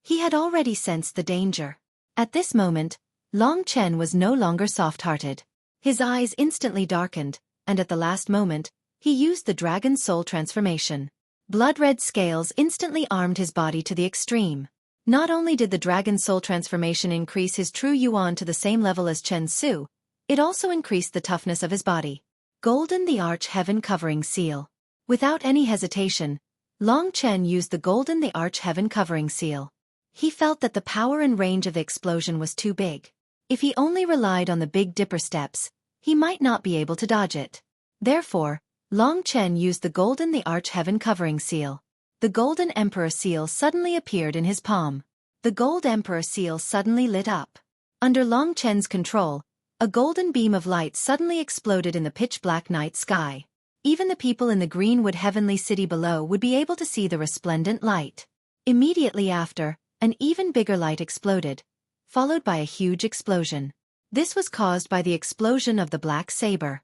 He had already sensed the danger. At this moment, Long Chen was no longer soft-hearted. His eyes instantly darkened, and at the last moment, he used the Dragon Soul transformation. Blood-red scales instantly armed his body to the extreme. Not only did the dragon soul transformation increase his true yuan to the same level as Chen Su, it also increased the toughness of his body. Golden the Arch Heaven Covering Seal. Without any hesitation, Long Chen used the Golden the Arch Heaven Covering Seal. He felt that the power and range of the explosion was too big. If he only relied on the Big Dipper steps, he might not be able to dodge it. Therefore, Long Chen used the Golden the Arch Heaven Covering Seal. The Golden Emperor Seal suddenly appeared in his palm. The Gold Emperor Seal suddenly lit up. Under Long Chen's control, a golden beam of light suddenly exploded in the pitch-black night sky. Even the people in the Greenwood Heavenly City below would be able to see the resplendent light. Immediately after, an even bigger light exploded, followed by a huge explosion. This was caused by the explosion of the Black Saber.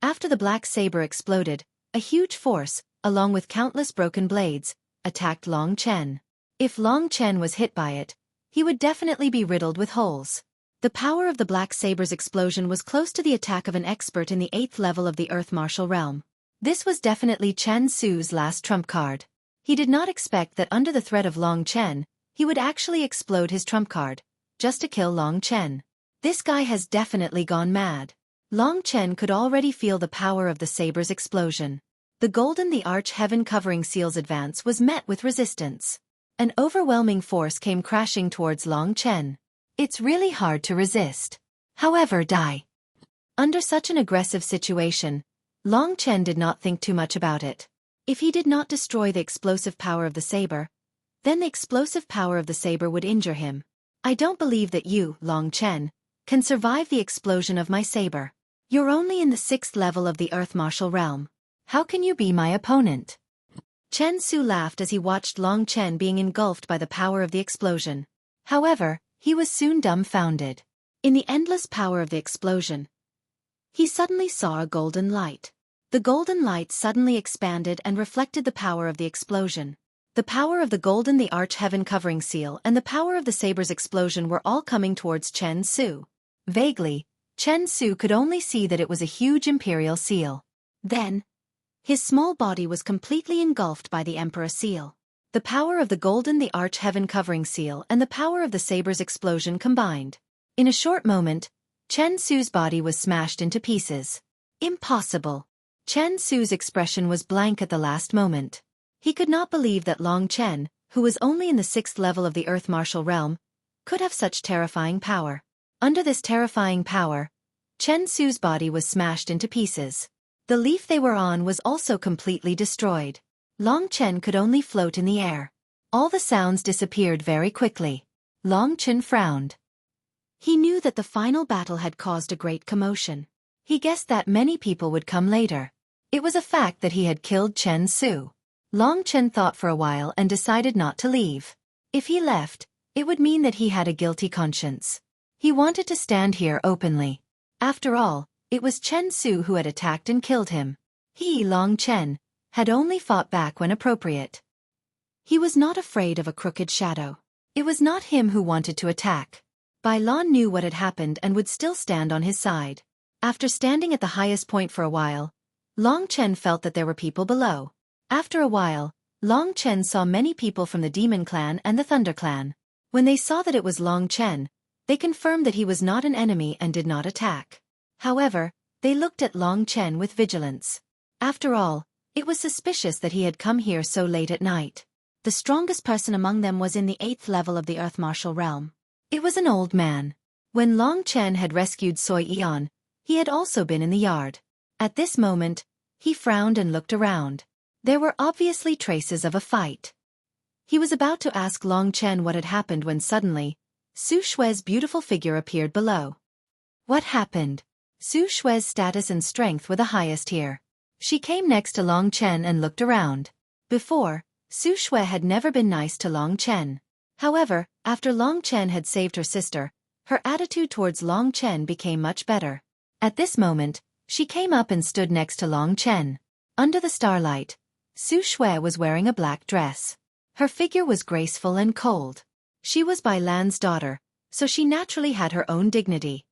After the Black Saber exploded, a huge force, along with countless broken blades, attacked Long Chen. If Long Chen was hit by it, he would definitely be riddled with holes. The power of the Black Saber's explosion was close to the attack of an expert in the 8th level of the Earth Martial Realm. This was definitely Chen Su's last trump card. He did not expect that under the threat of Long Chen, he would actually explode his trump card, just to kill Long Chen. This guy has definitely gone mad. Long Chen could already feel the power of the saber's explosion. The Golden the Arch Heaven Covering Seal's advance was met with resistance. An overwhelming force came crashing towards Long Chen. It's really hard to resist. However, die. Under such an aggressive situation, Long Chen did not think too much about it. If he did not destroy the explosive power of the saber, then the explosive power of the saber would injure him. I don't believe that you, Long Chen, can survive the explosion of my saber. You're only in the 6th level of the Earth Martial Realm. How can you be my opponent? Chen Su laughed as he watched Long Chen being engulfed by the power of the explosion. However, he was soon dumbfounded. In the endless power of the explosion, he suddenly saw a golden light. The golden light suddenly expanded and reflected the power of the explosion. The power of the Golden the Arch Heaven Covering Seal and the power of the saber's explosion were all coming towards Chen Su. Vaguely, Chen Su could only see that it was a huge imperial seal. Then, his small body was completely engulfed by the Emperor Seal. The power of the Golden the Arch Heaven Covering Seal and the power of the saber's explosion combined. In a short moment, Chen Su's body was smashed into pieces. Impossible. Chen Su's expression was blank at the last moment. He could not believe that Long Chen, who was only in the 6th level of the Earth Martial Realm, could have such terrifying power. Under this terrifying power, Chen Su's body was smashed into pieces. The leaf they were on was also completely destroyed. Long Chen could only float in the air. All the sounds disappeared very quickly. Long Chen frowned. He knew that the final battle had caused a great commotion. He guessed that many people would come later. It was a fact that he had killed Chen Su. Long Chen thought for a while and decided not to leave. If he left, it would mean that he had a guilty conscience. He wanted to stand here openly. After all, it was Chen Su who had attacked and killed him. He, Long Chen, had only fought back when appropriate. He was not afraid of a crooked shadow. It was not him who wanted to attack. Bai Lan knew what had happened and would still stand on his side. After standing at the highest point for a while, Long Chen felt that there were people below. After a while, Long Chen saw many people from the Demon Clan and the Thunder Clan. When they saw that it was Long Chen, they confirmed that he was not an enemy and did not attack. However, they looked at Long Chen with vigilance. After all, it was suspicious that he had come here so late at night. The strongest person among them was in the 8th level of the Earth Martial Realm. It was an old man. When Long Chen had rescued Xueqi, he had also been in the yard. At this moment, he frowned and looked around. There were obviously traces of a fight. He was about to ask Long Chen what had happened when suddenly, Su Xue's beautiful figure appeared below. What happened? Su Xue's status and strength were the highest here. She came next to Long Chen and looked around. Before, Su Xue had never been nice to Long Chen. However, after Long Chen had saved her sister, her attitude towards Long Chen became much better. At this moment, she came up and stood next to Long Chen. Under the starlight, Su Xue was wearing a black dress. Her figure was graceful and cold. She was Bai Lan's daughter, so she naturally had her own dignity.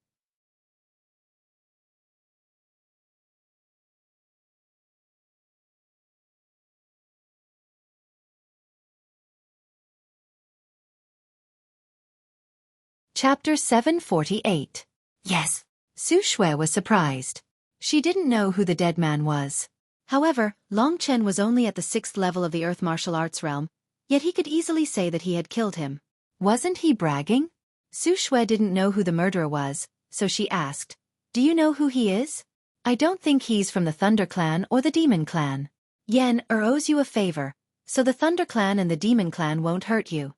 Chapter 748. Yes. Xueqi was surprised. She didn't know who the dead man was. However, Long Chen was only at the 6th level of the Earth martial arts realm, yet he could easily say that he had killed him. Wasn't he bragging? Xueqi didn't know who the murderer was, so she asked, "Do you know who he is?" I don't think he's from the Thunder Clan or the Demon Clan. Yen owes you a favor, so the Thunder Clan and the Demon Clan won't hurt you.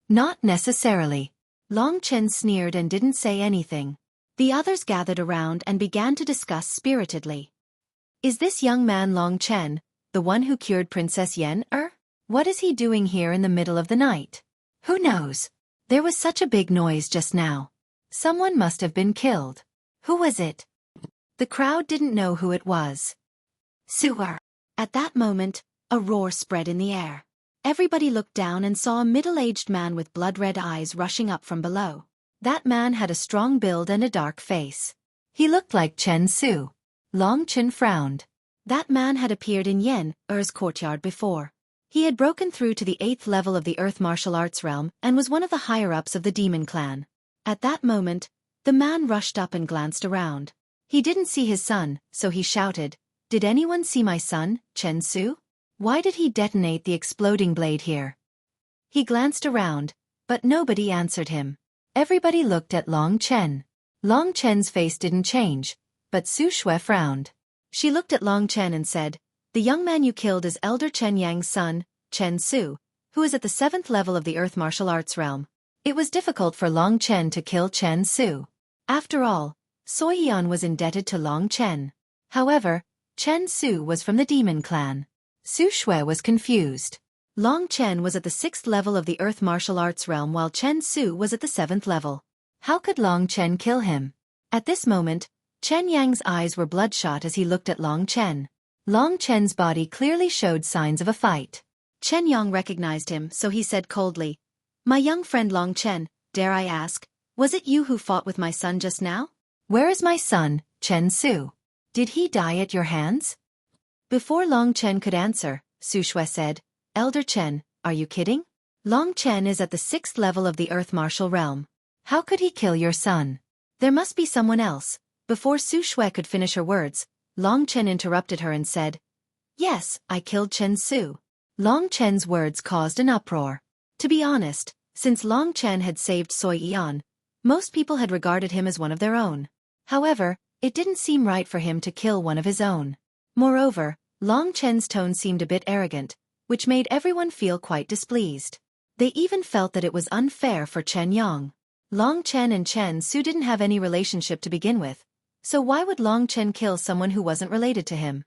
Not necessarily. Long Chen sneered and didn't say anything. The others gathered around and began to discuss spiritedly. Is this young man Long Chen, the one who cured Princess Yen? What is he doing here in the middle of the night? Who knows? There was such a big noise just now. Someone must have been killed. Who was it? The crowd didn't know who it was. Sewer. At that moment, a roar spread in the air. Everybody looked down and saw a middle-aged man with blood-red eyes rushing up from below. That man had a strong build and a dark face. He looked like Chen Su. Long Chen frowned. That man had appeared in Yen Er's courtyard before. He had broken through to the 8th level of the Earth martial arts realm and was one of the higher-ups of the Demon Clan. At that moment, the man rushed up and glanced around. He didn't see his son, so he shouted, "Did anyone see my son, Chen Su? Why did he detonate the exploding blade here?" He glanced around, but nobody answered him. Everybody looked at Long Chen. Long Chen's face didn't change, but Xueqi frowned. She looked at Long Chen and said, "The young man you killed is Elder Chen Yang's son, Chen Su, who is at the 7th level of the Earth martial arts realm." It was difficult for Long Chen to kill Chen Su. After all, Xueqi was indebted to Long Chen. However, Chen Su was from the Demon Clan. Xueqi was confused. Long Chen was at the 6th level of the Earth martial arts realm while Chen Su was at the 7th level. How could Long Chen kill him? At this moment, Chen Yang's eyes were bloodshot as he looked at Long Chen. Long Chen's body clearly showed signs of a fight. Chen Yang recognized him, so he said coldly, "My young friend Long Chen, dare I ask, was it you who fought with my son just now?" "Where is my son, Chen Su? Did he die at your hands?" Before Long Chen could answer, Xueqi said, "Elder Chen, are you kidding? Long Chen is at the 6th level of the Earth martial realm. How could he kill your son? There must be someone else." Before Xueqi could finish her words, Long Chen interrupted her and said, "Yes, I killed Chen Su." Long Chen's words caused an uproar. To be honest, since Long Chen had saved Xueqi, most people had regarded him as one of their own. However, it didn't seem right for him to kill one of his own. Moreover, Long Chen's tone seemed a bit arrogant, which made everyone feel quite displeased. They even felt that it was unfair for Chen Yang. Long Chen and Chen Su didn't have any relationship to begin with, so why would Long Chen kill someone who wasn't related to him?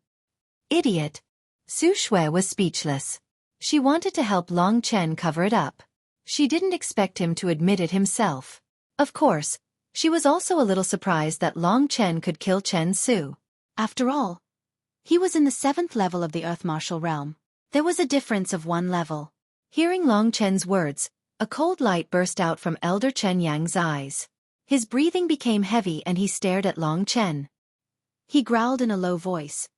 Idiot! Xueqi was speechless. She wanted to help Long Chen cover it up. She didn't expect him to admit it himself. Of course, she was also a little surprised that Long Chen could kill Chen Su. After all, he was in the 7th level of the Earth martial realm. There was a difference of 1 level. Hearing Long Chen's words, a cold light burst out from Elder Chen Yang's eyes. His breathing became heavy and he stared at Long Chen. He growled in a low voice,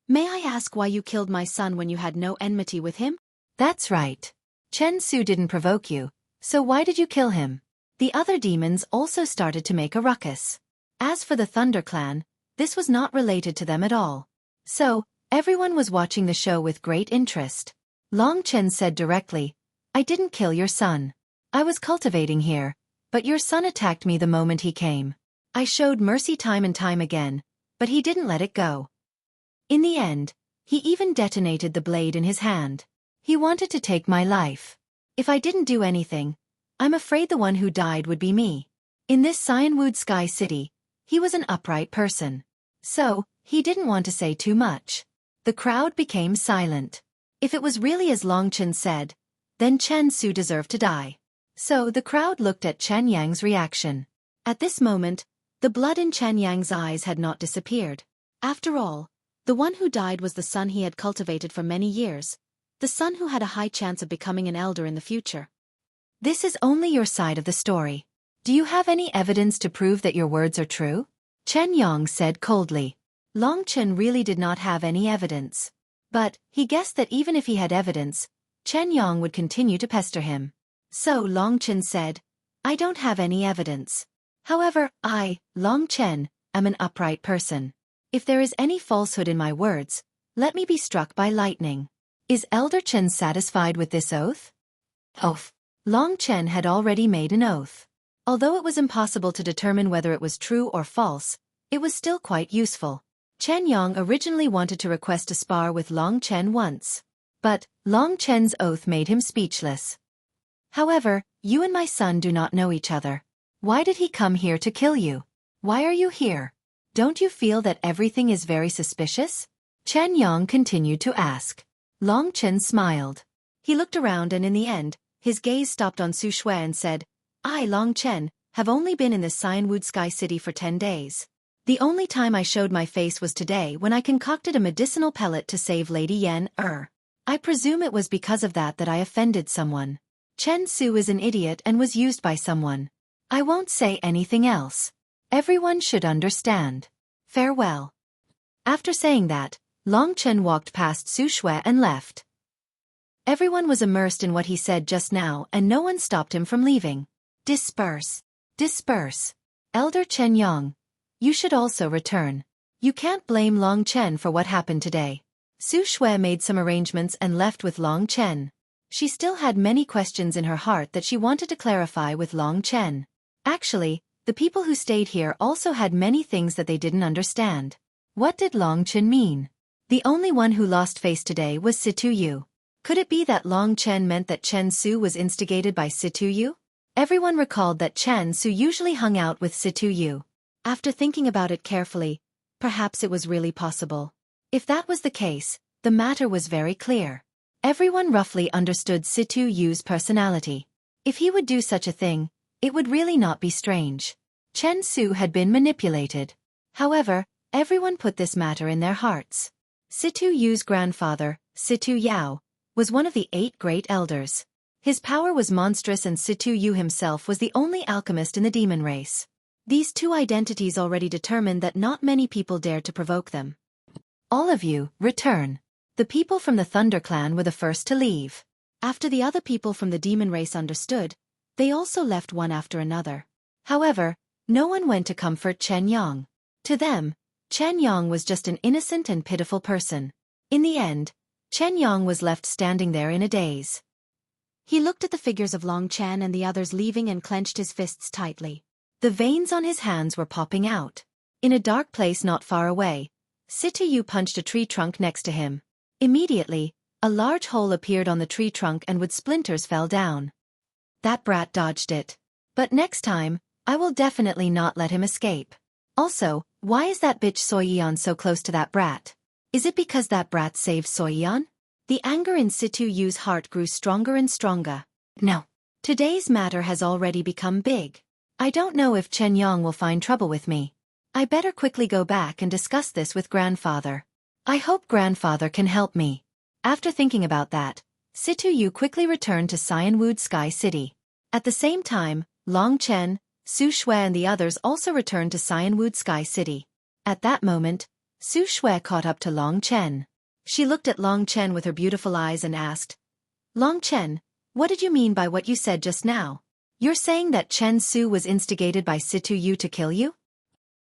"May I ask why you killed my son when you had no enmity with him?" "That's right. Chen Su didn't provoke you, so why did you kill him?" The other demons also started to make a ruckus. As for the Thunder Clan, this was not related to them at all. So, everyone was watching the show with great interest. Long Chen said directly, "I didn't kill your son. I was cultivating here, but your son attacked me the moment he came. I showed mercy time and time again, but he didn't let it go. In the end, he even detonated the blade in his hand. He wanted to take my life. If I didn't do anything, I'm afraid the one who died would be me. In this Cyanwood Sky City, he was an upright person. So, he didn't want to say too much." The crowd became silent. If it was really as Long Chen said, then Chen Su deserved to die. So the crowd looked at Chen Yang's reaction. At this moment, the blood in Chen Yang's eyes had not disappeared. After all, the one who died was the son he had cultivated for many years, the son who had a high chance of becoming an elder in the future. "This is only your side of the story. Do you have any evidence to prove that your words are true?" Chen Yang said coldly. Long Chen really did not have any evidence. But, he guessed that even if he had evidence, Chen Yang would continue to pester him. So Long Chen said, I don't have any evidence. However, I, Long Chen, am an upright person. If there is any falsehood in my words, let me be struck by lightning. Is Elder Chen satisfied with this oath? Oath. Long Chen had already made an oath. Although it was impossible to determine whether it was true or false, it was still quite useful. Chen Yang originally wanted to request a spar with Long Chen once. But Long Chen's oath made him speechless. However, you and my son do not know each other. Why did he come here to kill you? Why are you here? Don't you feel that everything is very suspicious? Chen Yang continued to ask. Long Chen smiled. He looked around and in the end, his gaze stopped on Xueqi and said, I, Long Chen, have only been in this Cyanwood Sky City for 10 days. The only time I showed my face was today when I concocted a medicinal pellet to save Lady Yen. I presume it was because of that I offended someone. Chen Su is an idiot and was used by someone. I won't say anything else. Everyone should understand. Farewell. After saying that, Long Chen walked past Xueqi and left. Everyone was immersed in what he said just now and no one stopped him from leaving. Disperse. Disperse. Elder Chen Yang. You should also return. You can't blame Long Chen for what happened today. Xueqi made some arrangements and left with Long Chen. She still had many questions in her heart that she wanted to clarify with Long Chen. Actually, the people who stayed here also had many things that they didn't understand. What did Long Chen mean? The only one who lost face today was Situ Yu. Could it be that Long Chen meant that Chen Su was instigated by Situ Yu? Everyone recalled that Chen Su usually hung out with Situ Yu. After thinking about it carefully, perhaps it was really possible. If that was the case, the matter was very clear. Everyone roughly understood Situ Yu's personality. If he would do such a thing, it would really not be strange. Chen Su had been manipulated. However, everyone put this matter in their hearts. Situ Yu's grandfather, Situ Yao, was one of the 8 great elders. His power was monstrous and Situ Yu himself was the only alchemist in the demon race. These 2 identities already determined that not many people dared to provoke them. All of you, return. The people from the Thunder Clan were the first to leave. After the other people from the demon race understood, they also left one after another. However, no one went to comfort Chen Yang. To them, Chen Yang was just an innocent and pitiful person. In the end, Chen Yang was left standing there in a daze. He looked at the figures of Long Chen and the others leaving and clenched his fists tightly. The veins on his hands were popping out. In a dark place not far away, Situ Yu punched a tree trunk next to him. Immediately, a large hole appeared on the tree trunk and wood splinters fell down. That brat dodged it. But next time, I will definitely not let him escape. Also, why is that bitch Soyeon so close to that brat? Is it because that brat saved Soyeon? The anger in Situ Yu's heart grew stronger and stronger. No. Today's matter has already become big. I don't know if Chen Yang will find trouble with me. I better quickly go back and discuss this with grandfather. I hope grandfather can help me. After thinking about that, Situ Yu quickly returned to Cyanwood Sky City. At the same time, Long Chen, Xueqi and the others also returned to Cyanwood Sky City. At that moment, Xueqi caught up to Long Chen. She looked at Long Chen with her beautiful eyes and asked, Long Chen, what did you mean by what you said just now? You're saying that Chen Su was instigated by Situ Yu to kill you?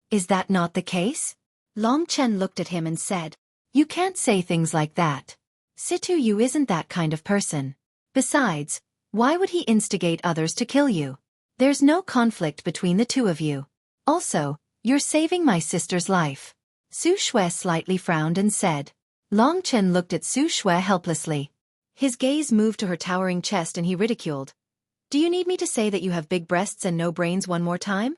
Is that not the case? Long Chen looked at him and said, You can't say things like that. Situ Yu isn't that kind of person. Besides, why would he instigate others to kill you? There's no conflict between the 2 of you. Also, you're saving my sister's life. Xueqi slightly frowned and said. Long Chen looked at Xueqi helplessly. His gaze moved to her towering chest and he ridiculed. Do you need me to say that you have big breasts and no brains one more time?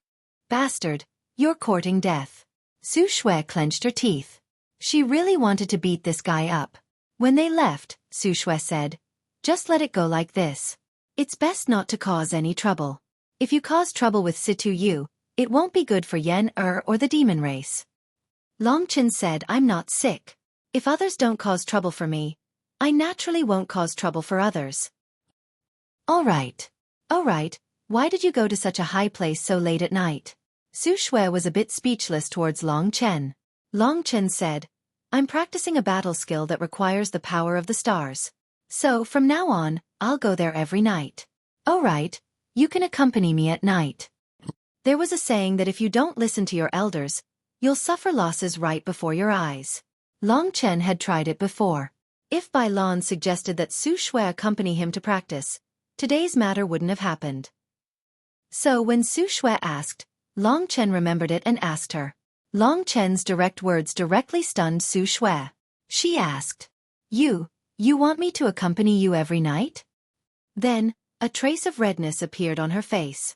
Bastard, you're courting death. Xueqi clenched her teeth. She really wanted to beat this guy up. When they left, Xueqi said, Just let it go like this. It's best not to cause any trouble. If you cause trouble with Situ Yu, it won't be good for Yen or the demon race. Long Chen said, I'm not sick. If others don't cause trouble for me, I naturally won't cause trouble for others. All right. Why did you go to such a high place so late at night? Xueqi was a bit speechless towards Long Chen. Long Chen said, I'm practicing a battle skill that requires the power of the stars. So from now on, I'll go there every night. All right, You can accompany me at night. There was a saying that if you don't listen to your elders, you'll suffer losses right before your eyes. Long Chen had tried it before. If Bai Lan suggested that Xueqi accompany him to practice, today's matter wouldn't have happened. So when Xueqi asked, Long Chen remembered it and asked her. Long Chen's direct words directly stunned Xueqi. She asked, You want me to accompany you every night? Then, a trace of redness appeared on her face.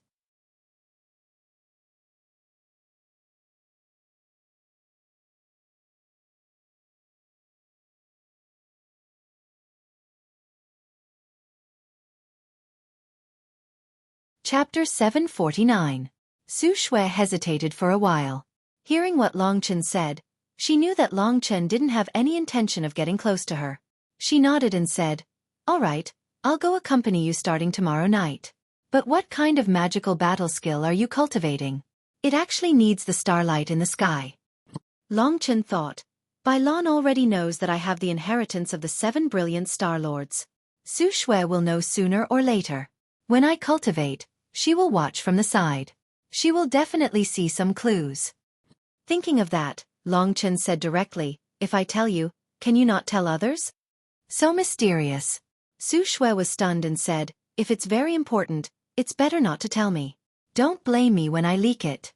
Chapter 749. Xueqi hesitated for a while. Hearing what Long Chen said, she knew that Long Chen didn't have any intention of getting close to her. She nodded and said, All right, I'll go accompany you starting tomorrow night. But what kind of magical battle skill are you cultivating? It actually needs the starlight in the sky. Long Chen thought, Bai Lan already knows that I have the inheritance of the 7 brilliant Star Lords. Xueqi will know sooner or later. When I cultivate, she will watch from the side. She will definitely see some clues. Thinking of that, Long Chen said directly, If I tell you, can you not tell others? So mysterious. Xueqi was stunned and said, If it's very important, it's better not to tell me. Don't blame me when I leak it.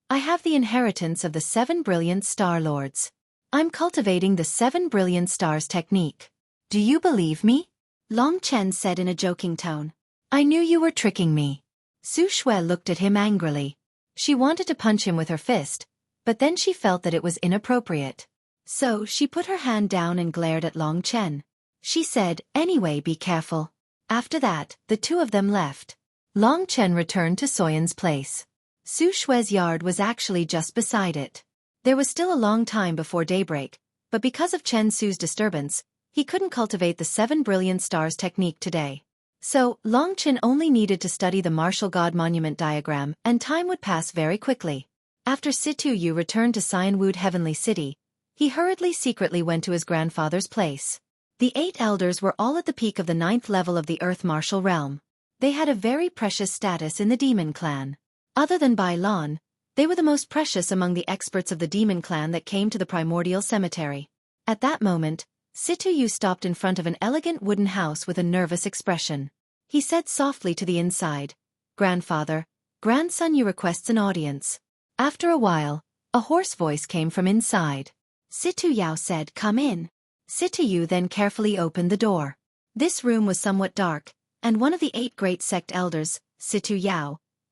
I have the inheritance of the 7 brilliant Star Lords. I'm cultivating the 7 brilliant stars technique. Do you believe me? Long Chen said in a joking tone. I knew you were tricking me. Xueqi looked at him angrily. She wanted to punch him with her fist, but then she felt that it was inappropriate. So she put her hand down and glared at Long Chen. She said, Anyway, be careful. After that, the two of them left. Long Chen returned to Soyan's place. Xueqi's yard was actually just beside it. There was still a long time before daybreak, but because of Chen Su's disturbance, he couldn't cultivate the 7 brilliant stars technique today. So, Long Chen only needed to study the martial god monument diagram, and time would pass very quickly. After Situ returned to Xianwood Heavenly City, he hurriedly secretly went to his grandfather's place. The 8 elders were all at the peak of the 9th level of the Earth Martial Realm. They had a very precious status in the Demon Clan. Other than Bai Lan, they were the most precious among the experts of the Demon Clan that came to the Primordial Cemetery. At that moment, Situ stopped in front of an elegant wooden house with a nervous expression. He said softly to the inside, Grandfather, grandson you requests an audience. After a while, a hoarse voice came from inside. Situ said, Come in. Situ then carefully opened the door. This room was somewhat dark, and one of the 8 great sect elders, Situ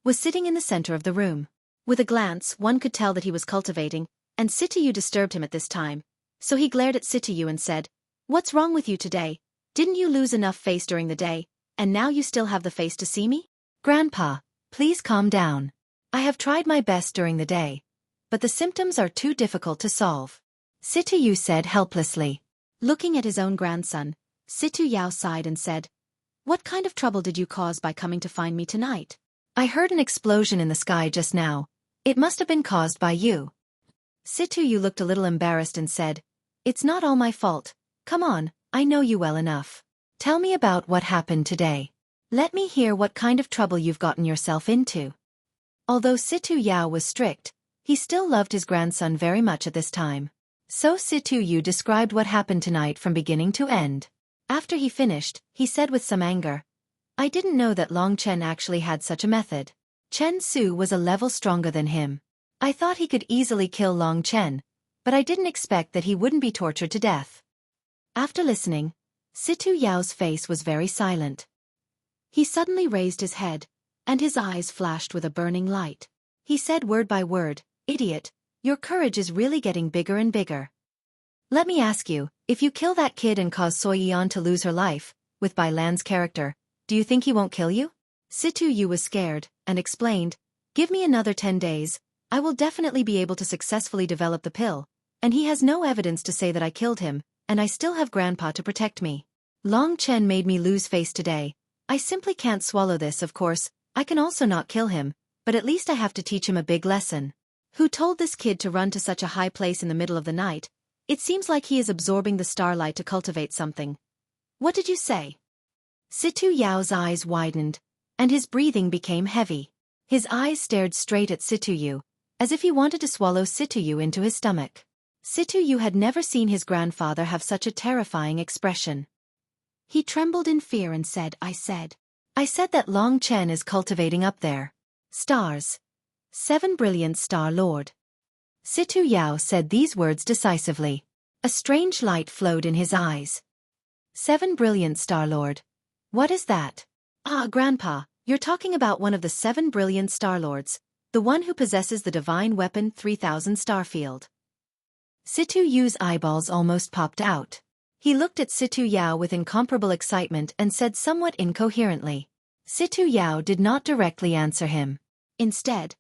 was sitting in the center of the room. With a glance, one could tell that he was cultivating, and Situ disturbed him at this time. So he glared at Situ and said, What's wrong with you today? Didn't you lose enough face during the day, and now you still have the face to see me? Grandpa, please calm down. I have tried my best during the day, but the symptoms are too difficult to solve. Situ said helplessly. Looking at his own grandson, Situ sighed and said, What kind of trouble did you cause by coming to find me tonight? I heard an explosion in the sky just now. It must have been caused by you. Situ looked a little embarrassed and said, It's not all my fault. Come on, I know you well enough. Tell me about what happened today. Let me hear what kind of trouble you've gotten yourself into. Although Situ was strict, he still loved his grandson very much at this time. So Situ described what happened tonight from beginning to end. After he finished, he said with some anger, I didn't know that Long Chen actually had such a method. Chen Su was a level stronger than him. I thought he could easily kill Long Chen, but I didn't expect that he wouldn't be tortured to death. After listening, Situ face was very silent. He suddenly raised his head, and his eyes flashed with a burning light. He said word by word, Idiot, your courage is really getting bigger and bigger. Let me ask you, if you kill that kid and cause Soyan to lose her life, with Bai Lan's character, do you think he won't kill you? Situ was scared, and explained, Give me another 10 days, I will definitely be able to successfully develop the pill, and he has no evidence to say that I killed him, and I still have Grandpa to protect me. Long Chen made me lose face today. I simply can't swallow this. Of course, I can also not kill him, but at least I have to teach him a big lesson. Who told this kid to run to such a high place in the middle of the night? It seems like he is absorbing the starlight to cultivate something. What did you say? Situ eyes widened, and his breathing became heavy. His eyes stared straight at Situyu, as if he wanted to swallow Situyu into his stomach. Situyu had never seen his grandfather have such a terrifying expression. He trembled in fear and said, I said that Long Chen is cultivating up there. Stars. 7 brilliant Star Lord. Situyu said these words decisively. A strange light flowed in his eyes. 7 brilliant Star Lord. What is that? Ah, Grandpa, you're talking about one of the 7 brilliant Star Lords, the one who possesses the divine weapon 3000 Starfield. Situyu's eyeballs almost popped out. He looked at Situyu with incomparable excitement and said somewhat incoherently. Situyu did not directly answer him. Instead,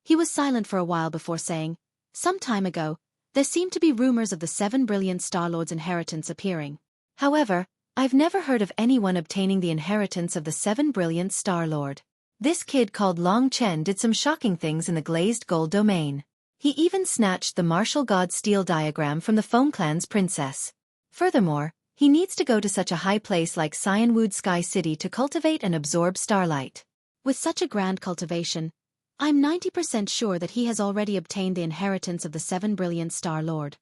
he was silent for a while before saying, some time ago, there seemed to be rumors of the 7 brilliant Star Lord's inheritance appearing. However, I've never heard of anyone obtaining the inheritance of the 7 brilliant Star Lord. This kid called Long Chen did some shocking things in the glazed gold domain. He even snatched the martial god steel diagram from the Foam Clan's princess. Furthermore, he needs to go to such a high place like Cyanwood Sky City to cultivate and absorb starlight. With such a grand cultivation, I'm 90% sure that he has already obtained the inheritance of the 7 brilliant Star Lord.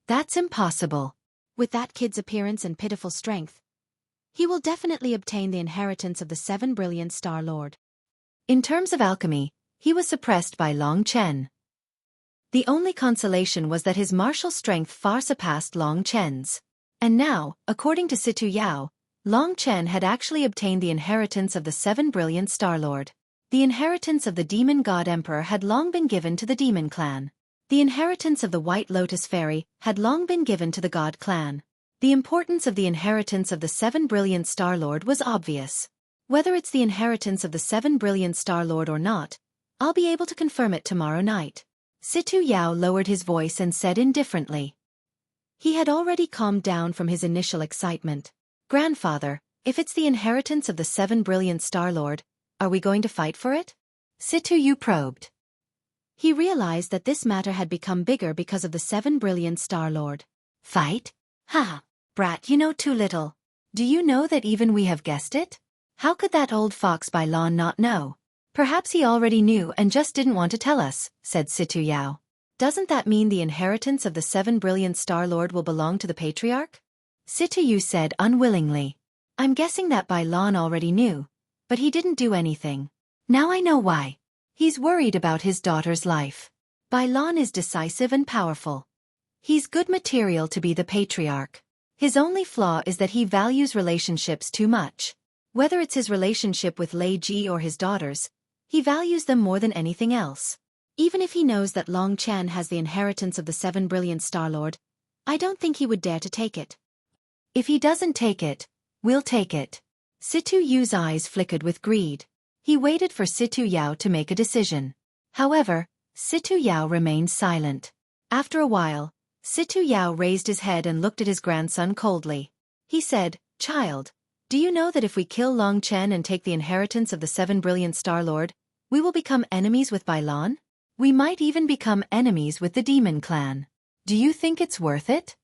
That's impossible. With that kid's appearance and pitiful strength, he will definitely obtain the inheritance of the 7 brilliant Star Lord. In terms of alchemy, he was suppressed by Long Chen. The only consolation was that his martial strength far surpassed Long Chen's. And now, according to Situyu, Long Chen had actually obtained the inheritance of the 7 brilliant Star Lord. The inheritance of the demon god emperor had long been given to the demon clan. The inheritance of the White Lotus Fairy had long been given to the God clan. The importance of the inheritance of the 7 brilliant Star Lord was obvious. Whether it's the inheritance of the 7 brilliant Star Lord or not, I'll be able to confirm it tomorrow night. Situyu lowered his voice and said indifferently. He had already calmed down from his initial excitement. Grandfather, if it's the inheritance of the 7 brilliant Star Lord, are we going to fight for it? Situyu probed. He realized that this matter had become bigger because of the 7 brilliant Star Lord. Fight? Ha! Brat, you know too little. Do you know that even we have guessed it? How could that old fox by lawn not know? Perhaps he already knew and just didn't want to tell us, said Situyu. Doesn't that mean the inheritance of the 7 brilliant Star Lord will belong to the patriarch? Situyu said unwillingly. I'm guessing that Bai Lan already knew, but he didn't do anything. Now I know why. He's worried about his daughter's life. Bai Lan is decisive and powerful. He's good material to be the patriarch. His only flaw is that he values relationships too much. Whether it's his relationship with Lei Ji or his daughters, he values them more than anything else. Even if he knows that Long Chen has the inheritance of the 7 brilliant Star Lord, I don't think he would dare to take it. If he doesn't take it, we'll take it. Situyu's eyes flickered with greed. He waited for Situyu to make a decision. However, Situyu remained silent. After a while, Situyu raised his head and looked at his grandson coldly. He said, Child, do you know that if we kill Long Chen and take the inheritance of the 7 brilliant Star Lord, we will become enemies with Bai Lan? We might even become enemies with the demon clan. Do you think it's worth it?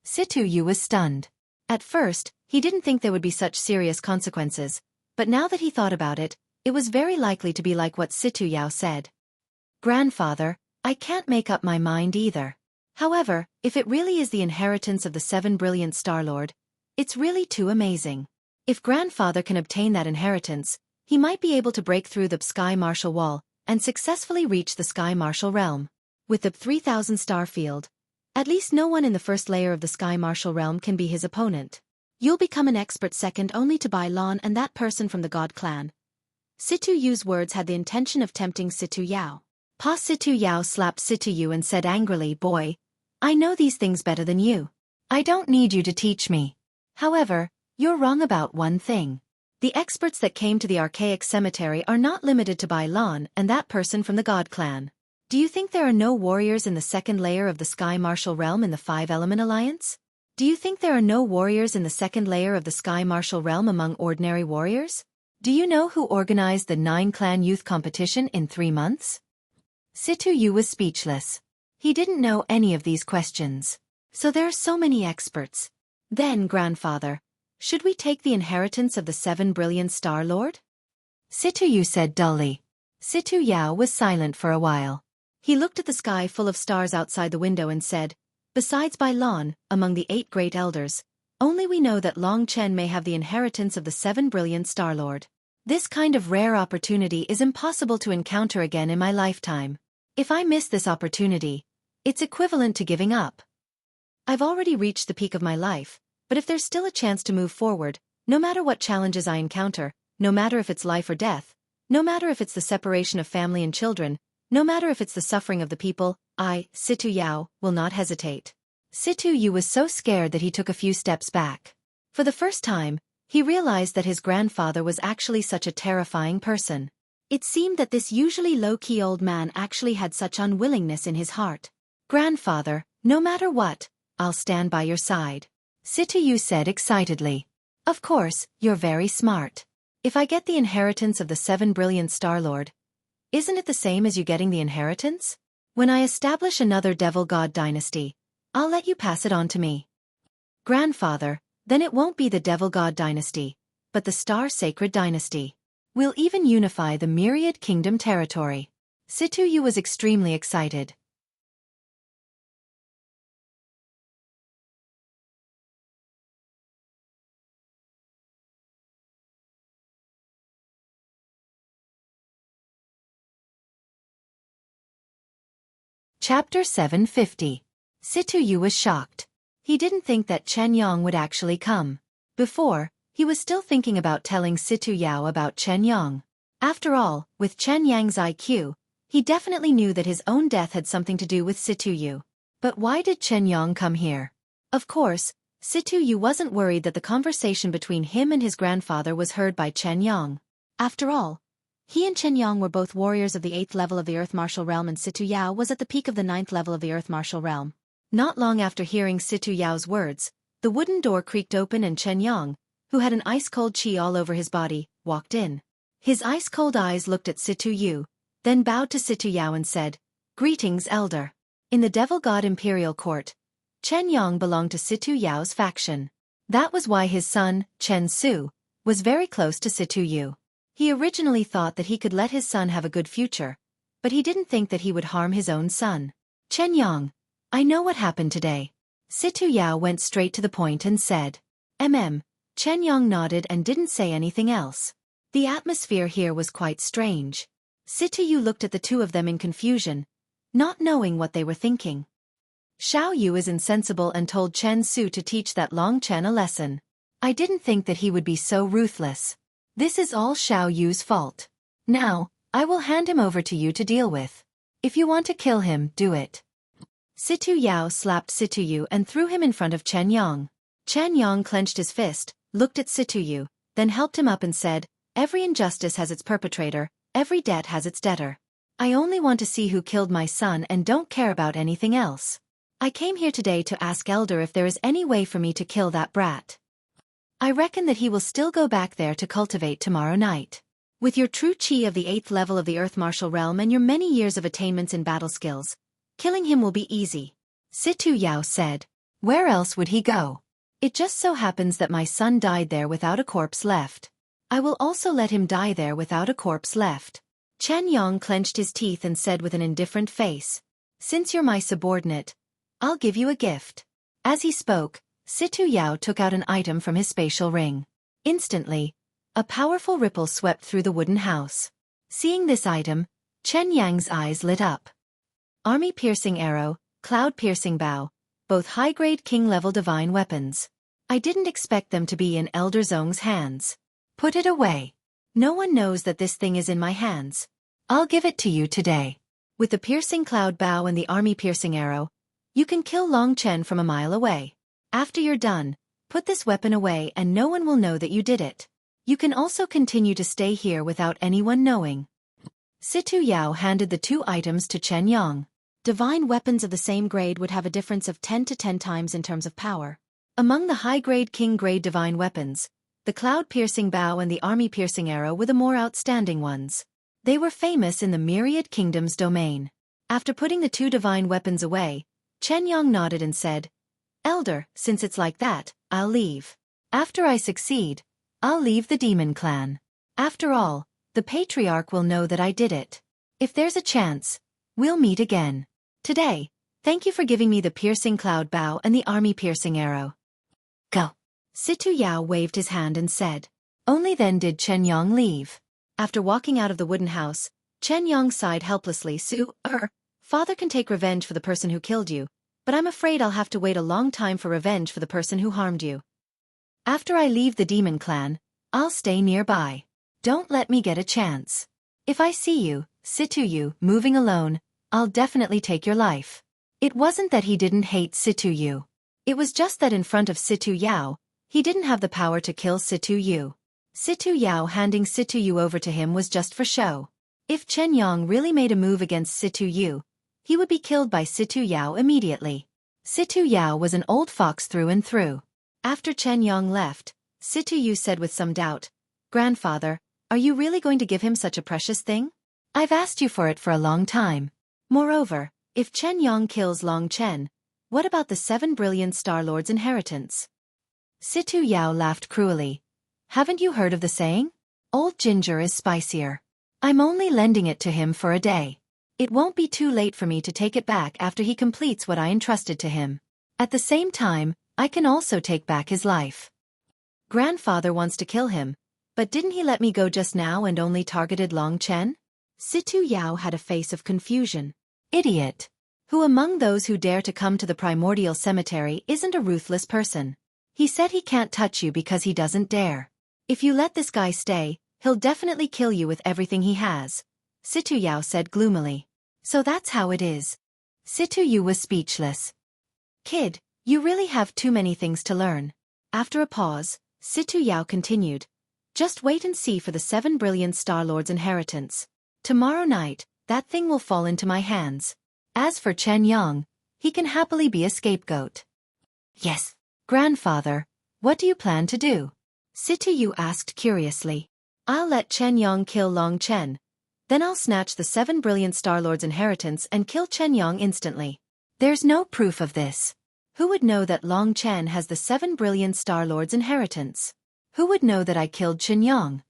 Situyu was stunned. At first, he didn't think there would be such serious consequences, but now that he thought about it, it was very likely to be like what Situyu said. Grandfather, I can't make up my mind either. However, if it really is the inheritance of the 7 brilliant Star Lord, it's really too amazing. If Grandfather can obtain that inheritance, he might be able to break through the Sky Martial Wall and successfully reach the Sky Martial Realm. With the 3000 star field, at least no one in the first layer of the Sky Martial Realm can be his opponent. You'll become an expert second only to Bai Lan and that person from the God clan. Situyu's words had the intention of tempting Situyu. Pa Situyu slapped Situyu and said angrily, Boy, I know these things better than you. I don't need you to teach me. However, you're wrong about one thing. The experts that came to the archaic cemetery are not limited to Bai Lan and that person from the God clan. Do you think there are no warriors in the second layer of the Sky Martial Realm in the 5-Element Alliance? Do you think there are no warriors in the second layer of the Sky Martial Realm among ordinary warriors? Do you know who organized the 9-clan youth competition in 3 months? Situyu was speechless. He didn't know any of these questions. So there are so many experts. Then, Grandfather, should we take the inheritance of the 7 brilliant Star Lord? Situ said dully. Situ Yao was silent for a while. He looked at the sky full of stars outside the window and said, "Besides Bai Lan, among the 8 great elders, only we know that Long Chen may have the inheritance of the 7 brilliant Star Lord. This kind of rare opportunity is impossible to encounter again in my lifetime. If I miss this opportunity, it's equivalent to giving up. I've already reached the peak of my life, but if there's still a chance to move forward, no matter what challenges I encounter, no matter if it's life or death, no matter if it's the separation of family and children, no matter if it's the suffering of the people, I, Situ Yao, will not hesitate." Situ Yu was so scared that he took a few steps back. For the first time, he realized that his grandfather was actually such a terrifying person. It seemed that this usually low-key old man actually had such unwillingness in his heart. "Grandfather, no matter what, I'll stand by your side," Situ Yu said excitedly. "Of course, you're very smart. If I get the inheritance of the 7 brilliant Star Lord, isn't it the same as you getting the inheritance? When I establish another Devil God dynasty, I'll let you pass it on to me." "Grandfather, then it won't be the Devil God dynasty, but the Star Sacred dynasty. We'll even unify the Myriad Kingdom territory." Situ Yu was extremely excited. Chapter 750. Situ Yu was shocked. He didn't think that Chen Yang would actually come. Before, he was still thinking about telling Situ Yao about Chen Yang. After all, with Chen Yang's IQ, he definitely knew that his own death had something to do with Situ Yu. But why did Chen Yang come here? Of course, Situ Yu wasn't worried that the conversation between him and his grandfather was heard by Chen Yang. After all, he and Chen Yang were both warriors of the 8th level of the Earth Martial Realm, and Situ Yao was at the peak of the 9th level of the Earth Martial Realm. Not long after hearing Situ Yao's words, the wooden door creaked open and Chen Yang, who had an ice-cold qi all over his body, walked in. His ice-cold eyes looked at Situ Yu, then bowed to Situ Yao and said, "Greetings, Elder." In the Devil God Imperial Court, Chen Yang belonged to Situ Yao's faction. That was why his son, Chen Su, was very close to Situ Yu. He originally thought that he could let his son have a good future, but he didn't think that he would harm his own son. "Chen Yang, I know what happened today." Situ Yao went straight to the point and said. Chen Yang nodded and didn't say anything else. The atmosphere here was quite strange. Situ Yu looked at the two of them in confusion, not knowing what they were thinking. Xiao Yu is insensible and told Chen Su to teach that Long Chen a lesson. I didn't think that he would be so ruthless. This is all Xiao Yu's fault. Now, I will hand him over to you to deal with. If you want to kill him, do it. Situ Yao slapped Situ Yu and threw him in front of Chen Yang. Chen Yang clenched his fist, looked at Situ Yu, then helped him up and said, "Every injustice has its perpetrator, every debt has its debtor. I only want to see who killed my son and don't care about anything else. I came here today to ask Elder if there is any way for me to kill that brat. I reckon that he will still go back there to cultivate tomorrow night. With your true qi of the 8th level of the Earth Martial Realm and your many years of attainments in battle skills, killing him will be easy." Situ Yao said. "Where else would he go? It just so happens that my son died there without a corpse left. I will also let him die there without a corpse left." Chen Yang clenched his teeth and said with an indifferent face, "Since you're my subordinate, I'll give you a gift." As he spoke, Situ Yao took out an item from his spatial ring. Instantly, a powerful ripple swept through the wooden house. Seeing this item, Chen Yang's eyes lit up. Army-piercing arrow, cloud-piercing bow, both high-grade king-level divine weapons. I didn't expect them to be in Elder Zong's hands. Put it away. No one knows that this thing is in my hands. I'll give it to you today. With the piercing cloud bow and the army-piercing arrow, you can kill Long Chen from a mile away. After you're done, put this weapon away and no one will know that you did it. You can also continue to stay here without anyone knowing. Situ Yao handed the two items to Chen Yang. Divine weapons of the same grade would have a difference of 10 to 10 times in terms of power. Among the high-grade king-grade divine weapons, the cloud-piercing bow and the army-piercing arrow were the more outstanding ones. They were famous in the Myriad Kingdom's domain. After putting the two divine weapons away, Chen Yang nodded and said, "Elder, since it's like that, I'll leave. After I succeed, I'll leave the demon clan. After all, the patriarch will know that I did it. If there's a chance, we'll meet again. Today, thank you for giving me the piercing cloud bow and the army-piercing arrow. Go. Situ Yao waved his hand and said. Only then did Chen Yong leave. After walking out of the wooden house, Chen Yong sighed helplessly. Father can take revenge for the person who killed you, but I'm afraid I'll have to wait a long time for revenge for the person who harmed you. After I leave the demon clan, I'll stay nearby. Don't let me get a chance. If I see you, Situ Yu, moving alone, I'll definitely take your life. It wasn't that he didn't hate Situ Yu. It was just that in front of Situ Yao, he didn't have the power to kill Situ Yu. Situ Yao handing Situ Yu over to him was just for show. If Chen Yong really made a move against Situ Yu, he would be killed by Situ Yao immediately. Situ Yao was an old fox through and through. After Chen Yong left, Situ Yu said with some doubt, Grandfather, are you really going to give him such a precious thing? I've asked you for it for a long time. Moreover, if Chen Yong kills Long Chen, what about the 7 brilliant Star Lord's inheritance? Situ Yao laughed cruelly. Haven't you heard of the saying? Old ginger is spicier. I'm only lending it to him for a day. It won't be too late for me to take it back after he completes what I entrusted to him. At the same time, I can also take back his life. Grandfather wants to kill him, but didn't he let me go just now and only targeted Long Chen? Situ Yao had a face of confusion. Idiot! Who among those who dare to come to the primordial cemetery isn't a ruthless person? He said he can't touch you because he doesn't dare. If you let this guy stay, he'll definitely kill you with everything he has, Situ Yao said gloomily. So that's how it is. Situ Yu was speechless. Kid, you really have too many things to learn. After a pause, Situ Yao continued. Just wait and see for the 7 brilliant Star Lord's inheritance. Tomorrow night, that thing will fall into my hands. As for Chen Yong, he can happily be a scapegoat. Yes. Grandfather, what do you plan to do? Situ Yu asked curiously. I'll let Chen Yong kill Long Chen. Then I'll snatch the 7 brilliant Star Lord's inheritance and kill Chen Yong instantly. There's no proof of this. Who would know that Long Chen has the 7 brilliant Star Lord's inheritance? Who would know that I killed Chen Yong?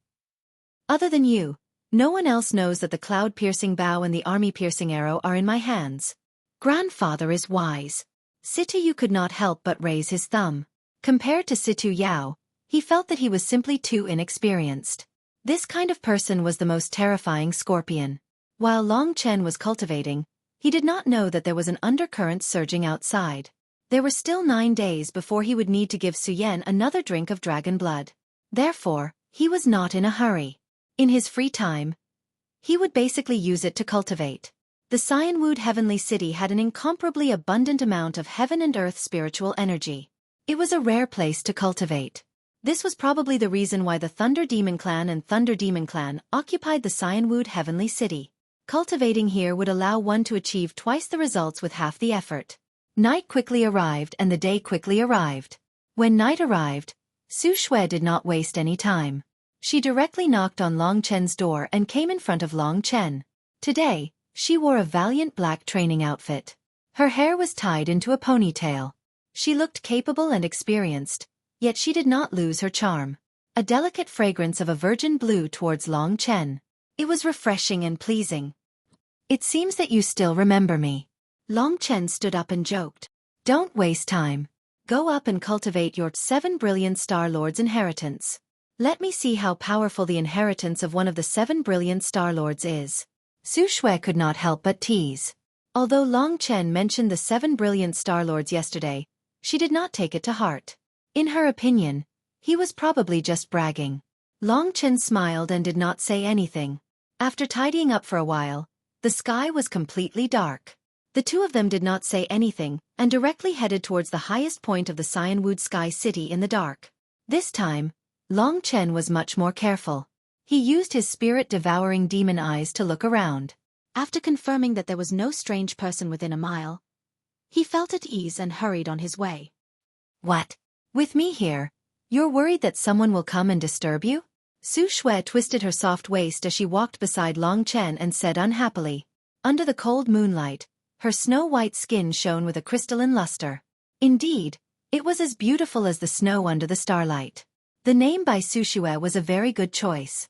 Other than you, no one else knows that the cloud-piercing bow and the army-piercing arrow are in my hands. Grandfather is wise. Situ Yu could not help but raise his thumb. Compared to Situ Yao, he felt that he was simply too inexperienced. This kind of person was the most terrifying scorpion. While Long Chen was cultivating, he did not know that there was an undercurrent surging outside. There were still 9 days before he would need to give Suyen another drink of dragon blood. Therefore, he was not in a hurry. In his free time, he would basically use it to cultivate. The Cyanwood Heavenly City had an incomparably abundant amount of heaven and earth spiritual energy. It was a rare place to cultivate. This was probably the reason why the Thunder Demon Clan and Thunder Demon Clan occupied the Cyanwood Heavenly City. Cultivating here would allow one to achieve twice the results with half the effort. Night quickly arrived and the day quickly arrived. When night arrived, Xueqi did not waste any time. She directly knocked on Long Chen's door and came in front of Long Chen. Today, she wore a valiant black training outfit. Her hair was tied into a ponytail. She looked capable and experienced, yet she did not lose her charm. A delicate fragrance of a virgin blew towards Long Chen. It was refreshing and pleasing. It seems that you still remember me. Long Chen stood up and joked. Don't waste time. Go up and cultivate your 7 brilliant Star Lord's inheritance. Let me see how powerful the inheritance of one of the 7 brilliant Star Lords is. Xueqi could not help but tease. Although Long Chen mentioned the 7 brilliant Star Lords yesterday, she did not take it to heart. In her opinion, he was probably just bragging. Long Chen smiled and did not say anything. After tidying up for a while, the sky was completely dark. The two of them did not say anything and directly headed towards the highest point of the Cyanwood Sky City in the dark. This time, Long Chen was much more careful. He used his spirit-devouring demon eyes to look around. After confirming that there was no strange person within a mile, he felt at ease and hurried on his way. What? With me here, you're worried that someone will come and disturb you? Xueqi twisted her soft waist as she walked beside Long Chen and said unhappily. Under the cold moonlight, her snow-white skin shone with a crystalline luster. Indeed, it was as beautiful as the snow under the starlight. The name by Xueqi was a very good choice.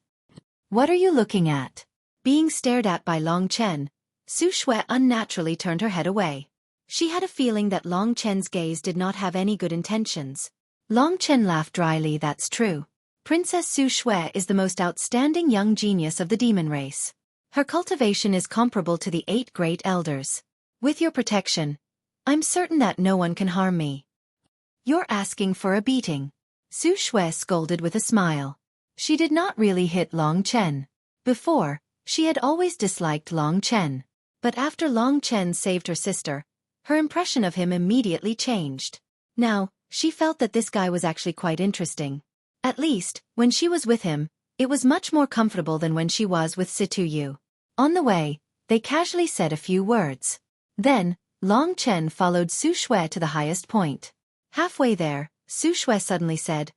What are you looking at? Being stared at by Long Chen, Xueqi unnaturally turned her head away. She had a feeling that Long Chen's gaze did not have any good intentions. Long Chen laughed dryly. That's true. Princess Xueqi is the most outstanding young genius of the demon race. Her cultivation is comparable to the 8 great elders. With your protection, I'm certain that no one can harm me. You're asking for a beating. Xueqi scolded with a smile. She did not really hit Long Chen. Before, she had always disliked Long Chen. But after Long Chen saved her sister, her impression of him immediately changed. Now, she felt that this guy was actually quite interesting. At least, when she was with him, it was much more comfortable than when she was with Situyu. On the way, they casually said a few words. Then, Long Chen followed Xueqi to the highest point. Halfway there, Xueqi suddenly said,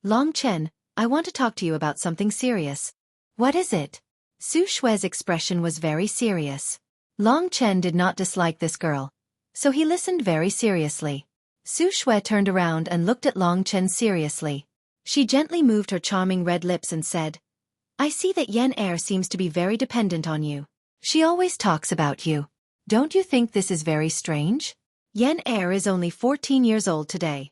Long Chen, I want to talk to you about something serious. What is it? Xueqi's expression was very serious. Long Chen did not dislike this girl, so he listened very seriously. Xueqi turned around and looked at Long Chen seriously. She gently moved her charming red lips and said, I see that Yan Er seems to be very dependent on you. She always talks about you. Don't you think this is very strange? Yan Er is only 14 years old today.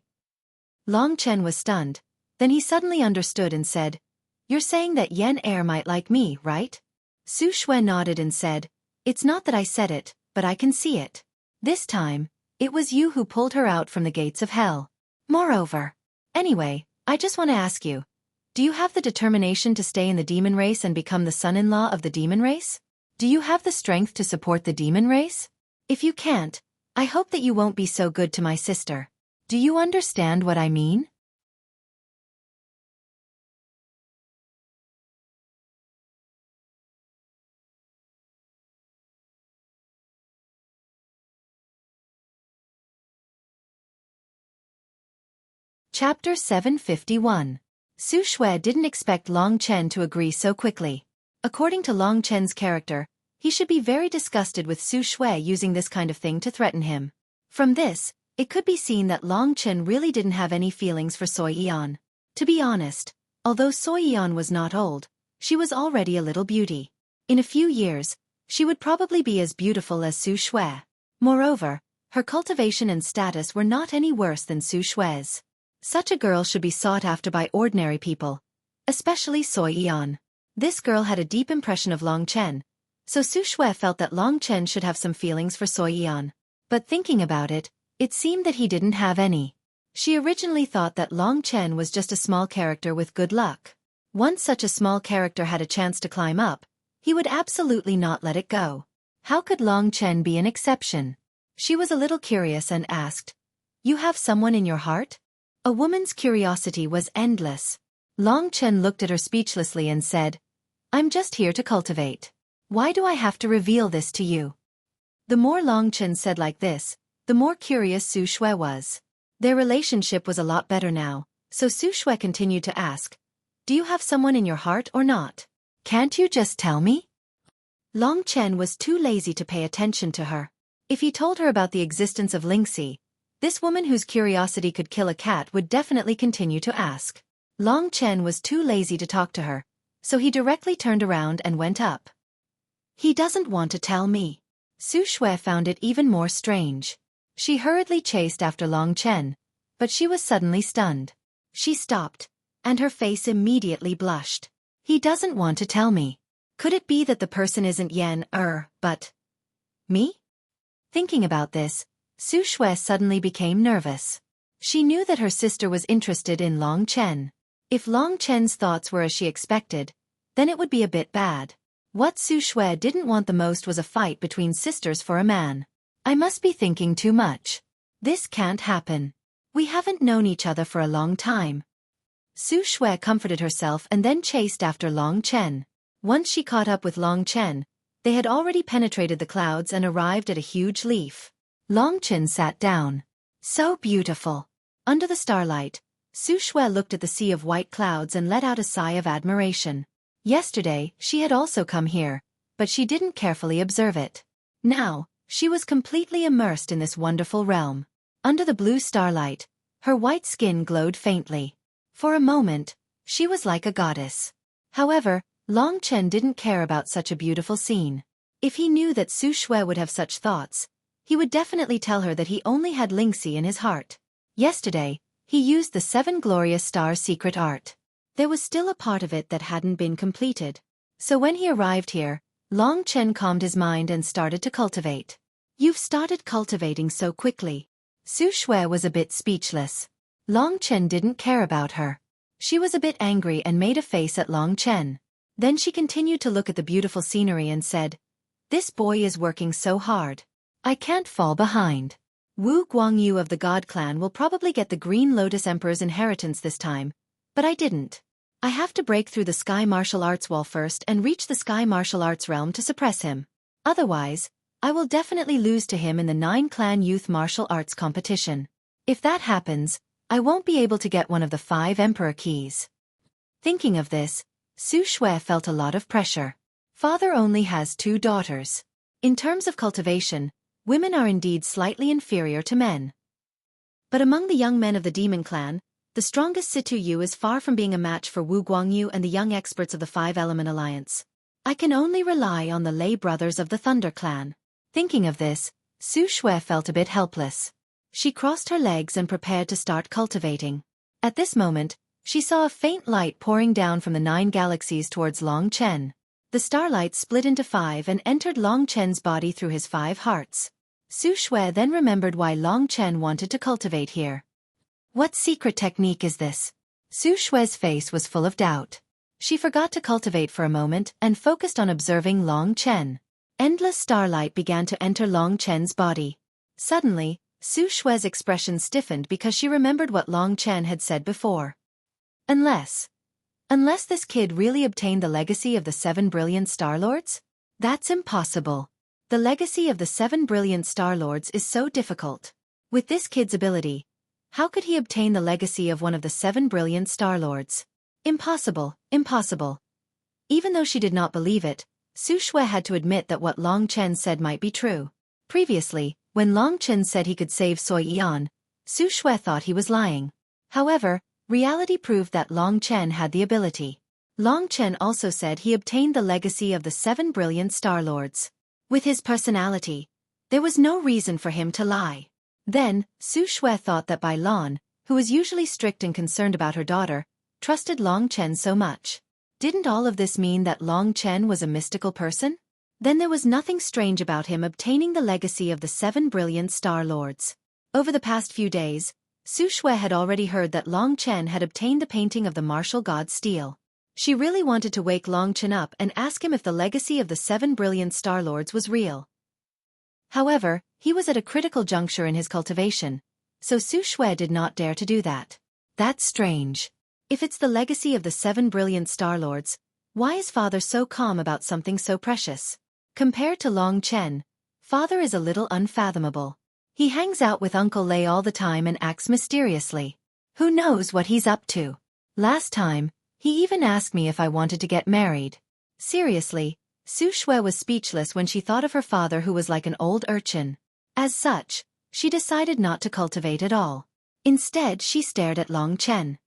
Long Chen was stunned. Then he suddenly understood and said, You're saying that Yan Er might like me, right? Xueqi nodded and said, It's not that I said it, but I can see it. This time, it was you who pulled her out from the gates of hell. Moreover. Anyway, I just want to ask you, do you have the determination to stay in the demon race and become the son-in-law of the demon race? Do you have the strength to support the demon race? If you can't, I hope that you won't be so good to my sister. Do you understand what I mean? Chapter 751. Xueqi didn't expect Long Chen to agree so quickly. According to Long Chen's character, he should be very disgusted with Xueqi using this kind of thing to threaten him. From this, it could be seen that Long Chen really didn't have any feelings for Xueqi. To be honest, although Xueqi was not old, she was already a little beauty. In a few years, she would probably be as beautiful as Xueqi. Moreover, her cultivation and status were not any worse than Xueqi's. Such a girl should be sought after by ordinary people, especially Xueqi. This girl had a deep impression of Long Chen, so Xueqi felt that Long Chen should have some feelings for Xueqi. But thinking about it, it seemed that he didn't have any. She originally thought that Long Chen was just a small character with good luck. Once such a small character had a chance to climb up, he would absolutely not let it go. How could Long Chen be an exception? She was a little curious and asked, You have someone in your heart? A woman's curiosity was endless. Long Chen looked at her speechlessly and said, I'm just here to cultivate. Why do I have to reveal this to you? The more Long Chen said like this, the more curious Xueqi was. Their relationship was a lot better now, so Xueqi continued to ask, Do you have someone in your heart or not? Can't you just tell me? Long Chen was too lazy to pay attention to her. If he told her about the existence of Lingxi, this woman whose curiosity could kill a cat would definitely continue to ask. Long Chen was too lazy to talk to her, so he directly turned around and went up. He doesn't want to tell me. Xueqi found it even more strange. She hurriedly chased after Long Chen, but she was suddenly stunned. She stopped, and her face immediately blushed. He doesn't want to tell me. Could it be that the person isn't Yan Er, but me? Thinking about this, Xueqi suddenly became nervous. She knew that her sister was interested in Long Chen. If Long Chen's thoughts were as she expected, then it would be a bit bad. What Xueqi didn't want the most was a fight between sisters for a man. I must be thinking too much. This can't happen. We haven't known each other for a long time. Xueqi comforted herself and then chased after Long Chen. Once she caught up with Long Chen, they had already penetrated the clouds and arrived at a huge leaf. Long Chen sat down. So beautiful. Under the starlight, Xueqi looked at the sea of white clouds and let out a sigh of admiration. Yesterday, she had also come here, but she didn't carefully observe it. Now, she was completely immersed in this wonderful realm. Under the blue starlight, her white skin glowed faintly. For a moment, she was like a goddess. However, Long Chen didn't care about such a beautiful scene. If he knew that Xueqi would have such thoughts, he would definitely tell her that he only had Lingxi in his heart. Yesterday, he used the 7 glorious stars secret art. There was still a part of it that hadn't been completed. So when he arrived here, Long Chen calmed his mind and started to cultivate. You've started cultivating so quickly. Xueqi was a bit speechless. Long Chen didn't care about her. She was a bit angry and made a face at Long Chen. Then she continued to look at the beautiful scenery and said, "This boy is working so hard. I can't fall behind. Wu Guangyu of the God clan will probably get the Green Lotus Emperor's inheritance this time, but I didn't. I have to break through the Sky Martial Arts wall first and reach the Sky Martial Arts realm to suppress him. Otherwise, I will definitely lose to him in the 9-clan youth martial arts competition. If that happens, I won't be able to get one of the 5 Emperor keys." Thinking of this, Xueqi felt a lot of pressure. Father only has 2 daughters. In terms of cultivation, women are indeed slightly inferior to men. But among the young men of the Demon Clan, the strongest Situ Yu is far from being a match for Wu Guangyu and the young experts of the 5-Element Alliance. I can only rely on the lay brothers of the Thunder Clan. Thinking of this, Xueqi felt a bit helpless. She crossed her legs and prepared to start cultivating. At this moment, she saw a faint light pouring down from the 9 galaxies towards Long Chen. The starlight split into 5 and entered Long Chen's body through his 5 hearts. Xueqi then remembered why Long Chen wanted to cultivate here. What secret technique is this? Xueqi's face was full of doubt. She forgot to cultivate for a moment and focused on observing Long Chen. Endless starlight began to enter Long Chen's body. Suddenly, Xueqi's expression stiffened because she remembered what Long Chen had said before. Unless this kid really obtained the legacy of the 7 brilliant Star Lords? That's impossible. The legacy of the 7 brilliant Star Lords is so difficult. With this kid's ability, how could he obtain the legacy of one of the 7 brilliant Star Lords? Impossible, impossible. Even though she did not believe it, Xueqi had to admit that what Long Chen said might be true. Previously, when Long Chen said he could save Xueqi, Xueqi thought he was lying. However, reality proved that Long Chen had the ability. Long Chen also said he obtained the legacy of the 7 brilliant Star Lords. With his personality, there was no reason for him to lie. Then, Xueqi thought that Bai Lan, who was usually strict and concerned about her daughter, trusted Long Chen so much. Didn't all of this mean that Long Chen was a mystical person? Then there was nothing strange about him obtaining the legacy of the 7 brilliant Star Lords. Over the past few days, Xueqi had already heard that Long Chen had obtained the painting of the martial god steel. She really wanted to wake Long Chen up and ask him if the legacy of the 7 brilliant Star Lords was real. However, he was at a critical juncture in his cultivation, so Xueqi did not dare to do that. That's strange. If it's the legacy of the 7 brilliant Star Lords, why is Father so calm about something so precious? Compared to Long Chen, Father is a little unfathomable. He hangs out with Uncle Lei all the time and acts mysteriously. Who knows what he's up to? Last time, he even asked me if I wanted to get married. Seriously, Xueqi was speechless when she thought of her father who was like an old urchin. As such, she decided not to cultivate at all. Instead, she stared at Long Chen.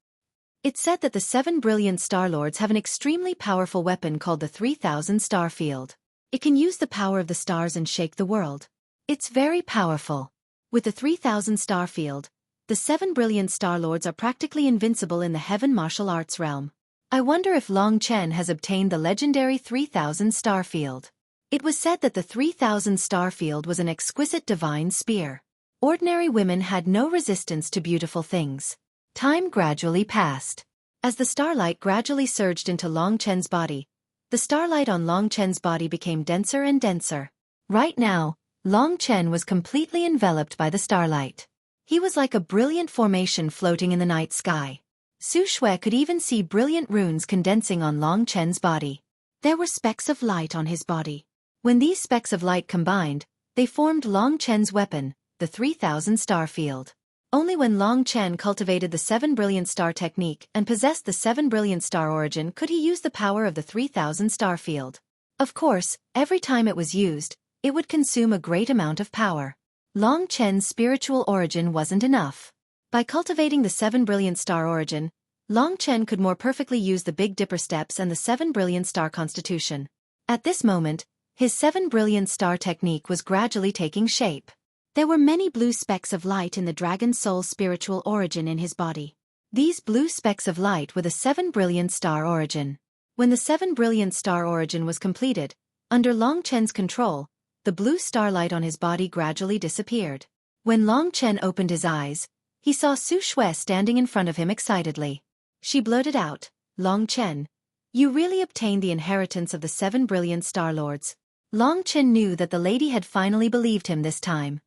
It's said that the 7 brilliant Star Lords have an extremely powerful weapon called the 3000 Star Field. It can use the power of the stars and shake the world. It's very powerful. With the 3000 Star Field, the 7 brilliant Star Lords are practically invincible in the heaven martial arts realm. I wonder if Long Chen has obtained the legendary 3000 Star Field. It was said that the 3000 Star Field was an exquisite divine spear. Ordinary women had no resistance to beautiful things. Time gradually passed. As the starlight gradually surged into Long Chen's body, the starlight on Long Chen's body became denser and denser. Right now, Long Chen was completely enveloped by the starlight. He was like a brilliant formation floating in the night sky. Xueqi could even see brilliant runes condensing on Long Chen's body. There were specks of light on his body. When these specks of light combined, they formed Long Chen's weapon, the 3000 Star Field. Only when Long Chen cultivated the 7 brilliant star technique and possessed the 7 brilliant star origin could he use the power of the 3000 Star Field. Of course, every time it was used, it would consume a great amount of power. Long Chen's spiritual origin wasn't enough. By cultivating the 7 brilliant star origin, Long Chen could more perfectly use the Big Dipper steps and the 7 brilliant star constitution. At this moment, his 7 brilliant star technique was gradually taking shape. There were many blue specks of light in the dragon soul's spiritual origin in his body. These blue specks of light were the 7 brilliant star origin. When the 7 brilliant star origin was completed, under Long Chen's control, the blue starlight on his body gradually disappeared. When Long Chen opened his eyes, he saw Xueqi standing in front of him excitedly. She blurted out, "Long Chen, you really obtained the inheritance of the 7 brilliant star lords." Long Chen knew that the lady had finally believed him this time.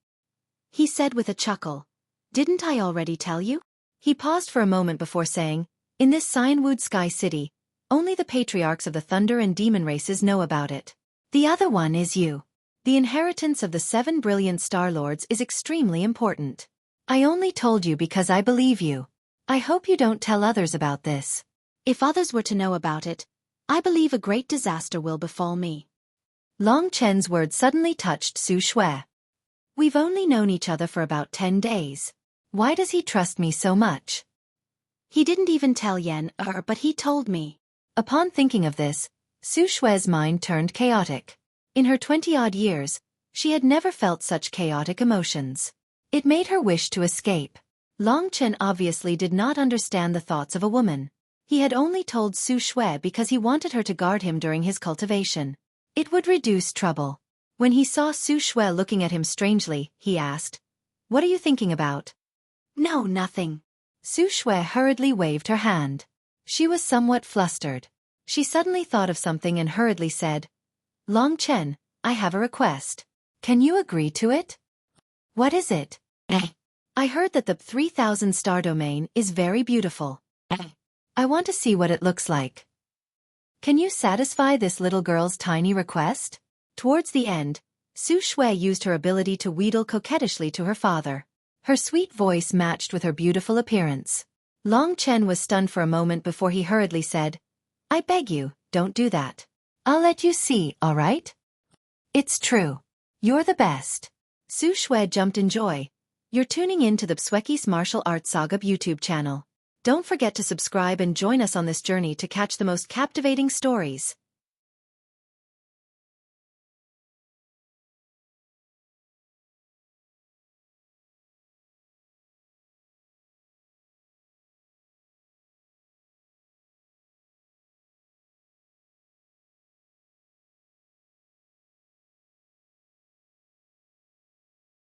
He said with a chuckle, "Didn't I already tell you?" He paused for a moment before saying, "In this Cyanwood Sky City, only the patriarchs of the Thunder and Demon races know about it. The other one is you. The inheritance of the 7 brilliant star lords is extremely important. I only told you because I believe you. I hope you don't tell others about this." "If others were to know about it, I believe a great disaster will befall me." Long Chen's words suddenly touched Xueqi. "We've only known each other for about 10 days. Why does he trust me so much?" "He didn't even tell Yan, but he told me." Upon thinking of this, Xueqi's mind turned chaotic. In her 20-odd years, she had never felt such chaotic emotions. It made her wish to escape. Long Chen obviously did not understand the thoughts of a woman. He had only told Xueqi because he wanted her to guard him during his cultivation. It would reduce trouble. When he saw Xueqi looking at him strangely, he asked, "What are you thinking about?" "No, nothing." Xueqi hurriedly waved her hand. She was somewhat flustered. She suddenly thought of something and hurriedly said, "Long Chen, I have a request. Can you agree to it?" "What is it?" "I heard that the 3000 star domain is very beautiful. I want to see what it looks like. Can you satisfy this little girl's tiny request?" Towards the end, Xueqi used her ability to wheedle coquettishly to her father. Her sweet voice matched with her beautiful appearance. Long Chen was stunned for a moment before he hurriedly said, "I beg you, don't do that. I'll let you see, all right?" "It's true. You're the best." Xueqi jumped in joy. You're tuning in to the Xueqi's Martial Arts Saga YouTube channel. Don't forget to subscribe and join us on this journey to catch the most captivating stories.